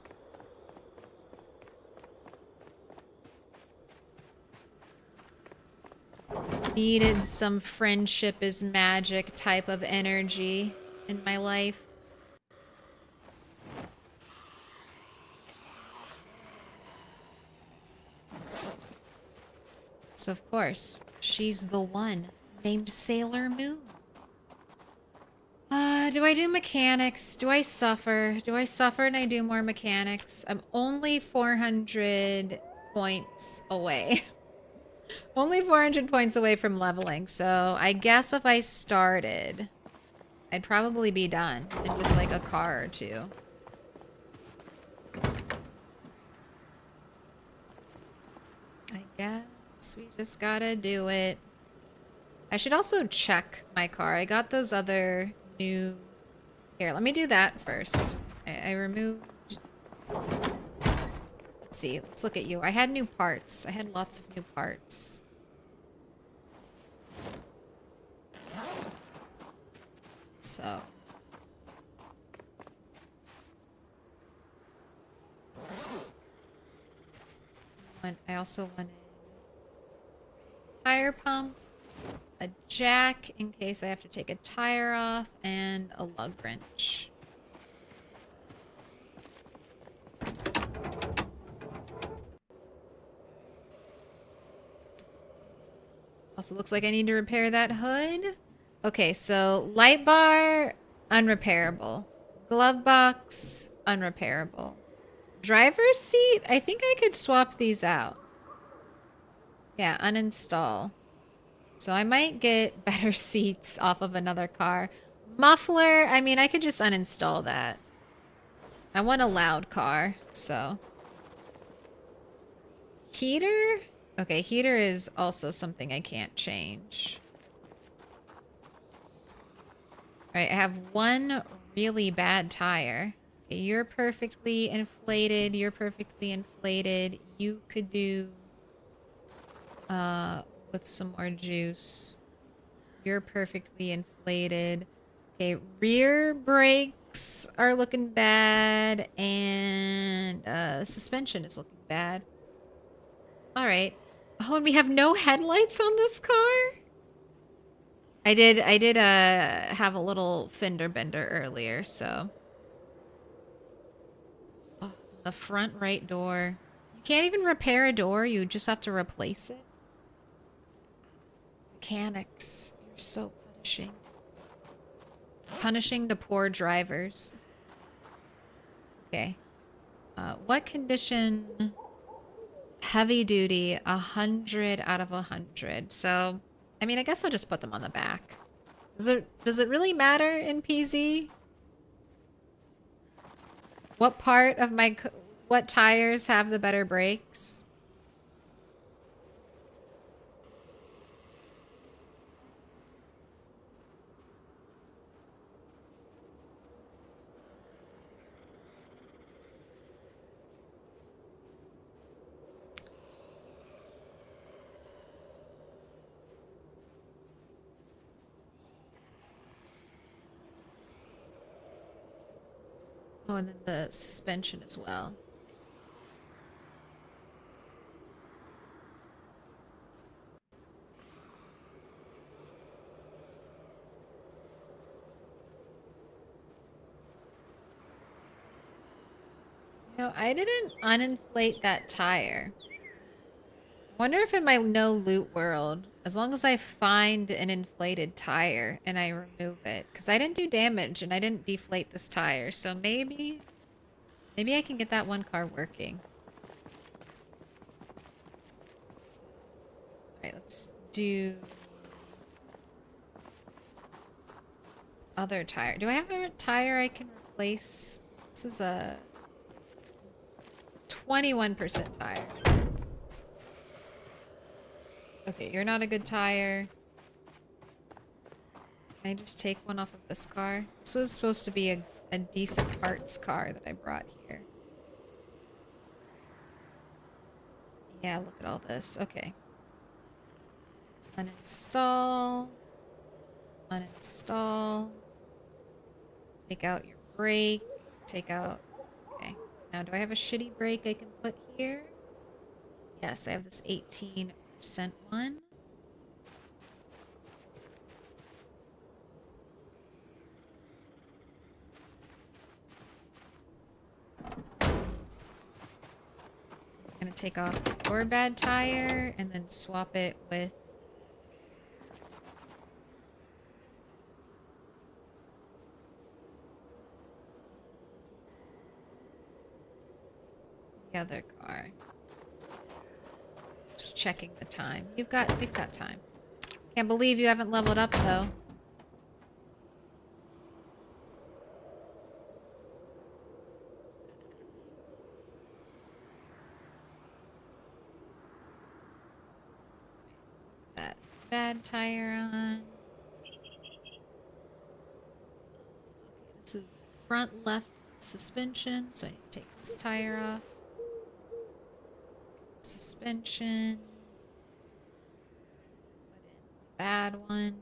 Needed some friendship is magic type of energy in my life. So of course, she's the one named Sailor Moon. Do I do mechanics? Do I suffer? Do I suffer and I do more mechanics? I'm only 400 points away. Only 400 points away from leveling, so I guess if I started, I'd probably be done in just like a car or two. I guess we just gotta do it. I should also check my car. I got those other new... Here, let me do that first. I removed... Let's see. Let's look at you. I had new parts. I had lots of new parts. So. I also wanted tire pump, a jack in case I have to take a tire off, and a lug wrench. Also looks like I need to repair that hood. Okay, so light bar, unrepairable. Glove box, unrepairable. Driver's seat, I think I could swap these out. Yeah, uninstall. So I might get better seats off of another car. Muffler, I mean, I could just uninstall that. I want a loud car, so. Heater? Okay, heater is also something I can't change. Alright, I have one really bad tire. Okay, you're perfectly inflated. You're perfectly inflated. You could do with some more juice. You're perfectly inflated. Okay, rear brakes are looking bad, and suspension is looking bad. All right. Oh, and we have no headlights on this car? I did have a little fender bender earlier, so. Oh, the front right door. You can't even repair a door, you just have to replace it. Mechanics, you're so punishing. Punishing to poor drivers. Okay. What condition? Heavy duty, 100 out of 100. So, I mean, I guess I'll just put them on the back. Does it really matter in PZ? What part of what tires have the better brakes? Oh, and then the suspension as well. You know, I didn't uninflate that tire. Wonder if in my no loot world, as long as I find an inflated tire and I remove it, because I didn't do damage and I didn't deflate this tire, so maybe I can get that one car working. Alright, let's do other tire. Do I have a tire I can replace? This is a 21% tire. Okay, you're not a good tire. Can I just take one off of this car? This was supposed to be a decent parts car that I brought here. Yeah, look at all this. Okay. Uninstall. Uninstall. Take out your brake. Take out... Okay. Now, do I have a shitty brake I can put here? Yes, I have this 18% one. I'm gonna take off your bad tire and then swap it with the other car. Just checking the time. We've got time. Can't believe you haven't leveled up though. That bad tire on. Okay, this is front left suspension, so I need to take this tire off. Suspension. Put in the bad one.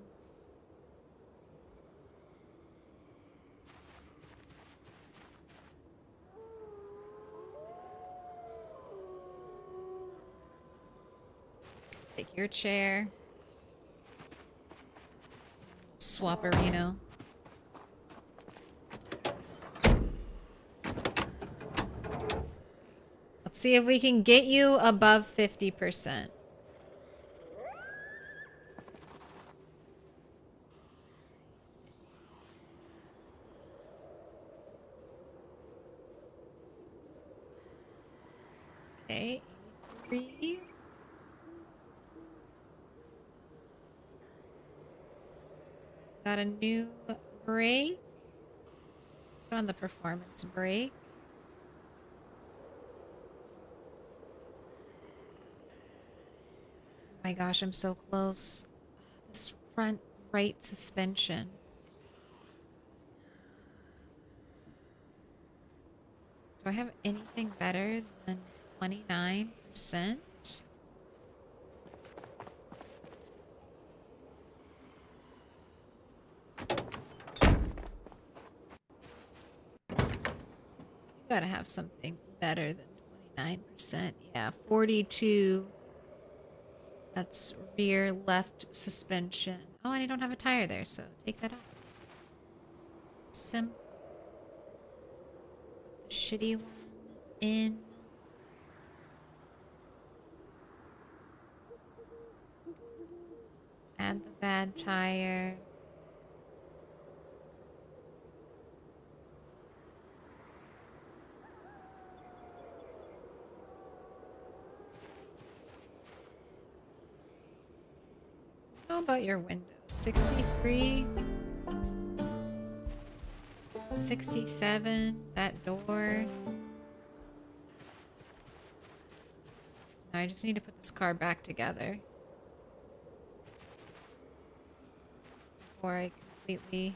Take your chair. Swapperino. Let's see if we can get you above 50%. Okay, 83. Got a new break. Put on the performance break. Oh my gosh, I'm so close. This front right suspension. Do I have anything better than 29%? You gotta have something better than 29%. Yeah, 42. That's rear left suspension. Oh, and I don't have a tire there, so take that off. Simple. The shitty one in. Add the bad tire. How about your windows? 63, 67, that door. Now I just need to put this car back together before I completely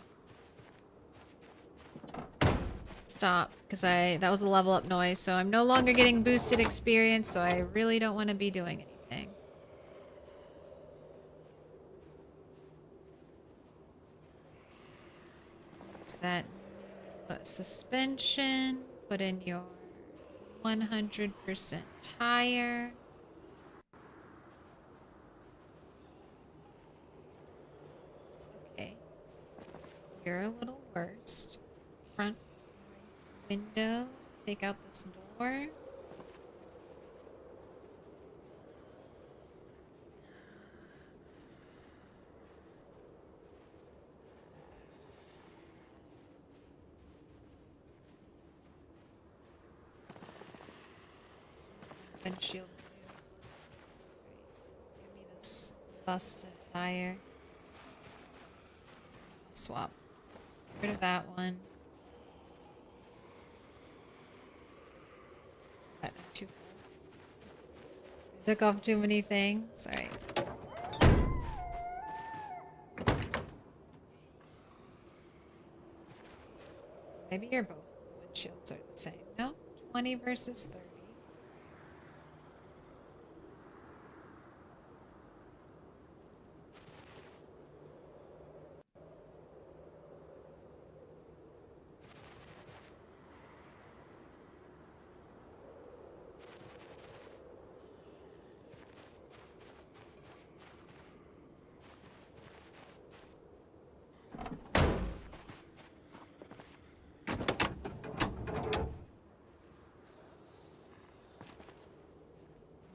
stop, because that was a level up noise, so I'm no longer getting boosted experience, so I really don't want to be doing anything. That suspension, put in your 100% tire. Okay, you're a little worse. Front right window, take out this door. Windshield too. Right. Give me this busted tire. Swap. Get rid of that one. Too full. I took off too many things. Alright. Maybe your both windshields are the same. No? 20 versus 30.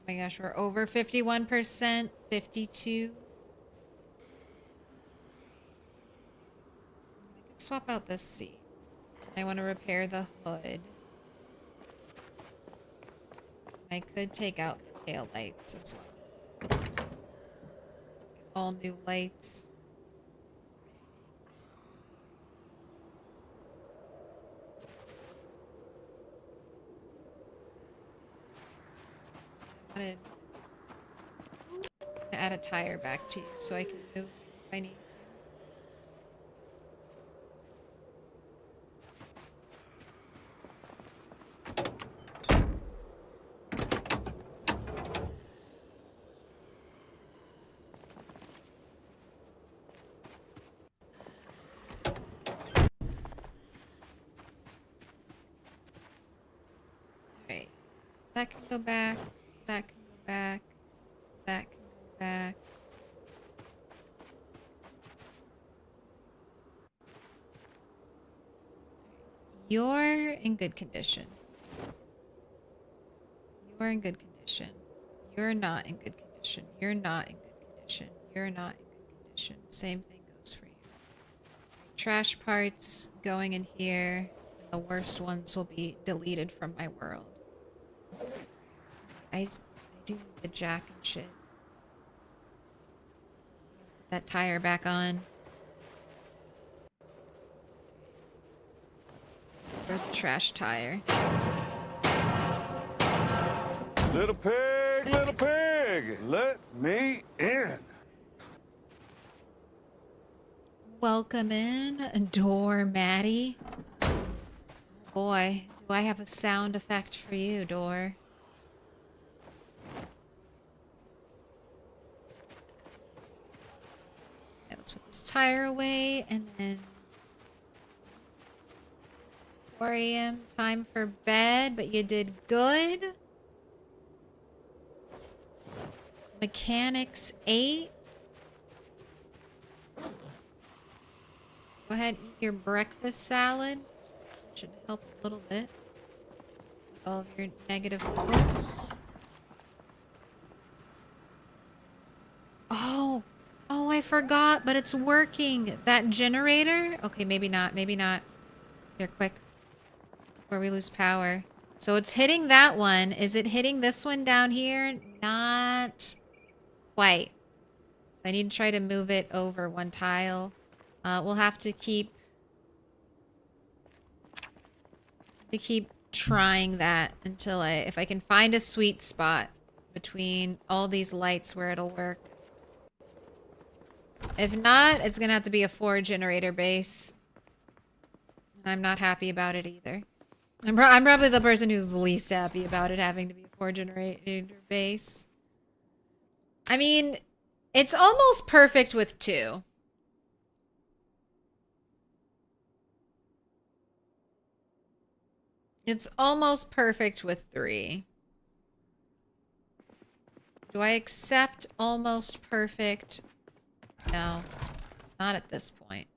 Oh my gosh, we're over 51%, 52. I could swap out this seat. I want to repair the hood. I could take out the tail lights as well. All new lights. I wanted to add a tire back to you so I can move if I need to. Alright. That can go back. That can go back. That can go back. You're in good condition. You're in good condition. You're not in good condition. You're not in good condition. You're not in good condition. Same thing goes for you. Trash parts going in here. And the worst ones will be deleted from my world. I do need the jack and shit. Put that tire back on. Or the trash tire. Little pig, let me in. Welcome in, Door Maddie. Oh boy, do I have a sound effect for you, Door. Okay, let's put this tire away, and then 4 a.m. time for bed, but you did good. Mechanics 8. Go ahead, eat your breakfast salad. Should help a little bit with all of your negative thoughts. Oh, I forgot, but it's working. That generator? Okay, maybe not, maybe not. Here, quick. Before we lose power. So it's hitting that one. Is it hitting this one down here? Not quite. So I need to try to move it over one tile. We'll have to keep trying that until if I can find a sweet spot between all these lights where it'll work. If not, it's gonna have to be a 4 generator base. And I'm not happy about it either. I'm probably the person who's least happy about it having to be a 4 generator base. I mean, it's almost perfect with 2. It's almost perfect with 3. Do I accept almost perfect? No, not at this point.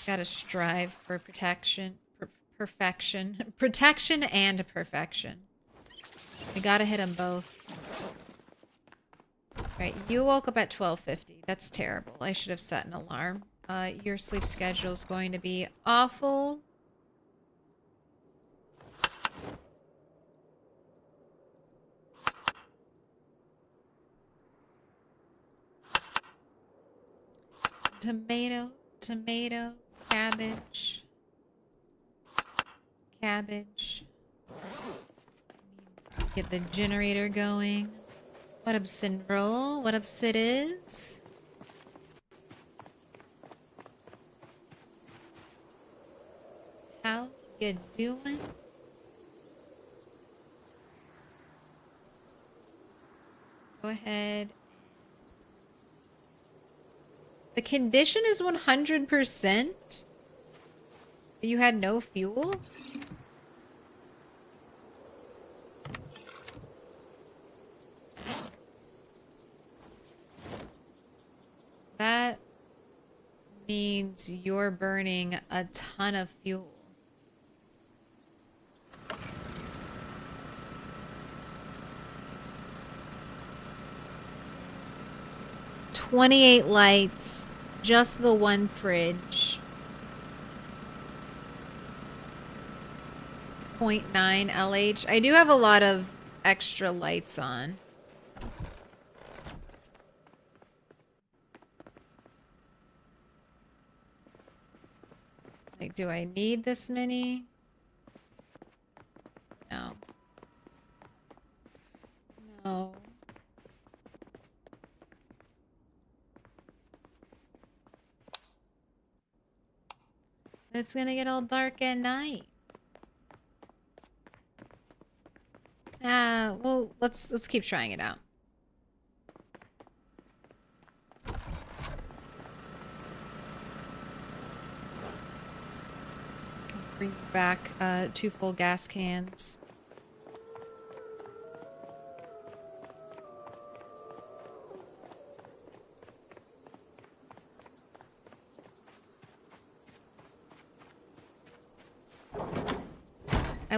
Gotta strive for protection, perfection. Protection and perfection. I gotta hit them both. Right, you woke up at 12:50. That's terrible. I should have set an alarm. Your sleep schedule is going to be awful. Tomato, tomato, cabbage. Cabbage. Get the generator going. What up, Sinroll? What up, Citiz? How you doing? Go ahead. The condition is 100%? You had no fuel? That means you're burning a ton of fuel. $28 lights, just the one fridge. 0.9 LH. I do have a lot of extra lights on. Like, do I need this many? No. No. It's gonna get all dark at night. Well, let's keep trying it out. Bring back 2 full gas cans.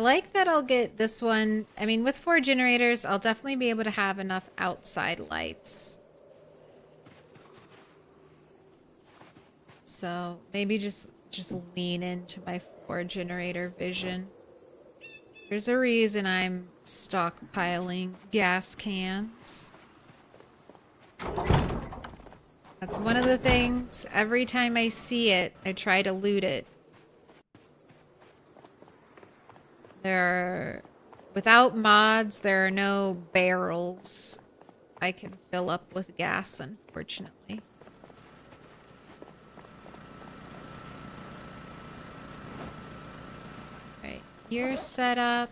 like that I'll get this one. I mean, with 4 generators, I'll definitely be able to have enough outside lights. So maybe just lean into my 4 generator vision. There's a reason I'm stockpiling gas cans. That's one of the things. Every time I see it, I try to loot it. Without mods, there are no barrels I can fill up with gas, unfortunately. Alright, you're set up.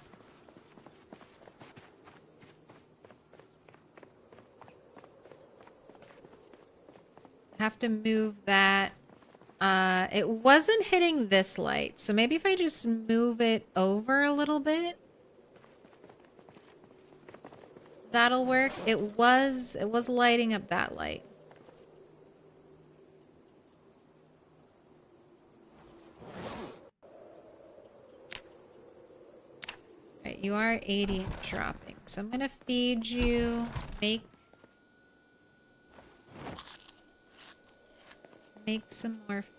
Have to move that. It wasn't hitting this light, so maybe if I just move it over a little bit, that'll work. It was lighting up that light. Alright, you are 80 and dropping, so I'm gonna feed you, make some more food.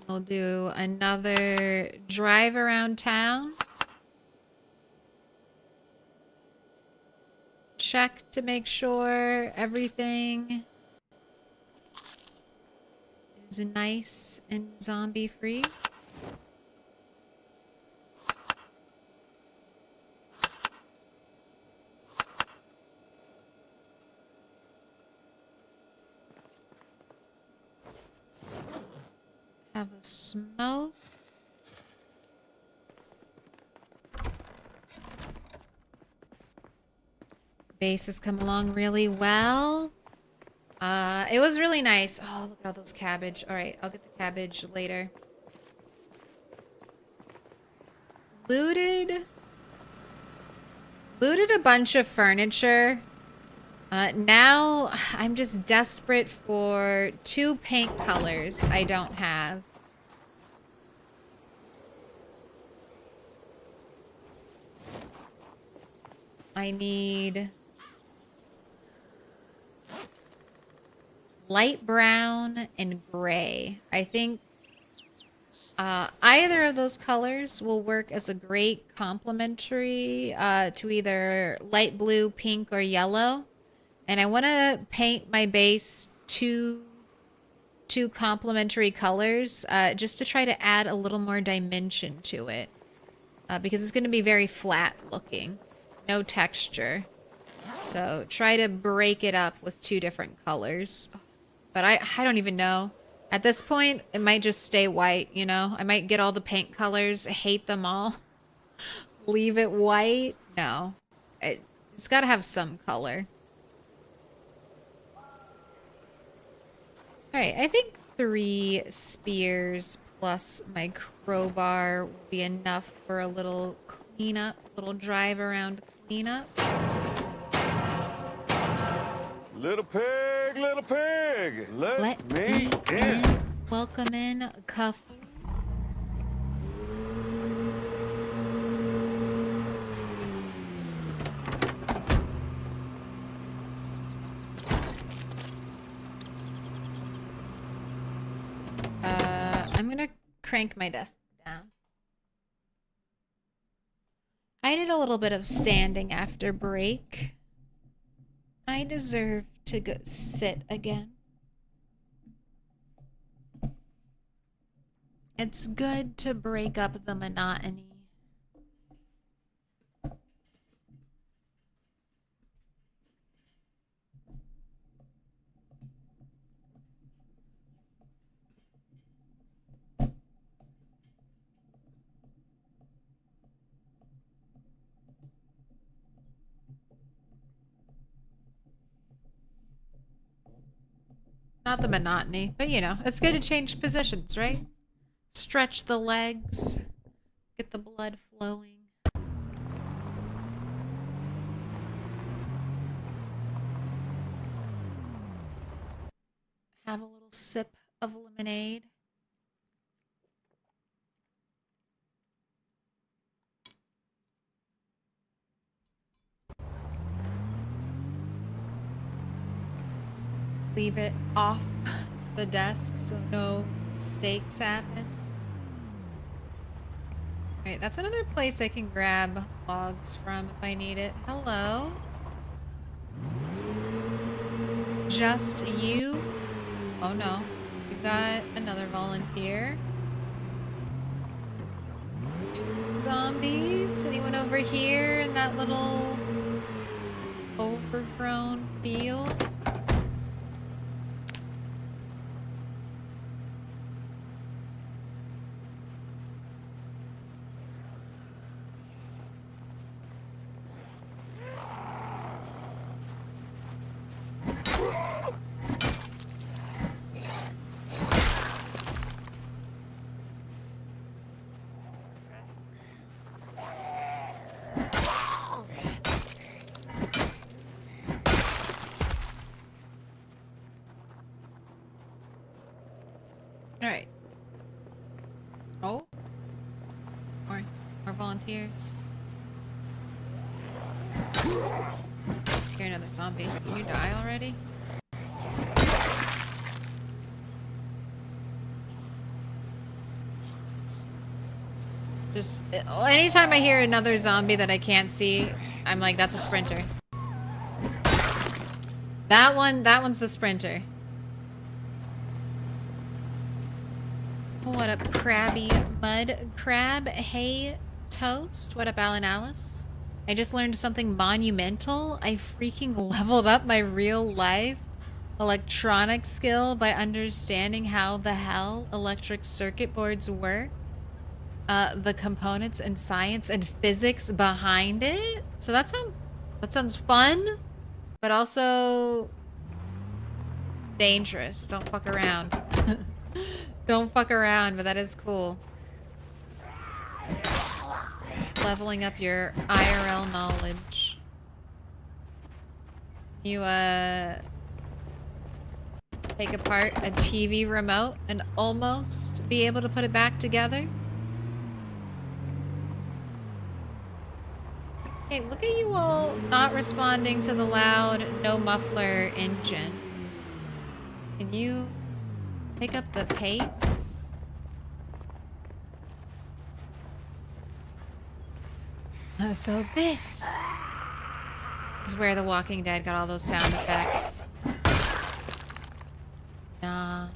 We'll do another drive around town. Check to make sure everything is nice and zombie free. Have a smoke. Base has come along really well. It was really nice. Oh, look at all those cabbage. All right, I'll get the cabbage later. Looted a bunch of furniture. Now I'm just desperate for 2 paint colors I don't have. I need light brown and gray. I think either of those colors will work as a great complementary to either light blue, pink, or yellow. And I want to paint my base two complementary colors just to try to add a little more dimension to it. Because it's going to be very flat looking. No texture. So try to break it up with 2 different colors. But I don't even know. At this point, it might just stay white, you know? I might get all the paint colors, hate them all. Leave it white. No. It's got to have some color. Alright, I think 3 spears plus my crowbar will be enough for a little cleanup, little drive around cleanup. Little pig, let me in. Welcome in, Cuff. I'm gonna crank my desk down. I did a little bit of standing after break. I deserve to go sit again. It's good to break up the monotony. Not the monotony, but you know, it's good to change positions, right? Stretch the legs, get the blood flowing. Have a little sip of lemonade. leave it off the desk so no mistakes happen. Alright, that's another place I can grab logs from if I need it. Hello? Just you? Oh no. We've got another volunteer. Zombies? Anyone over here in that little overgrown field? Alright. Oh. More volunteers. Here, another zombie. Can you die already? Just anytime I hear another zombie that I can't see, I'm like, that's a sprinter. That one's the sprinter. What up, Krabby Mud Crab? Hey, Toast. What up, Alan Alice? I just learned something monumental. I freaking leveled up my real life electronic skill by understanding how the hell electric circuit boards work. The components and science and physics behind it. So that sounds fun, but also dangerous. Don't fuck around. Don't fuck around, but that is cool. Leveling up your IRL knowledge. You take apart a TV remote and almost be able to put it back together. Hey, look at you all not responding to the loud, no muffler engine. Can you pick up the pace? So this is where The Walking Dead got all those sound effects. Nah.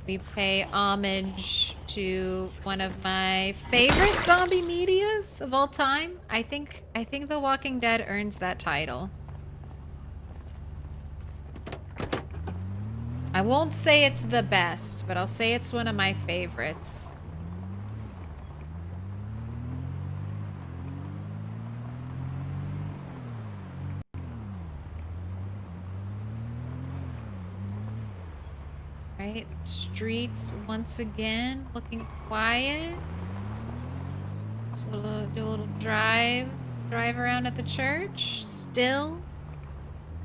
We pay homage to one of my favorite zombie medias of all time. I think The Walking Dead earns that title. I won't say it's the best, but I'll say it's one of my favorites. Right, streets once again looking quiet. Let's do a little drive around at the church. Still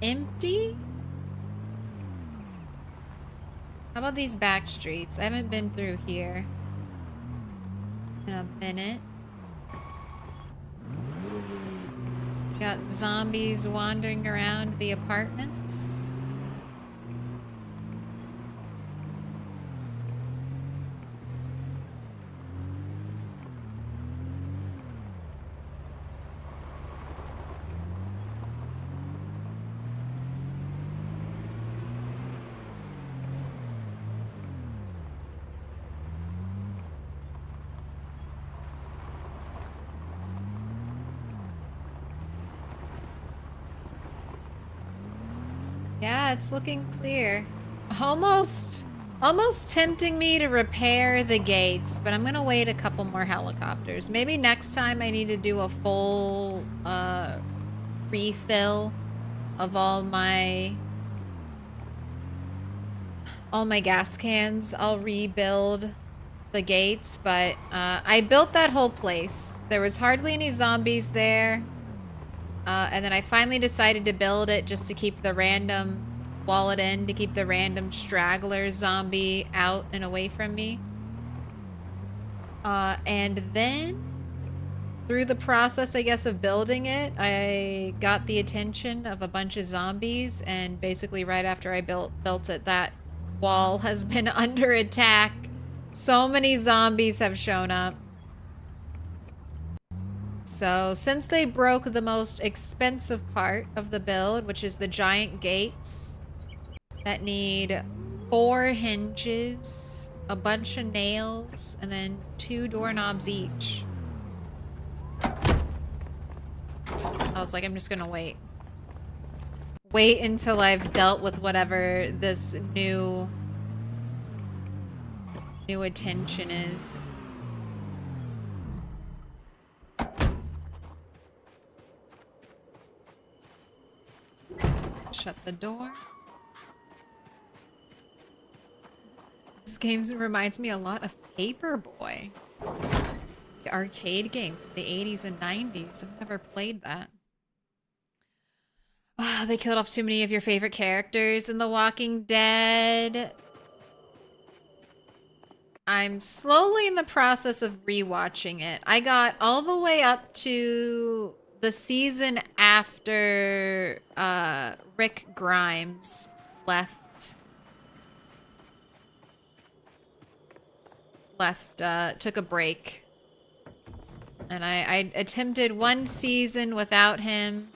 empty. How about these back streets? I haven't been through here in a minute. Got zombies wandering around the apartments. Yeah, it's looking clear. Almost tempting me to repair the gates, but I'm gonna wait a couple more helicopters. Maybe next time I need to do a full refill of all my gas cans. I'll rebuild the gates, but I built that whole place. There was hardly any zombies there. And then I finally decided to build it just to keep the random wallet in, to keep the random straggler zombie out and away from me. And then through the process, I guess, of building it, I got the attention of a bunch of zombies, and basically right after I built it, that wall has been under attack. So many zombies have shown up. So since they broke the most expensive part of the build, which is the giant gates that need 4 hinges, a bunch of nails, and then 2 doorknobs each. I was like, I'm just gonna wait. Wait until I've dealt with whatever this new attention is. Shut the door. This game reminds me a lot of Paperboy. The arcade game from the 80s and 90s. I've never played that. Oh, they killed off too many of your favorite characters in The Walking Dead. I'm slowly in the process of rewatching it. I got all the way up to the season after Rick Grimes took a break. And I attempted 1 season without him.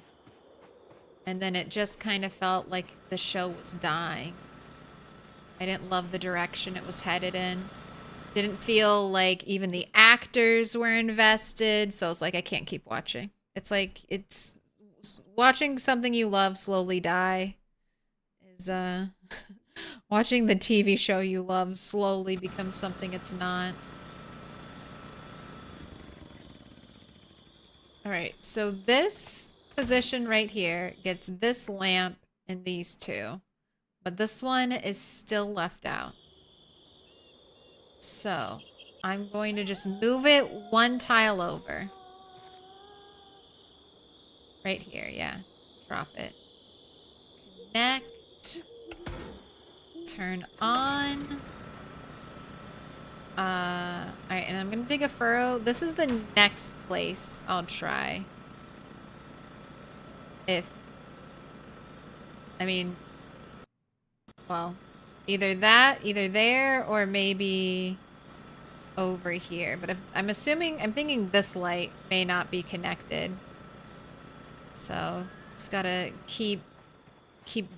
And then it just kind of felt like the show was dying. I didn't love the direction it was headed in. Didn't feel like even the actors were invested. So I was like, I can't keep watching. It's like, it's watching something you love slowly die is watching the TV show you love slowly become something it's not. All right, so this position right here gets this lamp and these 2, but this one is still left out. So I'm going to just move it 1 tile over. Right here, yeah. Drop it. Connect. Turn on. Alright, and I'm gonna dig a furrow. This is the next place I'll try. Well, either there, or maybe over here. But I'm thinking this light may not be connected. So, just gotta keep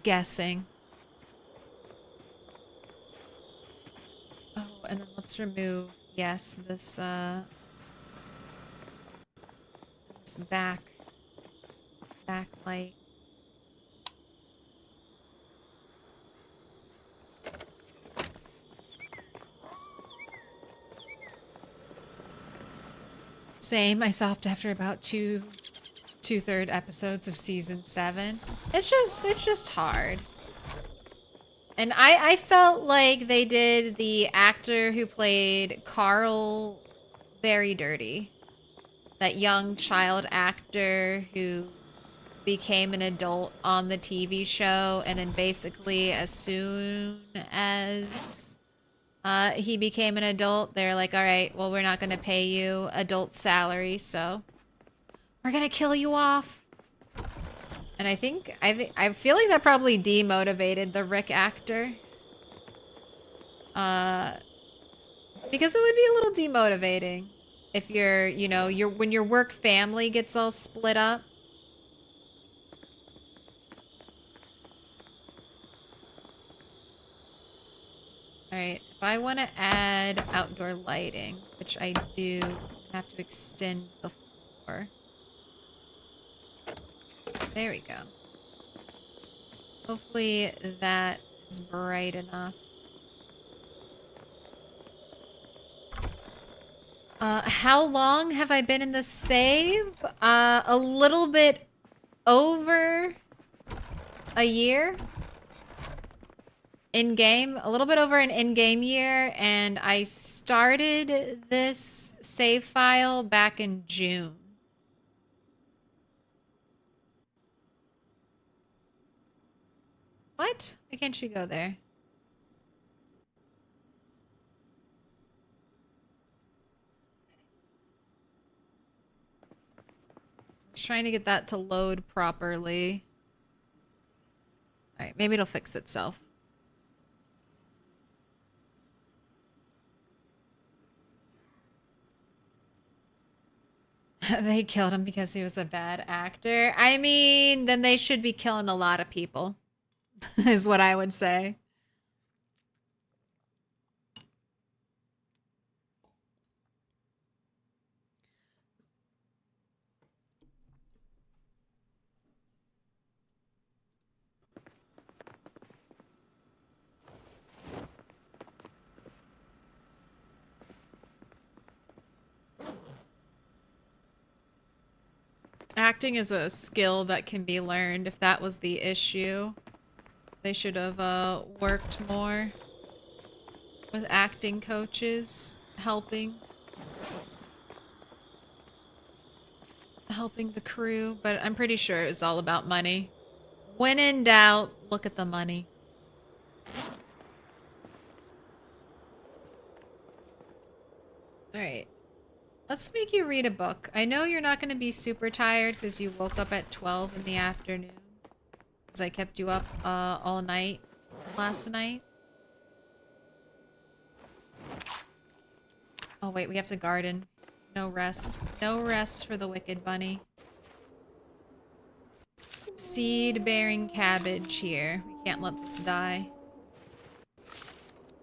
guessing. Oh, and then let's remove, yes, this backlight. Same, I stopped after about 2/3 episodes of season 7. It's just hard. And I felt like they did the actor who played Carl very dirty. That young child actor who became an adult on the TV show, and then basically as soon as he became an adult, they're like, all right, well, we're not going to pay you adult salary, so we're going to kill you off. And I feel like that probably demotivated the Rick actor. Because it would be a little demotivating if when your work family gets all split up. All right, if I want to add outdoor lighting, which I do have to extend the floor. There we go. Hopefully that is bright enough. How long have I been in the save? A little bit over a year. In-game, a little bit over an in-game year, and I started this save file back in June. What? Why can't you go there? Trying to get that to load properly. Alright, maybe it'll fix itself. They killed him because he was a bad actor. I mean, then they should be killing a lot of people, is what I would say. Acting is a skill that can be learned. If that was the issue, they should have worked more with acting coaches helping the crew. But I'm pretty sure it's all about money. When in doubt, look at the money. All right. Let's make you read a book. I know you're not going to be super tired because you woke up at 12 in the afternoon. Because I kept you up all night last night. Oh wait, we have to garden. No rest. No rest for the wicked bunny. Seed-bearing cabbage here. We can't let this die.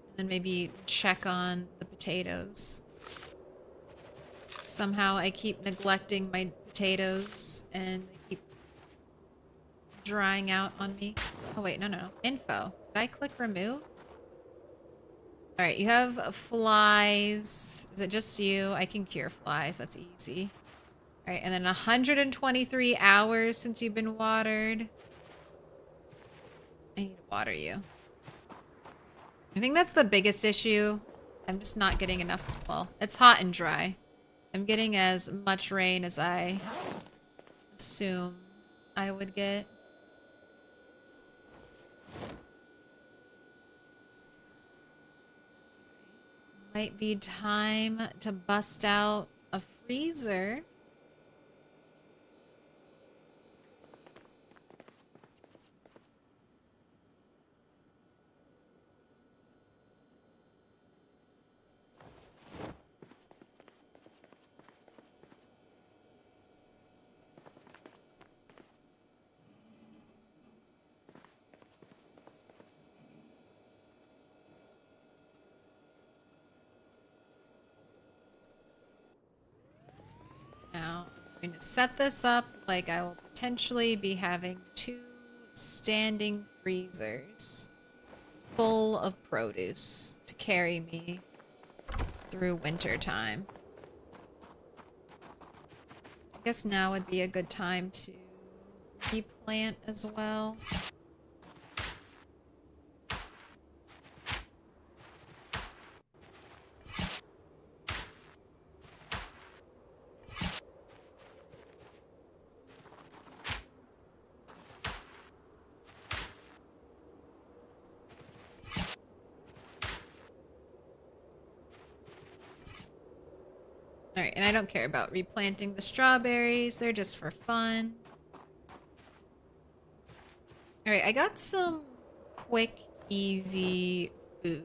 And then maybe check on the potatoes. Somehow I keep neglecting my potatoes and they keep drying out on me. Oh wait, no. Info. Did I click remove? Alright, you have flies. Is it just you? I can cure flies. That's easy. Alright, and then 123 hours since you've been watered. I need to water you. I think that's the biggest issue. I'm just not getting enough. Well, it's hot and dry. I'm getting as much rain as I assume I would get. Might be time to bust out a freezer. Now, I'm going to set this up like I will potentially be having 2 standing freezers full of produce to carry me through winter time. I guess now would be a good time to replant as well. Alright, and I don't care about replanting the strawberries. They're just for fun. Alright, I got some quick, easy food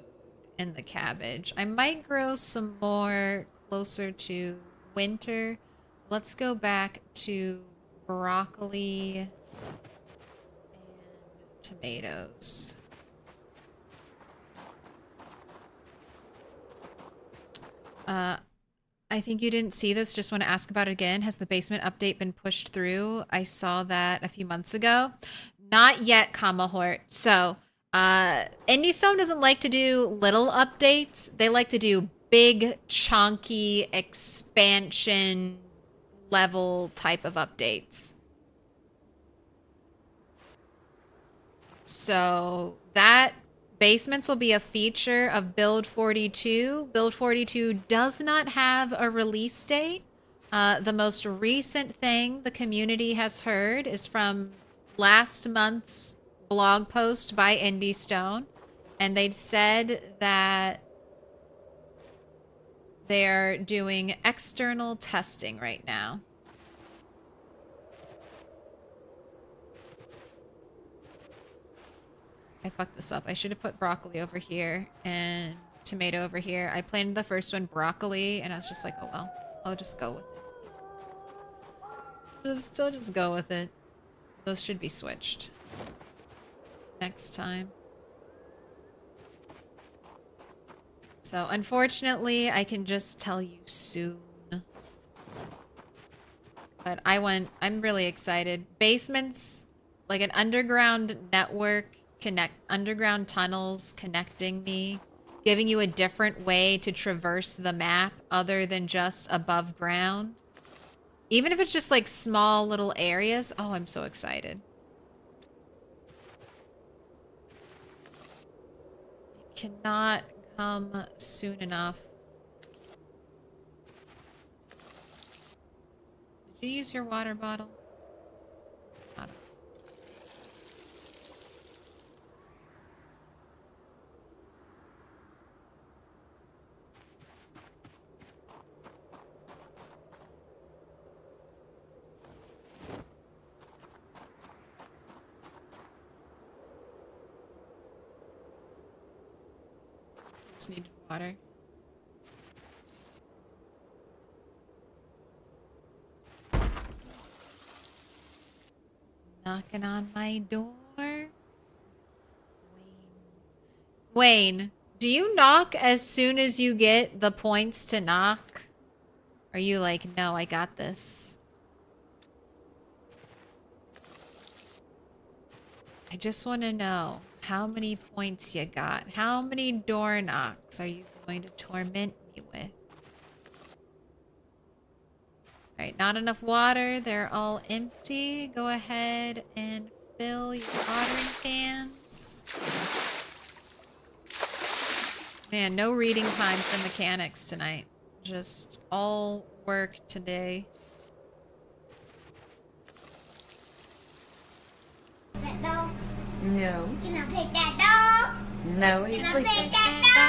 in the cabbage. I might grow some more closer to winter. Let's go back to broccoli and tomatoes. I think you didn't see this. Just want to ask about it again. Has the basement update been pushed through? I saw that a few months ago. Not yet, Kamahort. So, IndieStone doesn't like to do little updates. They like to do big, chunky, expansion level type of updates. So, that basements will be a feature of Build 42. Build 42 does not have a release date. The most recent thing the community has heard is from last month's blog post by IndieStone. And they said that they're doing external testing right now. I fucked this up. I should have put broccoli over here and tomato over here. I planted the first one broccoli, and I was just like, oh well, I'll just go with it. I'll just go with it. Those should be switched next time. So unfortunately, I can just tell you soon. But I'm really excited. Basements, like an underground network, underground tunnels connecting me, giving you a different way to traverse the map other than just above ground. Even if it's just like small little areas. Oh, I'm so excited. It cannot come soon enough. Did you use your water bottle? I don't know. Just needed water. Knocking on my door. Wayne, do you knock as soon as you get the points to knock? Are you like, no, I got this? I just want to know how many points you got. How many door knocks are you going to torment me with? Alright, not enough water. They're all empty. Go ahead and fill your watering cans. Man, no reading time for mechanics tonight. Just all work today. That dog? No. Can I pet that dog? No, he's Can I sleeping. pet that dog?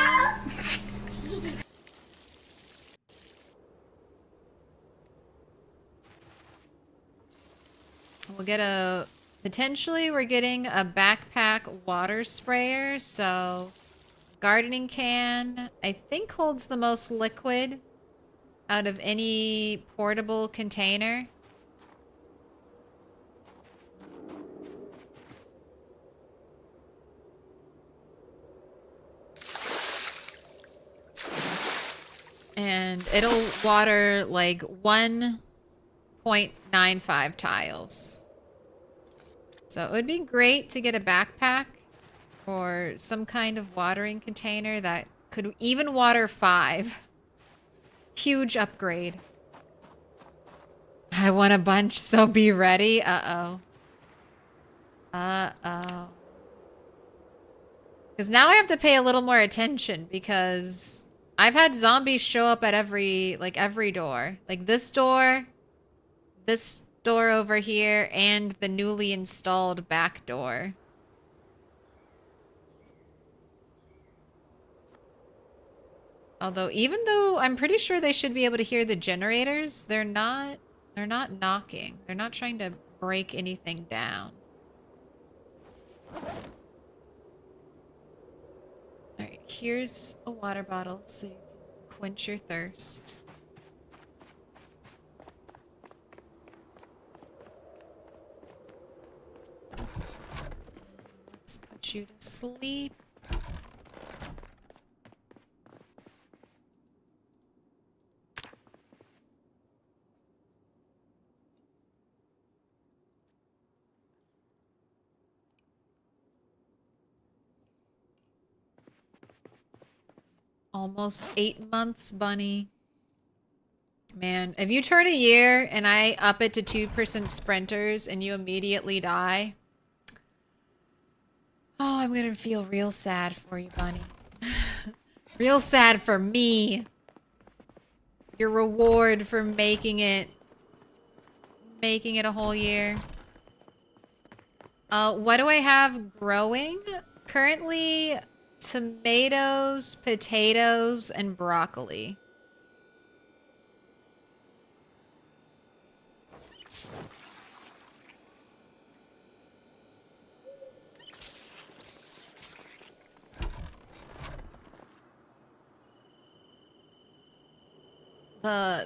We'll get a... Potentially, we're getting a backpack water sprayer, so... Gardening can, I think, holds the most liquid out of any portable container. And it'll water like 1.95 tiles. So it would be great to get a backpack or some kind of watering container that could even water 5. Huge upgrade. I want a bunch, so be ready. Uh-oh. Uh-oh. Because now I have to pay a little more attention because I've had zombies show up at every door. Like this door over here, and the newly installed back door. Although, even though I'm pretty sure they should be able to hear the generators, they're not knocking. They're not trying to break anything down. Alright, here's a water bottle so you can quench your thirst. Let's put you to sleep. Almost 8 months, bunny. Man, if you turn a year and I up it to 2% sprinters and you immediately die. Oh, I'm gonna feel real sad for you, bunny. Real sad for me. Your reward for making it a whole year. What do I have growing? Currently, tomatoes, potatoes, and broccoli.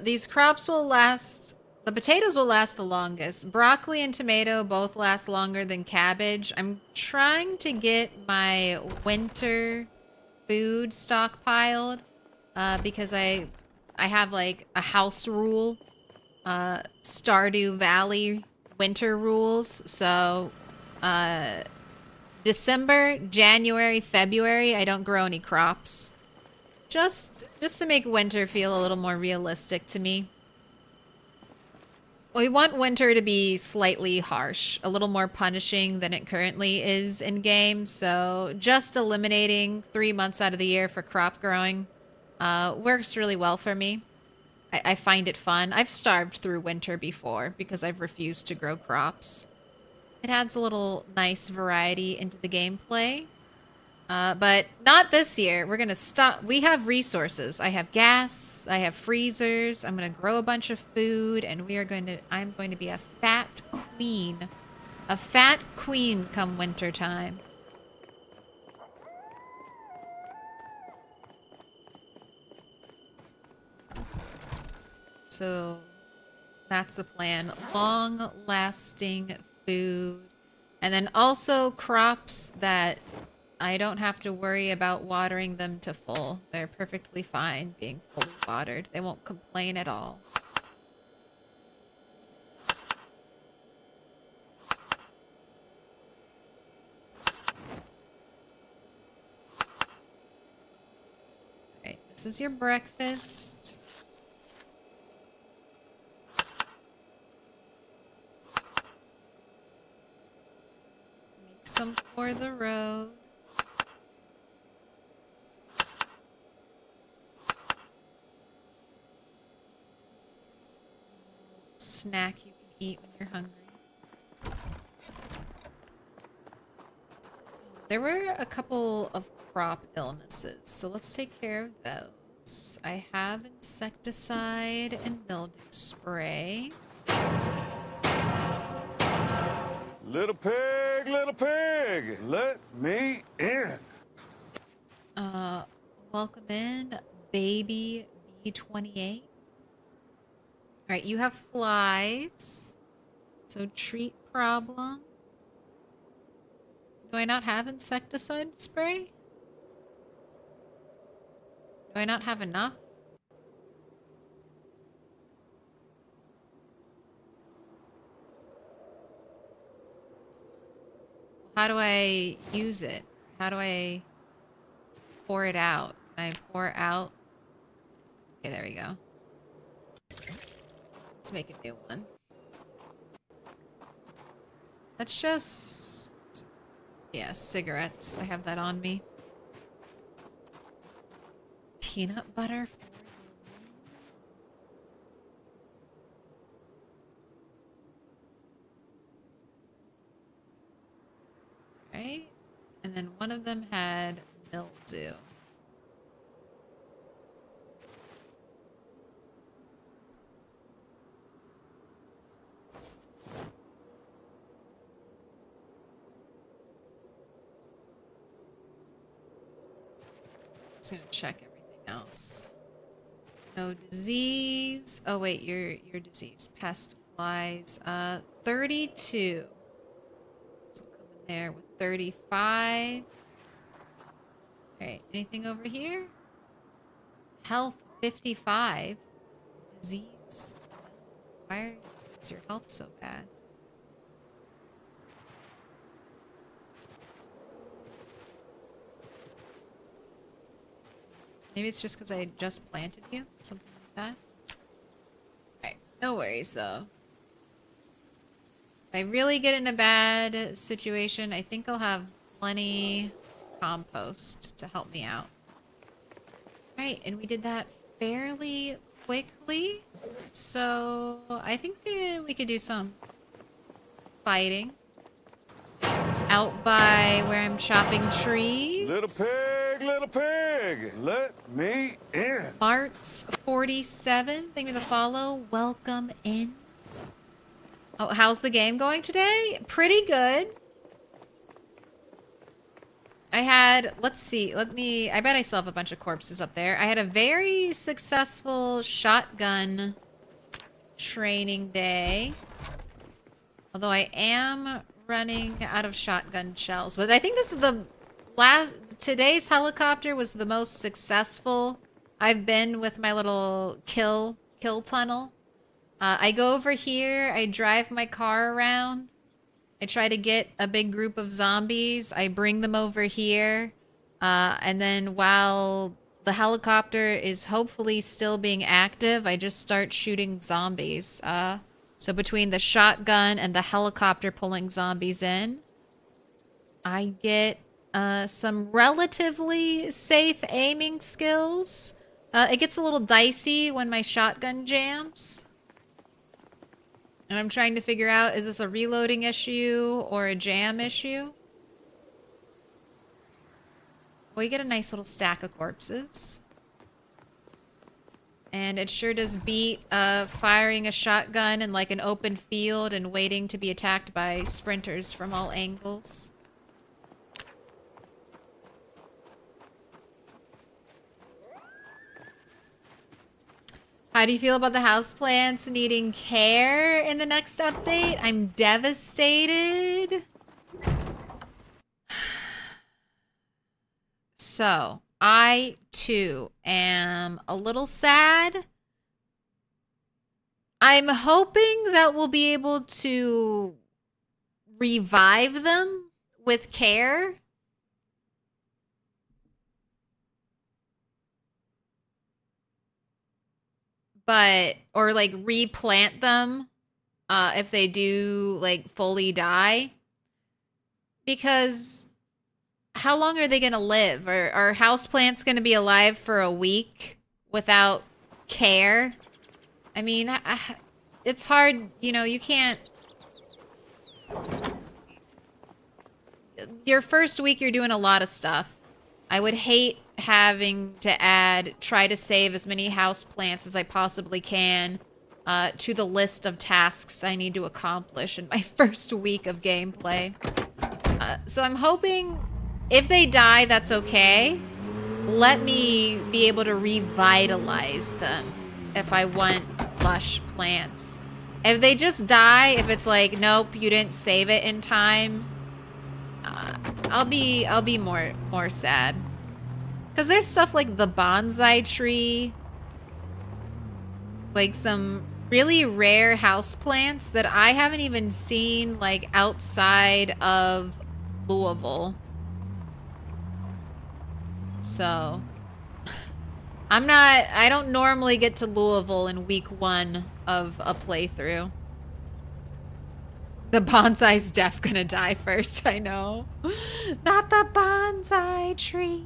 These crops will last. The potatoes will last the longest. Broccoli and tomato both last longer than cabbage. I'm trying to get my winter food stockpiled because I have like a house rule, Stardew Valley winter rules. So December, January, February, I don't grow any crops. Just to make winter feel a little more realistic to me. We want winter to be slightly harsh, a little more punishing than it currently is in game. So just eliminating 3 months out of the year for crop growing works really well for me. I find it fun. I've starved through winter before because I've refused to grow crops. It adds a little nice variety into the gameplay. But not this year. We're going to stop. We have resources. I have gas. I have freezers. I'm going to grow a bunch of food. And I'm going to be a fat queen. A fat queen come winter time. So that's the plan. Long-lasting food. And then also crops that I don't have to worry about watering them to full. They're perfectly fine being fully watered. They won't complain at all. Alright, this is your breakfast. Make some for the road. Snack you can eat when you're hungry. There were a couple of crop illnesses, so let's take care of those. I have insecticide and mildew spray. Little pig, let me in. Welcome in, baby B28. All right, you have flies, so treat problem. Do I not have insecticide spray? Do I not have enough? How do I use it? How do I pour it out? Can I pour out? Okay, there we go. Let's make a new one. That's just... yeah, cigarettes. I have that on me. Peanut butter. Right? And then one of them had mildew. Just gonna check everything else. No disease. Oh wait, your disease. Pest, flies. 32. So we'll come in there with 35. Alright, anything over here? Health 55. Disease. Why is your health so bad? Maybe it's just because I just planted you? Something like that? Alright, no worries though. If I really get in a bad situation, I think I'll have plenty compost to help me out. Alright, and we did that fairly quickly. So I think we could do some fighting. Out by where I'm chopping trees. Little pig, let me in. Bart's 47, thank you for the follow. Welcome in. Oh, how's the game going today? Pretty good. I had, let's see, I bet I still have a bunch of corpses up there. I had a very successful shotgun training day. Although I am running out of shotgun shells. But I think this is the today's helicopter was the most successful I've been with my little kill tunnel. I go over here, I drive my car around. I try to get a big group of zombies. I bring them over here. And then while the helicopter is hopefully still being active, I just start shooting zombies. So between the shotgun and the helicopter pulling zombies in, I get some relatively safe aiming skills. It gets a little dicey when my shotgun jams. And I'm trying to figure out, is this a reloading issue or a jam issue? Well, you get a nice little stack of corpses. And it sure does beat firing a shotgun in like an open field and waiting to be attacked by sprinters from all angles. How do you feel about the houseplants needing care in the next update? I'm devastated. So, I too am a little sad. I'm hoping that we'll be able to revive them with care. Or like replant them if they do like fully die. Because how long are they going to live? Are houseplants going to be alive for a week without care? I mean, it's hard, you know, you can't... Your first week, you're doing a lot of stuff. I would hate having to try to save as many houseplants as I possibly can to the list of tasks I need to accomplish in my first week of gameplay. So I'm hoping if they die, that's okay. Let me be able to revitalize them if I want lush plants. If they just die, if it's like, nope, you didn't save it in time, I'll be more sad. Because there's stuff like the bonsai tree, like some really rare houseplants that I haven't even seen like outside of Louisville. So I don't normally get to Louisville in week 1 of a playthrough. The bonsai's def gonna die first, I know. Not the bonsai tree.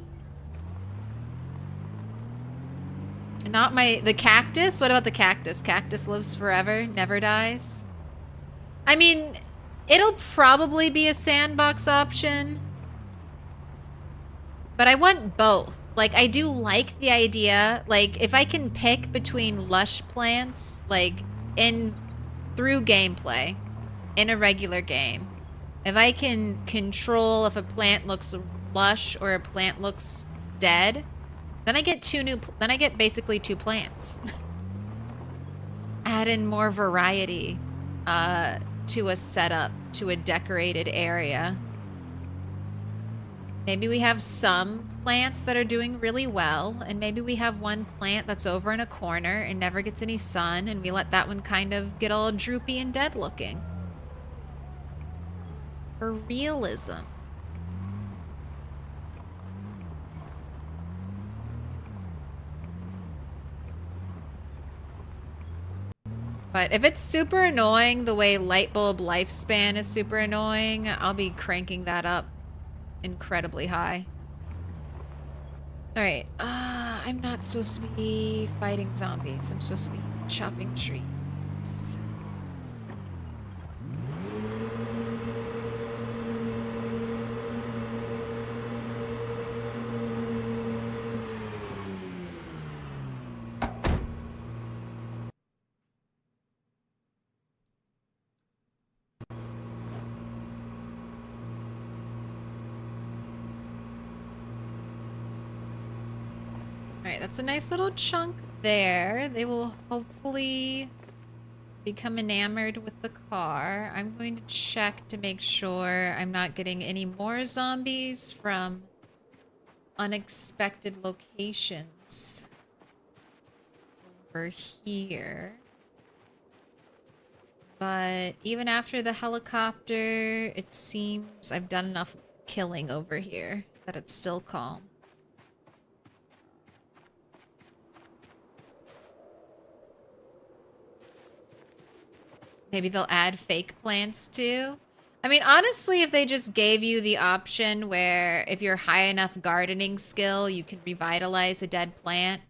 Not the cactus? What about the cactus? Cactus lives forever, never dies. I mean, it'll probably be a sandbox option. But I want both. Like, I do like the idea. Like, if I can pick between lush plants, like, through gameplay, in a regular game. If I can control if a plant looks lush or a plant looks dead, then I get basically 2 plants. Add in more variety to a setup, to a decorated area. Maybe we have some plants that are doing really well, and maybe we have one plant that's over in a corner and never gets any sun, and we let that one kind of get all droopy and dead looking. For realism. But if it's super annoying the way light bulb lifespan is super annoying, I'll be cranking that up incredibly high. Alright, I'm not supposed to be fighting zombies. I'm supposed to be chopping trees. that's a nice little chunk there. They will hopefully become enamored with the car. I'm going to check to make sure I'm not getting any more zombies from unexpected locations over here. But even after the helicopter, it seems I've done enough killing over here that it's still calm. Maybe they'll add fake plants too. I mean, honestly, if they just gave you the option where if you're high enough gardening skill, you can revitalize a dead plant.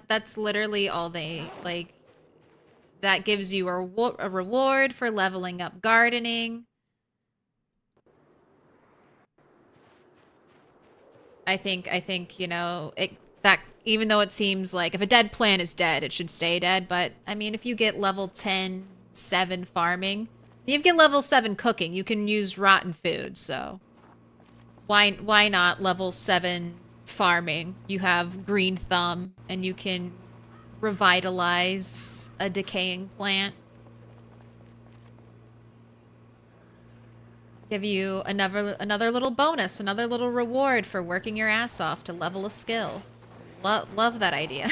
That's literally all they, like, that gives you a reward for leveling up gardening. I think, you know, that even though it seems like if a dead plant is dead, it should stay dead. But I mean, if you get level 10, 7 farming, you get level 7 cooking. You can use rotten food. So why not level 7 farming? You have green thumb and you can revitalize a decaying plant. Give you another little bonus, another little reward for working your ass off to level a skill. Love that idea.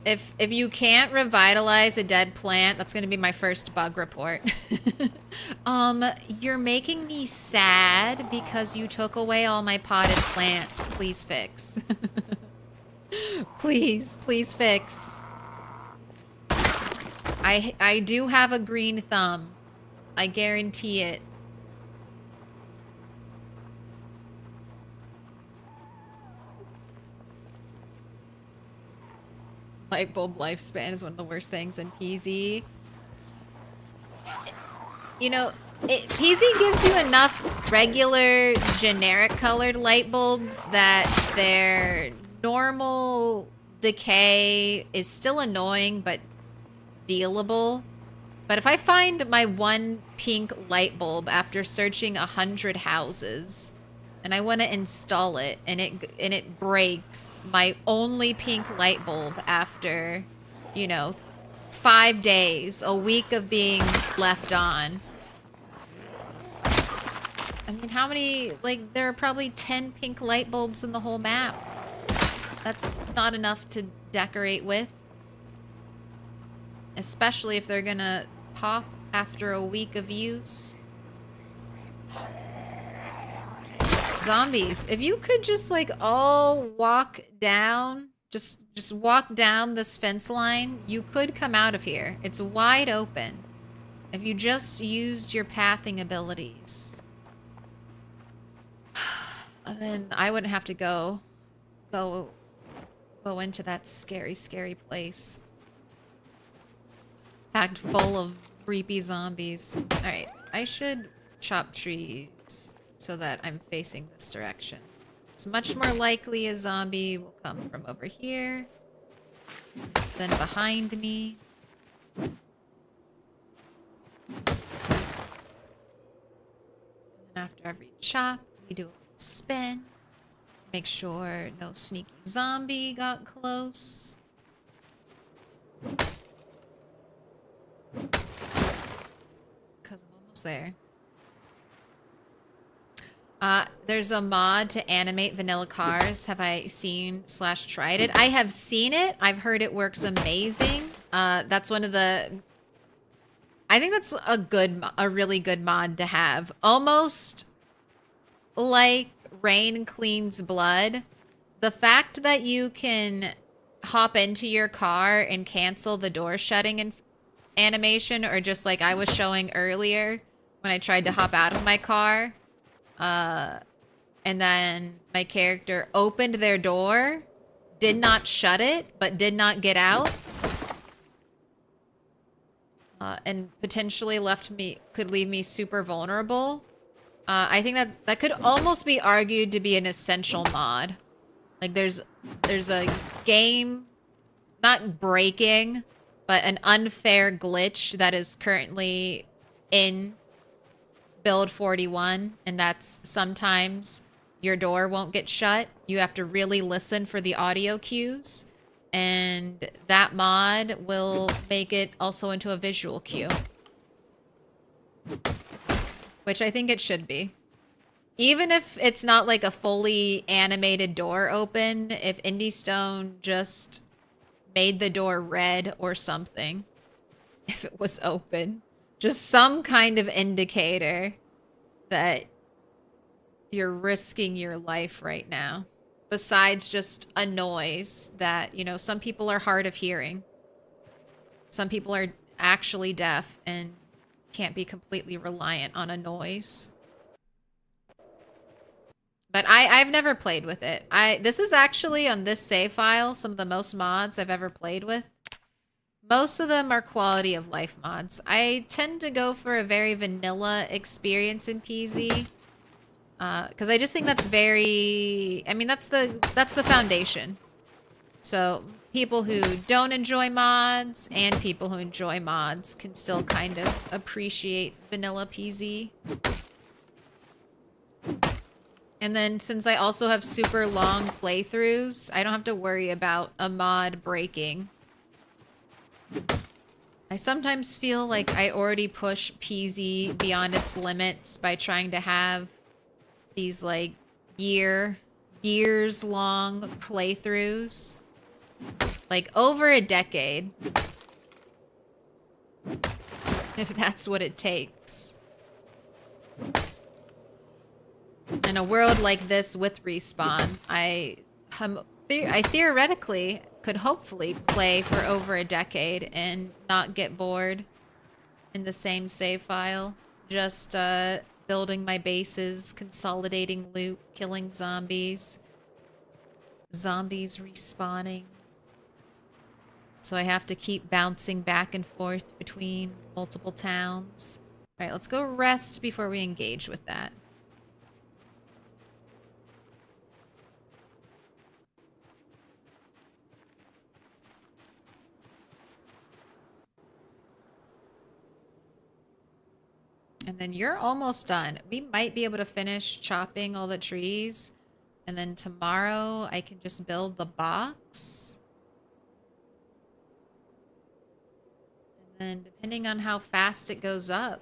If you can't revitalize a dead plant, that's going to be my first bug report. You're making me sad because you took away all my potted plants. Please fix. Please fix. I do have a green thumb. I guarantee it. Light bulb lifespan is one of the worst things in PZ. You know, PZ gives you enough regular generic colored light bulbs that their normal decay is still annoying but dealable. But if I find my one pink light bulb after searching 100 houses and I want to install it and it breaks my only pink light bulb after, you know, 5 days, a week of being left on. I mean, how many, like, there are probably 10 pink light bulbs in the whole map. That's not enough to decorate with. Especially if they're gonna pop after a week of use. Zombies, if you could just, like, all walk down, just walk down this fence line, you could come out of here. It's wide open. If you just used your pathing abilities. And then I wouldn't have to go into that scary place. Packed full of creepy zombies. Alright, I should chop trees so that I'm facing this direction. It's much more likely a zombie will come from over here than behind me. And after every chop, we do a little spin. Make sure no sneaky zombie got close. Because I'm almost there. There's a mod to animate vanilla cars. Have I seen / tried it? I have seen it. I've heard it works amazing. That's one of the... I think that's a really good mod to have. Almost like Rain Cleans Blood. The fact that you can hop into your car and cancel the door shutting animation, or just like I was showing earlier when I tried to hop out of my car. And then my character opened their door, did not shut it, but did not get out. And potentially could leave me super vulnerable. I think that could almost be argued to be an essential mod. Like there's a game, not breaking, but an unfair glitch that is currently in build 41, and that's sometimes your door won't get shut. You have to really listen for the audio cues, and that mod will make it also into a visual cue, which I think it should be. Even if it's not like a fully animated door open, if Indie Stone just made the door red or something, if it was open, just some kind of indicator that you're risking your life right now. Besides just a noise that, you know, some people are hard of hearing. Some people are actually deaf and can't be completely reliant on a noise. But I've never played with it. This is actually, on this save file, some of the most mods I've ever played with. Most of them are quality of life mods. I tend to go for a very vanilla experience in PZ. Because I just think that's very... I mean, that's the foundation. So people who don't enjoy mods and people who enjoy mods can still kind of appreciate vanilla PZ. And then since I also have super long playthroughs, I don't have to worry about a mod breaking. I sometimes feel like I already push PZ beyond its limits by trying to have these like years long playthroughs. Like over a decade. If that's what it takes. In a world like this with Respawn, I theoretically could hopefully play for over a decade and not get bored in the same save file. Just building my bases, consolidating loot, killing zombies. Zombies respawning. So I have to keep bouncing back and forth between multiple towns. Alright, let's go rest before we engage with that. And then you're almost done. We might be able to finish chopping all the trees. And then tomorrow I can just build the box. And then depending on how fast it goes up.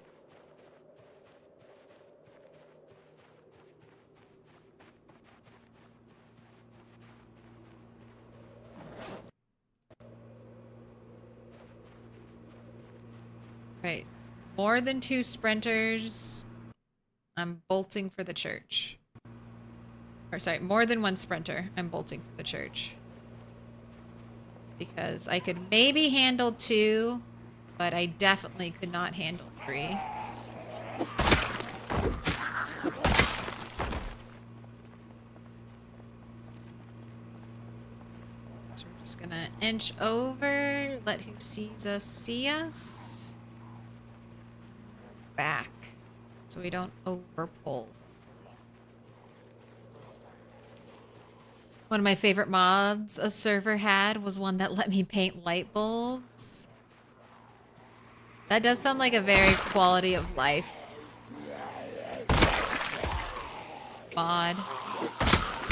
Right. More than 2 sprinters. I'm bolting for the church. Or sorry, more than 1 sprinter. I'm bolting for the church. Because I could maybe handle 2, but I definitely could not handle 3. So we're just gonna inch over, let who sees us see us. Back so we don't overpull. One of my favorite mods a server had was one that let me paint light bulbs. That does sound like a very quality of life mod.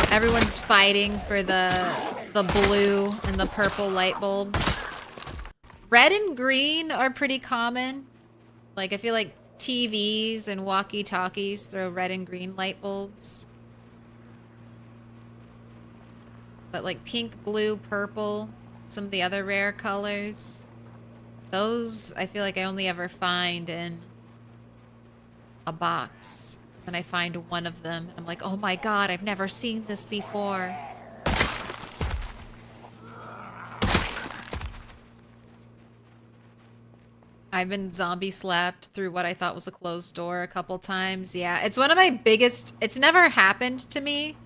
Everyone's fighting for the blue and the purple light bulbs. Red and green are pretty common. Like I feel like TVs and walkie-talkies throw red and green light bulbs. But like pink, blue, purple, some of the other rare colors, those I feel like I only ever find in a box. And I find one of them, I'm like, oh my god, I've never seen this before. I've been zombie slapped through what I thought was a closed door a couple times. Yeah, it's one of my biggest... It's never happened to me.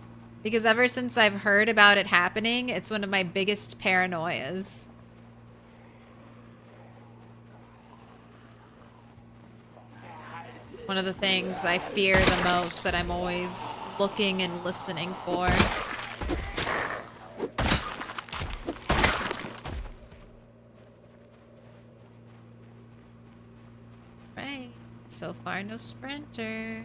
Because ever since I've heard about it happening, it's one of my biggest paranoias. One of the things I fear the most that I'm always looking and listening for. far, no sprinter.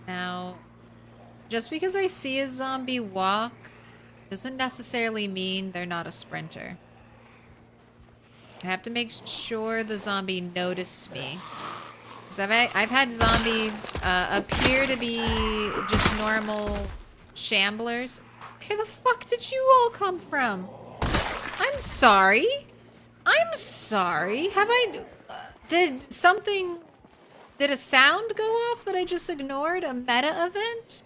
Now, just because I see a zombie walk doesn't necessarily mean they're not a sprinter. I have to make sure the zombie noticed me. Because I've had zombies appear to be just normal shamblers. Where the fuck did you all come from? I'm sorry. I'm sorry. Have I... Did a sound go off that I just ignored? A meta event?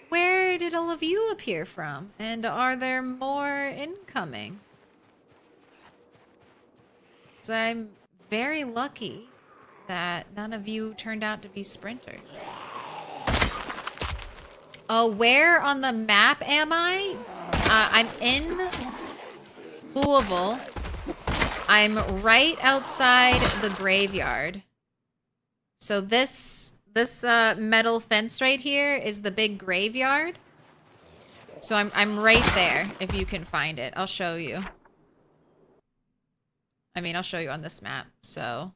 Where did all of you appear from? And are there more incoming? 'Cause I'm very lucky that none of you turned out to be sprinters. Oh, where on the map am I? I'm in Louisville. I'm right outside the graveyard. So this metal fence right here is the big graveyard. So I'm right there if you can find it. I'll show you. I mean, I'll show you on this map. So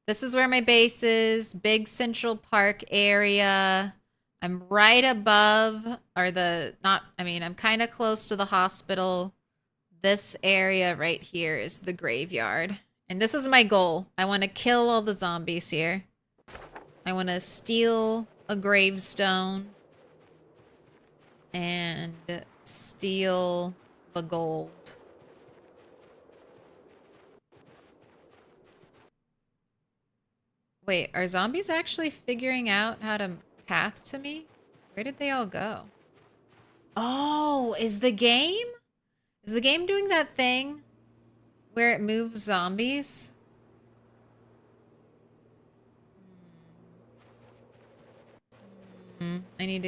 this is where my base is. Big Central Park area. I'm right above, or I'm kind of close to the hospital. This area right here is the graveyard. And this is my goal. I want to kill all the zombies here. I want to steal a gravestone. And steal the gold. Wait, are zombies actually figuring out how to path to me? Where did they all go? Oh, is the game doing that thing where it moves zombies? I need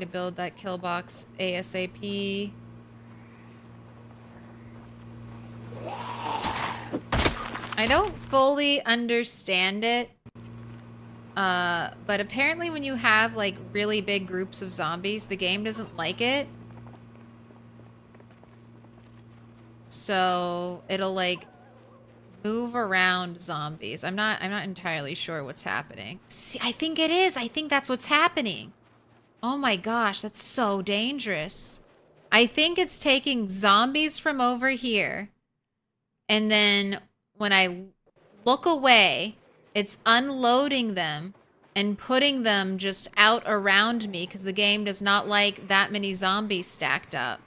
to build that kill box ASAP. I don't fully understand it. But apparently when you have like really big groups of zombies, the game doesn't like it. So it'll like move around zombies. I'm not entirely sure what's happening. See, I think it is. I think that's what's happening. Oh my gosh, that's so dangerous. I think it's taking zombies from over here. And then when I look away, it's unloading them and putting them just out around me because the game does not like that many zombies stacked up.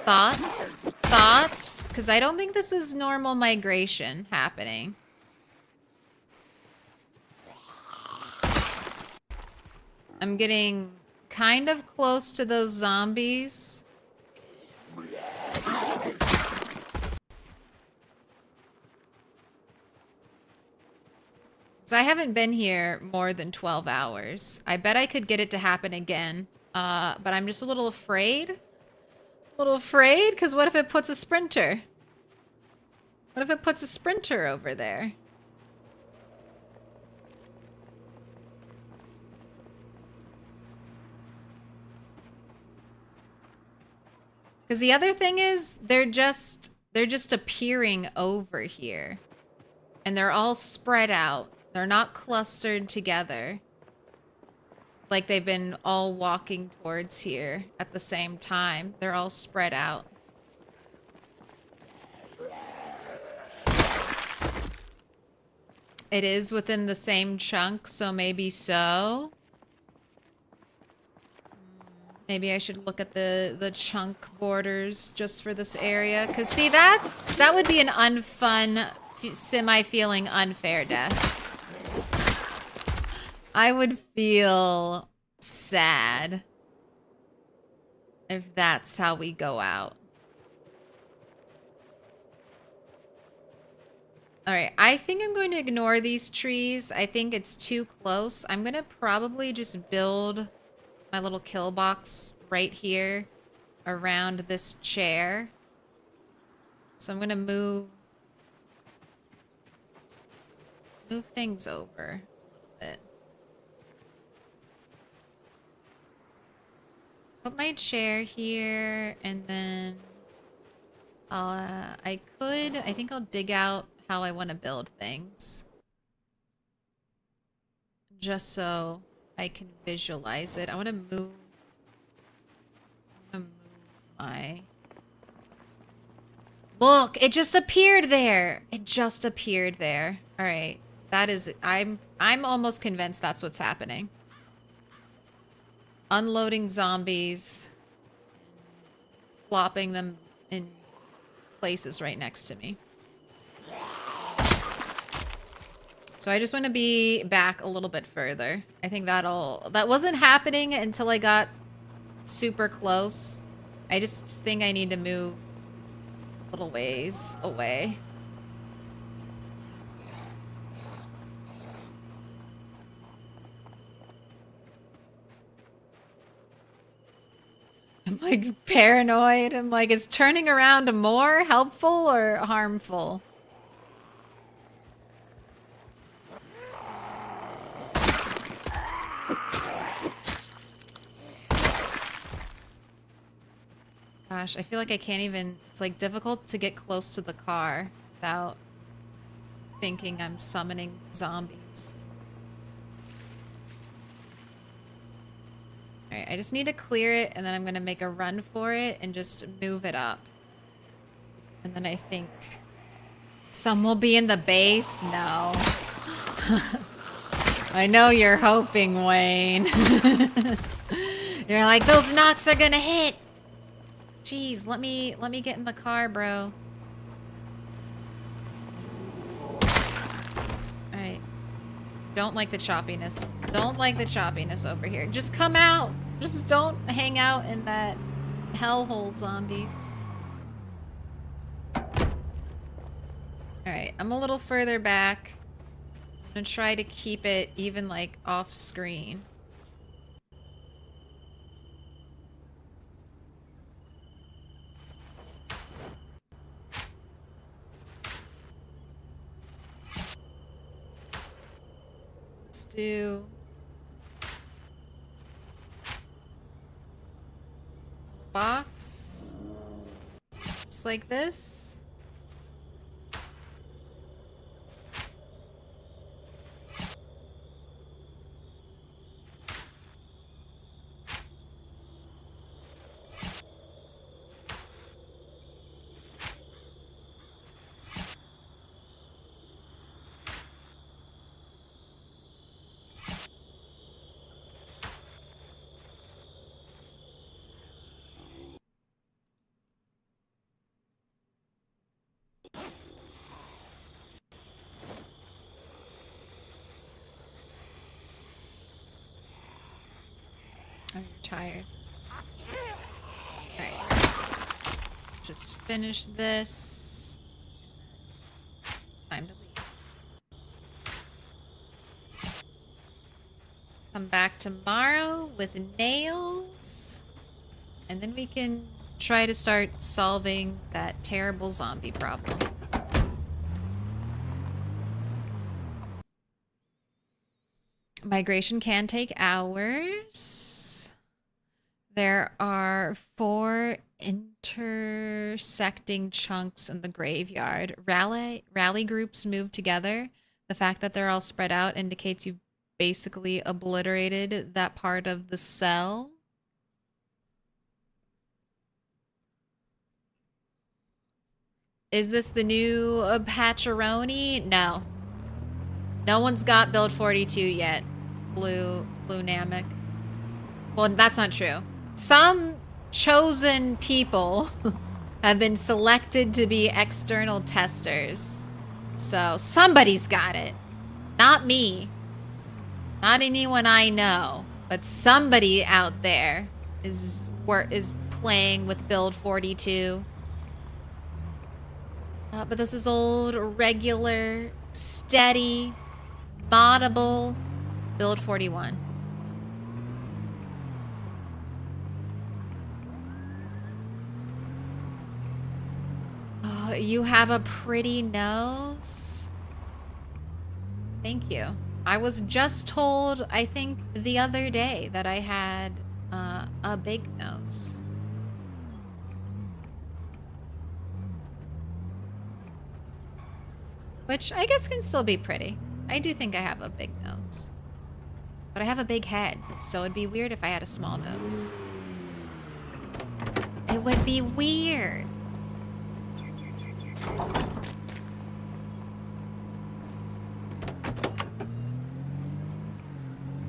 Thoughts? Thoughts? Because I don't think this is normal migration happening. I'm getting kind of close to those zombies. So I haven't been here more than 12 hours. I bet I could get it to happen again. But I'm just a little afraid. A little afraid? Because what if it puts a sprinter? What if it puts a sprinter over there? Because the other thing is, they're just appearing over here. And they're all spread out. They're not clustered together. Like they've been all walking towards here at the same time. They're all spread out. It is within the same chunk, so maybe so. Maybe I should look at the chunk borders just for this area. Because see, that would be an unfun, semi-feeling unfair death. I would feel sad if that's how we go out. Alright, I think I'm going to ignore these trees. I think it's too close. I'm going to probably just build my little kill box right here around this chair. So I'm going to move things over a bit. put my chair here, and then I think I'll dig out how I want to build things. Just so I can visualize it. I want to move my... Look, it just appeared there. It just appeared there. All right. That is, I'm almost convinced that's what's happening. Unloading zombies, flopping them in places right next to me. So I just want to be back a little bit further. I think that wasn't happening until I got super close. I just think I need to move a little ways away. I'm like paranoid. I'm like, is turning around more helpful or harmful? Gosh, I feel like I can't even... It's like difficult to get close to the car without thinking I'm summoning zombies. Alright, I just need to clear it, and then I'm gonna make a run for it and just move it up. And then I think some will be in the base. No. I know you're hoping, Wayne. You're like, those knocks are gonna hit. Jeez, let me get in the car, bro. Alright. Don't like the choppiness. Don't like the choppiness over here. Just come out. Just don't hang out in that hellhole, zombies. Alright, I'm a little further back. I'm gonna try to keep it even, like, off screen. Let's do... box. Just like this. I'm tired. Alright. Just finish this. Time to leave. Come back tomorrow with nails. And then we can try to start solving that terrible zombie problem. Migration can take hours. There are 4 intersecting chunks in the graveyard. Rally groups move together. The fact that they're all spread out indicates you've basically obliterated that part of the cell. Is this the new Patcheroni? No. No one's got build 42 yet. Blue Namek. Well, that's not true. Some chosen people have been selected to be external testers. So somebody's got it. Not me. Not anyone I know. But somebody out there is playing with build 42. But this is old, regular, steady, moddable build 41. Oh, you have a pretty nose. Thank you. I was just told, I think the other day, that I had a big nose. Which I guess can still be pretty. I do think I have a big nose. But I have a big head, so it'd be weird if I had a small nose. It would be weird.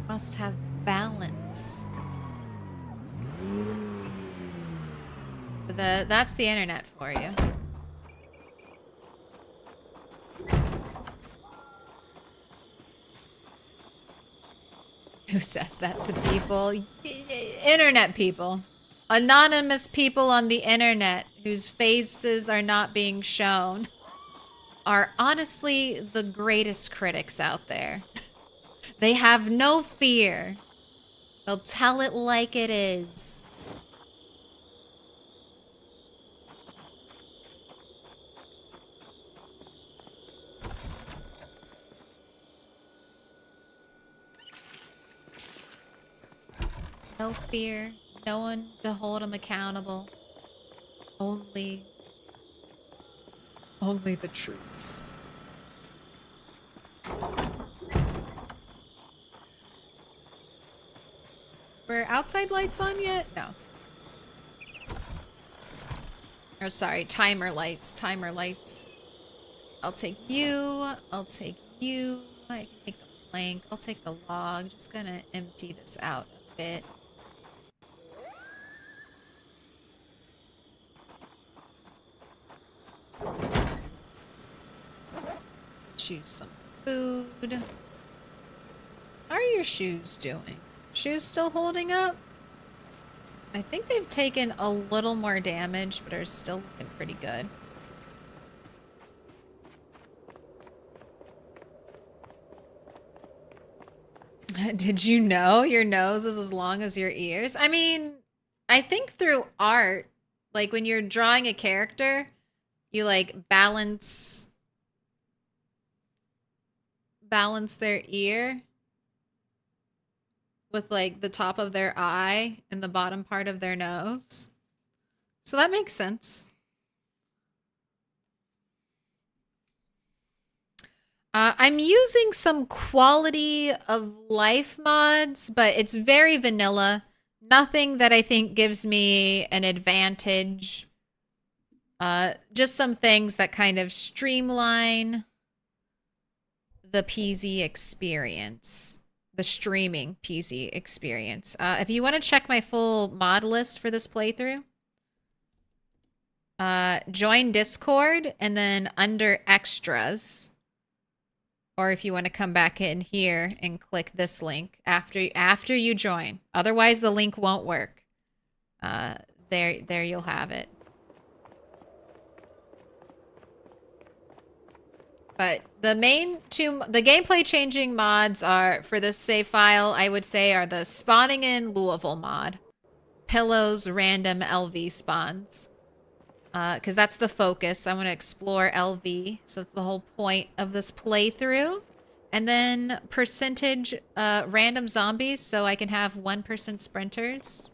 Must have balance. That's the internet for you. Who says that to people? Internet people. Anonymous people on the internet whose faces are not being shown are honestly the greatest critics out there. They have no fear. They'll tell it like it is. No fear. No one to hold them accountable. Only the truths. Were outside lights on yet? No. Or sorry, timer lights. Timer lights. I'll take you. I'll take you. I can take the plank. I'll take the log. Just gonna empty this out a bit. Choose some food. How are your shoes doing? Shoes still holding up? I think they've taken a little more damage, but are still looking pretty good. Did you know your nose is as long as your ears? I mean, I think through art, like when you're drawing a character, you like balance their ear with like the top of their eye and the bottom part of their nose. So that makes sense. I'm using some quality of life mods, but it's very vanilla. Nothing that I think gives me an advantage. Just some things that kind of streamline the PZ experience. The streaming PZ experience. If you want to check my full mod list for this playthrough, join Discord and then under extras. Or if you want to come back in here and click this link after you join. Otherwise, the link won't work. There you'll have it. But the main two, the gameplay changing mods are for this save file, I would say, are the spawning in Louisville mod. Pillows, random LV spawns. Because that's the focus. I want to explore LV. So that's the whole point of this playthrough. And then percentage random zombies. So I can have 1% sprinters.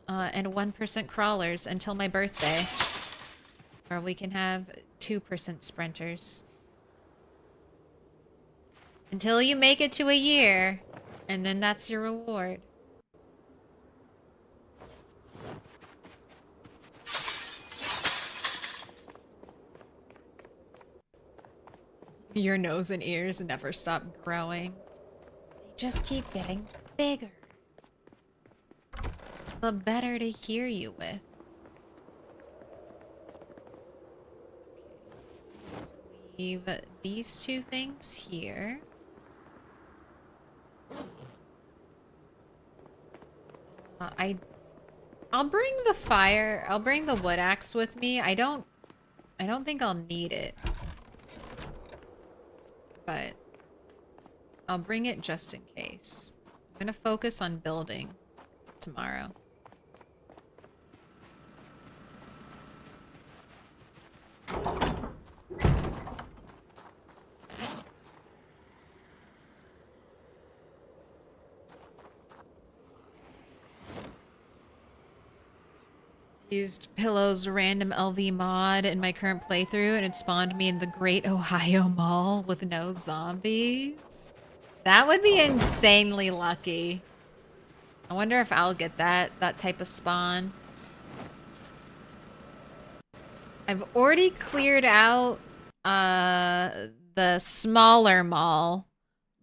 And 1% crawlers until my birthday. Or we can have 2% sprinters. Until you make it to a year. And then that's your reward. Your nose and ears never stop growing. They just keep getting bigger. The better to hear you with. Leave these two things here. I'll bring the fire. I'll bring the wood axe with me. I don't think I'll need it. But I'll bring it just in case. I'm gonna focus on building tomorrow. Used Pillow's random LV mod in my current playthrough and it spawned me in the Great Ohio Mall with no zombies. That would be insanely lucky. I wonder if I'll get that type of spawn. I've already cleared out the smaller mall,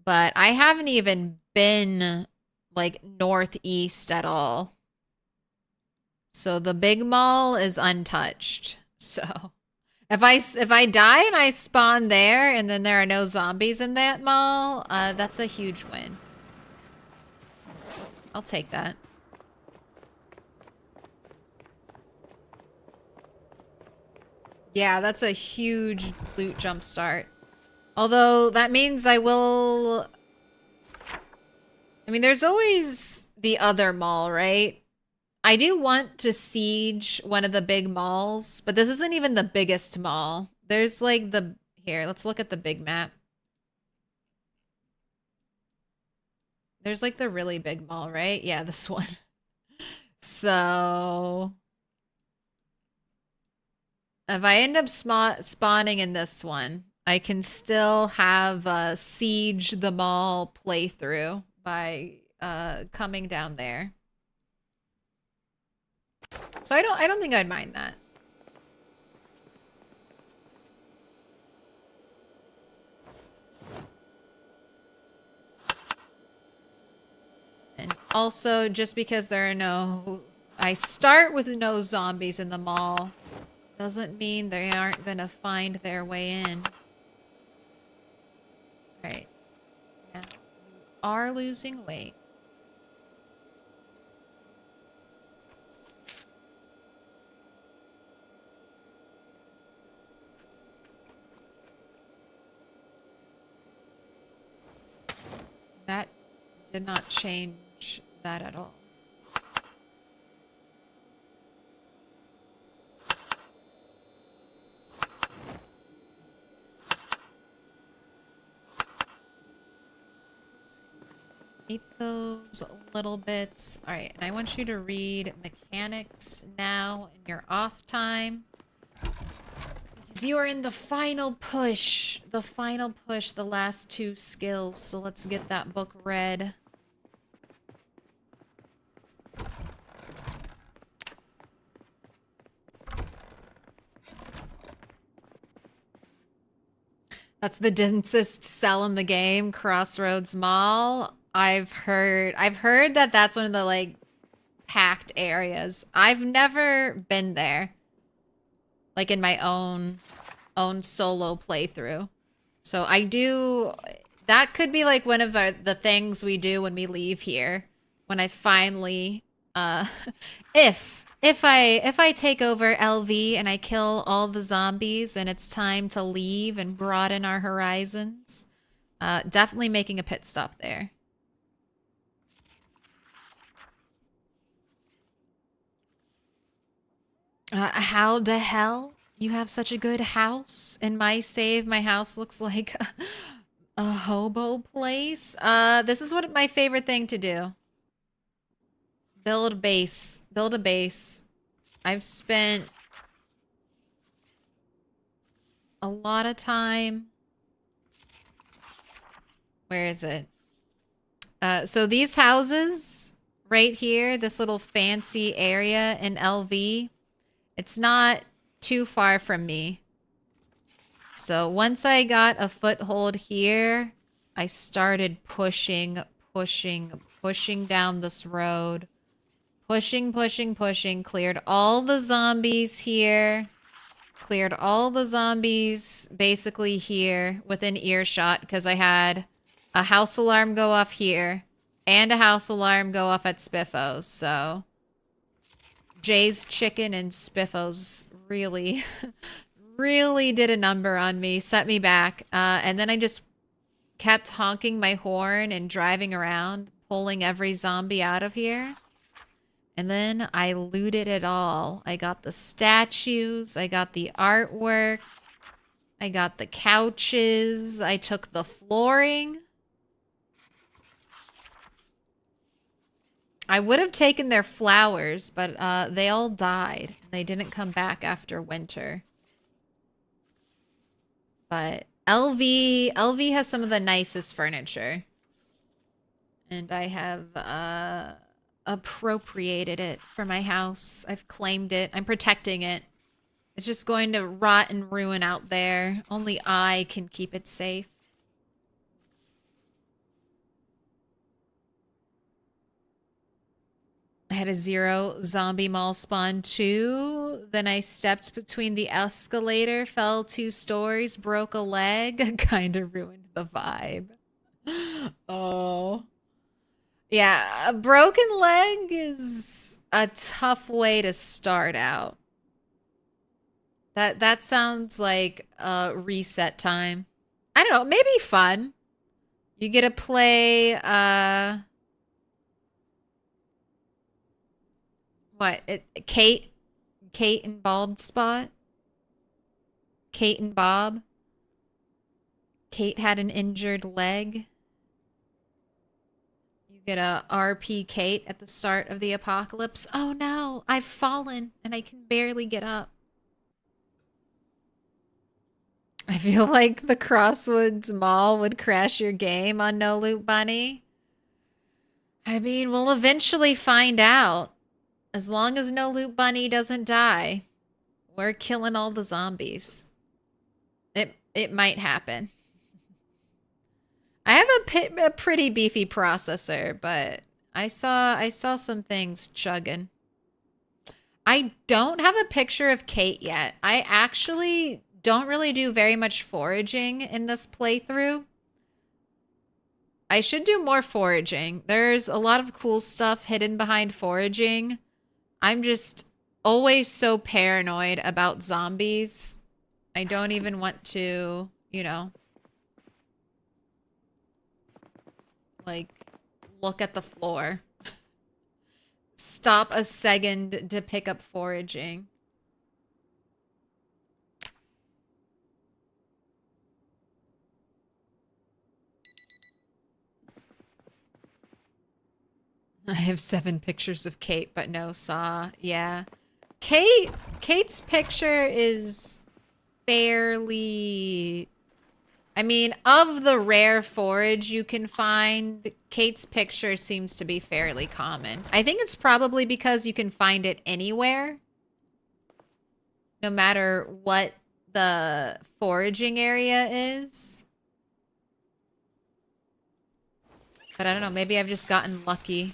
but I haven't even been like northeast at all. So the big mall is untouched. So if I die and I spawn there and then there are no zombies in that mall, that's a huge win. I'll take that. Yeah, that's a huge loot jumpstart. Although that means I will... I mean, there's always the other mall, right? I do want to siege one of the big malls, but this isn't even the biggest mall. There's like the... Here, let's look at the big map. There's like the really big mall, right? Yeah, this one. So... If I end up spawning in this one, I can still have a siege the mall playthrough by coming down there. So I don't think I'd mind that. And also, just because there are no... I start with no zombies in the mall doesn't mean they aren't gonna find their way in. Right. Yeah. You are losing weight. That did not change that at all. Eat those little bits. All right, and I want you to read mechanics now in your off time. Because you are in the final push. The final push, the last 2 skills. So let's get that book read. That's the densest cell in the game, Crossroads Mall. I've heard that that's one of the like packed areas. I've never been there. Like in my own solo playthrough. So I do, that could be like one of the things we do when we leave here. When I finally if I take over LV and I kill all the zombies and it's time to leave and broaden our horizons, definitely making a pit stop there. How the hell? You have such a good house? In my save, my house looks like a hobo place. This is what my favorite thing to do. Build base. Build a base. I've spent a lot of time. Where is it? So these houses right here, this little fancy area in LV, it's not too far from me. So once I got a foothold here, I started pushing down this road. Pushing, cleared all the zombies here. Cleared all the zombies basically here within earshot because I had a house alarm go off here and a house alarm go off at Spiffos. So Jay's Chicken and Spiffos really, really did a number on me, set me back. And then I just kept honking my horn and driving around, pulling every zombie out of here. And then I looted it all. I got the statues. I got the artwork. I got the couches. I took the flooring. I would have taken their flowers, but they all died. They didn't come back after winter. But LV has some of the nicest furniture. And I have appropriated it for my house. I've claimed it. I'm protecting it. It's just going to rot and ruin out there. Only I can keep it safe. I had a 0 zombie mall spawn 2. Then I stepped between the escalator, fell 2 stories, broke a leg. Kind of ruined the vibe. Oh. Yeah, a broken leg is a tough way to start out. That sounds like a reset time. I don't know, maybe fun. You get to play Kate and Bald Spot? Kate and Bob? Kate had an injured leg. You get a RP Kate at the start of the apocalypse. Oh no, I've fallen and I can barely get up. I feel like the Crosswoods Mall would crash your game on No Loot Bunny. I mean, we'll eventually find out. As long as No Loot Bunny doesn't die, we're killing all the zombies. It might happen. I have a pretty beefy processor, but I saw some things chugging. I don't have a picture of Kate yet. I actually don't really do very much foraging in this playthrough. I should do more foraging. There's a lot of cool stuff hidden behind foraging. I'm just always so paranoid about zombies. I don't even want to, you know, like, look at the floor. Stop a second to pick up foraging. I have 7 pictures of Kate, but no Saw. Yeah. Kate's picture is fairly... I mean, of the rare forage you can find, Kate's picture seems to be fairly common. I think it's probably because you can find it anywhere. No matter what the foraging area is. But I don't know, maybe I've just gotten lucky.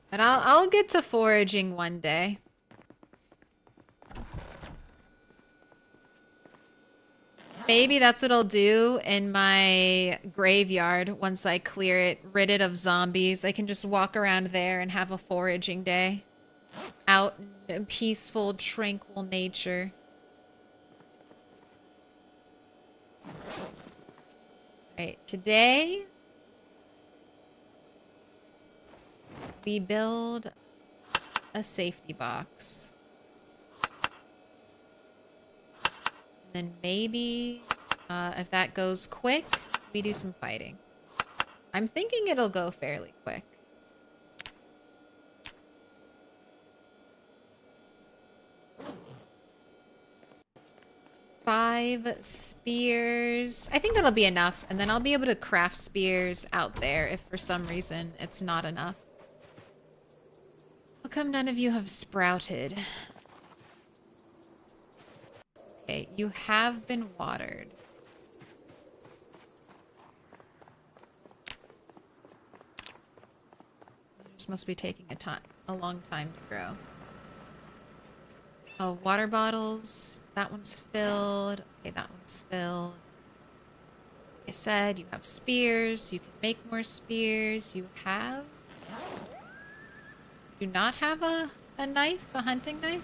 But I'll get to foraging one day. Maybe that's what I'll do in my graveyard once I clear it, rid it of zombies. I can just walk around there and have a foraging day. Out in peaceful, tranquil nature. Alright, today we build a safety box. And then maybe, if that goes quick, we do some fighting. I'm thinking it'll go fairly quick. Five spears. I think that'll be enough. And then I'll be able to craft spears out there if for some reason it's not enough. How come none of you have sprouted? Okay, you have been watered. This must be taking a long time to grow. Oh, water bottles. That one's filled. Okay, that one's filled. Like I said, you have spears. You can make more spears. You have... Do not have a knife? A hunting knife?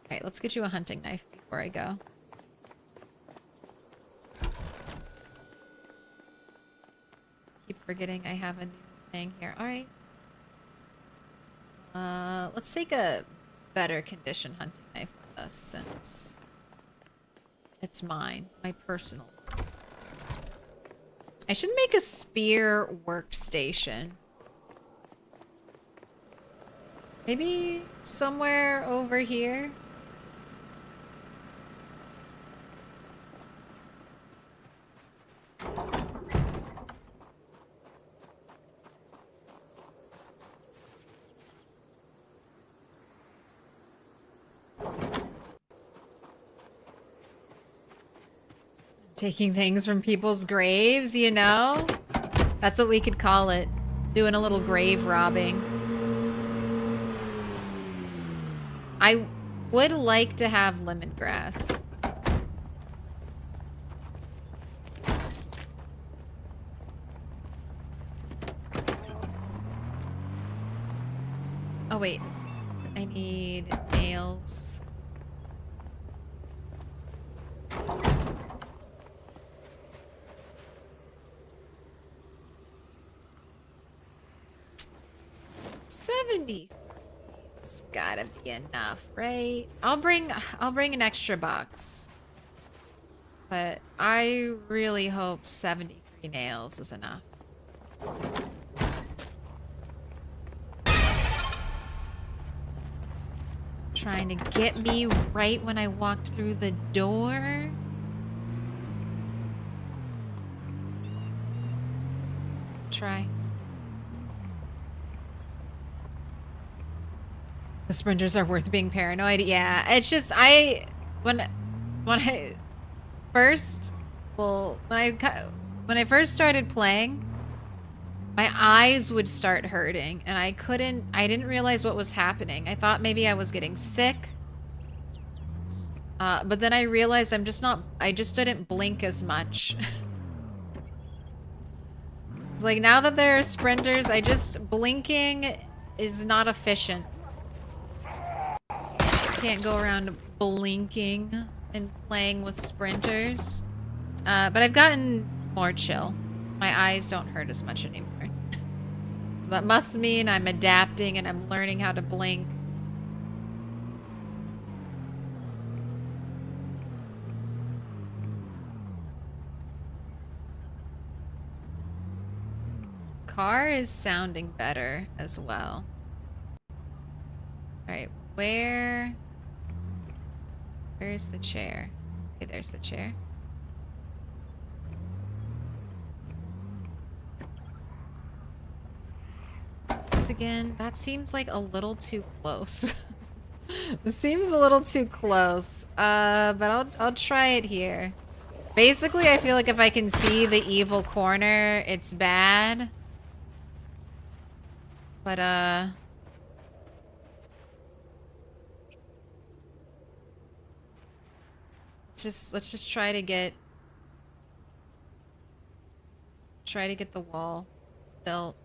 Alright, let's get you a hunting knife before I go. Keep forgetting I have a new thing here. Alright. Let's take a better condition hunting knife with us since it's mine, my personal. I should make a spear workstation. Maybe somewhere over here. Taking things from people's graves, you know? That's what we could call it. Doing a little grave robbing. I would like to have lemongrass. Oh wait, I need nails. It's gotta be enough, right? I'll bring an extra box. But I really hope 73 nails is enough. Trying to get me right when I walked through the door. Try. The sprinters are worth being paranoid. Yeah, it's just when I first started playing, my eyes would start hurting and I didn't realize what was happening. I thought maybe I was getting sick. But then I realized I just didn't blink as much. It's like now that there are sprinters, blinking is not efficient. Can't go around blinking and playing with sprinters. But I've gotten more chill. My eyes don't hurt as much anymore. So that must mean I'm adapting and I'm learning how to blink. Car is sounding better as well. Alright, where's the chair? Okay, there's the chair. Once again, that seems like a little too close. This seems a little too close. But I'll try it here. Basically, I feel like if I can see the evil corner, it's bad. But let's just try to get the wall built.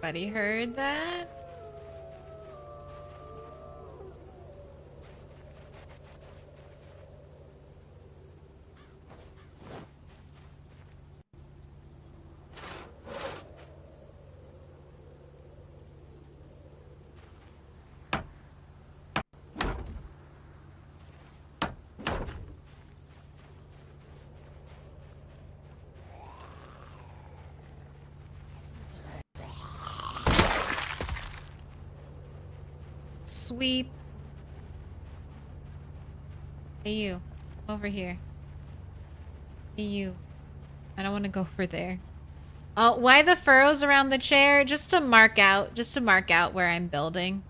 Anybody heard that? Sweep. Hey you, over here. Hey you. I don't want to go over there. Oh, why the furrows around the chair? Just to mark out where I'm building.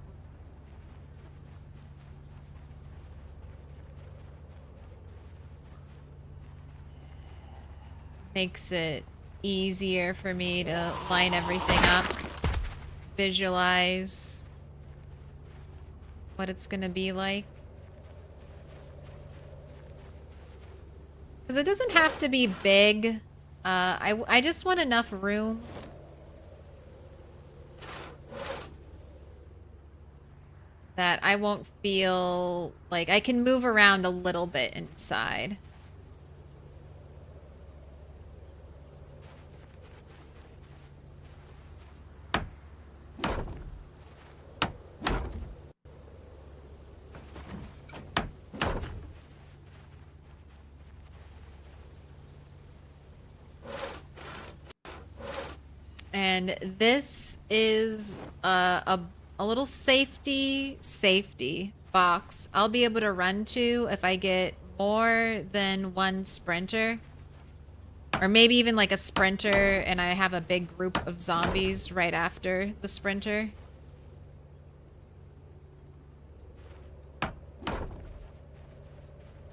Makes it easier for me to line everything up. visualize what it's gonna be like. Because it doesn't have to be big. I just want enough room that I won't feel like I can move around a little bit inside. And this is a little safety box I'll be able to run to if I get more than one sprinter. Or maybe even like a sprinter and I have a big group of zombies right after the sprinter.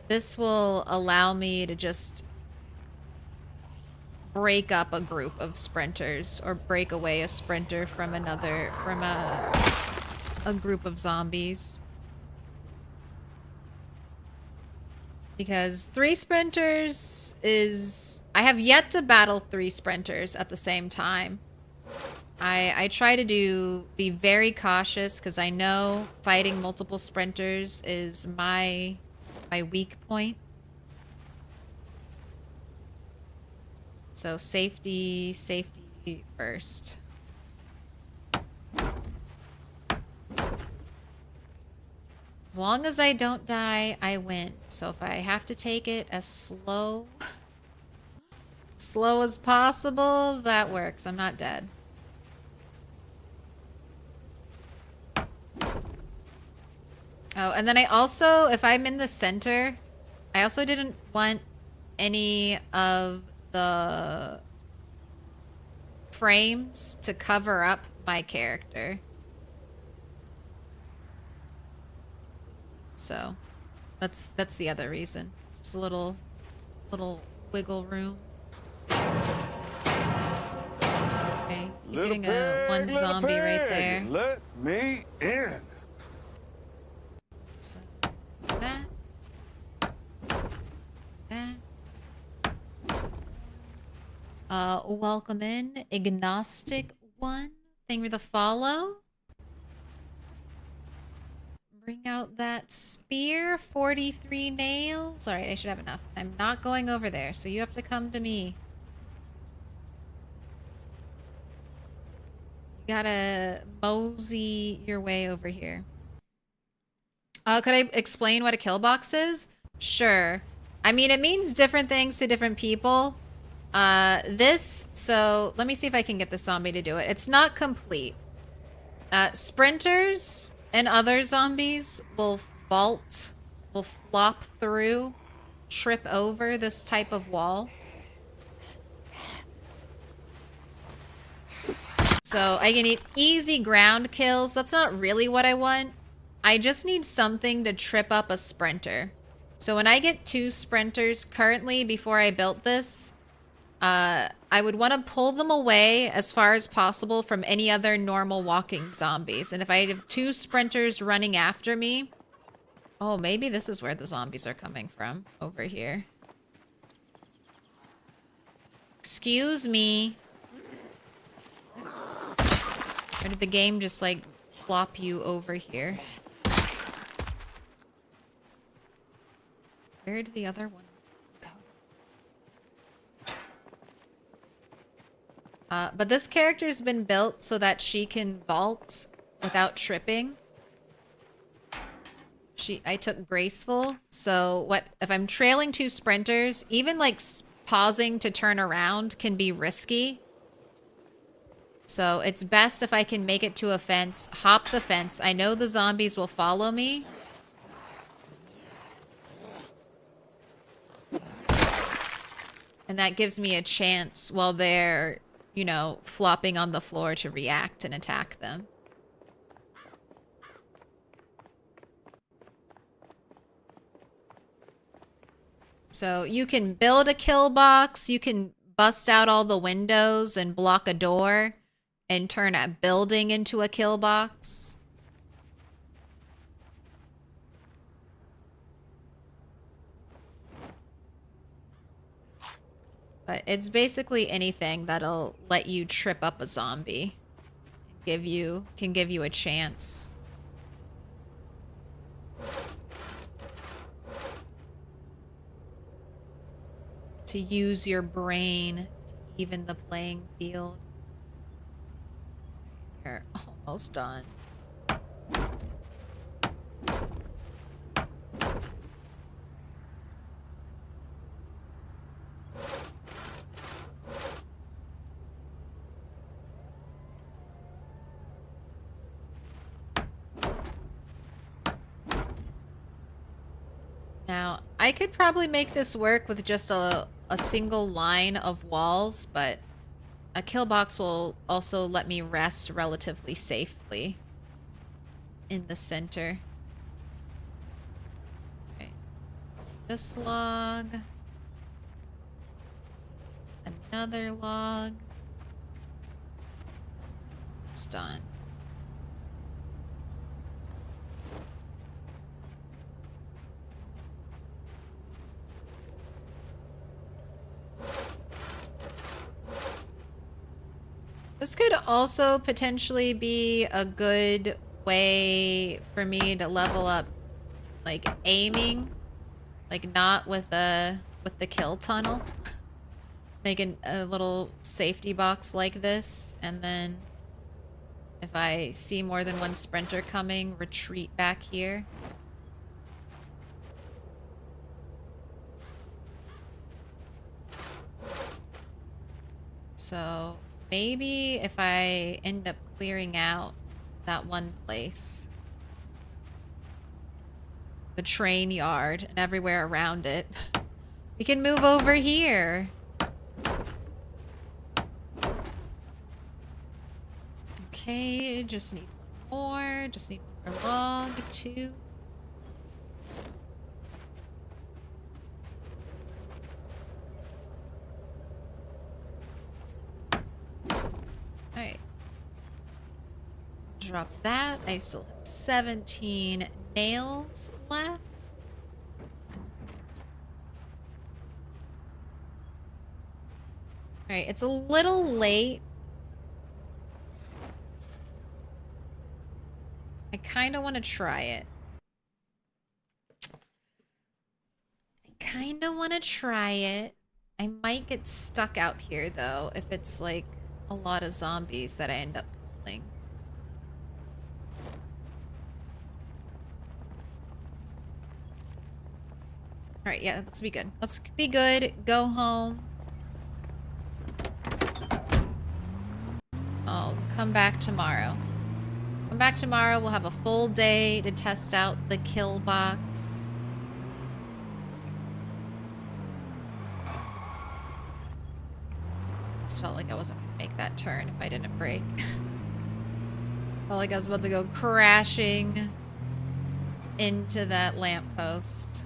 This will allow me to just break up a group of sprinters or break away a sprinter from a group of zombies. Because 3 sprinters is... I have yet to battle 3 sprinters at the same time. I try to be very cautious because I know fighting multiple sprinters is my weak point. So safety first. As long as I don't die, I win. So if I have to take it as slow as possible, that works. I'm not dead. Oh, and then I also, if I'm in the center, I also didn't want any of the frames to cover up my character. So that's the other reason. Just a little wiggle room. Okay, you're getting one zombie right there. Let me in. So that. Welcome in, Agnostic One. Thank you for the follow. Bring out that spear. 43 nails. Alright, I should have enough. I'm not going over there, so you have to come to me. You gotta mosey your way over here. Could I explain what a kill box is? Sure. I mean, it means different things to different people. So let me see if I can get the zombie to do it. It's not complete. Sprinters and other zombies will flop through, trip over this type of wall. So I can eat easy ground kills. That's not really what I want. I just need something to trip up a sprinter. So when I get 2 sprinters currently before I built this, I would want to pull them away as far as possible from any other normal walking zombies. And if I have 2 sprinters running after me... Oh, maybe this is where the zombies are coming from. Over here. Excuse me. Or did the game just, like, plop you over here? Where did the other one go? But this character's been built so that she can vault without tripping. I took graceful, so if I'm trailing 2 sprinters, even like pausing to turn around can be risky. So it's best if I can make it to a fence, hop the fence. I know the zombies will follow me. And that gives me a chance while they're, you know, flopping on the floor to react and attack them. So you can build a kill box, you can bust out all the windows and block a door, and turn a building into a kill box. But it's basically anything that'll let you trip up a zombie and can give you a chance. To use your brain to even the playing field. We're almost done. Now, I could probably make this work with just a single line of walls, but a kill box will also let me rest relatively safely in the center. Okay. This log. Another log. It's done. This could also potentially be a good way for me to level up, like, aiming. Like, not with the kill tunnel. Make a little safety box like this, and then if I see more than one sprinter coming, retreat back here. So maybe if I end up clearing out that one place, the train yard and everywhere around it, we can move over here. Okay, just need one more. Just need one more log, 2. Alright. Drop that. I still have 17 nails left. Alright, it's a little late. I kind of want to try it. I might get stuck out here, though, if it's, like, a lot of zombies that I end up pulling. Alright, yeah, let's be good. Let's be good. Go home. I'll come back tomorrow. Come back tomorrow. We'll have a full day to test out the kill box. Just felt like I wasn't going to make that turn if I didn't brake. Felt like I was about to go crashing into that lamppost.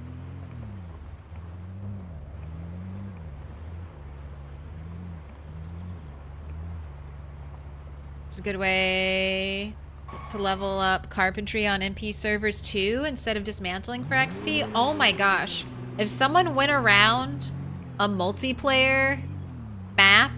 It's a good way to level up carpentry on MP servers too, instead of dismantling for XP. Oh my gosh. If someone went around a multiplayer map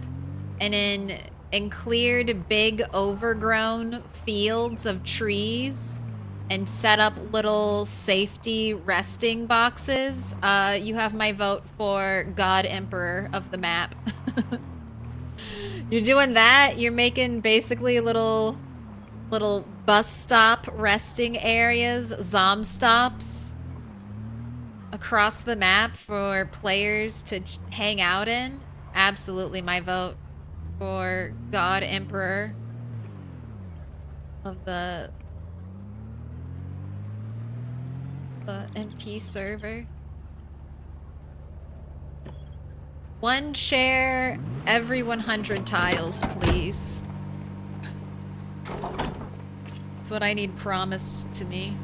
and cleared big overgrown fields of trees and set up little safety resting boxes, you have my vote for God Emperor of the map. You're doing that, you're making basically little bus stop resting areas, zom stops across the map for players to hang out in. Absolutely my vote for God Emperor of the MP server. 1 share every 100 tiles, please. That's what I need promised to me.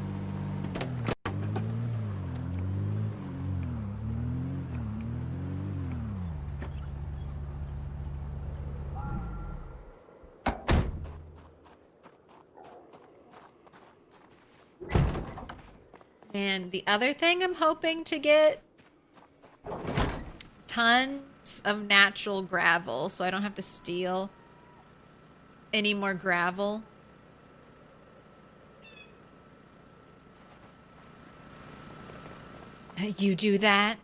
And the other thing I'm hoping to get tons of natural gravel so I don't have to steal any more gravel. You do that?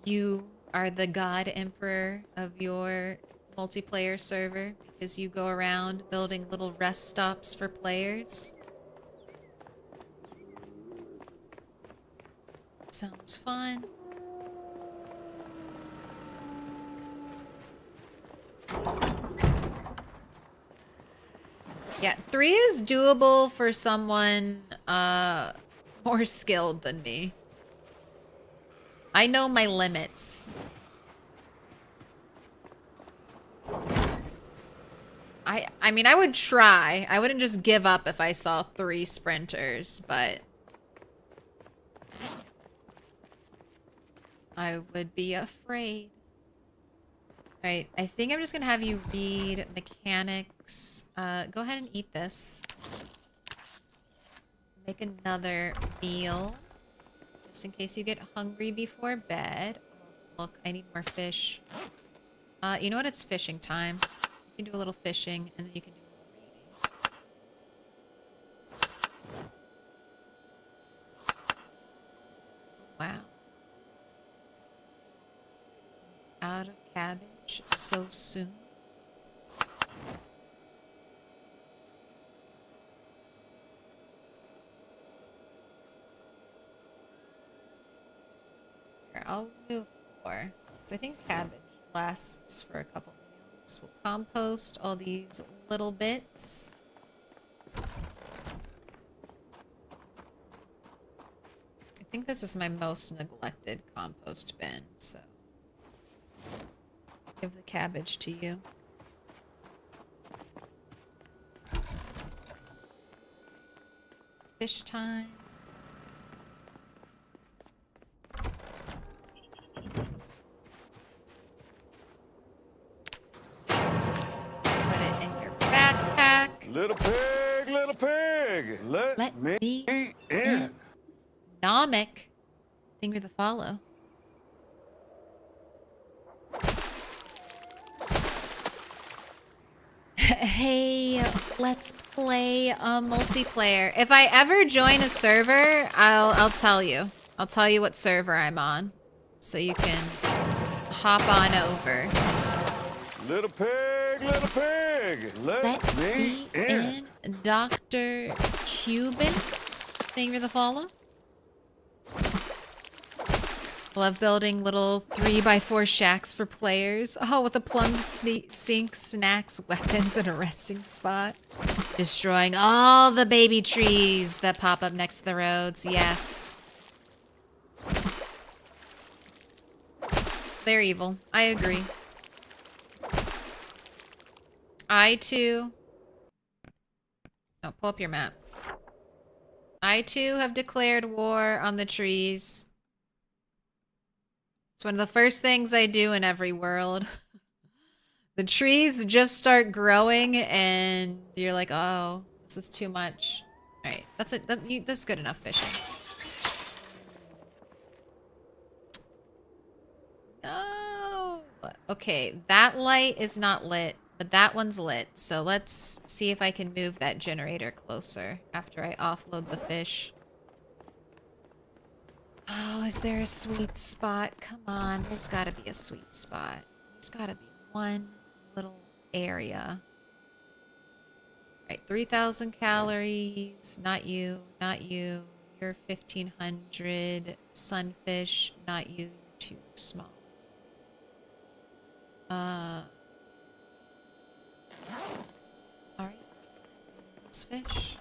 You are the god emperor of your multiplayer server because you go around building little rest stops for players? Sounds fun. Yeah, 3 is doable for someone more skilled than me. I know my limits. I mean, I would try. I wouldn't just give up if I saw 3 sprinters, but I would be afraid. Alright, I think I'm just gonna have you read mechanics. Go ahead and eat this. Make another meal. Just in case you get hungry before bed. Oh, look, I need more fish. You know what? It's fishing time. You can do a little fishing, and then you can do a little reading. Wow. Out of cabbage so soon. Here, I'll move 4. Because I think cabbage lasts for a couple meals. We'll compost all these little bits. I think this is my most neglected compost bin, so give the cabbage to you. Fish time. Put it in your backpack. Little pig, let me in. Namek. Finger the follow. Hey, let's play a multiplayer. If I ever join a server, I'll tell you. I'll tell you what server I'm on, so you can hop on over. Little pig, let me in. Dr. Cuban. Thank you for the follow. Love building little 3x4 shacks for players. Oh, with a plumbed sink, snacks, weapons, and a resting spot. Destroying all the baby trees that pop up next to the roads. Yes. They're evil. I agree. I too... Oh, pull up your map. I too have declared war on the trees. It's one of the first things I do in every world. The trees just start growing and you're like, oh, this is too much. All right, that's it. That's good enough fishing. No. Okay, that light is not lit, but that one's lit. So let's see if I can move that generator closer after I offload the fish. Oh, is there a sweet spot? Come on, there's gotta be a sweet spot. There's gotta be one little area. Alright, 3,000 calories. Not you, not you. You're 1,500. Sunfish, not you. Too small. Alright. This fish.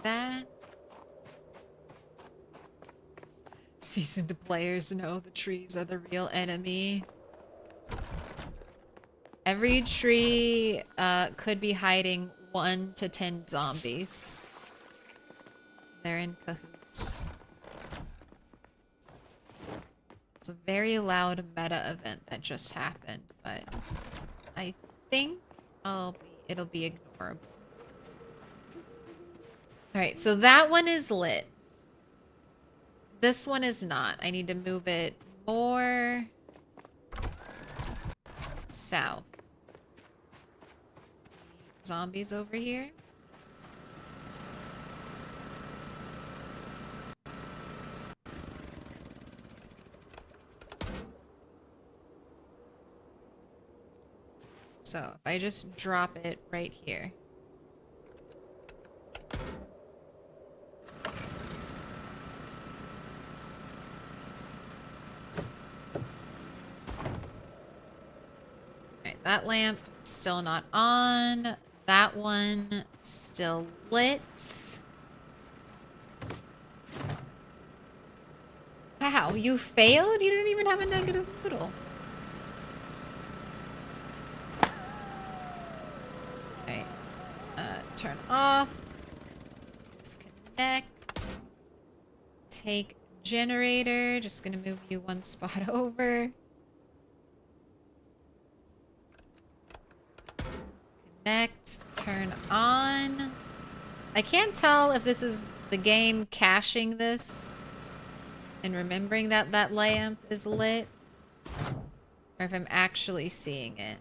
That. Seasoned players know the trees are the real enemy. Every tree could be hiding 1 to 10 zombies. They're in cahoots. It's a very loud meta event that just happened, but I think it'll be ignorable. Alright, so that one is lit. This one is not. I need to move it more south. Zombies over here. So if I just drop it right here. Alright, that lamp still not on. That one still lit. Wow, you failed? You didn't even have a negative noodle. Alright. Turn off. Disconnect. Take generator. Just gonna move you one spot over. Connect. Turn on. I can't tell if this is the game caching this and remembering that that lamp is lit, or if I'm actually seeing it.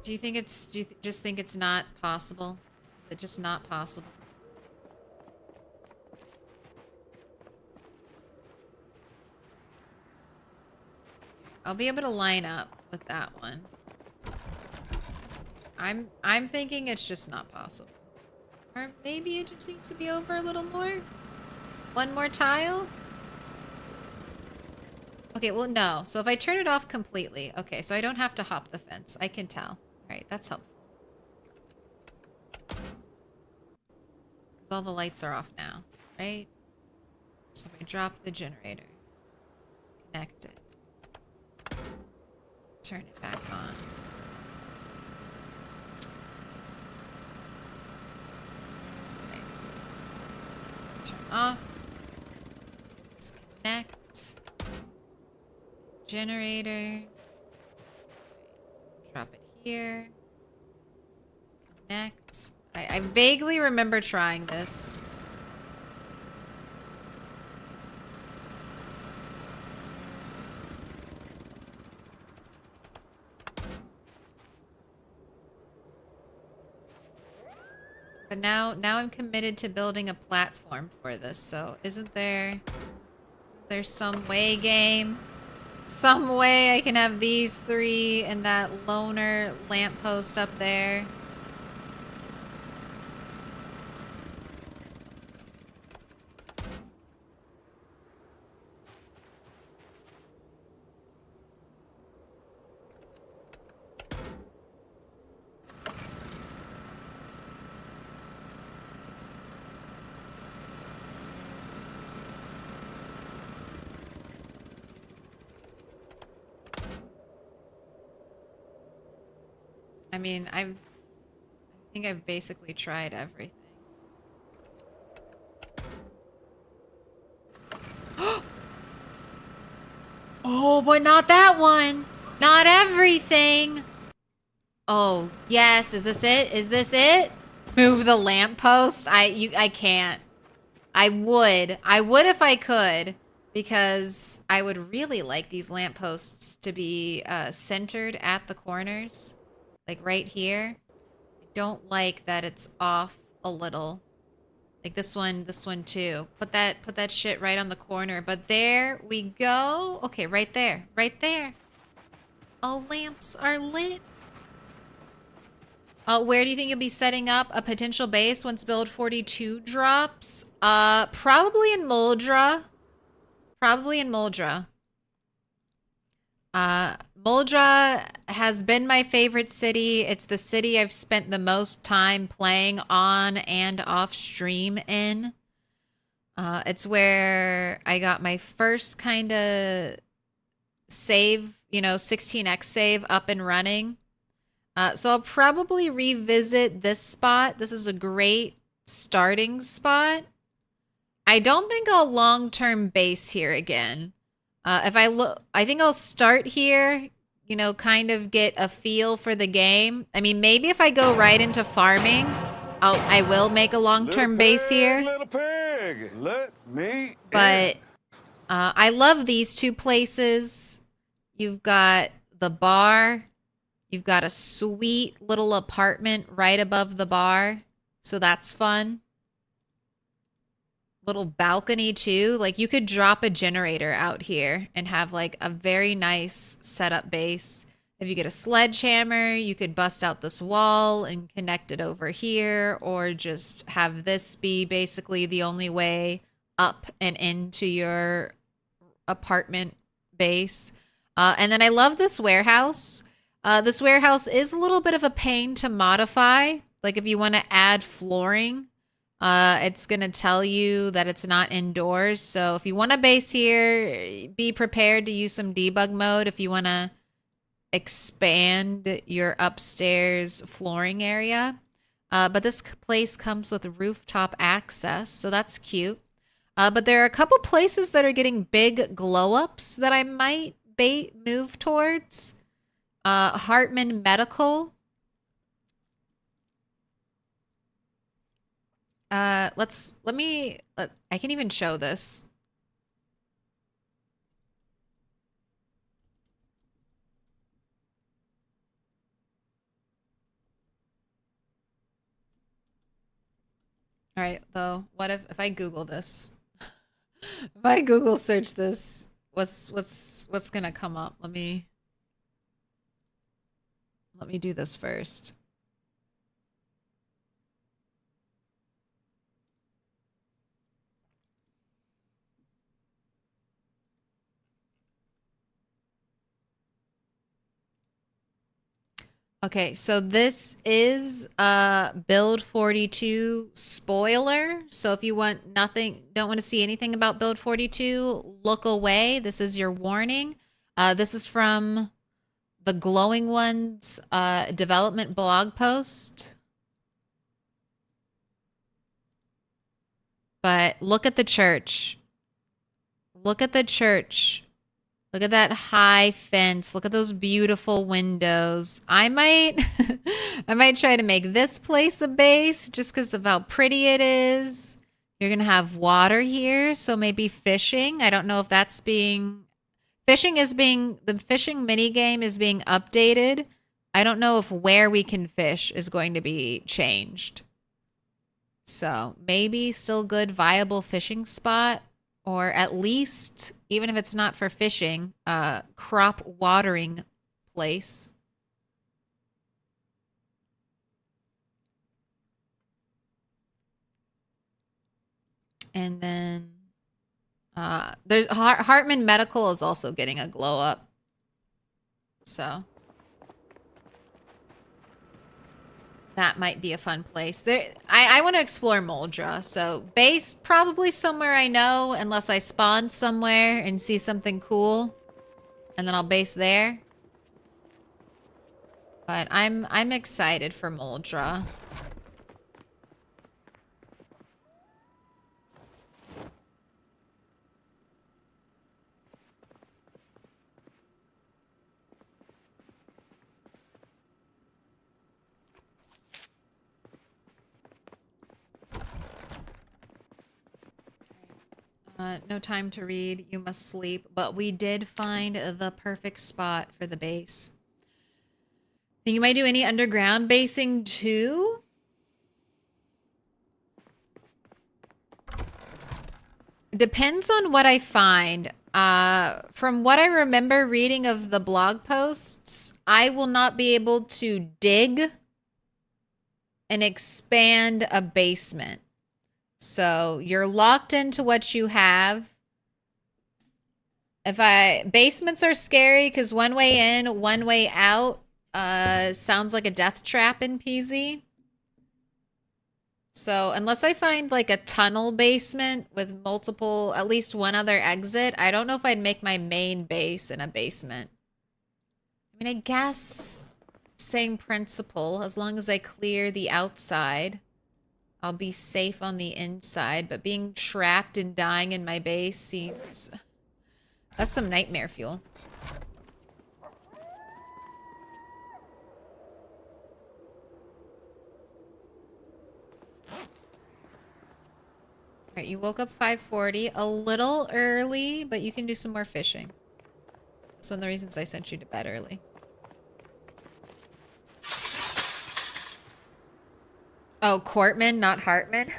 Do you think it's, do you just think it's not possible? Is it just not possible? I'll be able to line up with that one. I'm thinking it's just not possible. Or maybe it just needs to be over a little more? One more tile? Okay, well, no. So if I turn it off completely, okay, so I don't have to hop the fence. I can tell. Alright, that's helpful. Because all the lights are off now, right? So if I drop the generator, connect it, turn it back on. Right. Turn off. Disconnect. Generator. Drop it here. Connect. I vaguely remember trying this. But now I'm committed to building a platform for this, so isn't there some way, game? Some way I can have these three and that loner lamppost up there? I mean, I think I've basically tried everything. Oh, but not that one. Not everything. Oh, yes. Is this it? Is this it? Move the lamppost? I can't. I would if I could, because I would really like these lampposts to be centered at the corners. Like right here. I don't like that it's off a little. Like this one too. Put that shit right on the corner. But there we go. Okay, right there. Right there. All lamps are lit. Where do you think you'll be setting up a potential base once build 42 drops? Probably in Muldra. Probably in Muldra. Muldra has been my favorite city. It's the city I've spent the most time playing on and off stream in. It's where I got my first kind of save, 16x save up and running. So I'll probably revisit this spot. This is a great starting spot. I don't think I'll long-term base here again. If I look, I think I'll start here, you know, kind of get a feel for the game. I mean, maybe if I go right into farming, I will make a long-term base here. Little pig, let me in. But I love these two places. You've got the bar. You've got a sweet little apartment right above the bar. So that's fun. Little balcony too. Like you could drop a generator out here and have like a very nice setup base. If you get a sledgehammer, you could bust out this wall and connect it over here, or just have this be basically the only way up and into your apartment base. And then I love this warehouse. This warehouse is a little bit of a pain to modify. Like if you want to add flooring, it's going to tell you that it's not indoors. So if you want to base here, be prepared to use some debug mode if you want to expand your upstairs flooring area. But this place comes with rooftop access, so that's cute. But there are a couple places that are getting big glow-ups that I might move towards. Hartman Medical. I can even show this. All right, though, what if I Google this? If I Google search this, what's gonna come up? Let me do this first. Okay, so this is Build 42 spoiler. So if you don't want to see anything about Build 42, look away. This is your warning. This is from the Glowing Ones development blog post. But look at the church. Look at the church. Look at that high fence. Look at those beautiful windows. I might try to make this place a base just because of how pretty it is. You're going to have water here, so maybe fishing. I don't know if that's the fishing mini game is being updated. I don't know if where we can fish is going to be changed. So maybe still good viable fishing spot. Or at least, even if it's not for fishing, crop watering place. And then there's Hartman Medical is also getting a glow up. So that might be a fun place. I want to explore Moldra. So base probably somewhere I know, unless I spawn somewhere and see something cool. And then I'll base there. But I'm excited for Moldra. No time to read. You must sleep. But we did find the perfect spot for the base. Think you might do any underground basing too? Depends on what I find. From what I remember reading of the blog posts, I will not be able to dig and expand a basement. So you're locked into what you have. Basements are scary because one way in, one way out sounds like a death trap in PZ. So unless I find like a tunnel basement with multiple, at least one other exit, I don't know if I'd make my main base in a basement. I mean, I guess same principle. As long as I clear the outside, I'll be safe on the inside. But being trapped and dying in my base seems... That's some nightmare fuel. Alright, you woke up 5:40. A little early, but you can do some more fishing. That's one of the reasons I sent you to bed early. Oh, Courtman, not Hartman?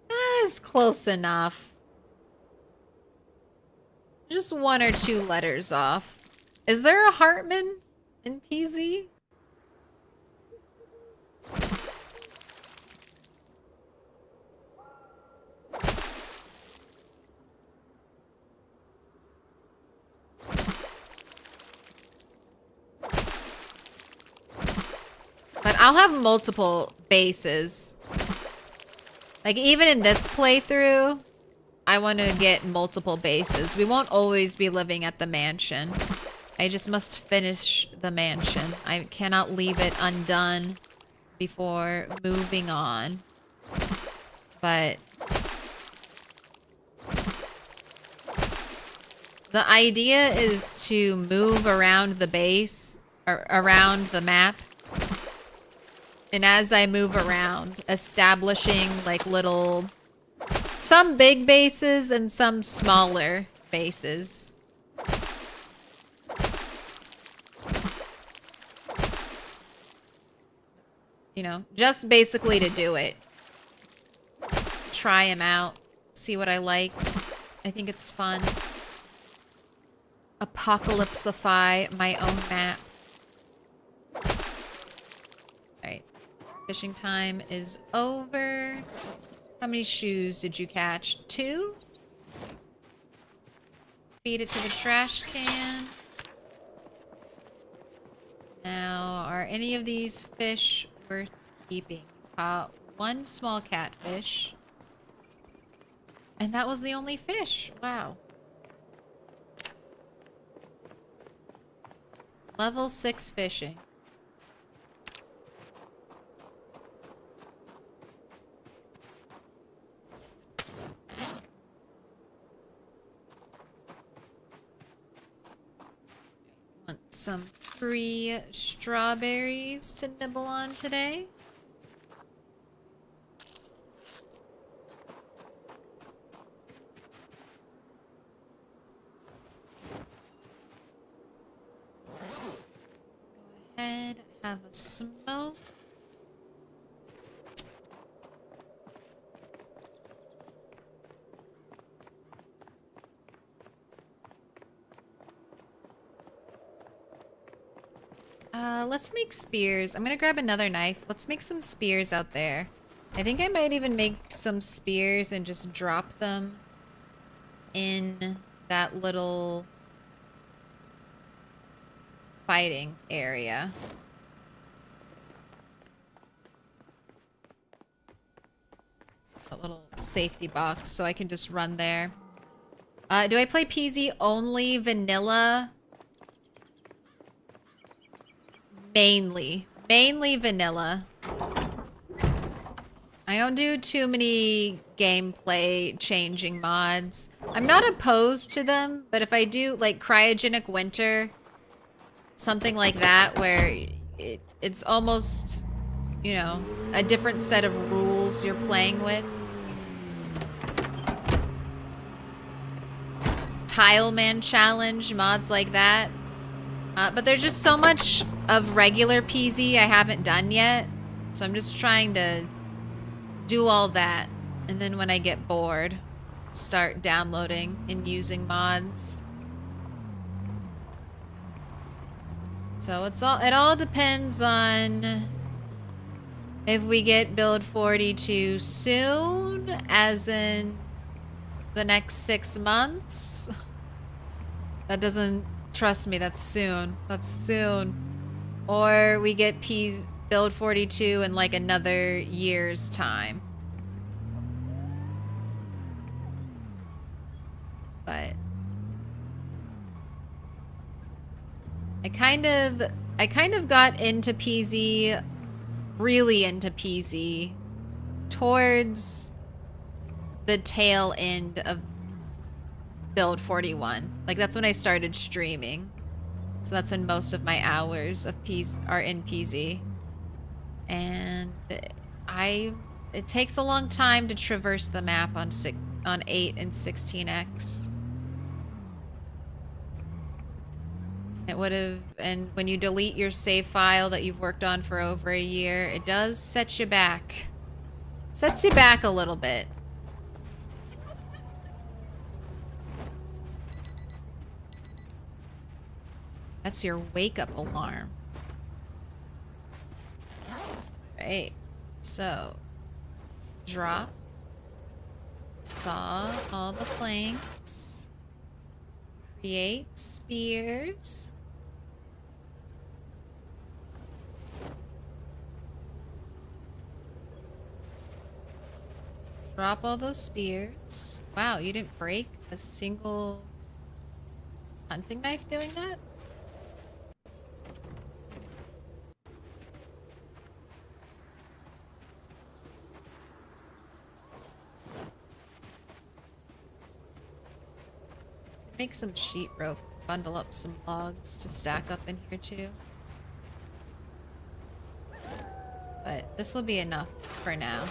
That's close enough. Just one or two letters off. Is there a Hartman in PZ? But I'll have multiple bases. Like, even in this playthrough, I want to get multiple bases. We won't always be living at the mansion. I just must finish the mansion. I cannot leave it undone before moving on. But the idea is to move around the base, or around the map. And as I move around, establishing like little, some big bases and some smaller bases. You know, just basically to do it. Try them out, see what I like. I think it's fun. Apocalypsify my own map. Alright. Fishing time is over. How many shoes did you catch? 2? Feed it to the trash can. Now, are any of these fish worth keeping? Caught 1 small catfish. And that was the only fish. Wow. Level 6 fishing. Want some free strawberries to nibble on today? Go ahead, have a smoke. Let's make spears. I'm gonna grab another knife. Let's make some spears out there. I think I might even make some spears and just drop them in that little fighting area. A little safety box so I can just run there. Do I play PZ only vanilla? Mainly vanilla. I don't do too many gameplay changing mods. I'm not opposed to them, but if I do like cryogenic winter, something like that where it's almost, you know, a different set of rules you're playing with. Tile Man Challenge, mods like that. But there's just so much of regular PZ I haven't done yet. So I'm just trying to do all that. And then when I get bored, start downloading and using mods. So it all depends on if we get build 42 soon, as in the next 6 months. That doesn't, trust me, that's soon. That's soon. Or we get build 42 in like another year's time. But I kind of got into PZ, really into PZ, towards the tail end of build 41. Like, that's when I started streaming. So that's when most of my hours of PZ are in PZ. And it takes a long time to traverse the map on 8 and 16x. It would have, and when you delete your save file that you've worked on for over a year, it does set you back. Sets you back a little bit. That's your wake-up alarm. Right. So, drop. Saw all the planks. Create spears. Drop all those spears. Wow, you didn't break a single hunting knife doing that? Make some sheet rope, bundle up some logs to stack up in here too. But this will be enough for now.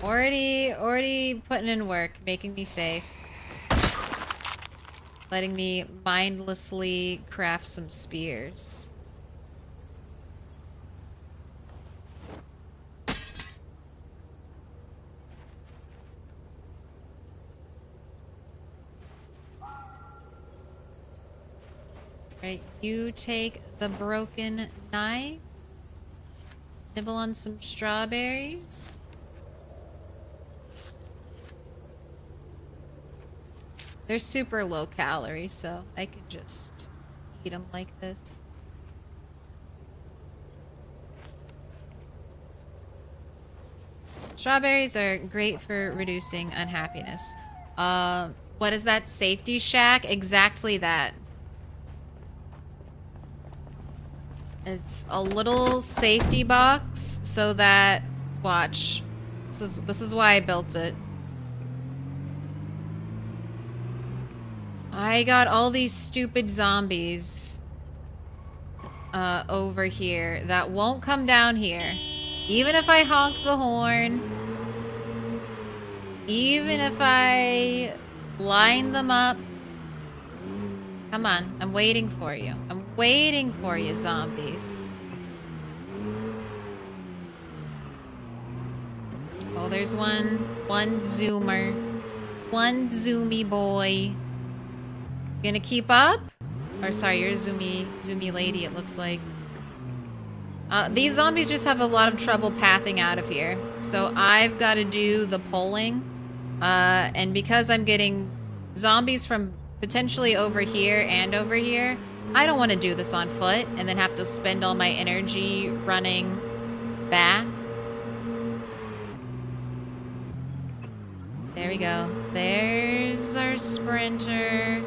Already putting in work, making me safe. Letting me mindlessly craft some spears. Right, you take the broken knife. Nibble on some strawberries. They're super low calorie, so I can just eat them like this. Strawberries are great for reducing unhappiness. What is that? Safety shack? Exactly that. It's a little safety box so that, watch, this is why I built it. I got all these stupid zombies over here that won't come down here. Even if I honk the horn, even if I line them up. Come on, I'm waiting for you. I'm waiting for you, zombies. Oh, there's one zoomer. One zoomy boy. You gonna keep up? Or sorry, you're a zoomy lady, it looks like. These zombies just have a lot of trouble pathing out of here. So I've got to do the polling. And because I'm getting zombies from potentially over here and over here, I don't want to do this on foot and then have to spend all my energy running back. There we go. There's our sprinter.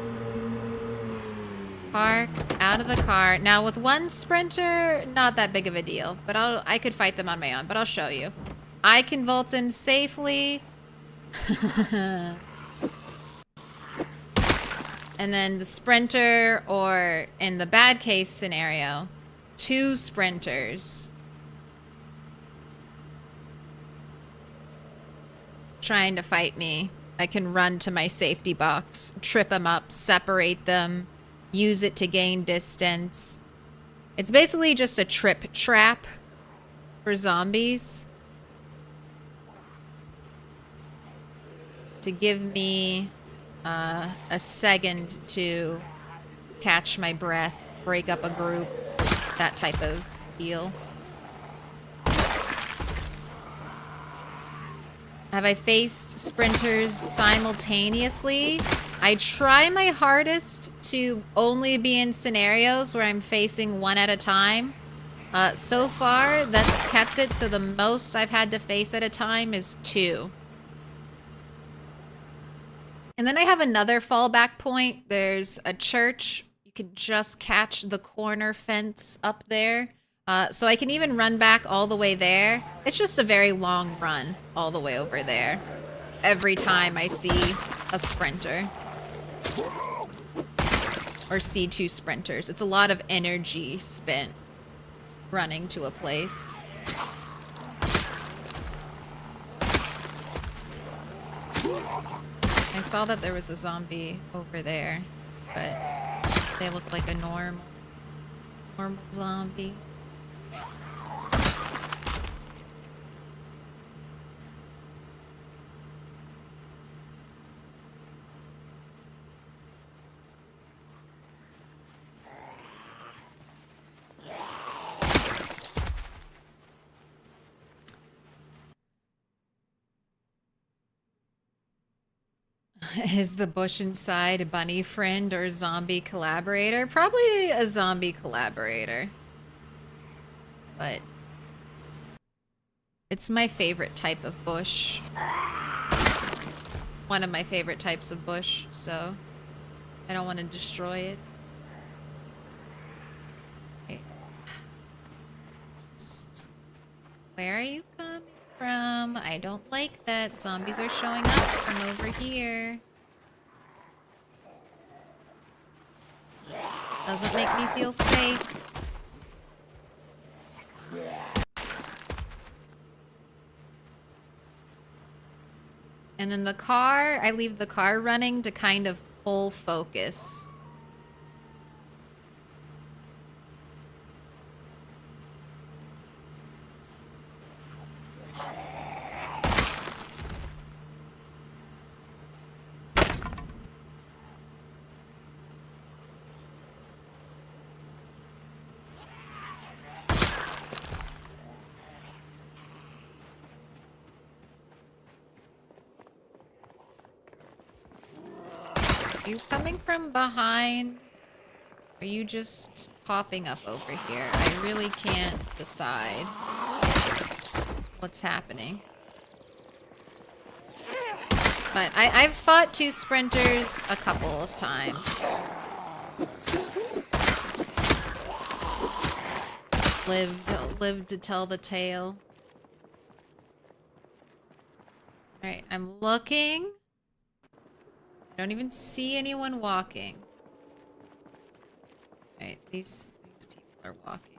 Park out of the car. Now with one sprinter, not that big of a deal, but I could fight them on my own, but I'll show you. I can vault in safely. And then the sprinter, or in the bad case scenario, 2 sprinters. Trying to fight me. I can run to my safety box, trip them up, separate them, use it to gain distance. It's basically just a trip trap for zombies. To give me a second to catch my breath, break up a group, that type of deal. Have I faced sprinters simultaneously? I try my hardest to only be in scenarios where I'm facing one at a time. So far, that's kept it, so the most I've had to face at a time is 2. And then I have another fallback point. There's a church. You can just catch the corner fence up there. So I can even run back all the way there. It's just a very long run all the way over there. Every time I see a sprinter. Or see 2 sprinters. It's a lot of energy spent running to a place. I saw that there was a zombie over there, but they look like a normal zombie. Is the bush inside a bunny friend or zombie collaborator? Probably a zombie collaborator. But it's my favorite type of bush. One of my favorite types of bush, so I don't want to destroy it. Okay. Where are you coming from? I don't like that. Zombies are showing up from over here. Doesn't make me feel safe. And then the car, I leave the car running to kind of pull focus. Are you coming from behind? Are you just popping up over here? I really can't decide what's happening. But I've fought 2 sprinters a couple of times. Lived to tell the tale. Alright, I'm looking. I don't even see anyone walking. Alright, these people are walking.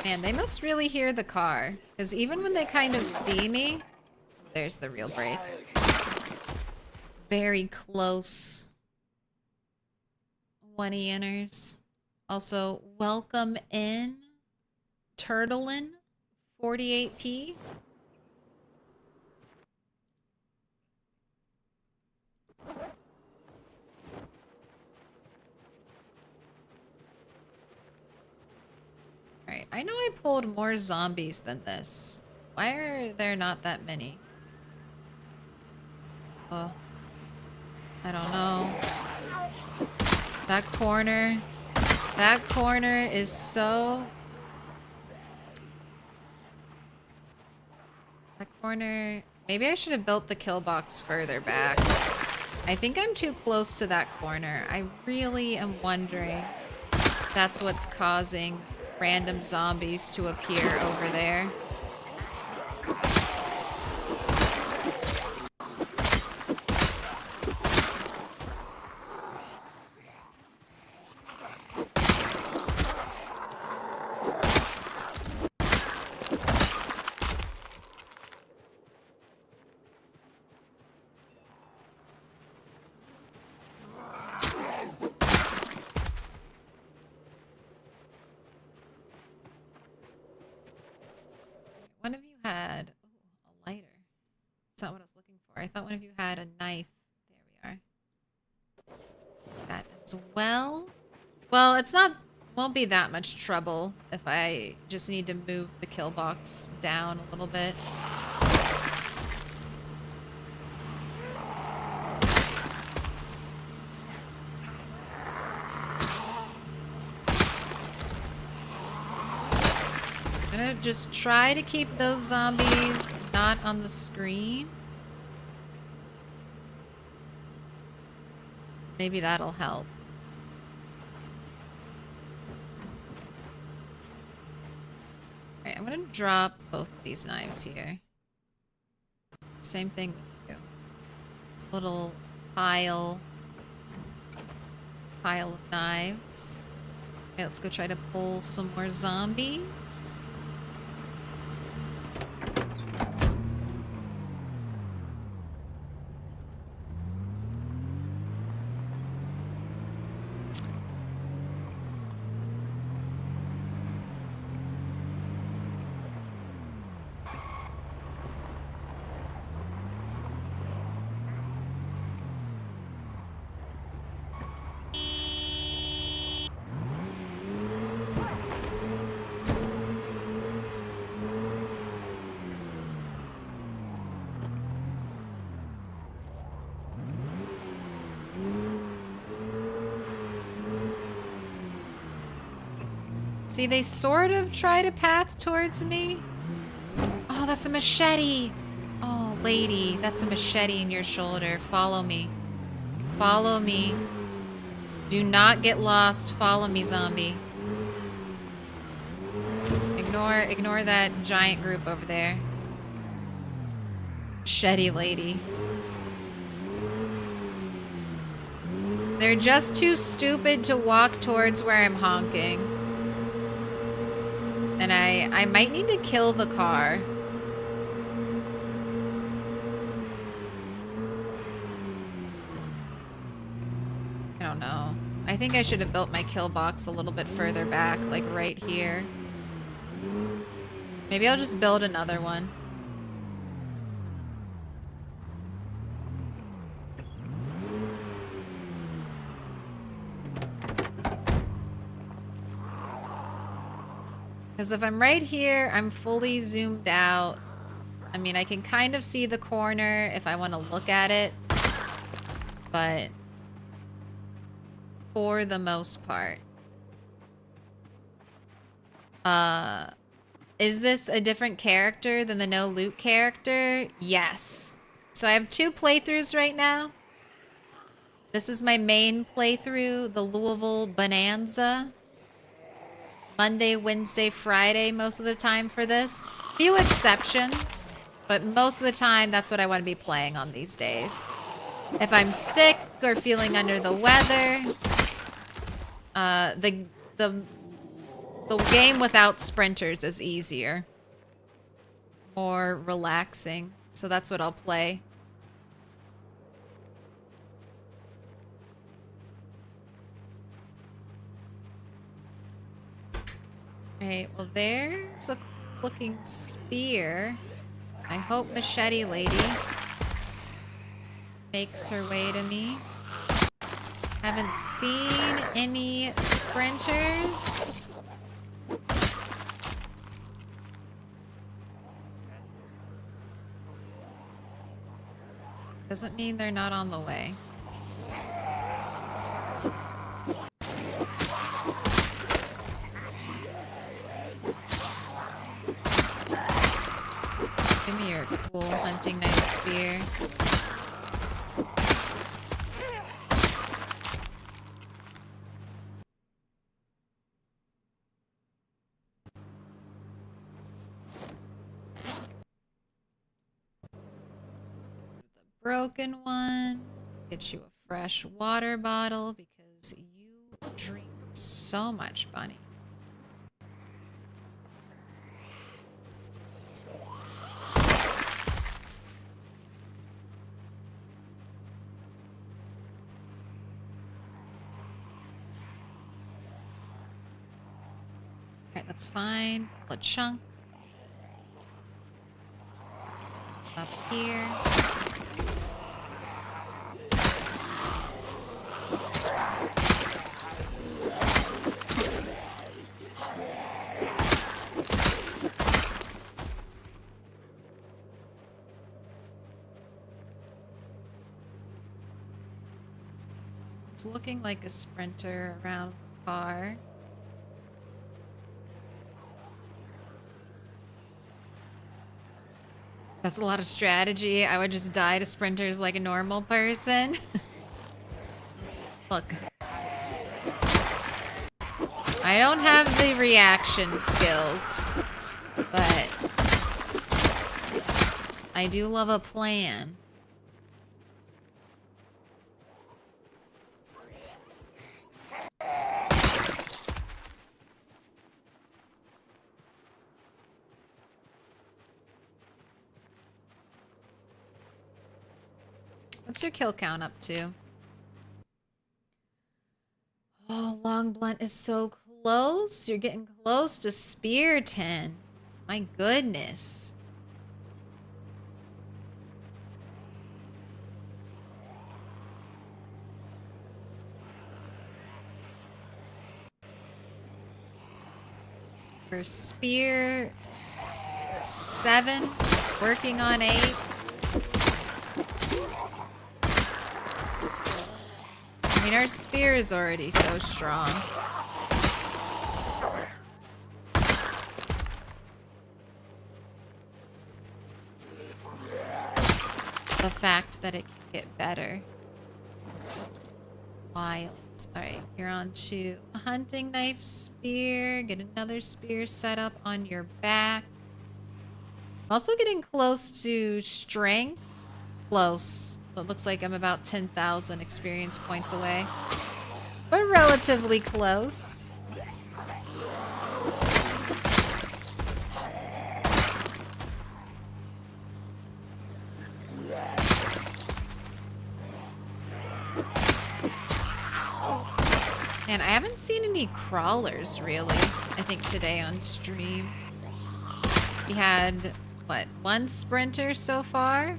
Man, they must really hear the car. Because even when they kind of see me... There's the real break. Very close. 20ers. Also, welcome in. Turtlin, 48p. Alright, I know I pulled more zombies than this. Why are there not that many? Oh. I don't know. That corner is so... That corner... Maybe I should have built the kill box further back. I think I'm too close to that corner. I really am wondering if that's what's causing random zombies to appear over there. One of you had a lighter. That's not what I was looking for. I thought one of you had a knife. There we are. That as well. Well, it's not... Won't be that much trouble if I just need to move the kill box down a little bit. I'm gonna just try to keep those zombies not on the screen. Maybe that'll help. Alright, I'm gonna drop both of these knives here. Same thing with you. Little pile of knives. Okay, let's go try to pull some more zombies. See, they sort of try to path towards me. Oh, that's a machete. Oh, lady, that's a machete in your shoulder. Follow me. Follow me. Do not get lost. Follow me, zombie. Ignore that giant group over there. Machete lady. They're just too stupid to walk towards where I'm honking. And I might need to kill the car. I don't know. I think I should have built my kill box a little bit further back, like right here. Maybe I'll just build another one. Because if I'm right here, I'm fully zoomed out. I mean, I can kind of see the corner if I want to look at it. But for the most part. Is this a different character than the no loot character? Yes. So I have 2 playthroughs right now. This is my main playthrough, the Louisville Bonanza. Monday, Wednesday, Friday most of the time for this. Few exceptions, but most of the time that's what I want to be playing on these days. If I'm sick or feeling under the weather, the game without sprinters is easier. More relaxing. So that's what I'll play. Alright, well there's a looking spear. I hope Machete Lady makes her way to me. Haven't seen any sprinters. Doesn't mean they're not on the way. Give me your cool hunting knife spear. Broken one. Get you a fresh water bottle because you drink so much, Bunny. Alright, that's fine. Pull a chunk. Up here. It's looking like a sprinter around the car. That's a lot of strategy. I would just die to sprinters like a normal person. Look. I don't have the reaction skills, but I do love a plan. What's your kill count up to? Oh, long blunt is so close. You're getting close to spear 10. My goodness. For spear 7, working on 8. I mean, our spear is already so strong. The fact that it can get better. Wild. Alright, you're on to a hunting knife spear. Get another spear set up on your back. Also getting close to strength. Close. It looks like I'm about 10,000 experience points away. But relatively close. And I haven't seen any crawlers, really, I think, today on stream. We had, what, 1 sprinter so far?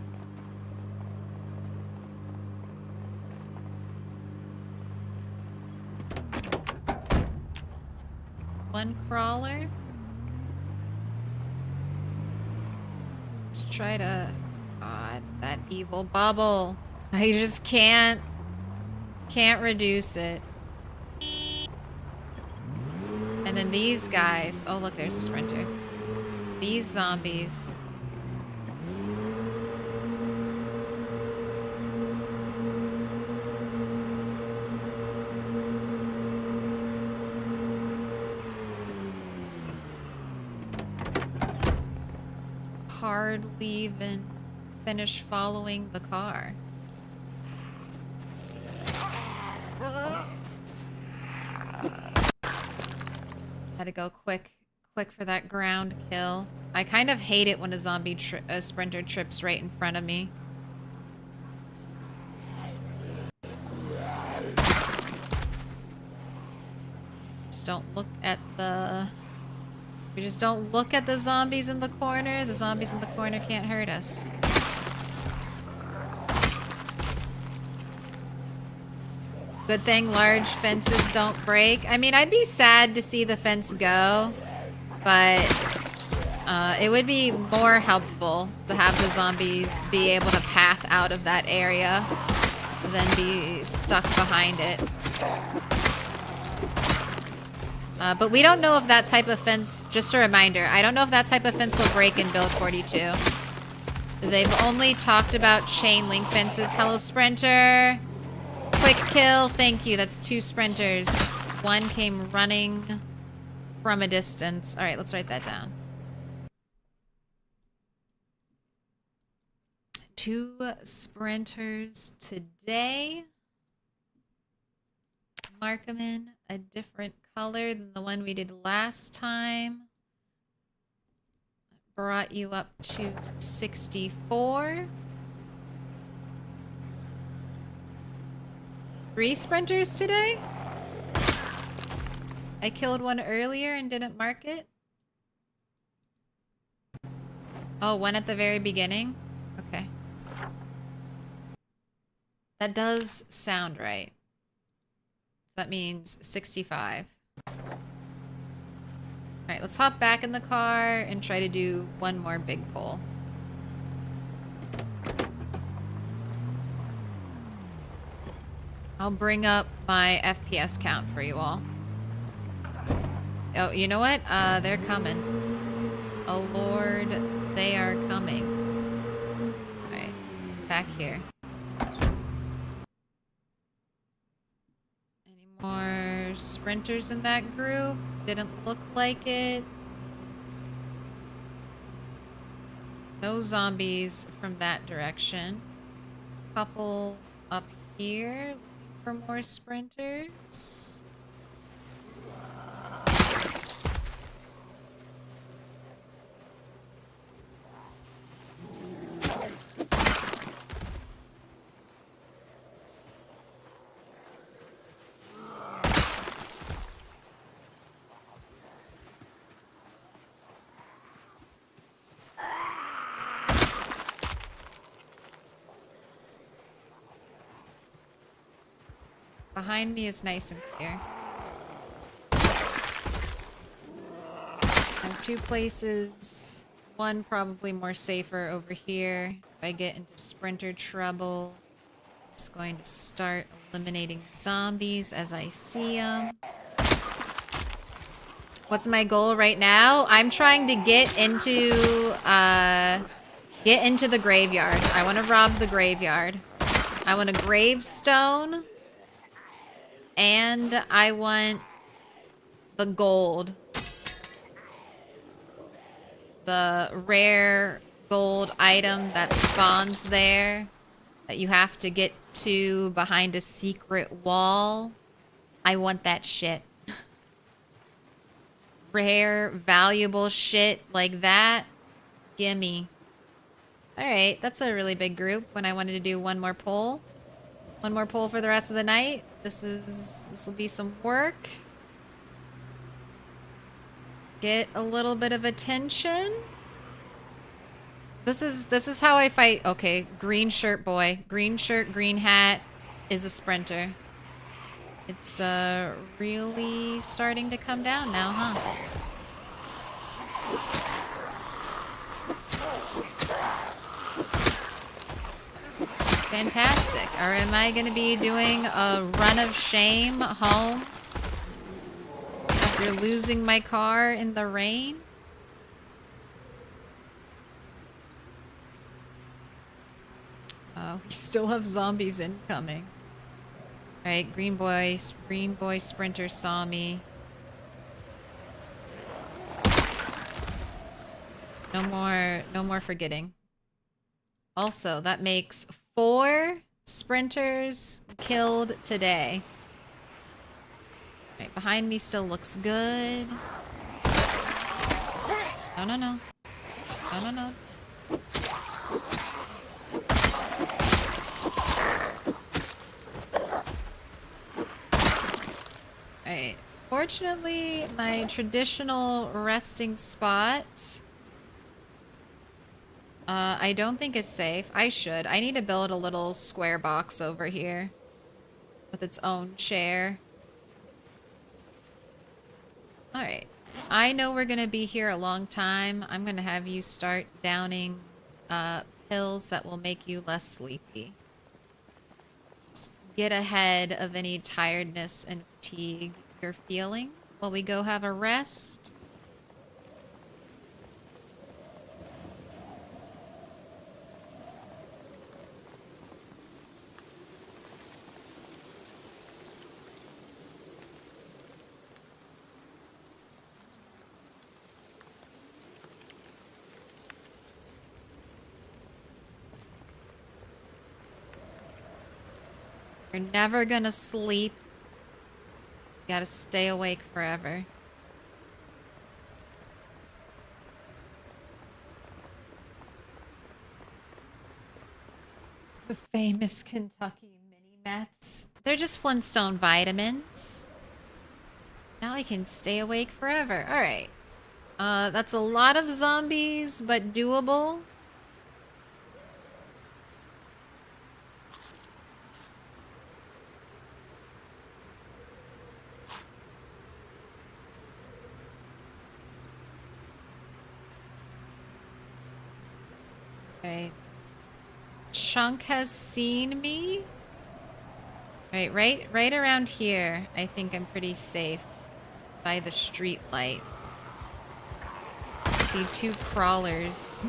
One crawler. Let's try to... God, that evil bubble. I just can't reduce it. And then these guys. Oh, look, there's a sprinter. These zombies. Hardly even finish following the car. Had to go quick for that ground kill. I kind of hate it when a sprinter trips right in front of me. Just don't look at the... We just don't look at the zombies in the corner. The zombies in the corner can't hurt us. Good thing large fences don't break. I mean, I'd be sad to see the fence go, but it would be more helpful to have the zombies be able to path out of that area than be stuck behind it. But we don't know if that type of fence, just a reminder, I don't know if that type of fence will break in build 42. They've only talked about chain link fences. Hello, Sprinter. Quick kill. Thank you. That's 2 sprinters. 1 came running from a distance. All right, let's write that down. 2 sprinters today. Mark them in a different color than the one we did last time. Brought you up to 64. 3 sprinters today? I killed 1 earlier and didn't mark it. Oh, 1 at the very beginning? Okay. That does sound right. That means 65. Alright, let's hop back in the car and try to do 1 more big pull. I'll bring up my FPS count for you all. Oh, you know what? They're coming. Oh lord, they are coming. back here. Any more sprinters in that group? Didn't look like it. No zombies from that direction. Couple up here for more sprinters. Behind me is nice and clear. There's two places. One probably more safer over here. If I get into sprinter trouble, I'm just going to start eliminating zombies as I see them. What's my goal right now? I'm trying to get into the graveyard. I want to rob the graveyard. I want a gravestone. And I want the gold. The rare gold item that spawns there that you have to get to behind a secret wall. I want that shit. Rare, valuable shit like that. Gimme. Alright, that's a really big group when I wanted to do one more poll. One more poll for the rest of the night. This will be some work. Get a little bit of attention. This is how I fight. Okay, green shirt boy. Green shirt, green hat is a sprinter. It's really starting to come down now, huh? Fantastic. Or am I going to be doing a run of shame home after losing my car in the rain? We still have zombies incoming. Alright, green boy sprinter saw me. No more forgetting. Also, that makes 4 sprinters killed today. Right, behind me still looks good. No, no, no. No, no, no. Alright. Fortunately, my traditional resting spot I don't think is safe. I should. I need to build a little square box over here with its own chair. Alright. I know we're going to be here a long time. I'm going to have you start downing pills that will make you less sleepy. Just get ahead of any tiredness and fatigue you're feeling while we go have a rest. You're never gonna sleep. You gotta stay awake forever. The famous Kentucky mini meths. They're just Flintstone vitamins. Now I can stay awake forever. Alright. That's a lot of zombies, but doable. Okay. Chunk has seen me. Right around here. I think I'm pretty safe by the street light. I see 2 crawlers.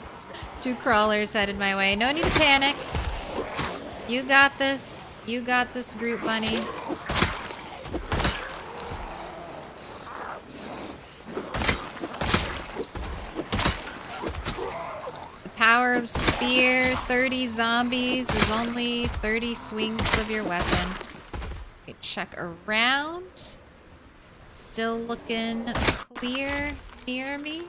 2 crawlers headed my way. No need to panic. You got this. You got this, Group Bunny. Power of spear, 30 zombies is only 30 swings of your weapon. Okay, check around. Still looking clear near me.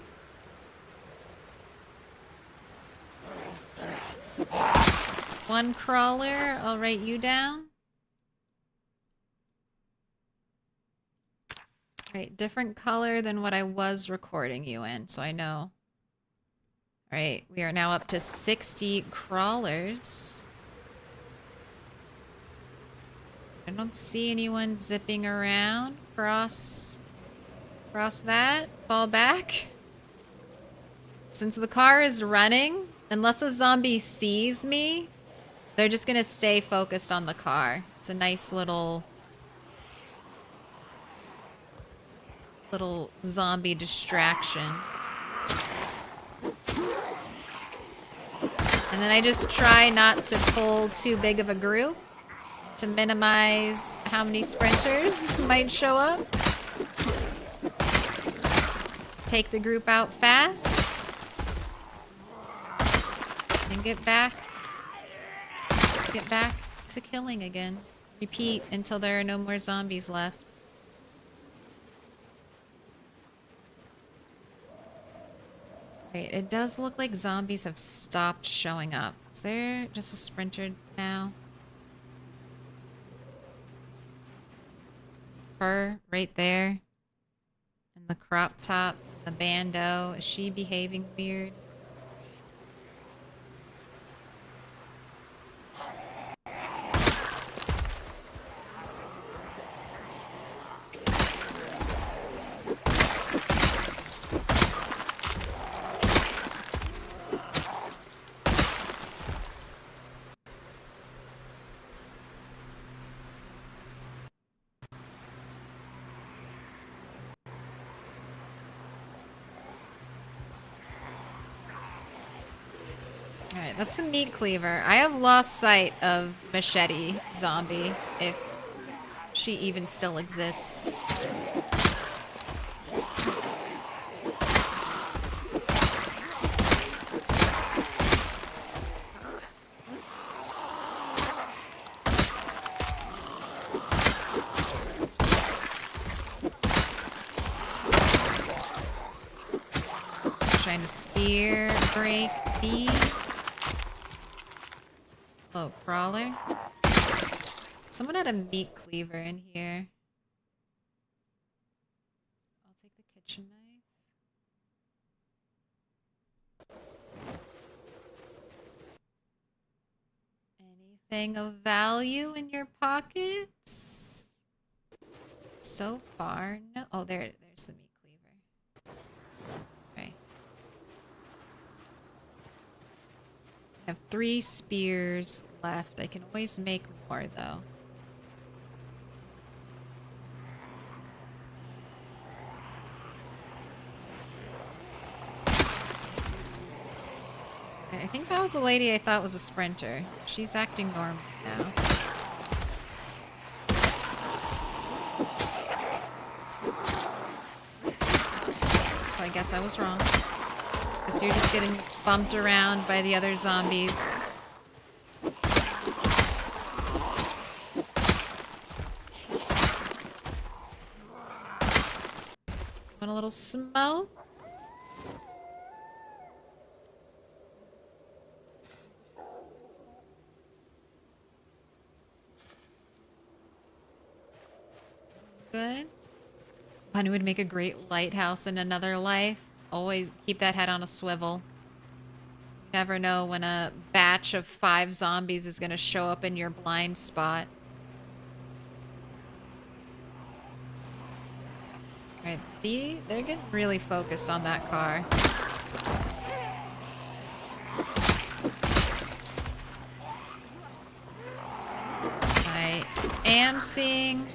One crawler, I'll write you down. Right, different color than what I was recording you in, so I know. Alright, we are now up to 60 crawlers. I don't see anyone zipping around. Cross that. Fall back. Since the car is running, unless a zombie sees me, they're just gonna stay focused on the car. It's a nice little zombie distraction. And then I just try not to pull too big of a group to minimize how many sprinters might show up. Take the group out fast. And get back to killing again. Repeat until there are no more zombies left. Right, it does look like zombies have stopped showing up. Is there just a sprinter now? Her right there. And the crop top, the bando. Is she behaving weird? Alright, that's a meat cleaver. I have lost sight of Machete Zombie, if she even still exists. Trying to spear break B. Oh, crawler. Someone had a meat cleaver in here. I'll take the kitchen knife. Anything of value in your pockets? So far, no. Oh, there's the meat cleaver. Okay. I have 3 spears left. I can always make more, though. I think that was the lady I thought was a sprinter. She's acting normal now. So I guess I was wrong. Because you're just getting bumped around by the other zombies. Want a little smoke? Good. Bunny would make a great lighthouse in another life. Always keep that head on a swivel. You never know when a batch of 5 zombies is going to show up in your blind spot. Alright, they're getting really focused on that car. I am seeing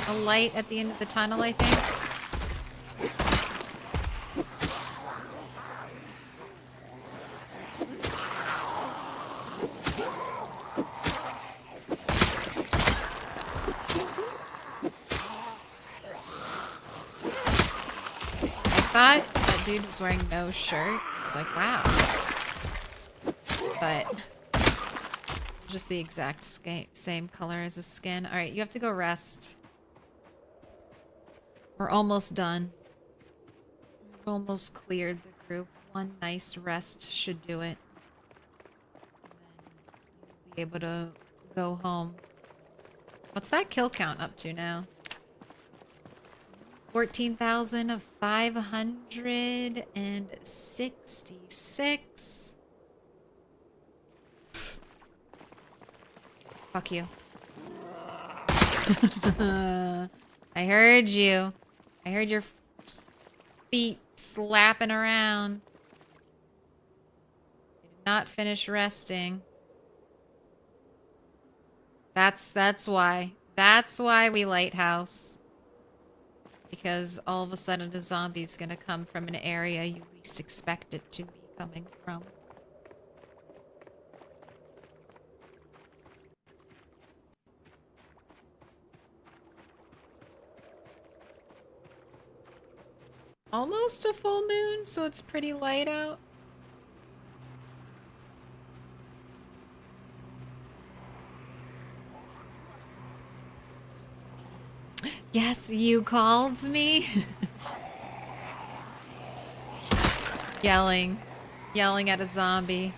a light at the end of the tunnel, I think. thought that dude was wearing no shirt. It's like, wow. But just the exact same color as his skin. All right, you have to go rest. We're almost done. We've almost cleared the group. One nice rest should do it. And then you'll be able to go home. What's that kill count up to now? 14,566. Fuck you. I heard you. I heard your feet slapping around. You did not finish resting. That's why. That's why we lighthouse. Because all of a sudden a zombie's gonna come from an area you least expect it to be coming from. Almost a full moon, so it's pretty light out. Yes, you called me. Yelling at a zombie.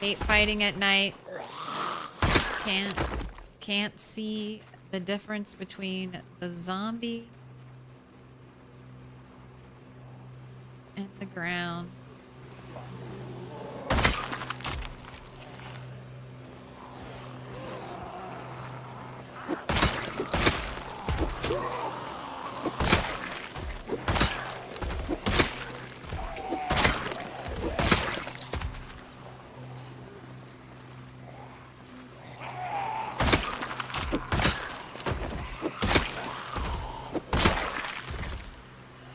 Hate fighting at night. Can't see the difference between the zombie and the ground.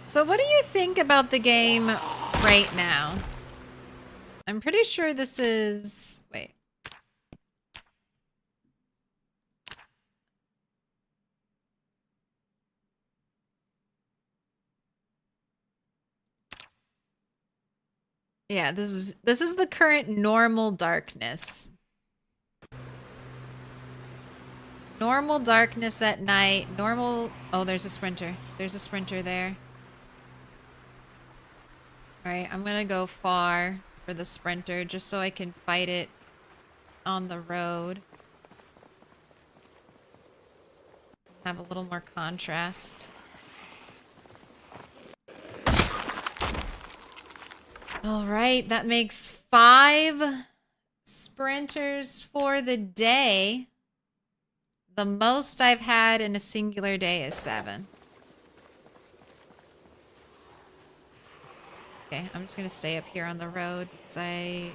So what do you think about the game right now? I'm pretty sure this is... Wait. Yeah, this is the current normal darkness. Normal darkness at night. Normal... Oh, there's a sprinter. There's a sprinter there. Alright, I'm gonna go far for the sprinter just so I can fight it on the road. Have a little more contrast. Alright, that makes 5 sprinters for the day. The most I've had in a singular day is 7. Okay, I'm just gonna stay up here on the road because I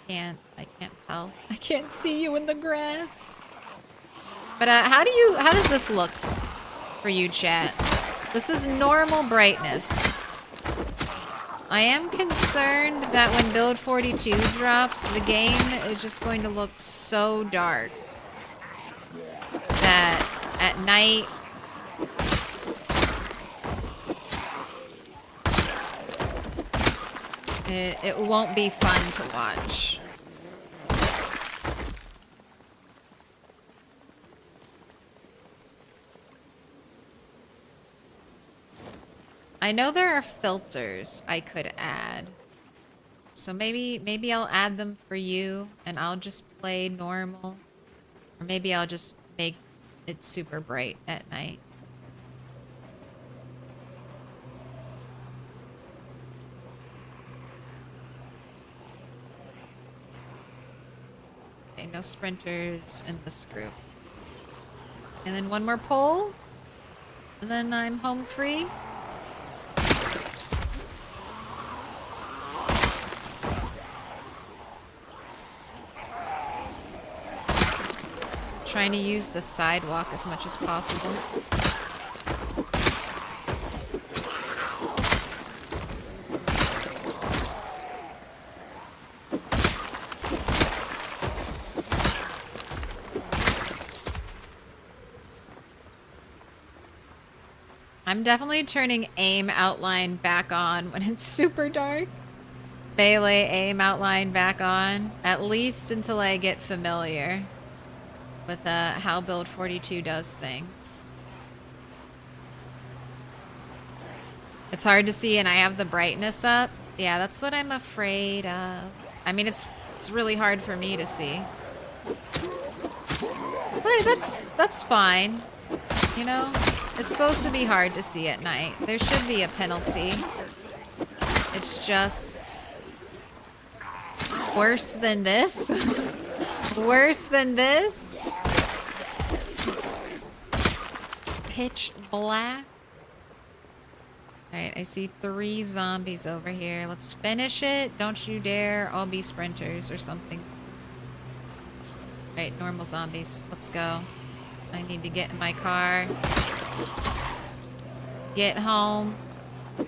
can't tell. I can't see you in the grass. But how does this look for you, chat? This is normal brightness. I am concerned that when build 42 drops, the game is just going to look so dark that at night it won't be fun to watch. I know there are filters I could add. So maybe I'll add them for you and I'll just play normal. Or maybe I'll just make it super bright at night. Okay, no sprinters in this group. And then one more poll. And then I'm home free. Trying to use the sidewalk as much as possible. I'm definitely turning aim outline back on when it's super dark. Melee aim outline back on, at least until I get familiar with how build 42 does things. It's hard to see and I have the brightness up. Yeah, that's what I'm afraid of. I mean, it's really hard for me to see. But that's fine. You know, it's supposed to be hard to see at night. There should be a penalty. It's just worse than this. Worse than this. Pitch black. Alright, I see 3 zombies over here. Let's finish it. Don't you dare all be sprinters or something. Alright, normal zombies. Let's go. I need to get in my car. Get home. Oh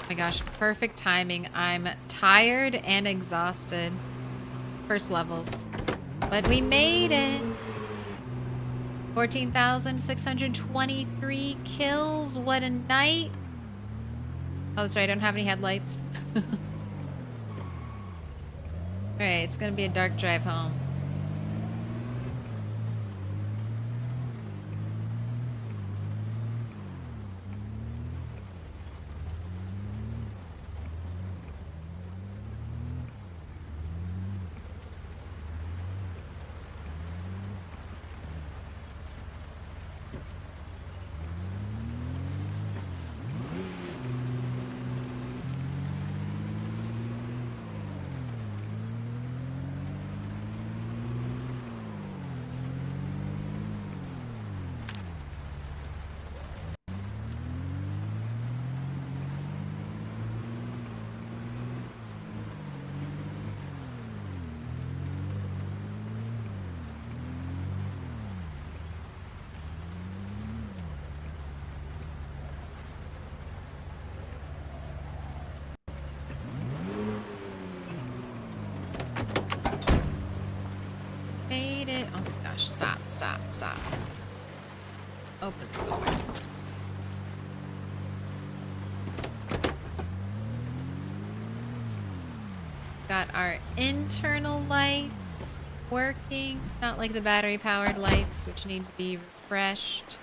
my gosh, perfect timing. I'm tired and exhausted. First levels. But we made it. 14,623 kills. What a night. Oh, that's right. I don't have any headlights. Alright, it's gonna be a dark drive home. Made it. Oh my gosh, stop, stop, stop. Open the door. Got our internal lights working. Not like the battery powered lights, which need to be refreshed.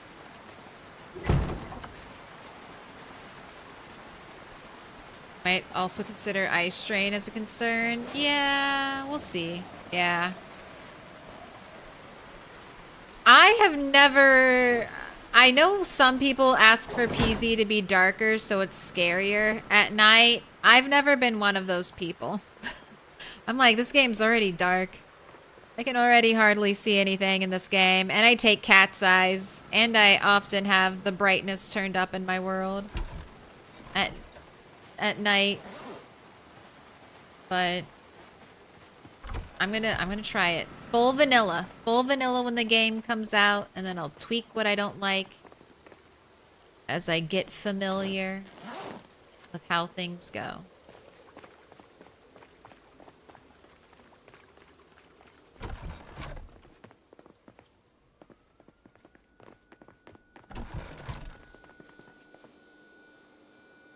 Might also consider eye strain as a concern. Yeah, we'll see. Yeah. I have never... I know some people ask for PZ to be darker so it's scarier at night. I've never been one of those people. I'm like, this game's already dark. I can already hardly see anything in this game. And I take cat's eyes. And I often have the brightness turned up in my world. At night. But I'm gonna try it. Full vanilla. Full vanilla when the game comes out, and then I'll tweak what I don't like as I get familiar with how things go.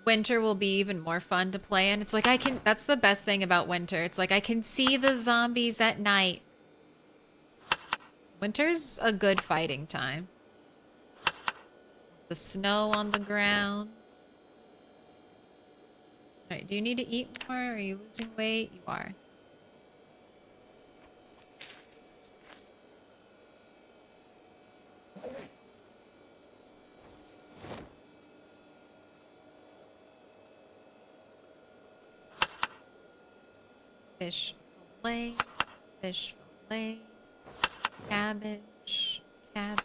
Winter will be even more fun to play in. It's like that's the best thing about winter. It's like I can see the zombies at night. Winter's a good fighting time. The snow on the ground. Alright, do you need to eat more? Are you losing weight? You are. Fish fillet, fish fillet, cabbage, cabbage.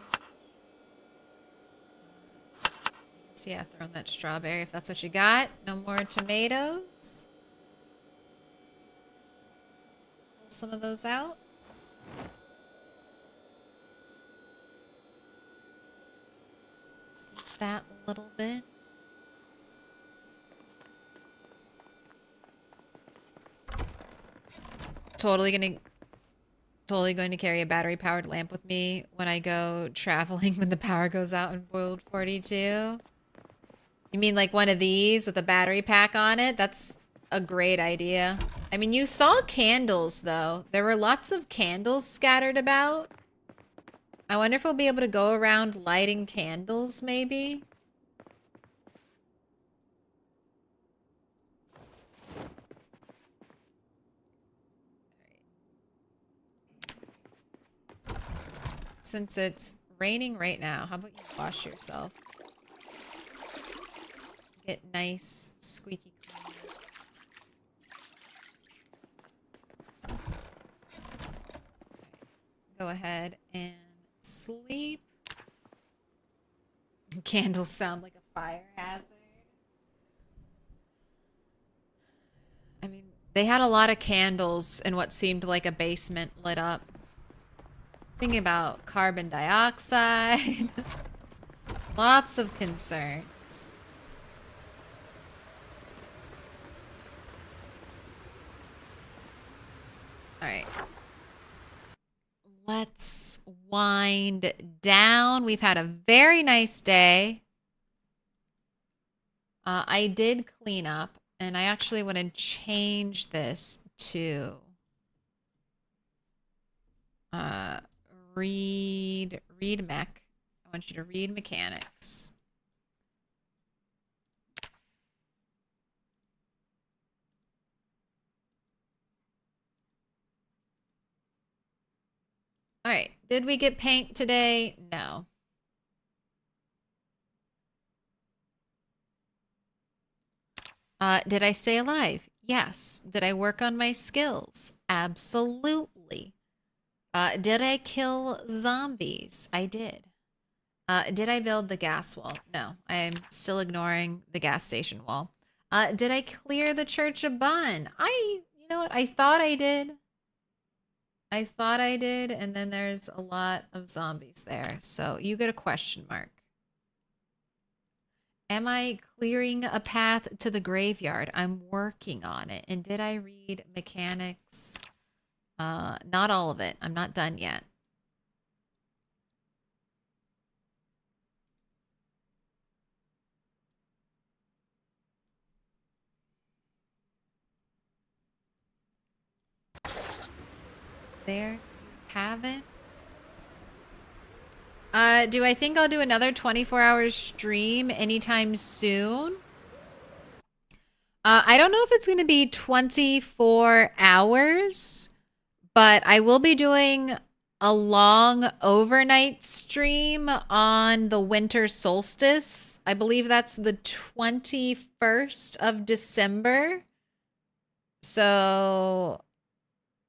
So yeah, throw in that strawberry if that's what you got. No more tomatoes. Pull some of those out. Eat that a little bit. Totally totally going to carry a battery-powered lamp with me when I go traveling when the power goes out in Boiled 42. You mean like one of these with a battery pack on it? That's a great idea. I mean, you saw candles, though. There were lots of candles scattered about. I wonder if we'll be able to go around lighting candles, maybe? Since it's raining right now, how about you wash yourself? Get nice, squeaky clean. Go ahead and sleep. Candles sound like a fire hazard. I mean, they had a lot of candles in what seemed like a basement lit up. Thinking about carbon dioxide. Lots of concerns. All right. Let's wind down. We've had a very nice day. I did clean up, and I actually want to change this to read mech. I want you to read mechanics. All right. Did we get paint today? No. Did I stay alive? Yes. Did I work on my skills? Absolutely. Did I kill zombies? I did. Did I build the gas wall? No. I'm still ignoring the gas station wall. Did I clear the Church of Bun? You know what? I thought I did. I thought I did, and then there's a lot of zombies there. So you get a question mark. Am I clearing a path to the graveyard? I'm working on it. And did I read mechanics? Not all of it. I'm not done yet. There you have it. Do I think I'll do another 24-hour stream anytime soon? I don't know if it's going to be 24 hours, but I will be doing a long overnight stream on the winter solstice. I believe that's the 21st of December. So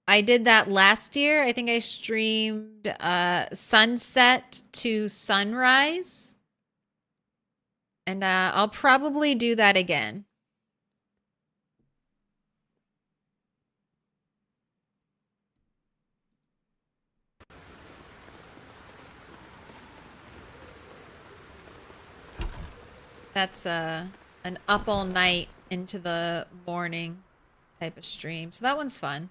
I did that last year. I think I streamed sunset to sunrise. And I'll probably do that again. That's an up all night into the morning type of stream. So that one's fun.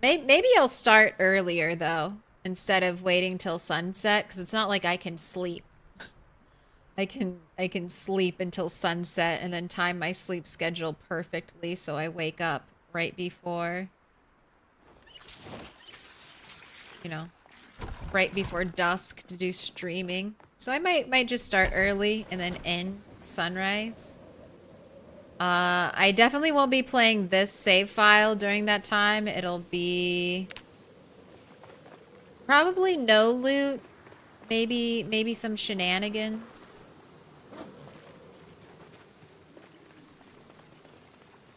Maybe I'll start earlier, though, instead of waiting till sunset, because it's not like I can sleep. I can sleep until sunset and then time my sleep schedule perfectly so I wake up right before, you know, right before dusk to do streaming. So I might just start early and then end sunrise. I definitely won't be playing this save file during that time. It'll be probably no loot, maybe some shenanigans. All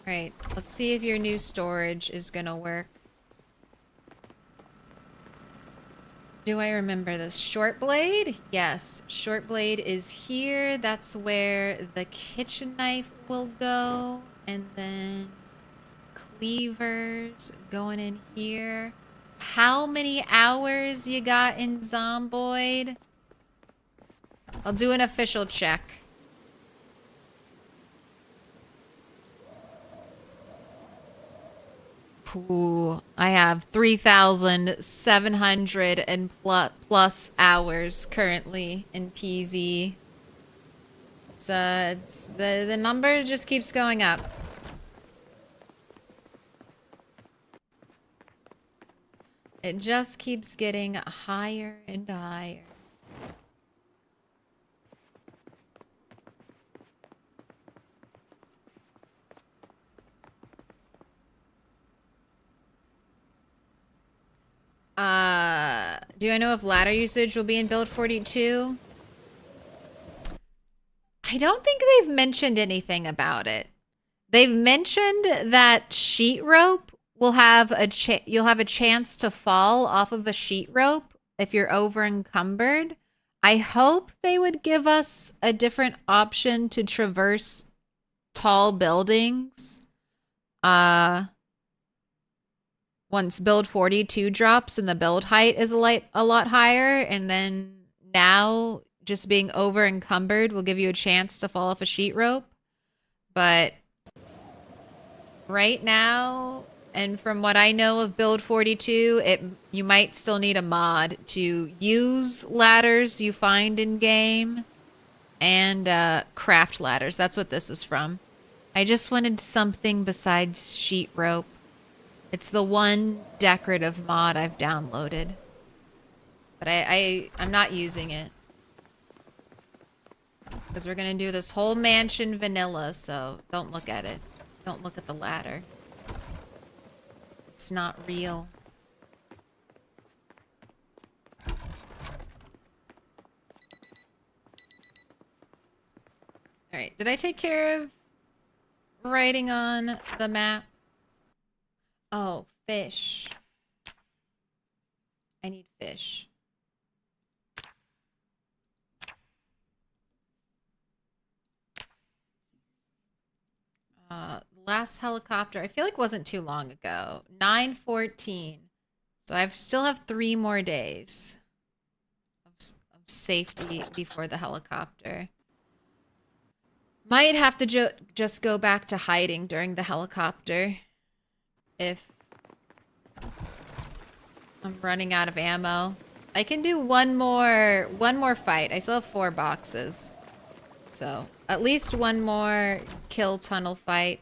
right, let's see if your new storage is gonna work. Do I remember this? Short blade? Yes, short blade is here. That's where the kitchen knife will go. And then cleavers going in here. How many hours you got in Zomboid? I'll do an official check. Ooh, I have 3,700 and plus hours currently in PZ. It's the number just keeps going up. It just keeps getting higher and higher. Do I know if ladder usage will be in build 42? I don't think they've mentioned anything about it. They've mentioned that sheet rope will have you'll have a chance to fall off of a sheet rope if you're over encumbered. I hope they would give us a different option to traverse tall buildings. Once build 42 drops and the build height is a lot higher, and then now just being over encumbered will give you a chance to fall off a sheet rope. But right now, and from what I know of build 42, you might still need a mod to use ladders you find in game and craft ladders. That's what this is from. I just wanted something besides sheet rope. It's the one decorative mod I've downloaded. But I'm not using it. Because we're going to do this whole mansion vanilla, so don't look at it. Don't look at the ladder. It's not real. Alright, did I take care of writing on the map? Oh, fish. I need fish. Last helicopter, I feel like wasn't too long ago. 9/14. So I still have 3 more days of safety before the helicopter. Might have to just go back to hiding during the helicopter if I'm running out of ammo. I can do one more fight. I still have 4 boxes. So at least one more kill tunnel fight.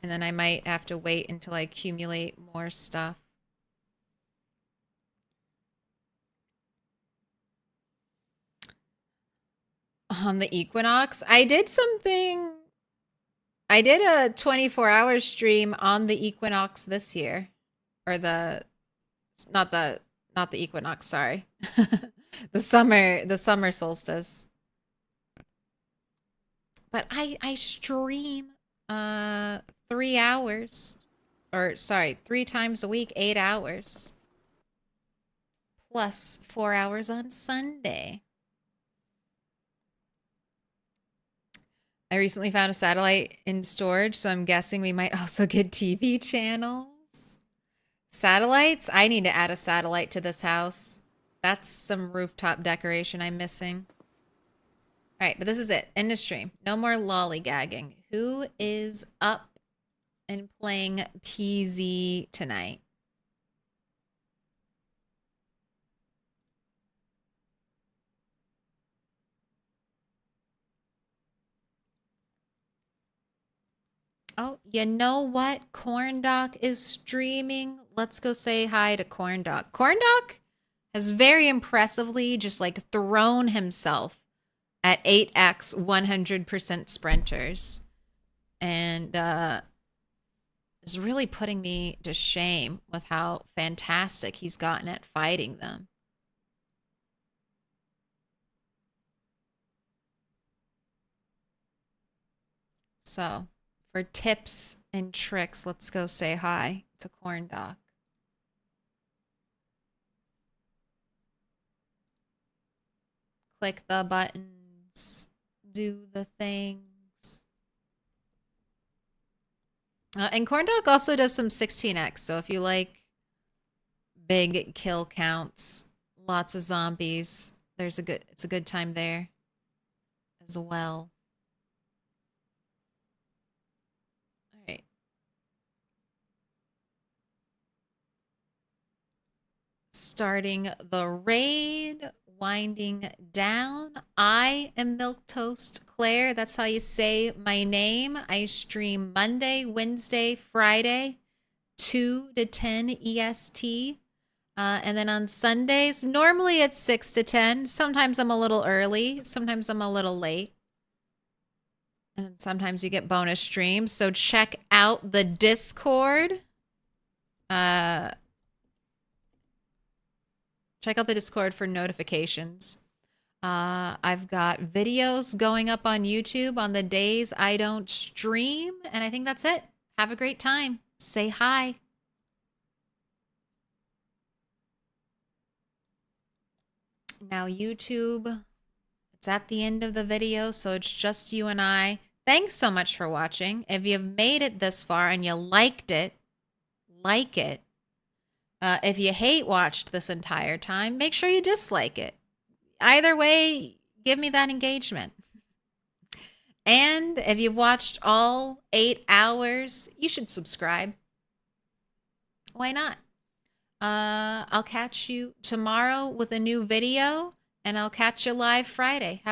And then I might have to wait until I accumulate more stuff. On the Equinox, I did something. I did a 24-hour stream on the Equinox this year. Or not the Equinox, sorry. the summer solstice. But I stream 3 hours. Or sorry, 3 times a week, 8 hours. Plus 4 hours on Sunday. I recently found a satellite in storage, so I'm guessing we might also get TV channels. Satellites? I need to add a satellite to this house. That's some rooftop decoration I'm missing. All right, but this is it. End of stream. No more lollygagging. Who is up and playing PZ tonight? Oh, you know what? Corndock is streaming. Let's go say hi to Corndock. Corndock has very impressively just like thrown himself at 8x 100% sprinters. And is really putting me to shame with how fantastic he's gotten at fighting them. So, for tips and tricks, let's go say hi to Corndock. Click the buttons. Do the things. And Corndog also does some 16x, so if you like big kill counts, lots of zombies, it's a good time there as well. All right. starting the raid, winding down. I am Milquetoast Claire. That's how you say my name. I stream Monday, Wednesday, Friday, 2 to 10 EST. And then on Sundays, normally it's 6 to 10. Sometimes I'm a little early. Sometimes I'm a little late. And sometimes you get bonus streams. So check out the Discord. Check out the Discord for notifications. I've got videos going up on YouTube on the days I don't stream. And I think that's it. Have a great time. Say hi. Now YouTube, it's at the end of the video, so it's just you and I. Thanks so much for watching. If you've made it this far and you liked it, like it. If you hate watched this entire time, make sure you dislike it. Either way, give me that engagement. And if you've watched all 8 hours, you should subscribe. Why not? I'll catch you tomorrow with a new video, and I'll catch you live Friday. Have